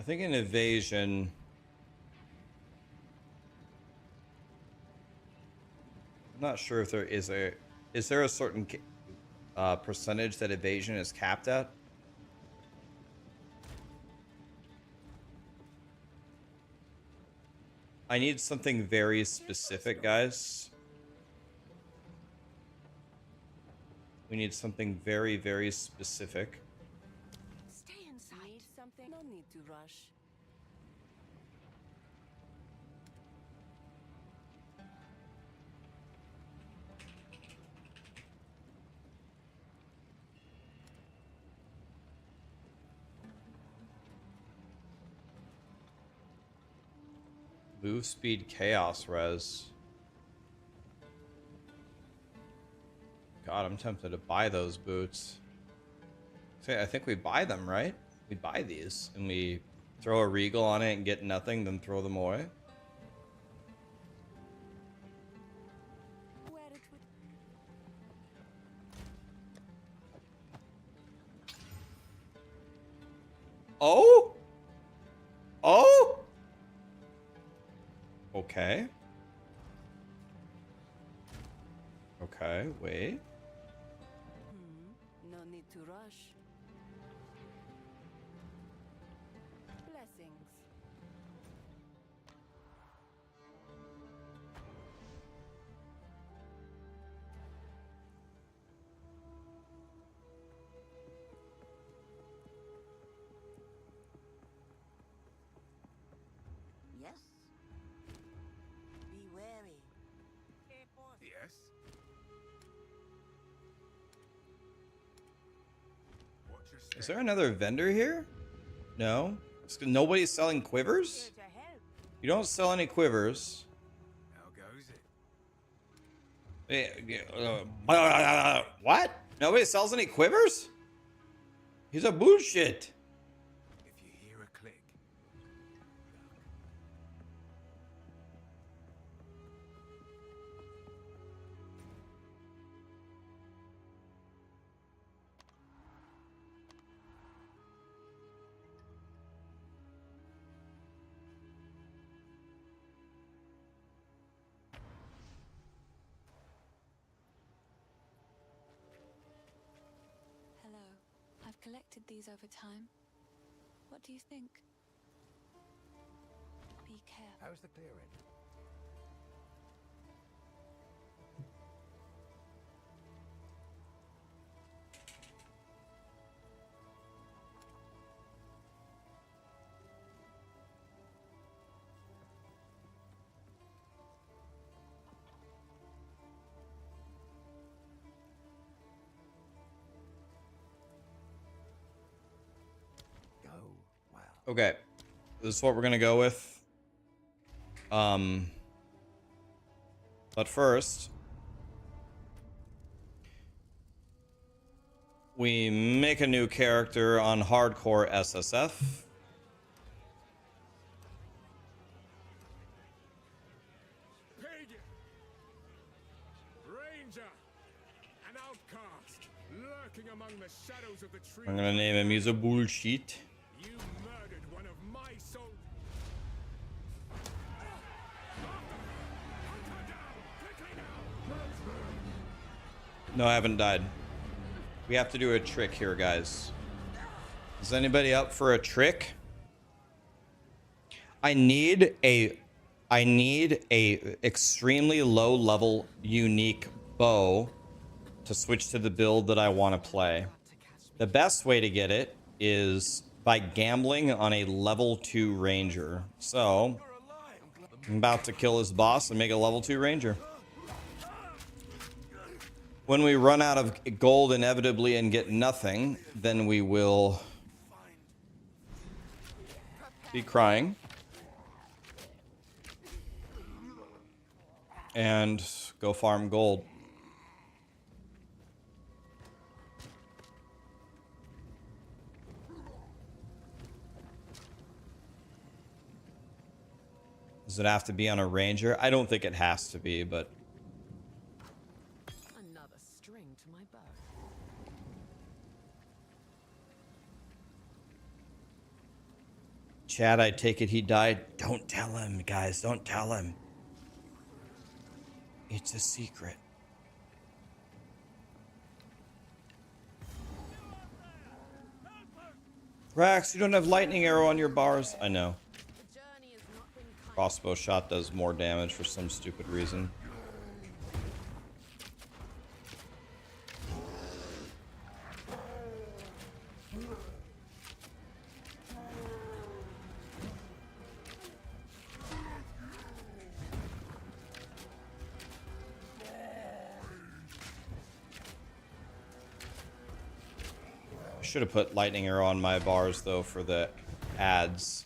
I think in evasion, I'm not sure if there is there a certain percentage that evasion is capped at? I need something very specific, guys. We need something very, very specific. Stay inside. Need something? No need to rush. Move speed chaos res. God, I'm tempted to buy those boots. I think we buy them, right? We buy these and we throw a regal on it and get nothing, then throw them away. Where it would... Oh? Oh? Okay. Okay, wait. No need to rush. Blessings. Yes? Be wary. Yes? Watch your step. Is there another vendor here? No? Nobody's selling quivers? Here to help. You don't sell any quivers. How goes it? What? Nobody sells any quivers? He's a bullshit. If you hear a click, Hello. I've collected these over time. What do you think? Be careful. How's the clearing? Go well. Okay. This is what we're gonna go with. But first, we make a new character on hardcore SSF. pagan, ranger, an outcast, lurking among the shadows of the tree. I'm gonna name him. He's a bullshit. You murdered one of my soldiers. No, I haven't died. We have to do a trick here, guys. Is anybody up for a trick? I need a extremely low level unique bow to switch to the build that I want to play. The best way to get it is by gambling on a level 2 ranger. So I'm about to kill his boss and make a level 2 ranger. When we run out of gold inevitably and get nothing, then we will be crying and go farm gold. Does it have to be on a ranger? I don't think it has to be, but Another string to my bow. Chad, I take it he died. Don't tell him, guys. Don't tell him. It's a secret. Rax, you don't have lightning arrow on your bars. I know. Crossbow shot does more damage for some stupid reason. Should have put lightning arrow on my bars though for the ads.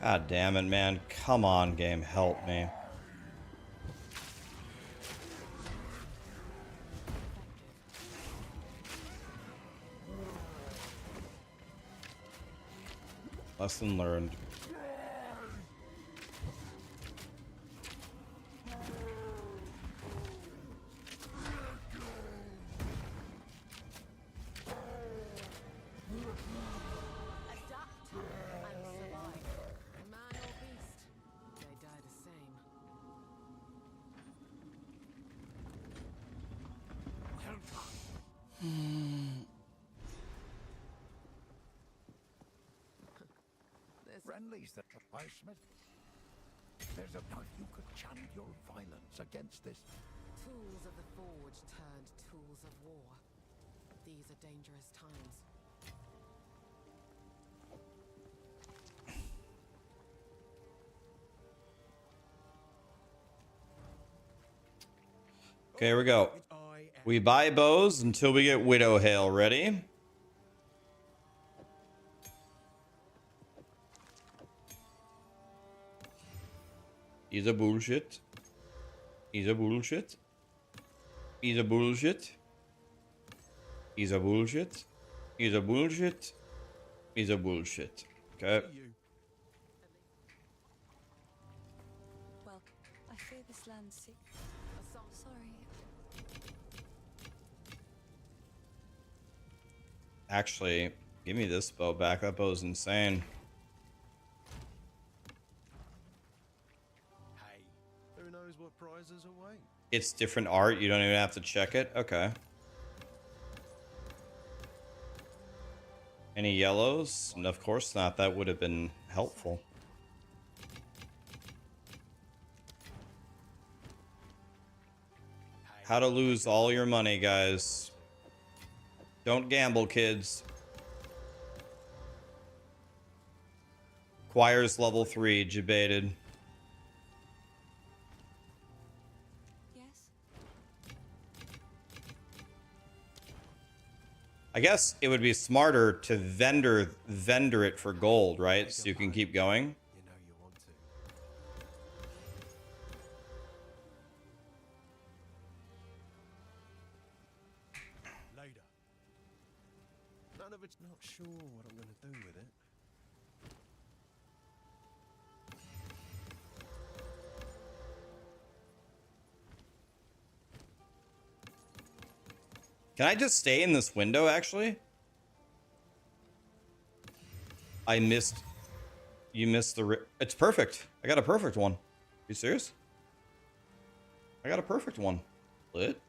God damn it, man. Come on, game. Help me. Lesson learned. Friendly's the Smith. There's a doubt you could channel your violence against this. Tools of the forge turned tools of war. These are dangerous times. Okay, here we go. We buy bows until we get Widow Hail ready. He's a bullshit. He's a bullshit. He's a bullshit. He's a bullshit. He's a bullshit. He's a bullshit. Okay. Well, I fear this land's sick. Sorry. Actually, give me this bow back. That bow's insane. Hey, who knows what prizes await? It's different art. You don't even have to check it. Okay. Any yellows? And of course not. That would have been helpful. How to lose all your money, guys. Don't gamble, kids. Choir's level 3, debated. Yes? I guess it would be smarter to vendor it for gold, right? So you can keep going. You know you want to. Later. None of it's not sure what I'm going to do with it. Can I just stay in this window, actually? I missed... You missed the... It's perfect. I got a perfect one. You serious? I got a perfect one. Lit.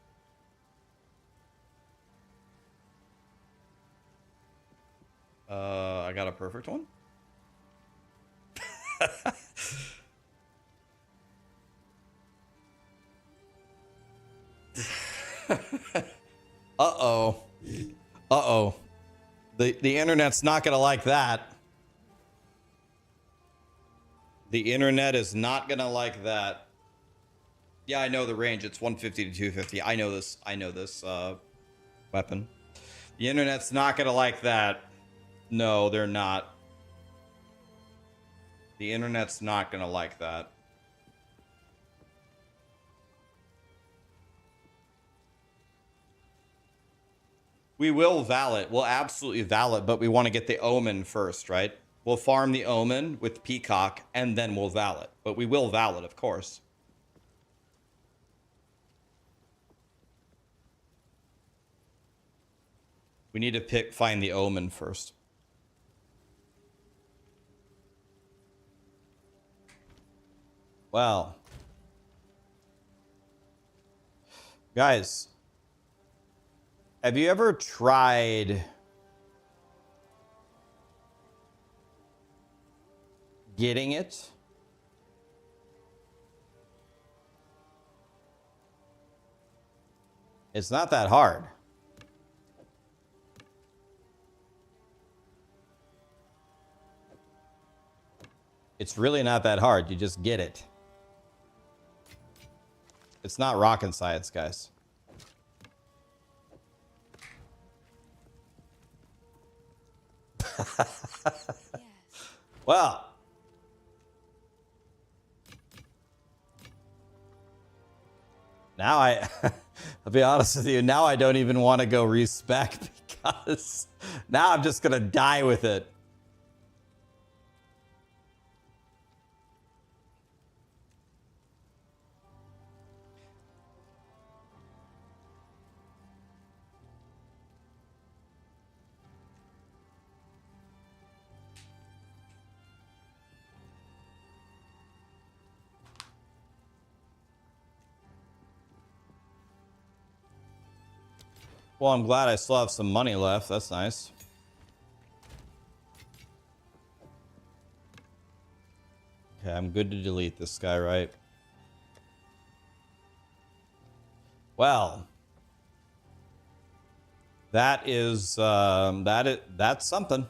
I got a perfect one? Uh-oh. Uh-oh. The internet's not gonna like that. The internet is not gonna like that. Yeah, I know the range. It's 150 to 250. I know this. I know this weapon. The internet's not gonna like that. No, they're not. The internet's not gonna like that. We will val it. We'll absolutely val it, but we want to get the omen first, right? We'll farm the Omen with Peacock, and then we'll Val it. But we will Val it, of course. We need to find the Omen first. Well. Guys. Have you ever tried getting it? It's not that hard. It's really not that hard. You just get it. It's not rocket science, guys. Well. Now I'll be honest with you, now I don't even want to go respec because now I'm just going to die with it. Well, I'm glad I still have some money left. That's nice. Okay, I'm good to delete this guy, right? Well, that's something.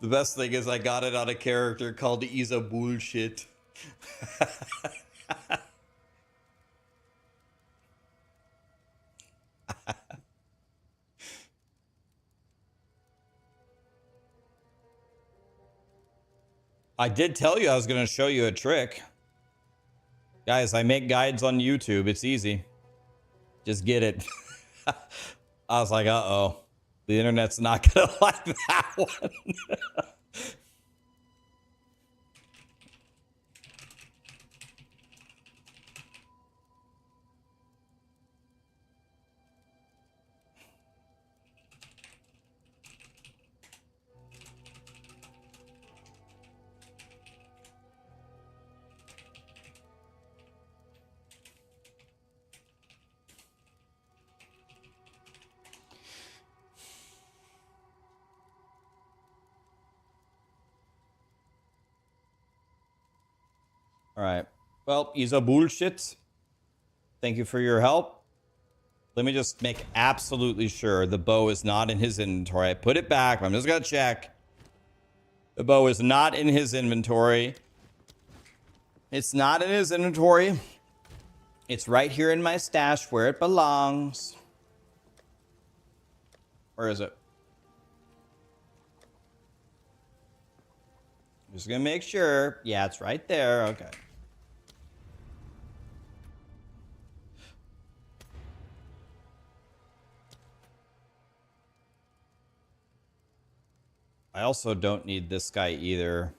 The best thing is I got it on a character called Isa Bullshit. I did tell you I was going to show you a trick. Guys, I make guides on YouTube. It's easy. Just get it. I was like, uh-oh. The internet's not going to like that one. All right. Well, he's a bullshit. Thank you for your help. Let me just make absolutely sure the bow is not in his inventory. I put it back. I'm just going to check. The bow is not in his inventory. It's not in his inventory. It's right here in my stash where it belongs. Where is it? Just going to make sure. Yeah, it's right there. Okay. I also don't need this guy either.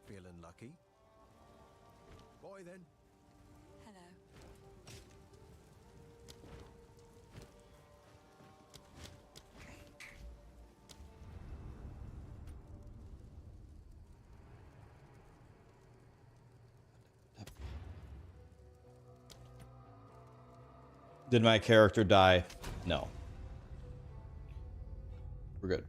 Feeling lucky? Boy then. Hello. Did my character die? No. We're good.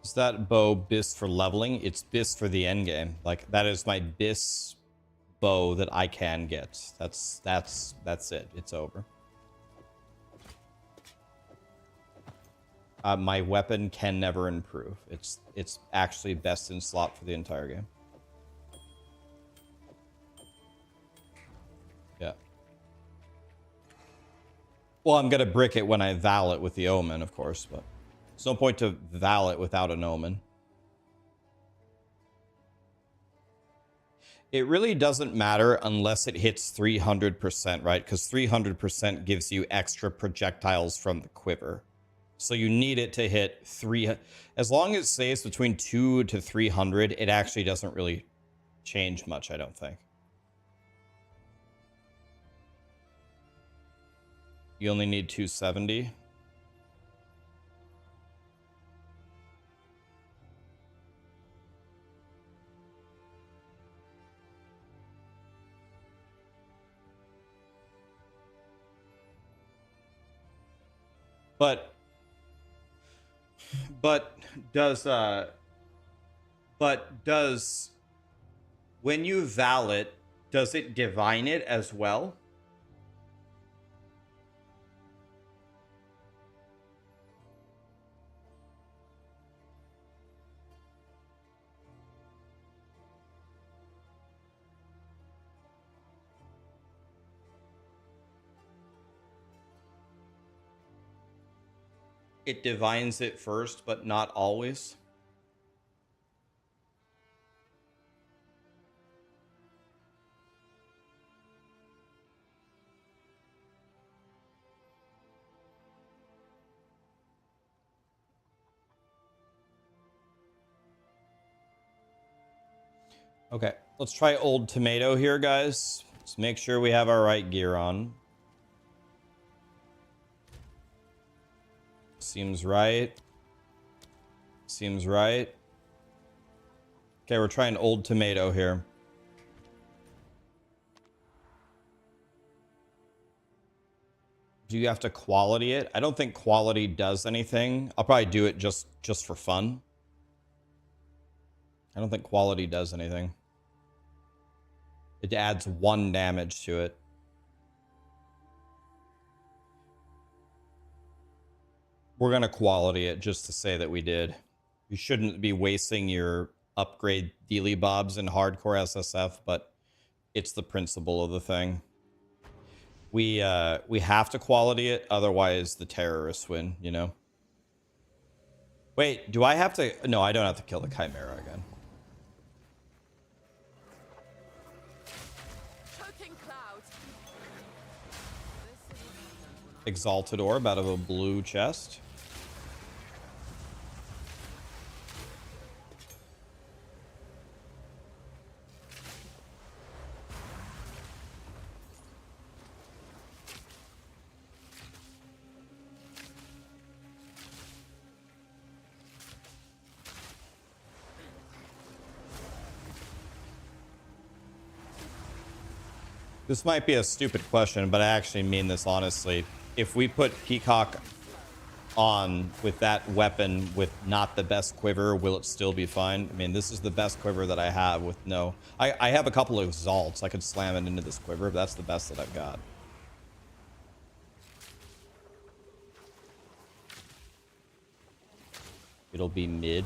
Is that bow bis for leveling? It's bis for the end game. Like that is my bis bow that I can get. That's it. It's over. My weapon can never improve. It's actually best in slot for the entire game. Yeah. Well, I'm gonna brick it when I val it with the omen, of course, but there's no point to val it without an omen. It really doesn't matter unless it hits 300%, right? Because 300% gives you extra projectiles from the quiver. So you need it to hit 300. As long as it stays between 2 to 300, it actually doesn't really change much, I don't think. You only need 270. But does when you val it, does it divine it as well? It divines it first, but not always. Okay, let's try old tomato here, guys. Let's make sure we have our right gear on. Seems right. Seems right. Okay, we're trying old tomato here. Do you have to quality it? I don't think quality does anything. I'll probably do it just for fun. I don't think quality does anything. It adds 1 damage to it. We're going to quality it just to say that we did. You shouldn't be wasting your upgrade dealy bobs in hardcore SSF, but it's the principle of the thing. We have to quality it, otherwise the terrorists win, you know? Wait, do I have to? No, I don't have to kill the Chimera again. Exalted orb out of a blue chest. This might be a stupid question, but I actually mean this honestly. If we put Peacock on with that weapon with not the best quiver, will it still be fine? I mean, this is the best quiver that I have with no... I have a couple of exalts. I could slam it into this quiver, but that's the best that I've got. It'll be mid.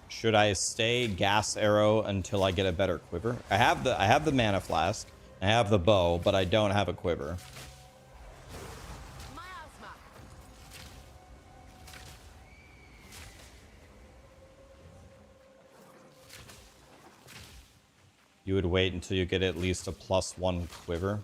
Should I stay gas arrow until I get a better quiver? I have the mana flask. I have the bow, but I don't have a quiver. You would wait until you get at least a +1 quiver.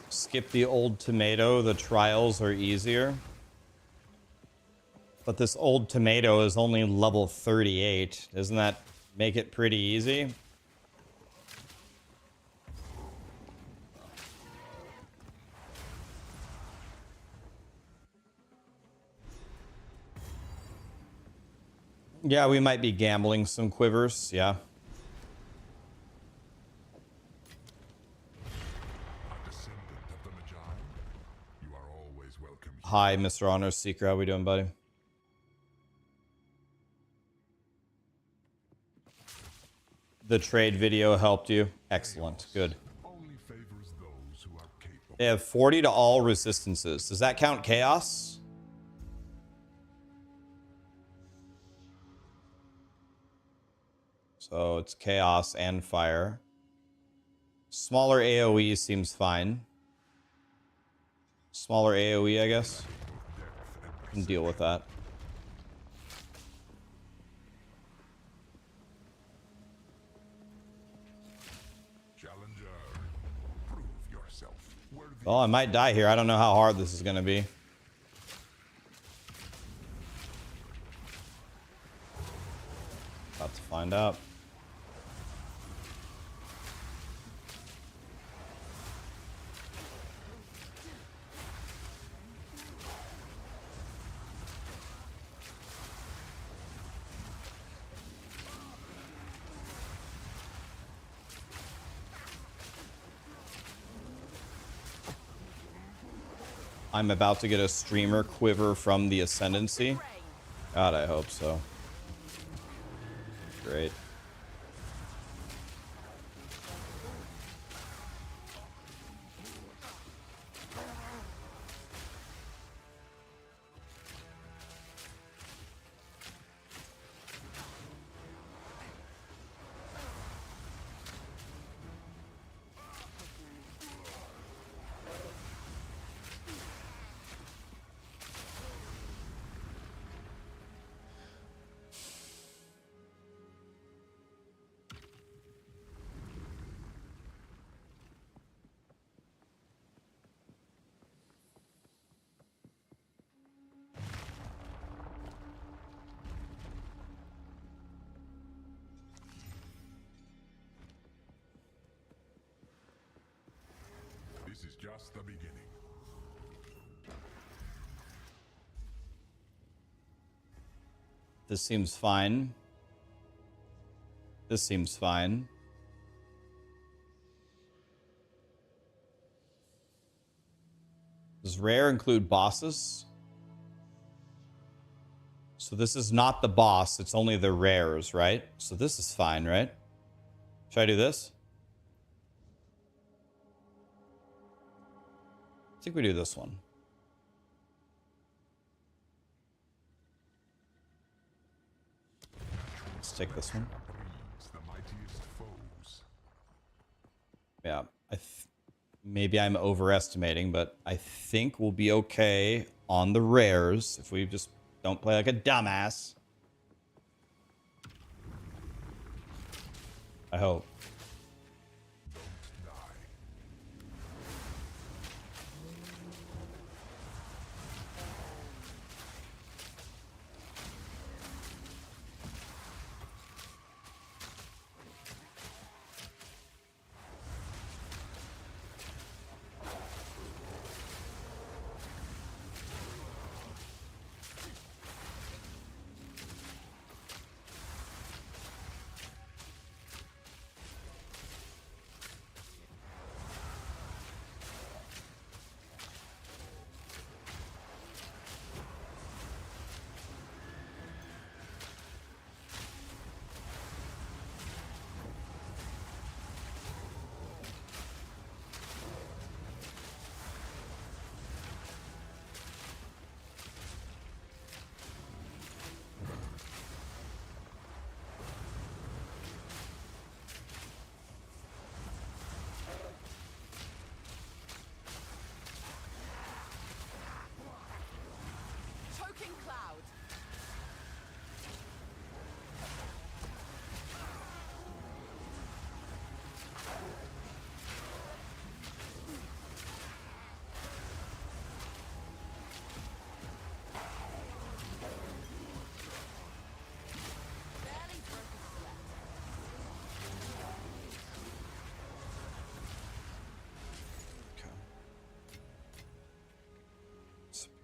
Skip the old tomato. The trials are easier. But this old tomato is only level 38. Doesn't that make it pretty easy? Yeah, we might be gambling some quivers. Yeah. Hi, Mr. Honor Seeker. How we doing, buddy? The trade video helped you. Excellent. Good. They have 40 to all resistances. Does that count chaos? So it's chaos and fire. Smaller AoE seems fine. Smaller AoE, I guess. Can deal with that. Well, I might die here. I don't know how hard this is going to be. About to find out. I'm about to get a streamer quiver from the Ascendancy. God, I hope so. Great. This is just the beginning. This seems fine. This seems fine. Does rare include bosses? So this is not the boss, it's only the rares, right? So this is fine, right? Should I do this? I think we do this one. Let's take this one. Yeah, maybe I'm overestimating, but I think we'll be okay on the rares if we just don't play like a dumbass. I hope.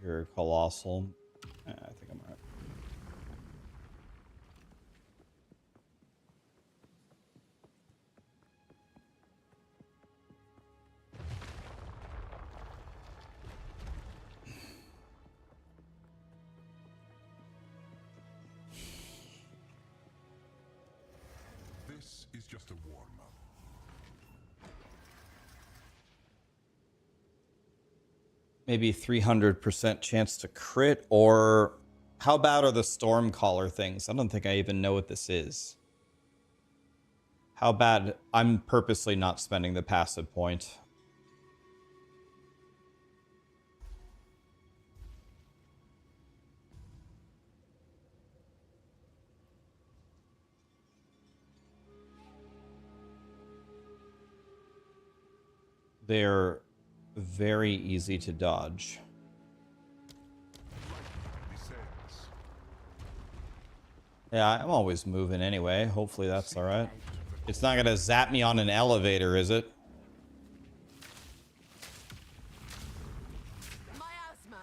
You're colossal. I think I'm right. This is just a warm-up. Maybe 300% chance to crit, or how bad are the Stormcaller things? I don't think I even know what this is. How bad? I'm purposely not spending the passive point. They're very easy to dodge. Yeah, I'm always moving anyway. Hopefully that's all right. It's not gonna zap me on an elevator, is it? Miasma.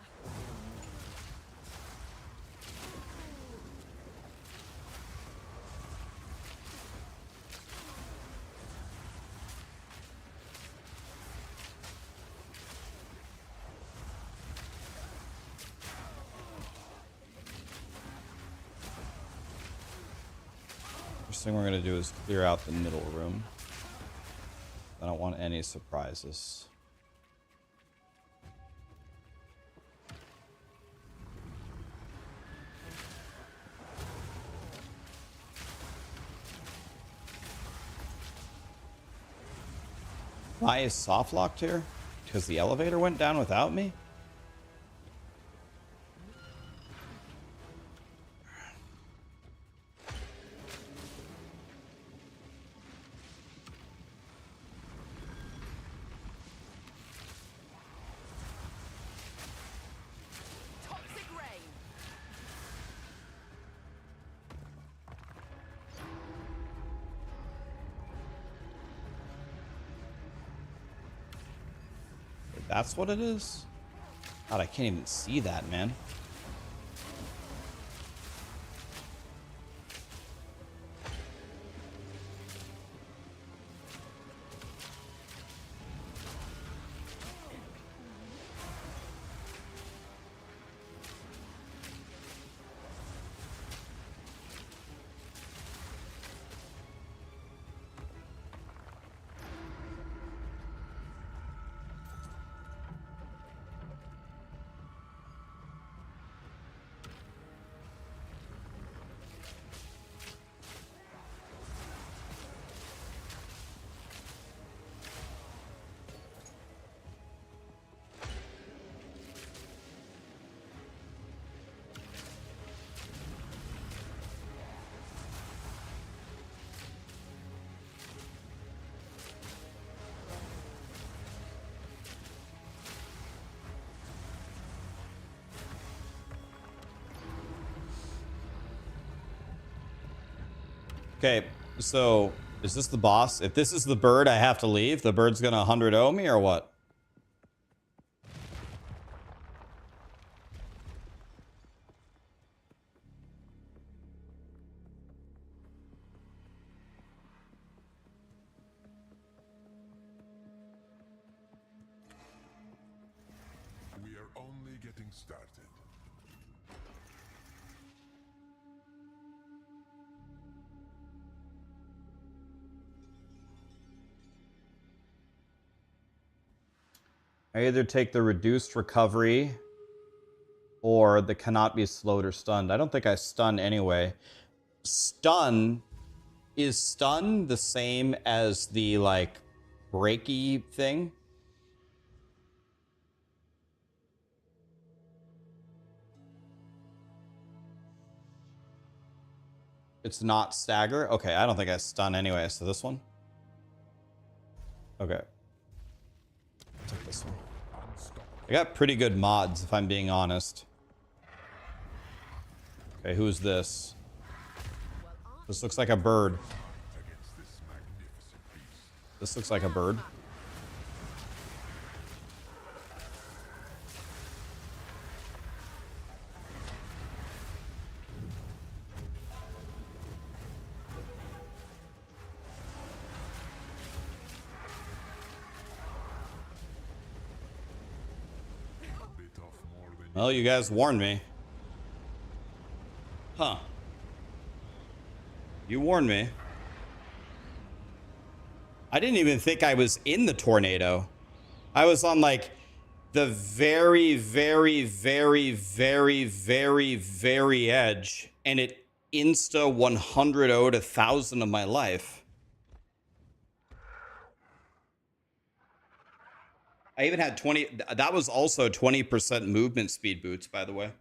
First thing we're gonna do is clear out the middle room. I don't want any surprises. Why is soft locked here? Because the elevator went down without me? Toxic rain. That's what it is? God, I can't even see that, man. Okay, so is this the boss? If this is the bird, I have to leave. The bird's gonna 100-0 me or what? We are only getting started. I either take the reduced recovery or the cannot be slowed or stunned. I don't think I stun anyway. Stun, is stun the same as the like breaky thing? It's not stagger? Okay, I don't think I stun anyway, so this one? Okay. Take this one. I got pretty good mods, if I'm being honest. Okay, who's this? This looks like a bird. This looks like a bird. Well, you guys warned me. Huh. You warned me. I didn't even think I was in the tornado. I was on like the very, very, very, very, very, very edge, and it insta 100 0'd 1,000 of my life. I even had 20. That was also 20% movement speed boots, by the way.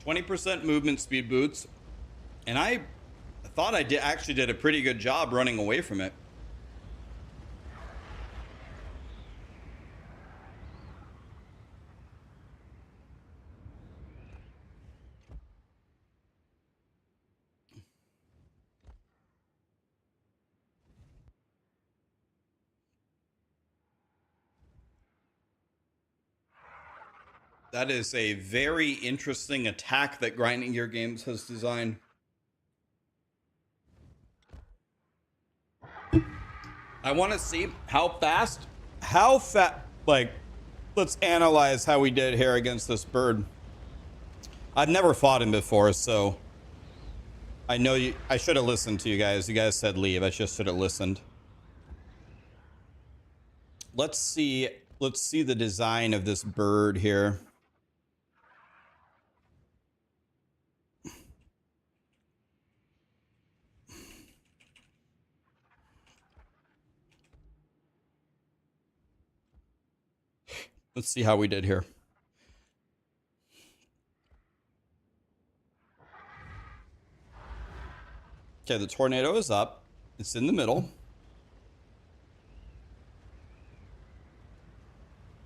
%, movement speed boots, and I thought I actually did a pretty good job running away from it. That is a very interesting attack that Grinding Gear Games has designed. I want to see how fast, like, let's analyze how we did here against this bird. I've never fought him before, so I know I should have listened to you guys. You guys said leave. I just should have listened. Let's see the design of this bird here. Let's see how we did here. Okay, the tornado is up. It's in the middle.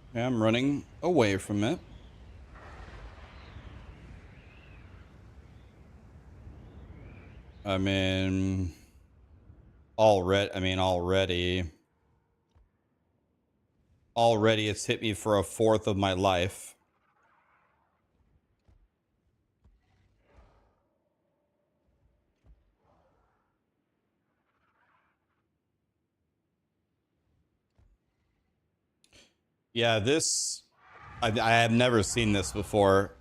Okay, I'm running away from it. Already it's hit me for 1/4 of my life. Yeah, I have never seen this before.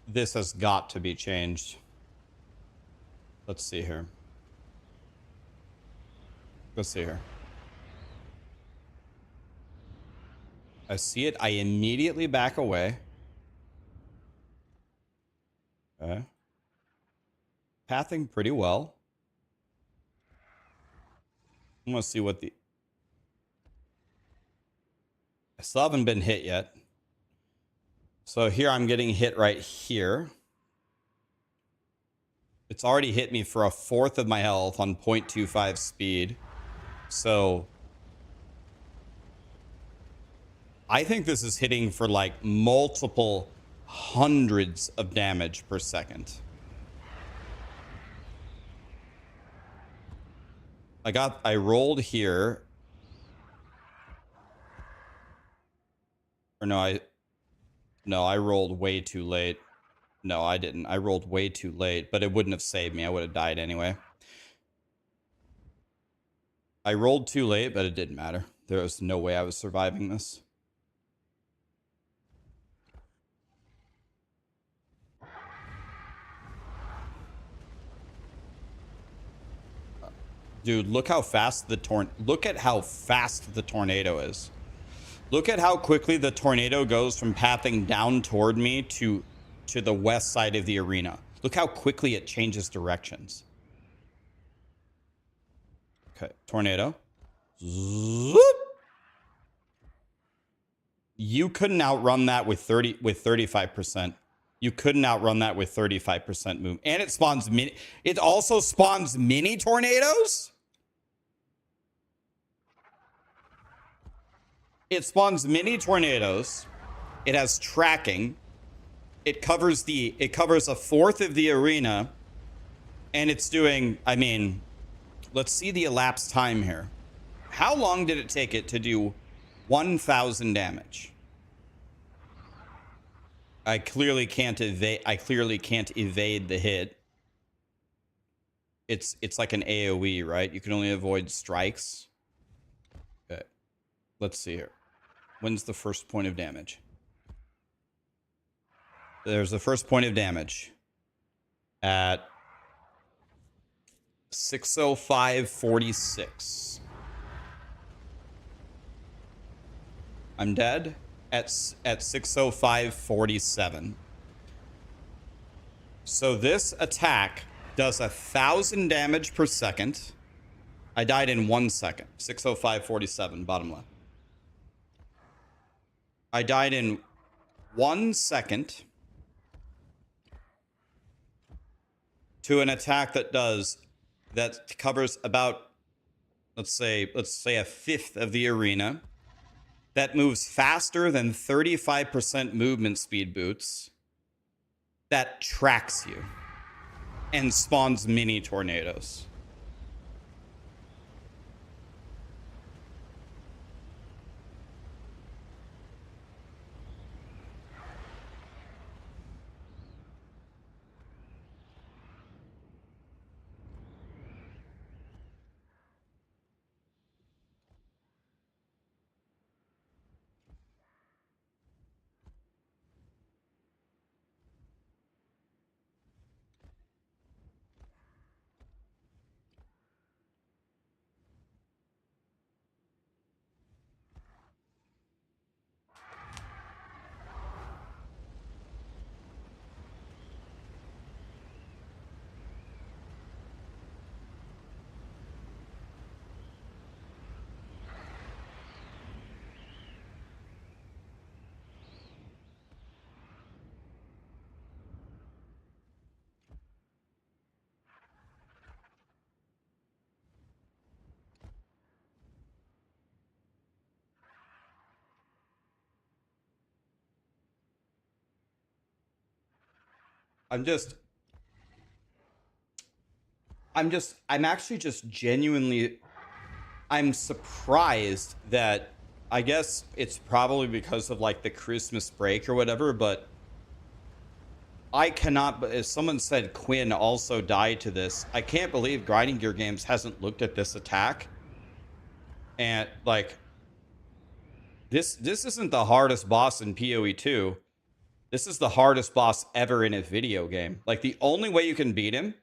This has got to be changed. Let's see here. Let's see here. I see it. I immediately back away. Okay. Pathing pretty well. I want to see what I still haven't been hit yet. So here I'm getting hit right here. It's already hit me for 1/4 of my health on 0.25 speed. So I think this is hitting for like multiple hundreds of damage per second. I rolled here. Or no, I rolled way too late. No, I didn't. I rolled way too late, but it wouldn't have saved me. I would have died anyway. I rolled too late, but it didn't matter. There was no way I was surviving this. Dude, look how fast look at how fast the tornado is. Look at how quickly the tornado goes from pathing down toward me to the west side of the arena. Look how quickly it changes directions. Okay, tornado. Zoop. You couldn't outrun that with 35%. You couldn't outrun that with 35% move. And it spawns it also spawns mini tornadoes? It spawns mini tornadoes. It has tracking. It covers 1/4 of the arena. And it's doing, let's see the elapsed time here. How long did it take it to do 1,000 damage? I clearly can't evade the hit. it's like an AoE, right? You can only avoid strikes. Okay. Let's see here. When's the first point of damage? There's the first point of damage at 6:05:46. I'm dead at 6:05:47. So this attack does 1,000 damage per second. I died in 1 second. 6:05:47, bottom left. I died in 1 second to an attack that covers about, let's say a fifth of the arena, that moves faster than 35% movement speed boots, that tracks you and spawns mini tornadoes. I'm actually just genuinely, I'm surprised that, I guess it's probably because of like the Christmas break or whatever, but I cannot, as someone said, Quinn also died to this. I can't believe Grinding Gear Games hasn't looked at this attack. And like, this isn't the hardest boss in POE2. This is the hardest boss ever in a video game. Like, the only way you can beat him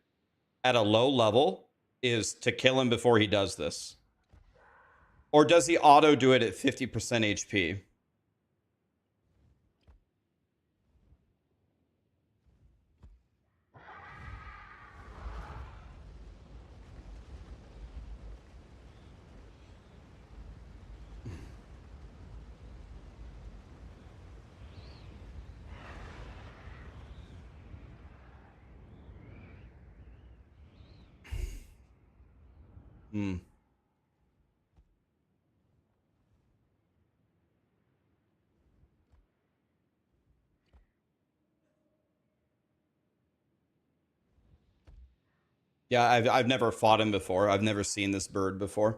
at a low level is to kill him before he does this. Or does he auto do it at 50% HP? Hmm. Yeah, I've never fought him before. I've never seen this bird before.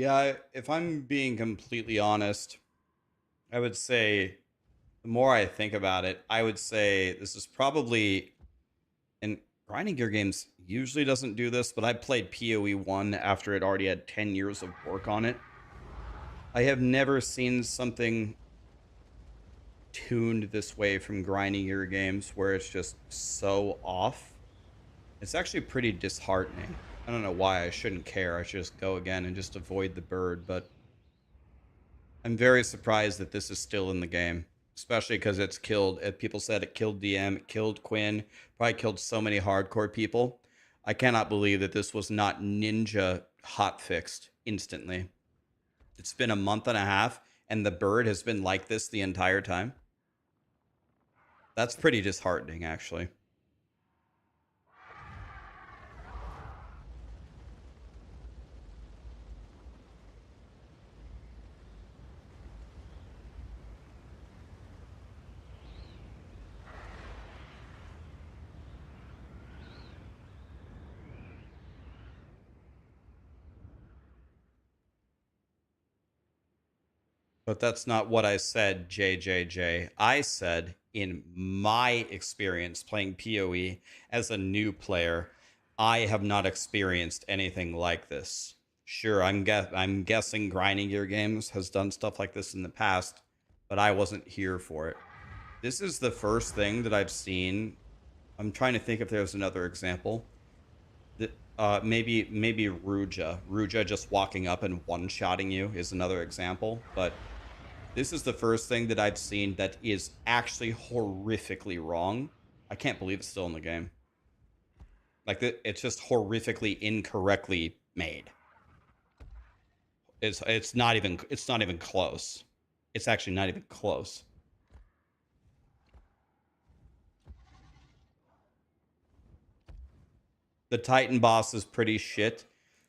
Yeah, if I'm being completely honest, I would say the more I think about it, I would say this is probably, and grinding gear games usually doesn't do this, but I played POE1 after it already had 10 years of work on it. I have never seen something tuned this way from grinding gear games where it's just so off. It's actually pretty disheartening. I don't know why I shouldn't care. I should just go again and just avoid the bird, but I'm very surprised that this is still in the game, especially because it's killed, as people said, it killed DM, it killed Quinn, probably killed so many hardcore people. I cannot believe that this was not ninja hot fixed instantly. It's been a month and a half, and the bird has been like this the entire time. That's pretty disheartening, actually. But that's not what I said, JJJ. I said, in my experience playing PoE as a new player, I have not experienced anything like this. Sure, I'm guessing Grinding Gear Games has done stuff like this in the past, but I wasn't here for it. This is the first thing that I've seen. I'm trying to think if there's another example. Maybe Ruja just walking up and one-shotting you is another example, but this is the first thing that I've seen that is actually horrifically wrong. I can't believe it's still in the game. Like, it's just horrifically incorrectly made. It's not even close. It's actually not even close. The Titan boss is pretty shit.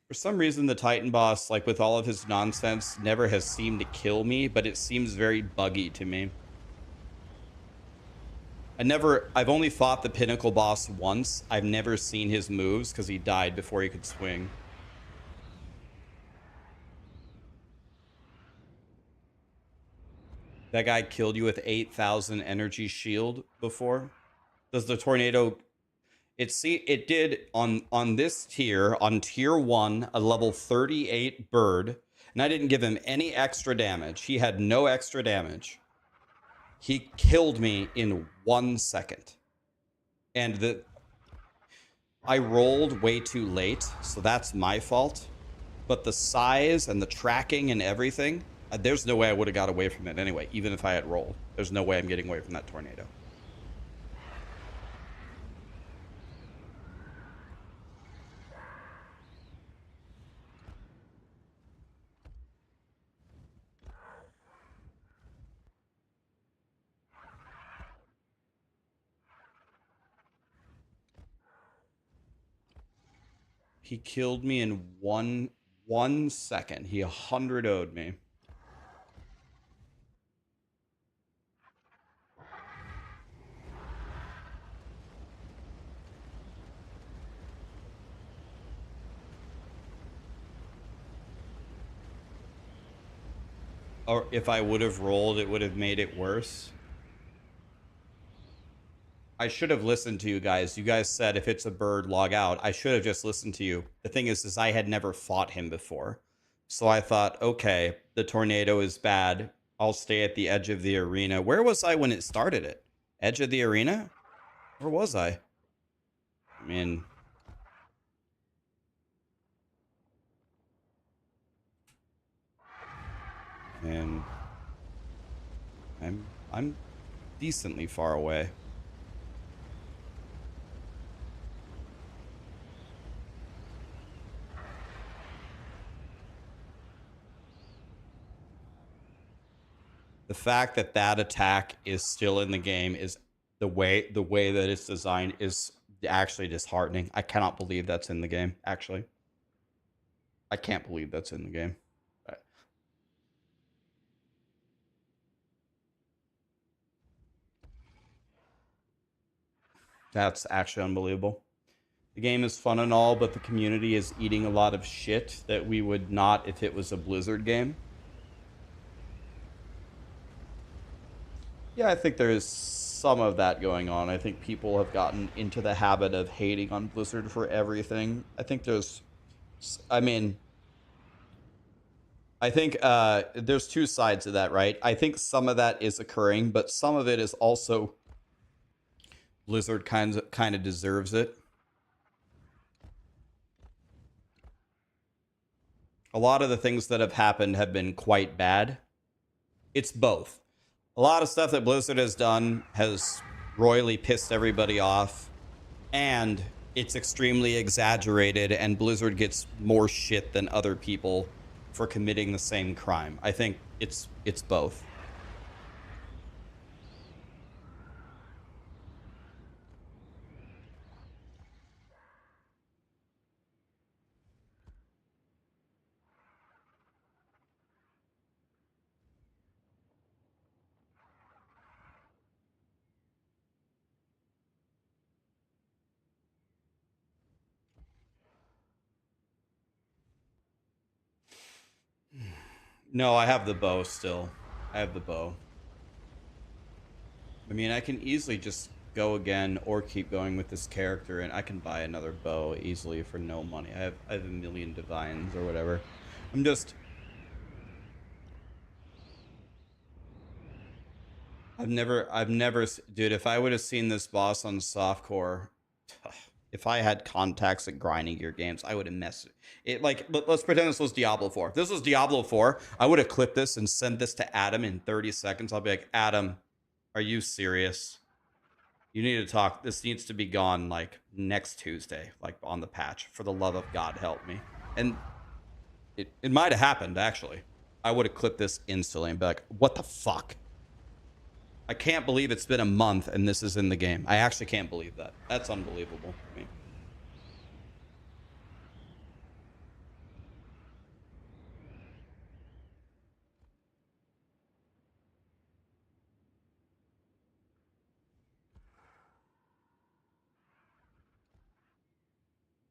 For some reason, the Titan boss, like with all of his nonsense, never has seemed to kill me, but it seems very buggy to me. I've only fought the Pinnacle boss once. I've never seen his moves because he died before he could swing. That guy killed you with 8,000 energy shield before. Does the tornado... It did on this tier, on tier 1, a level 38 bird, and I didn't give him any extra damage. He had no extra damage. He killed me in 1 second. And I rolled way too late, so that's my fault. But the size and the tracking and everything, there's no way I would have got away from it anyway, even if I had rolled. There's no way I'm getting away from that tornado. He killed me in one second. He 100 0'd me. Or if I would have rolled, it would have made it worse. I should have listened to you guys. You guys said if it's a bird, log out. I should have just listened to you. The thing is I had never fought him before. So I thought, okay, the tornado is bad. I'll stay at the edge of the arena. Where was I when it started it? Edge of the arena? Where was I? I mean... And... I'm decently far away. The fact that that attack is still in the game is the way that it's designed is actually disheartening. I cannot believe that's in the game, actually. I can't believe that's in the game. That's actually unbelievable. The game is fun and all, but the community is eating a lot of shit that we would not if it was a Blizzard game. Yeah, I think there's some of that going on. I think people have gotten into the habit of hating on Blizzard for everything. I think there's there's two sides to that, right? I think some of that is occurring, but some of it is also Blizzard kind of deserves it. A lot of the things that have happened have been quite bad. It's both. A lot of stuff that Blizzard has done has royally pissed everybody off, and it's extremely exaggerated, and Blizzard gets more shit than other people for committing the same crime. I think it's both. No, I have the bow still. I have the bow. I mean, I can easily just go again or keep going with this character, and I can buy another bow easily for no money. I have a million divines or whatever. I've never, dude, if I would have seen this boss on softcore, if I had contacts at grinding gear games, I would have messed it. Like, let's pretend this was Diablo 4. If this was Diablo 4, I would have clipped this and sent this to Adam in 30 seconds. I'll be like, Adam, are you serious? You need to talk. This needs to be gone like next Tuesday, like on the patch. For the love of God, help me. And it might have happened, actually. I would have clipped this instantly and be like, what the fuck? I can't believe it's been a month and this is in the game. I actually can't believe that. That's unbelievable for me.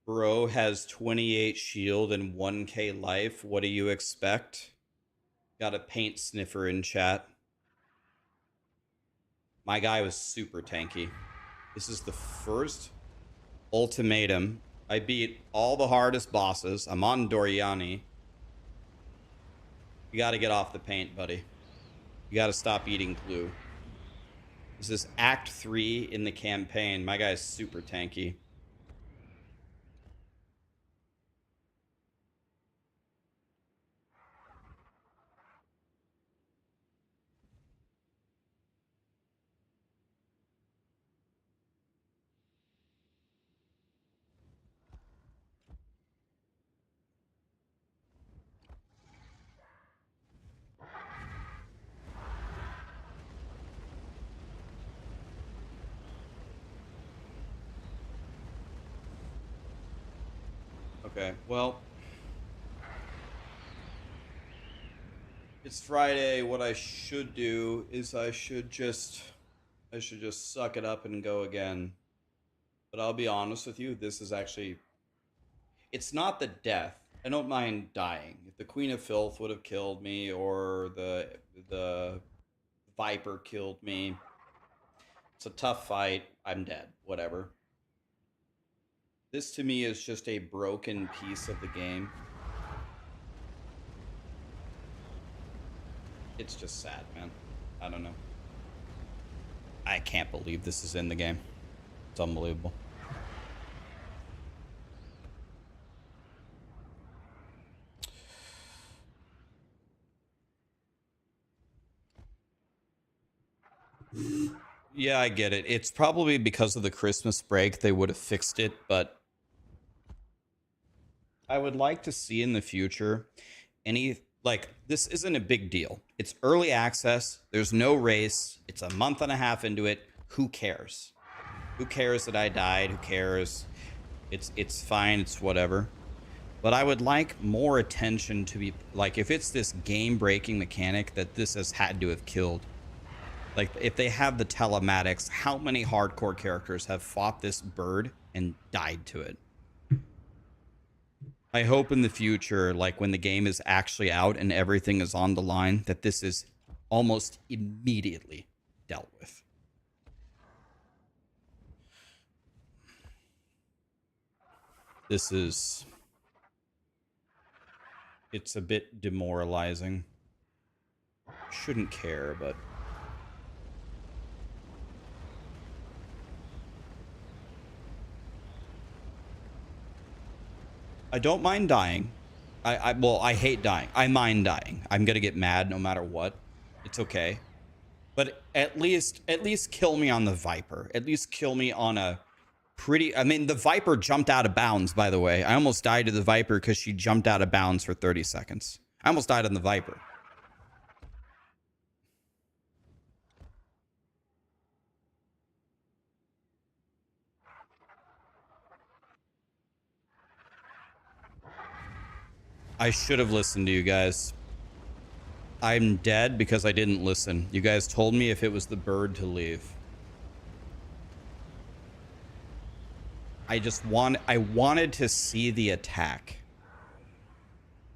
Bro has 28 shield and 1k life. What do you expect? Got a paint sniffer in chat. My guy was super tanky. This is the first ultimatum. I beat all the hardest bosses. I'm on Doriani. You got to get off the paint, buddy. You got to stop eating glue. This is Act 3 in the campaign. My guy's super tanky. Okay, well, it's Friday. What I should do is I should just suck it up and go again. But I'll be honest with you, this is actually, it's not the death. I don't mind dying. If the Queen of Filth would have killed me, or the Viper killed me, it's a tough fight. I'm dead. Whatever. This to me is just a broken piece of the game. It's just sad, man. I don't know. I can't believe this is in the game. It's unbelievable. Yeah, I get it. It's probably because of the Christmas break they would have fixed it, but I would like to see in the future this isn't a big deal. It's early access. There's no race. It's a month and a half into it. Who cares? Who cares that I died? Who cares? It's fine. It's whatever. But I would like more attention to be, like, if it's this game-breaking mechanic that this has had to have killed. Like, if they have the telematics, how many hardcore characters have fought this bird and died to it. I hope in the future, like when the game is actually out and everything is on the line, that this is almost immediately dealt with. This is... It's a bit demoralizing. Shouldn't care, but... I don't mind dying. Well, I hate dying. I mind dying. I'm gonna get mad no matter what. It's okay. But at least kill me on the Viper. At least kill me on a pretty... I mean, the Viper jumped out of bounds, by the way. I almost died to the Viper because she jumped out of bounds for 30 seconds. I almost died on the Viper. I should have listened to you guys. I'm dead because I didn't listen. You guys told me if it was the bird to leave. I wanted to see the attack.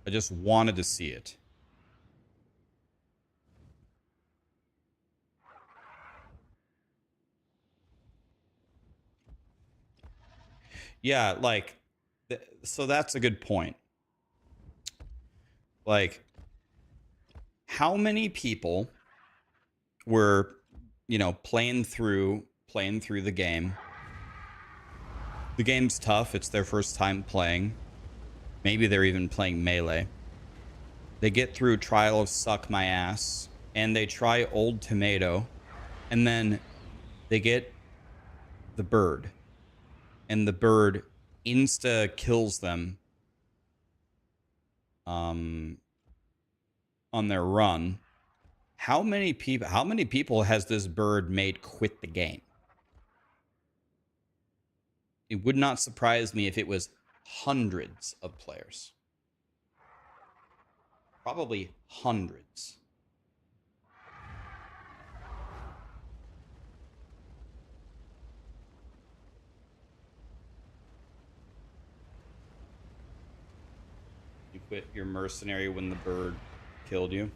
I just wanted to see it. Yeah, like, so that's a good point. Like, how many people were, you know, playing through the game? The game's tough. It's their first time playing. Maybe they're even playing Melee. They get through Trial of Suck My Ass, and they try Old Tomato, and then they get the bird, and the bird insta kills them on their run. How many people has this bird made quit the game? It would not surprise me if it was hundreds of players. Probably hundreds. You quit your mercenary when the bird killed you?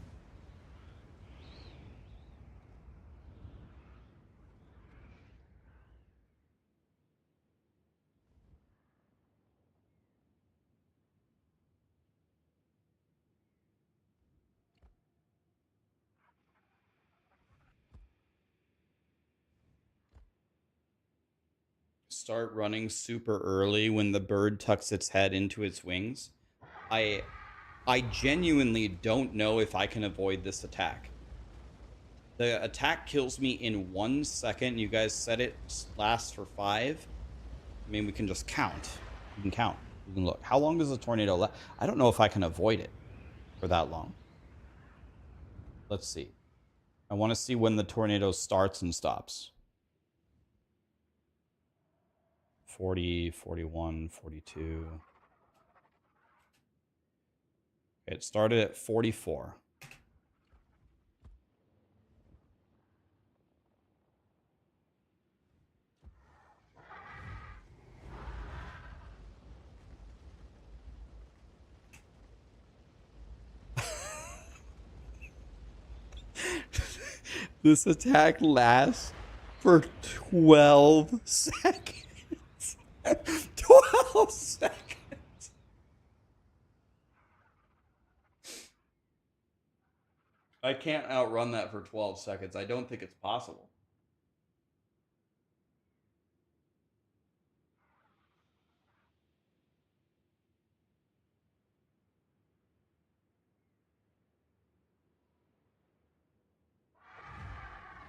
Start running super early when the bird tucks its head into its wings. I genuinely don't know if I can avoid this attack. The attack kills me in 1 second. You guys said it lasts for 5. I mean, we can just count. We can count. We can look. How long does a tornado last? I don't know if I can avoid it for that long. Let's see. I want to see when the tornado starts and stops. 40, 41, 42. It started at 44. This attack lasts for 12 seconds. 12 seconds. I can't outrun that for 12 seconds. I don't think it's possible.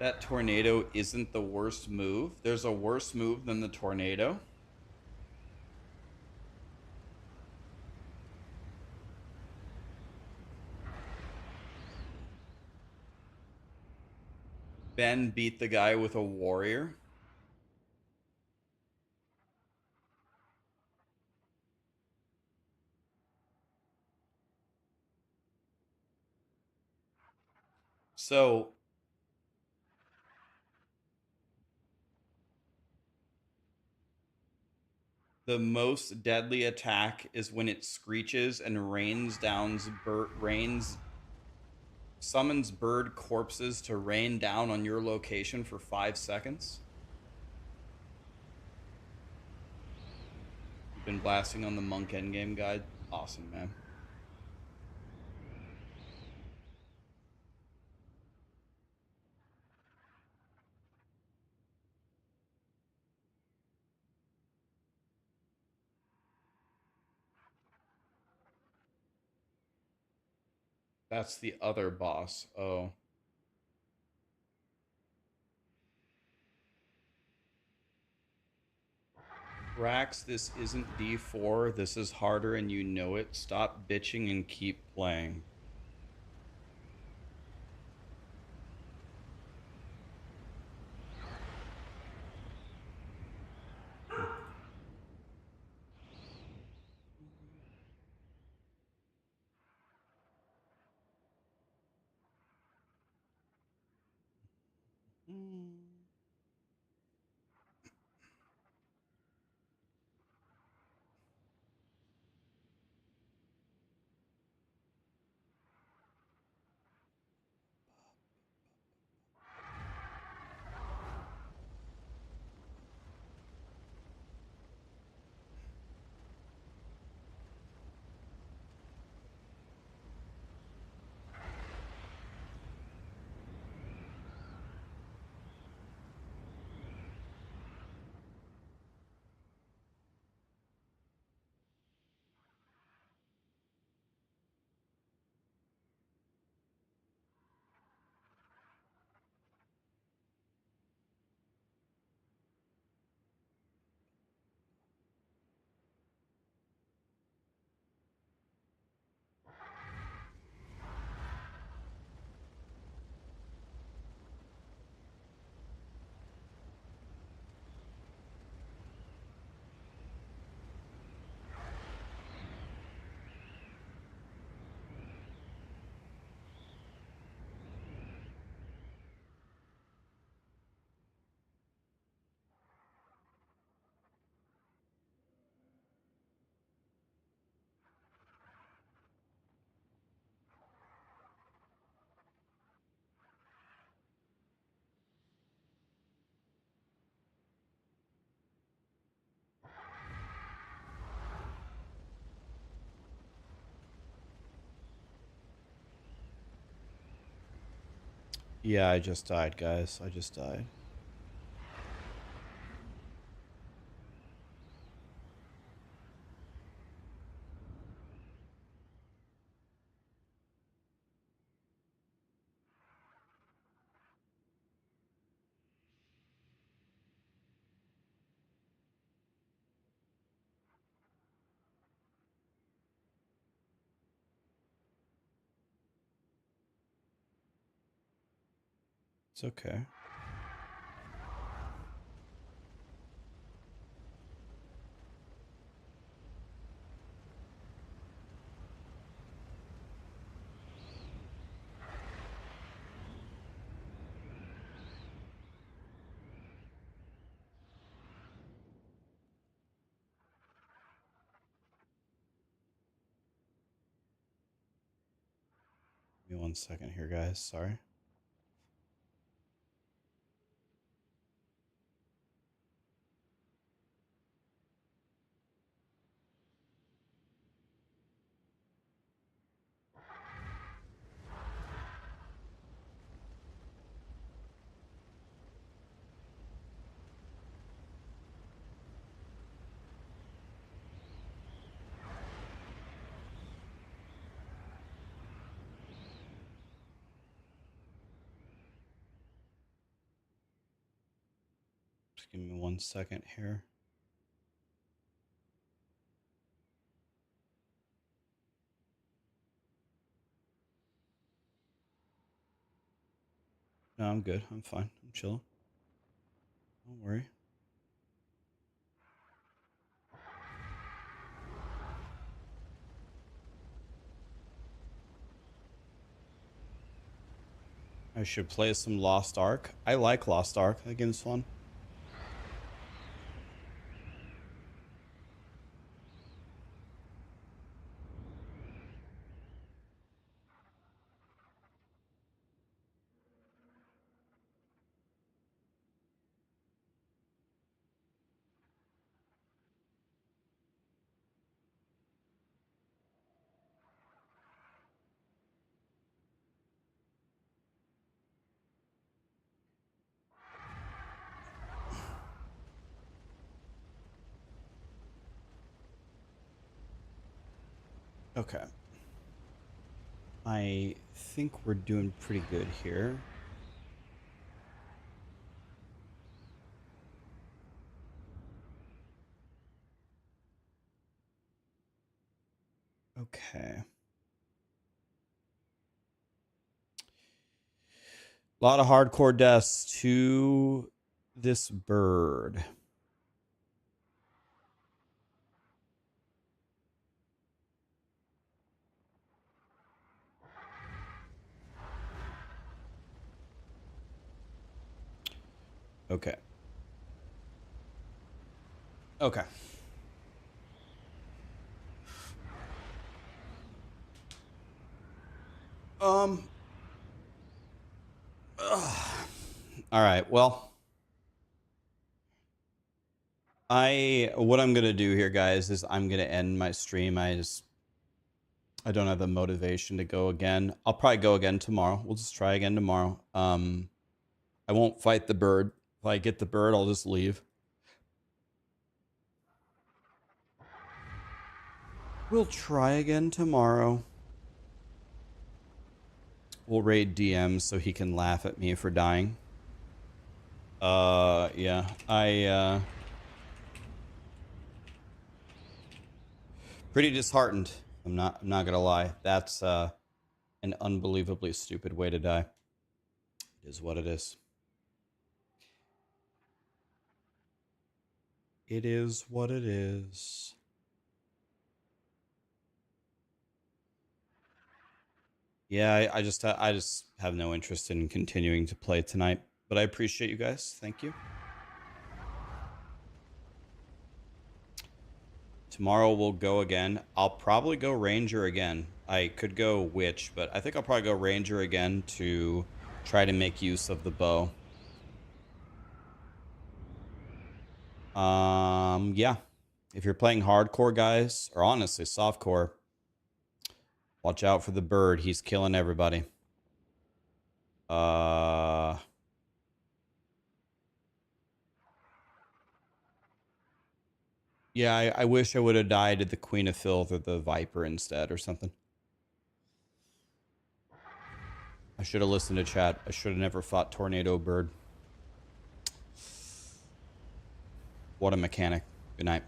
That tornado isn't the worst move. There's a worse move than the tornado. Ben beat the guy with a warrior. So the most deadly attack is when it screeches and summons bird corpses to rain down on your location for 5 seconds. You've been blasting on the monk endgame guide. Awesome, man. That's the other boss. Oh. Rax, this isn't D4. This is harder and you know it. Stop bitching and keep playing. Yeah, I just died, guys. I just died. It's okay. Give me 1 second here, guys. Sorry. Just give me 1 second here. No, I'm good. I'm fine. I'm chilling. Don't worry. I should play some Lost Ark. I like Lost Ark. That game's fun. Okay. I think we're doing pretty good here. Okay. A lot of hardcore deaths to this bird. Okay. Okay. All right. Well, what I'm gonna do here, guys, is I'm gonna end my stream. I don't have the motivation to go again. I'll probably go again tomorrow. We'll just try again tomorrow. I won't fight the bird. If I get the bird, I'll just leave. We'll try again tomorrow. We'll raid DMs so he can laugh at me for dying. Yeah. Pretty disheartened. I'm not gonna lie. That's an unbelievably stupid way to die. It is what it is. It is what it is. Yeah, I just have no interest in continuing to play tonight, but I appreciate you guys. Thank you. Tomorrow we'll go again. I'll probably go Ranger again. I could go Witch, but I think I'll probably go Ranger again to try to make use of the bow. Yeah. If you're playing hardcore, guys, or honestly softcore, watch out for the bird. He's killing everybody. Yeah, I wish I would have died at the Queen of Filth or the Viper instead or something. I should have listened to chat. I should have never fought Tornado Bird. What a mechanic. Good night.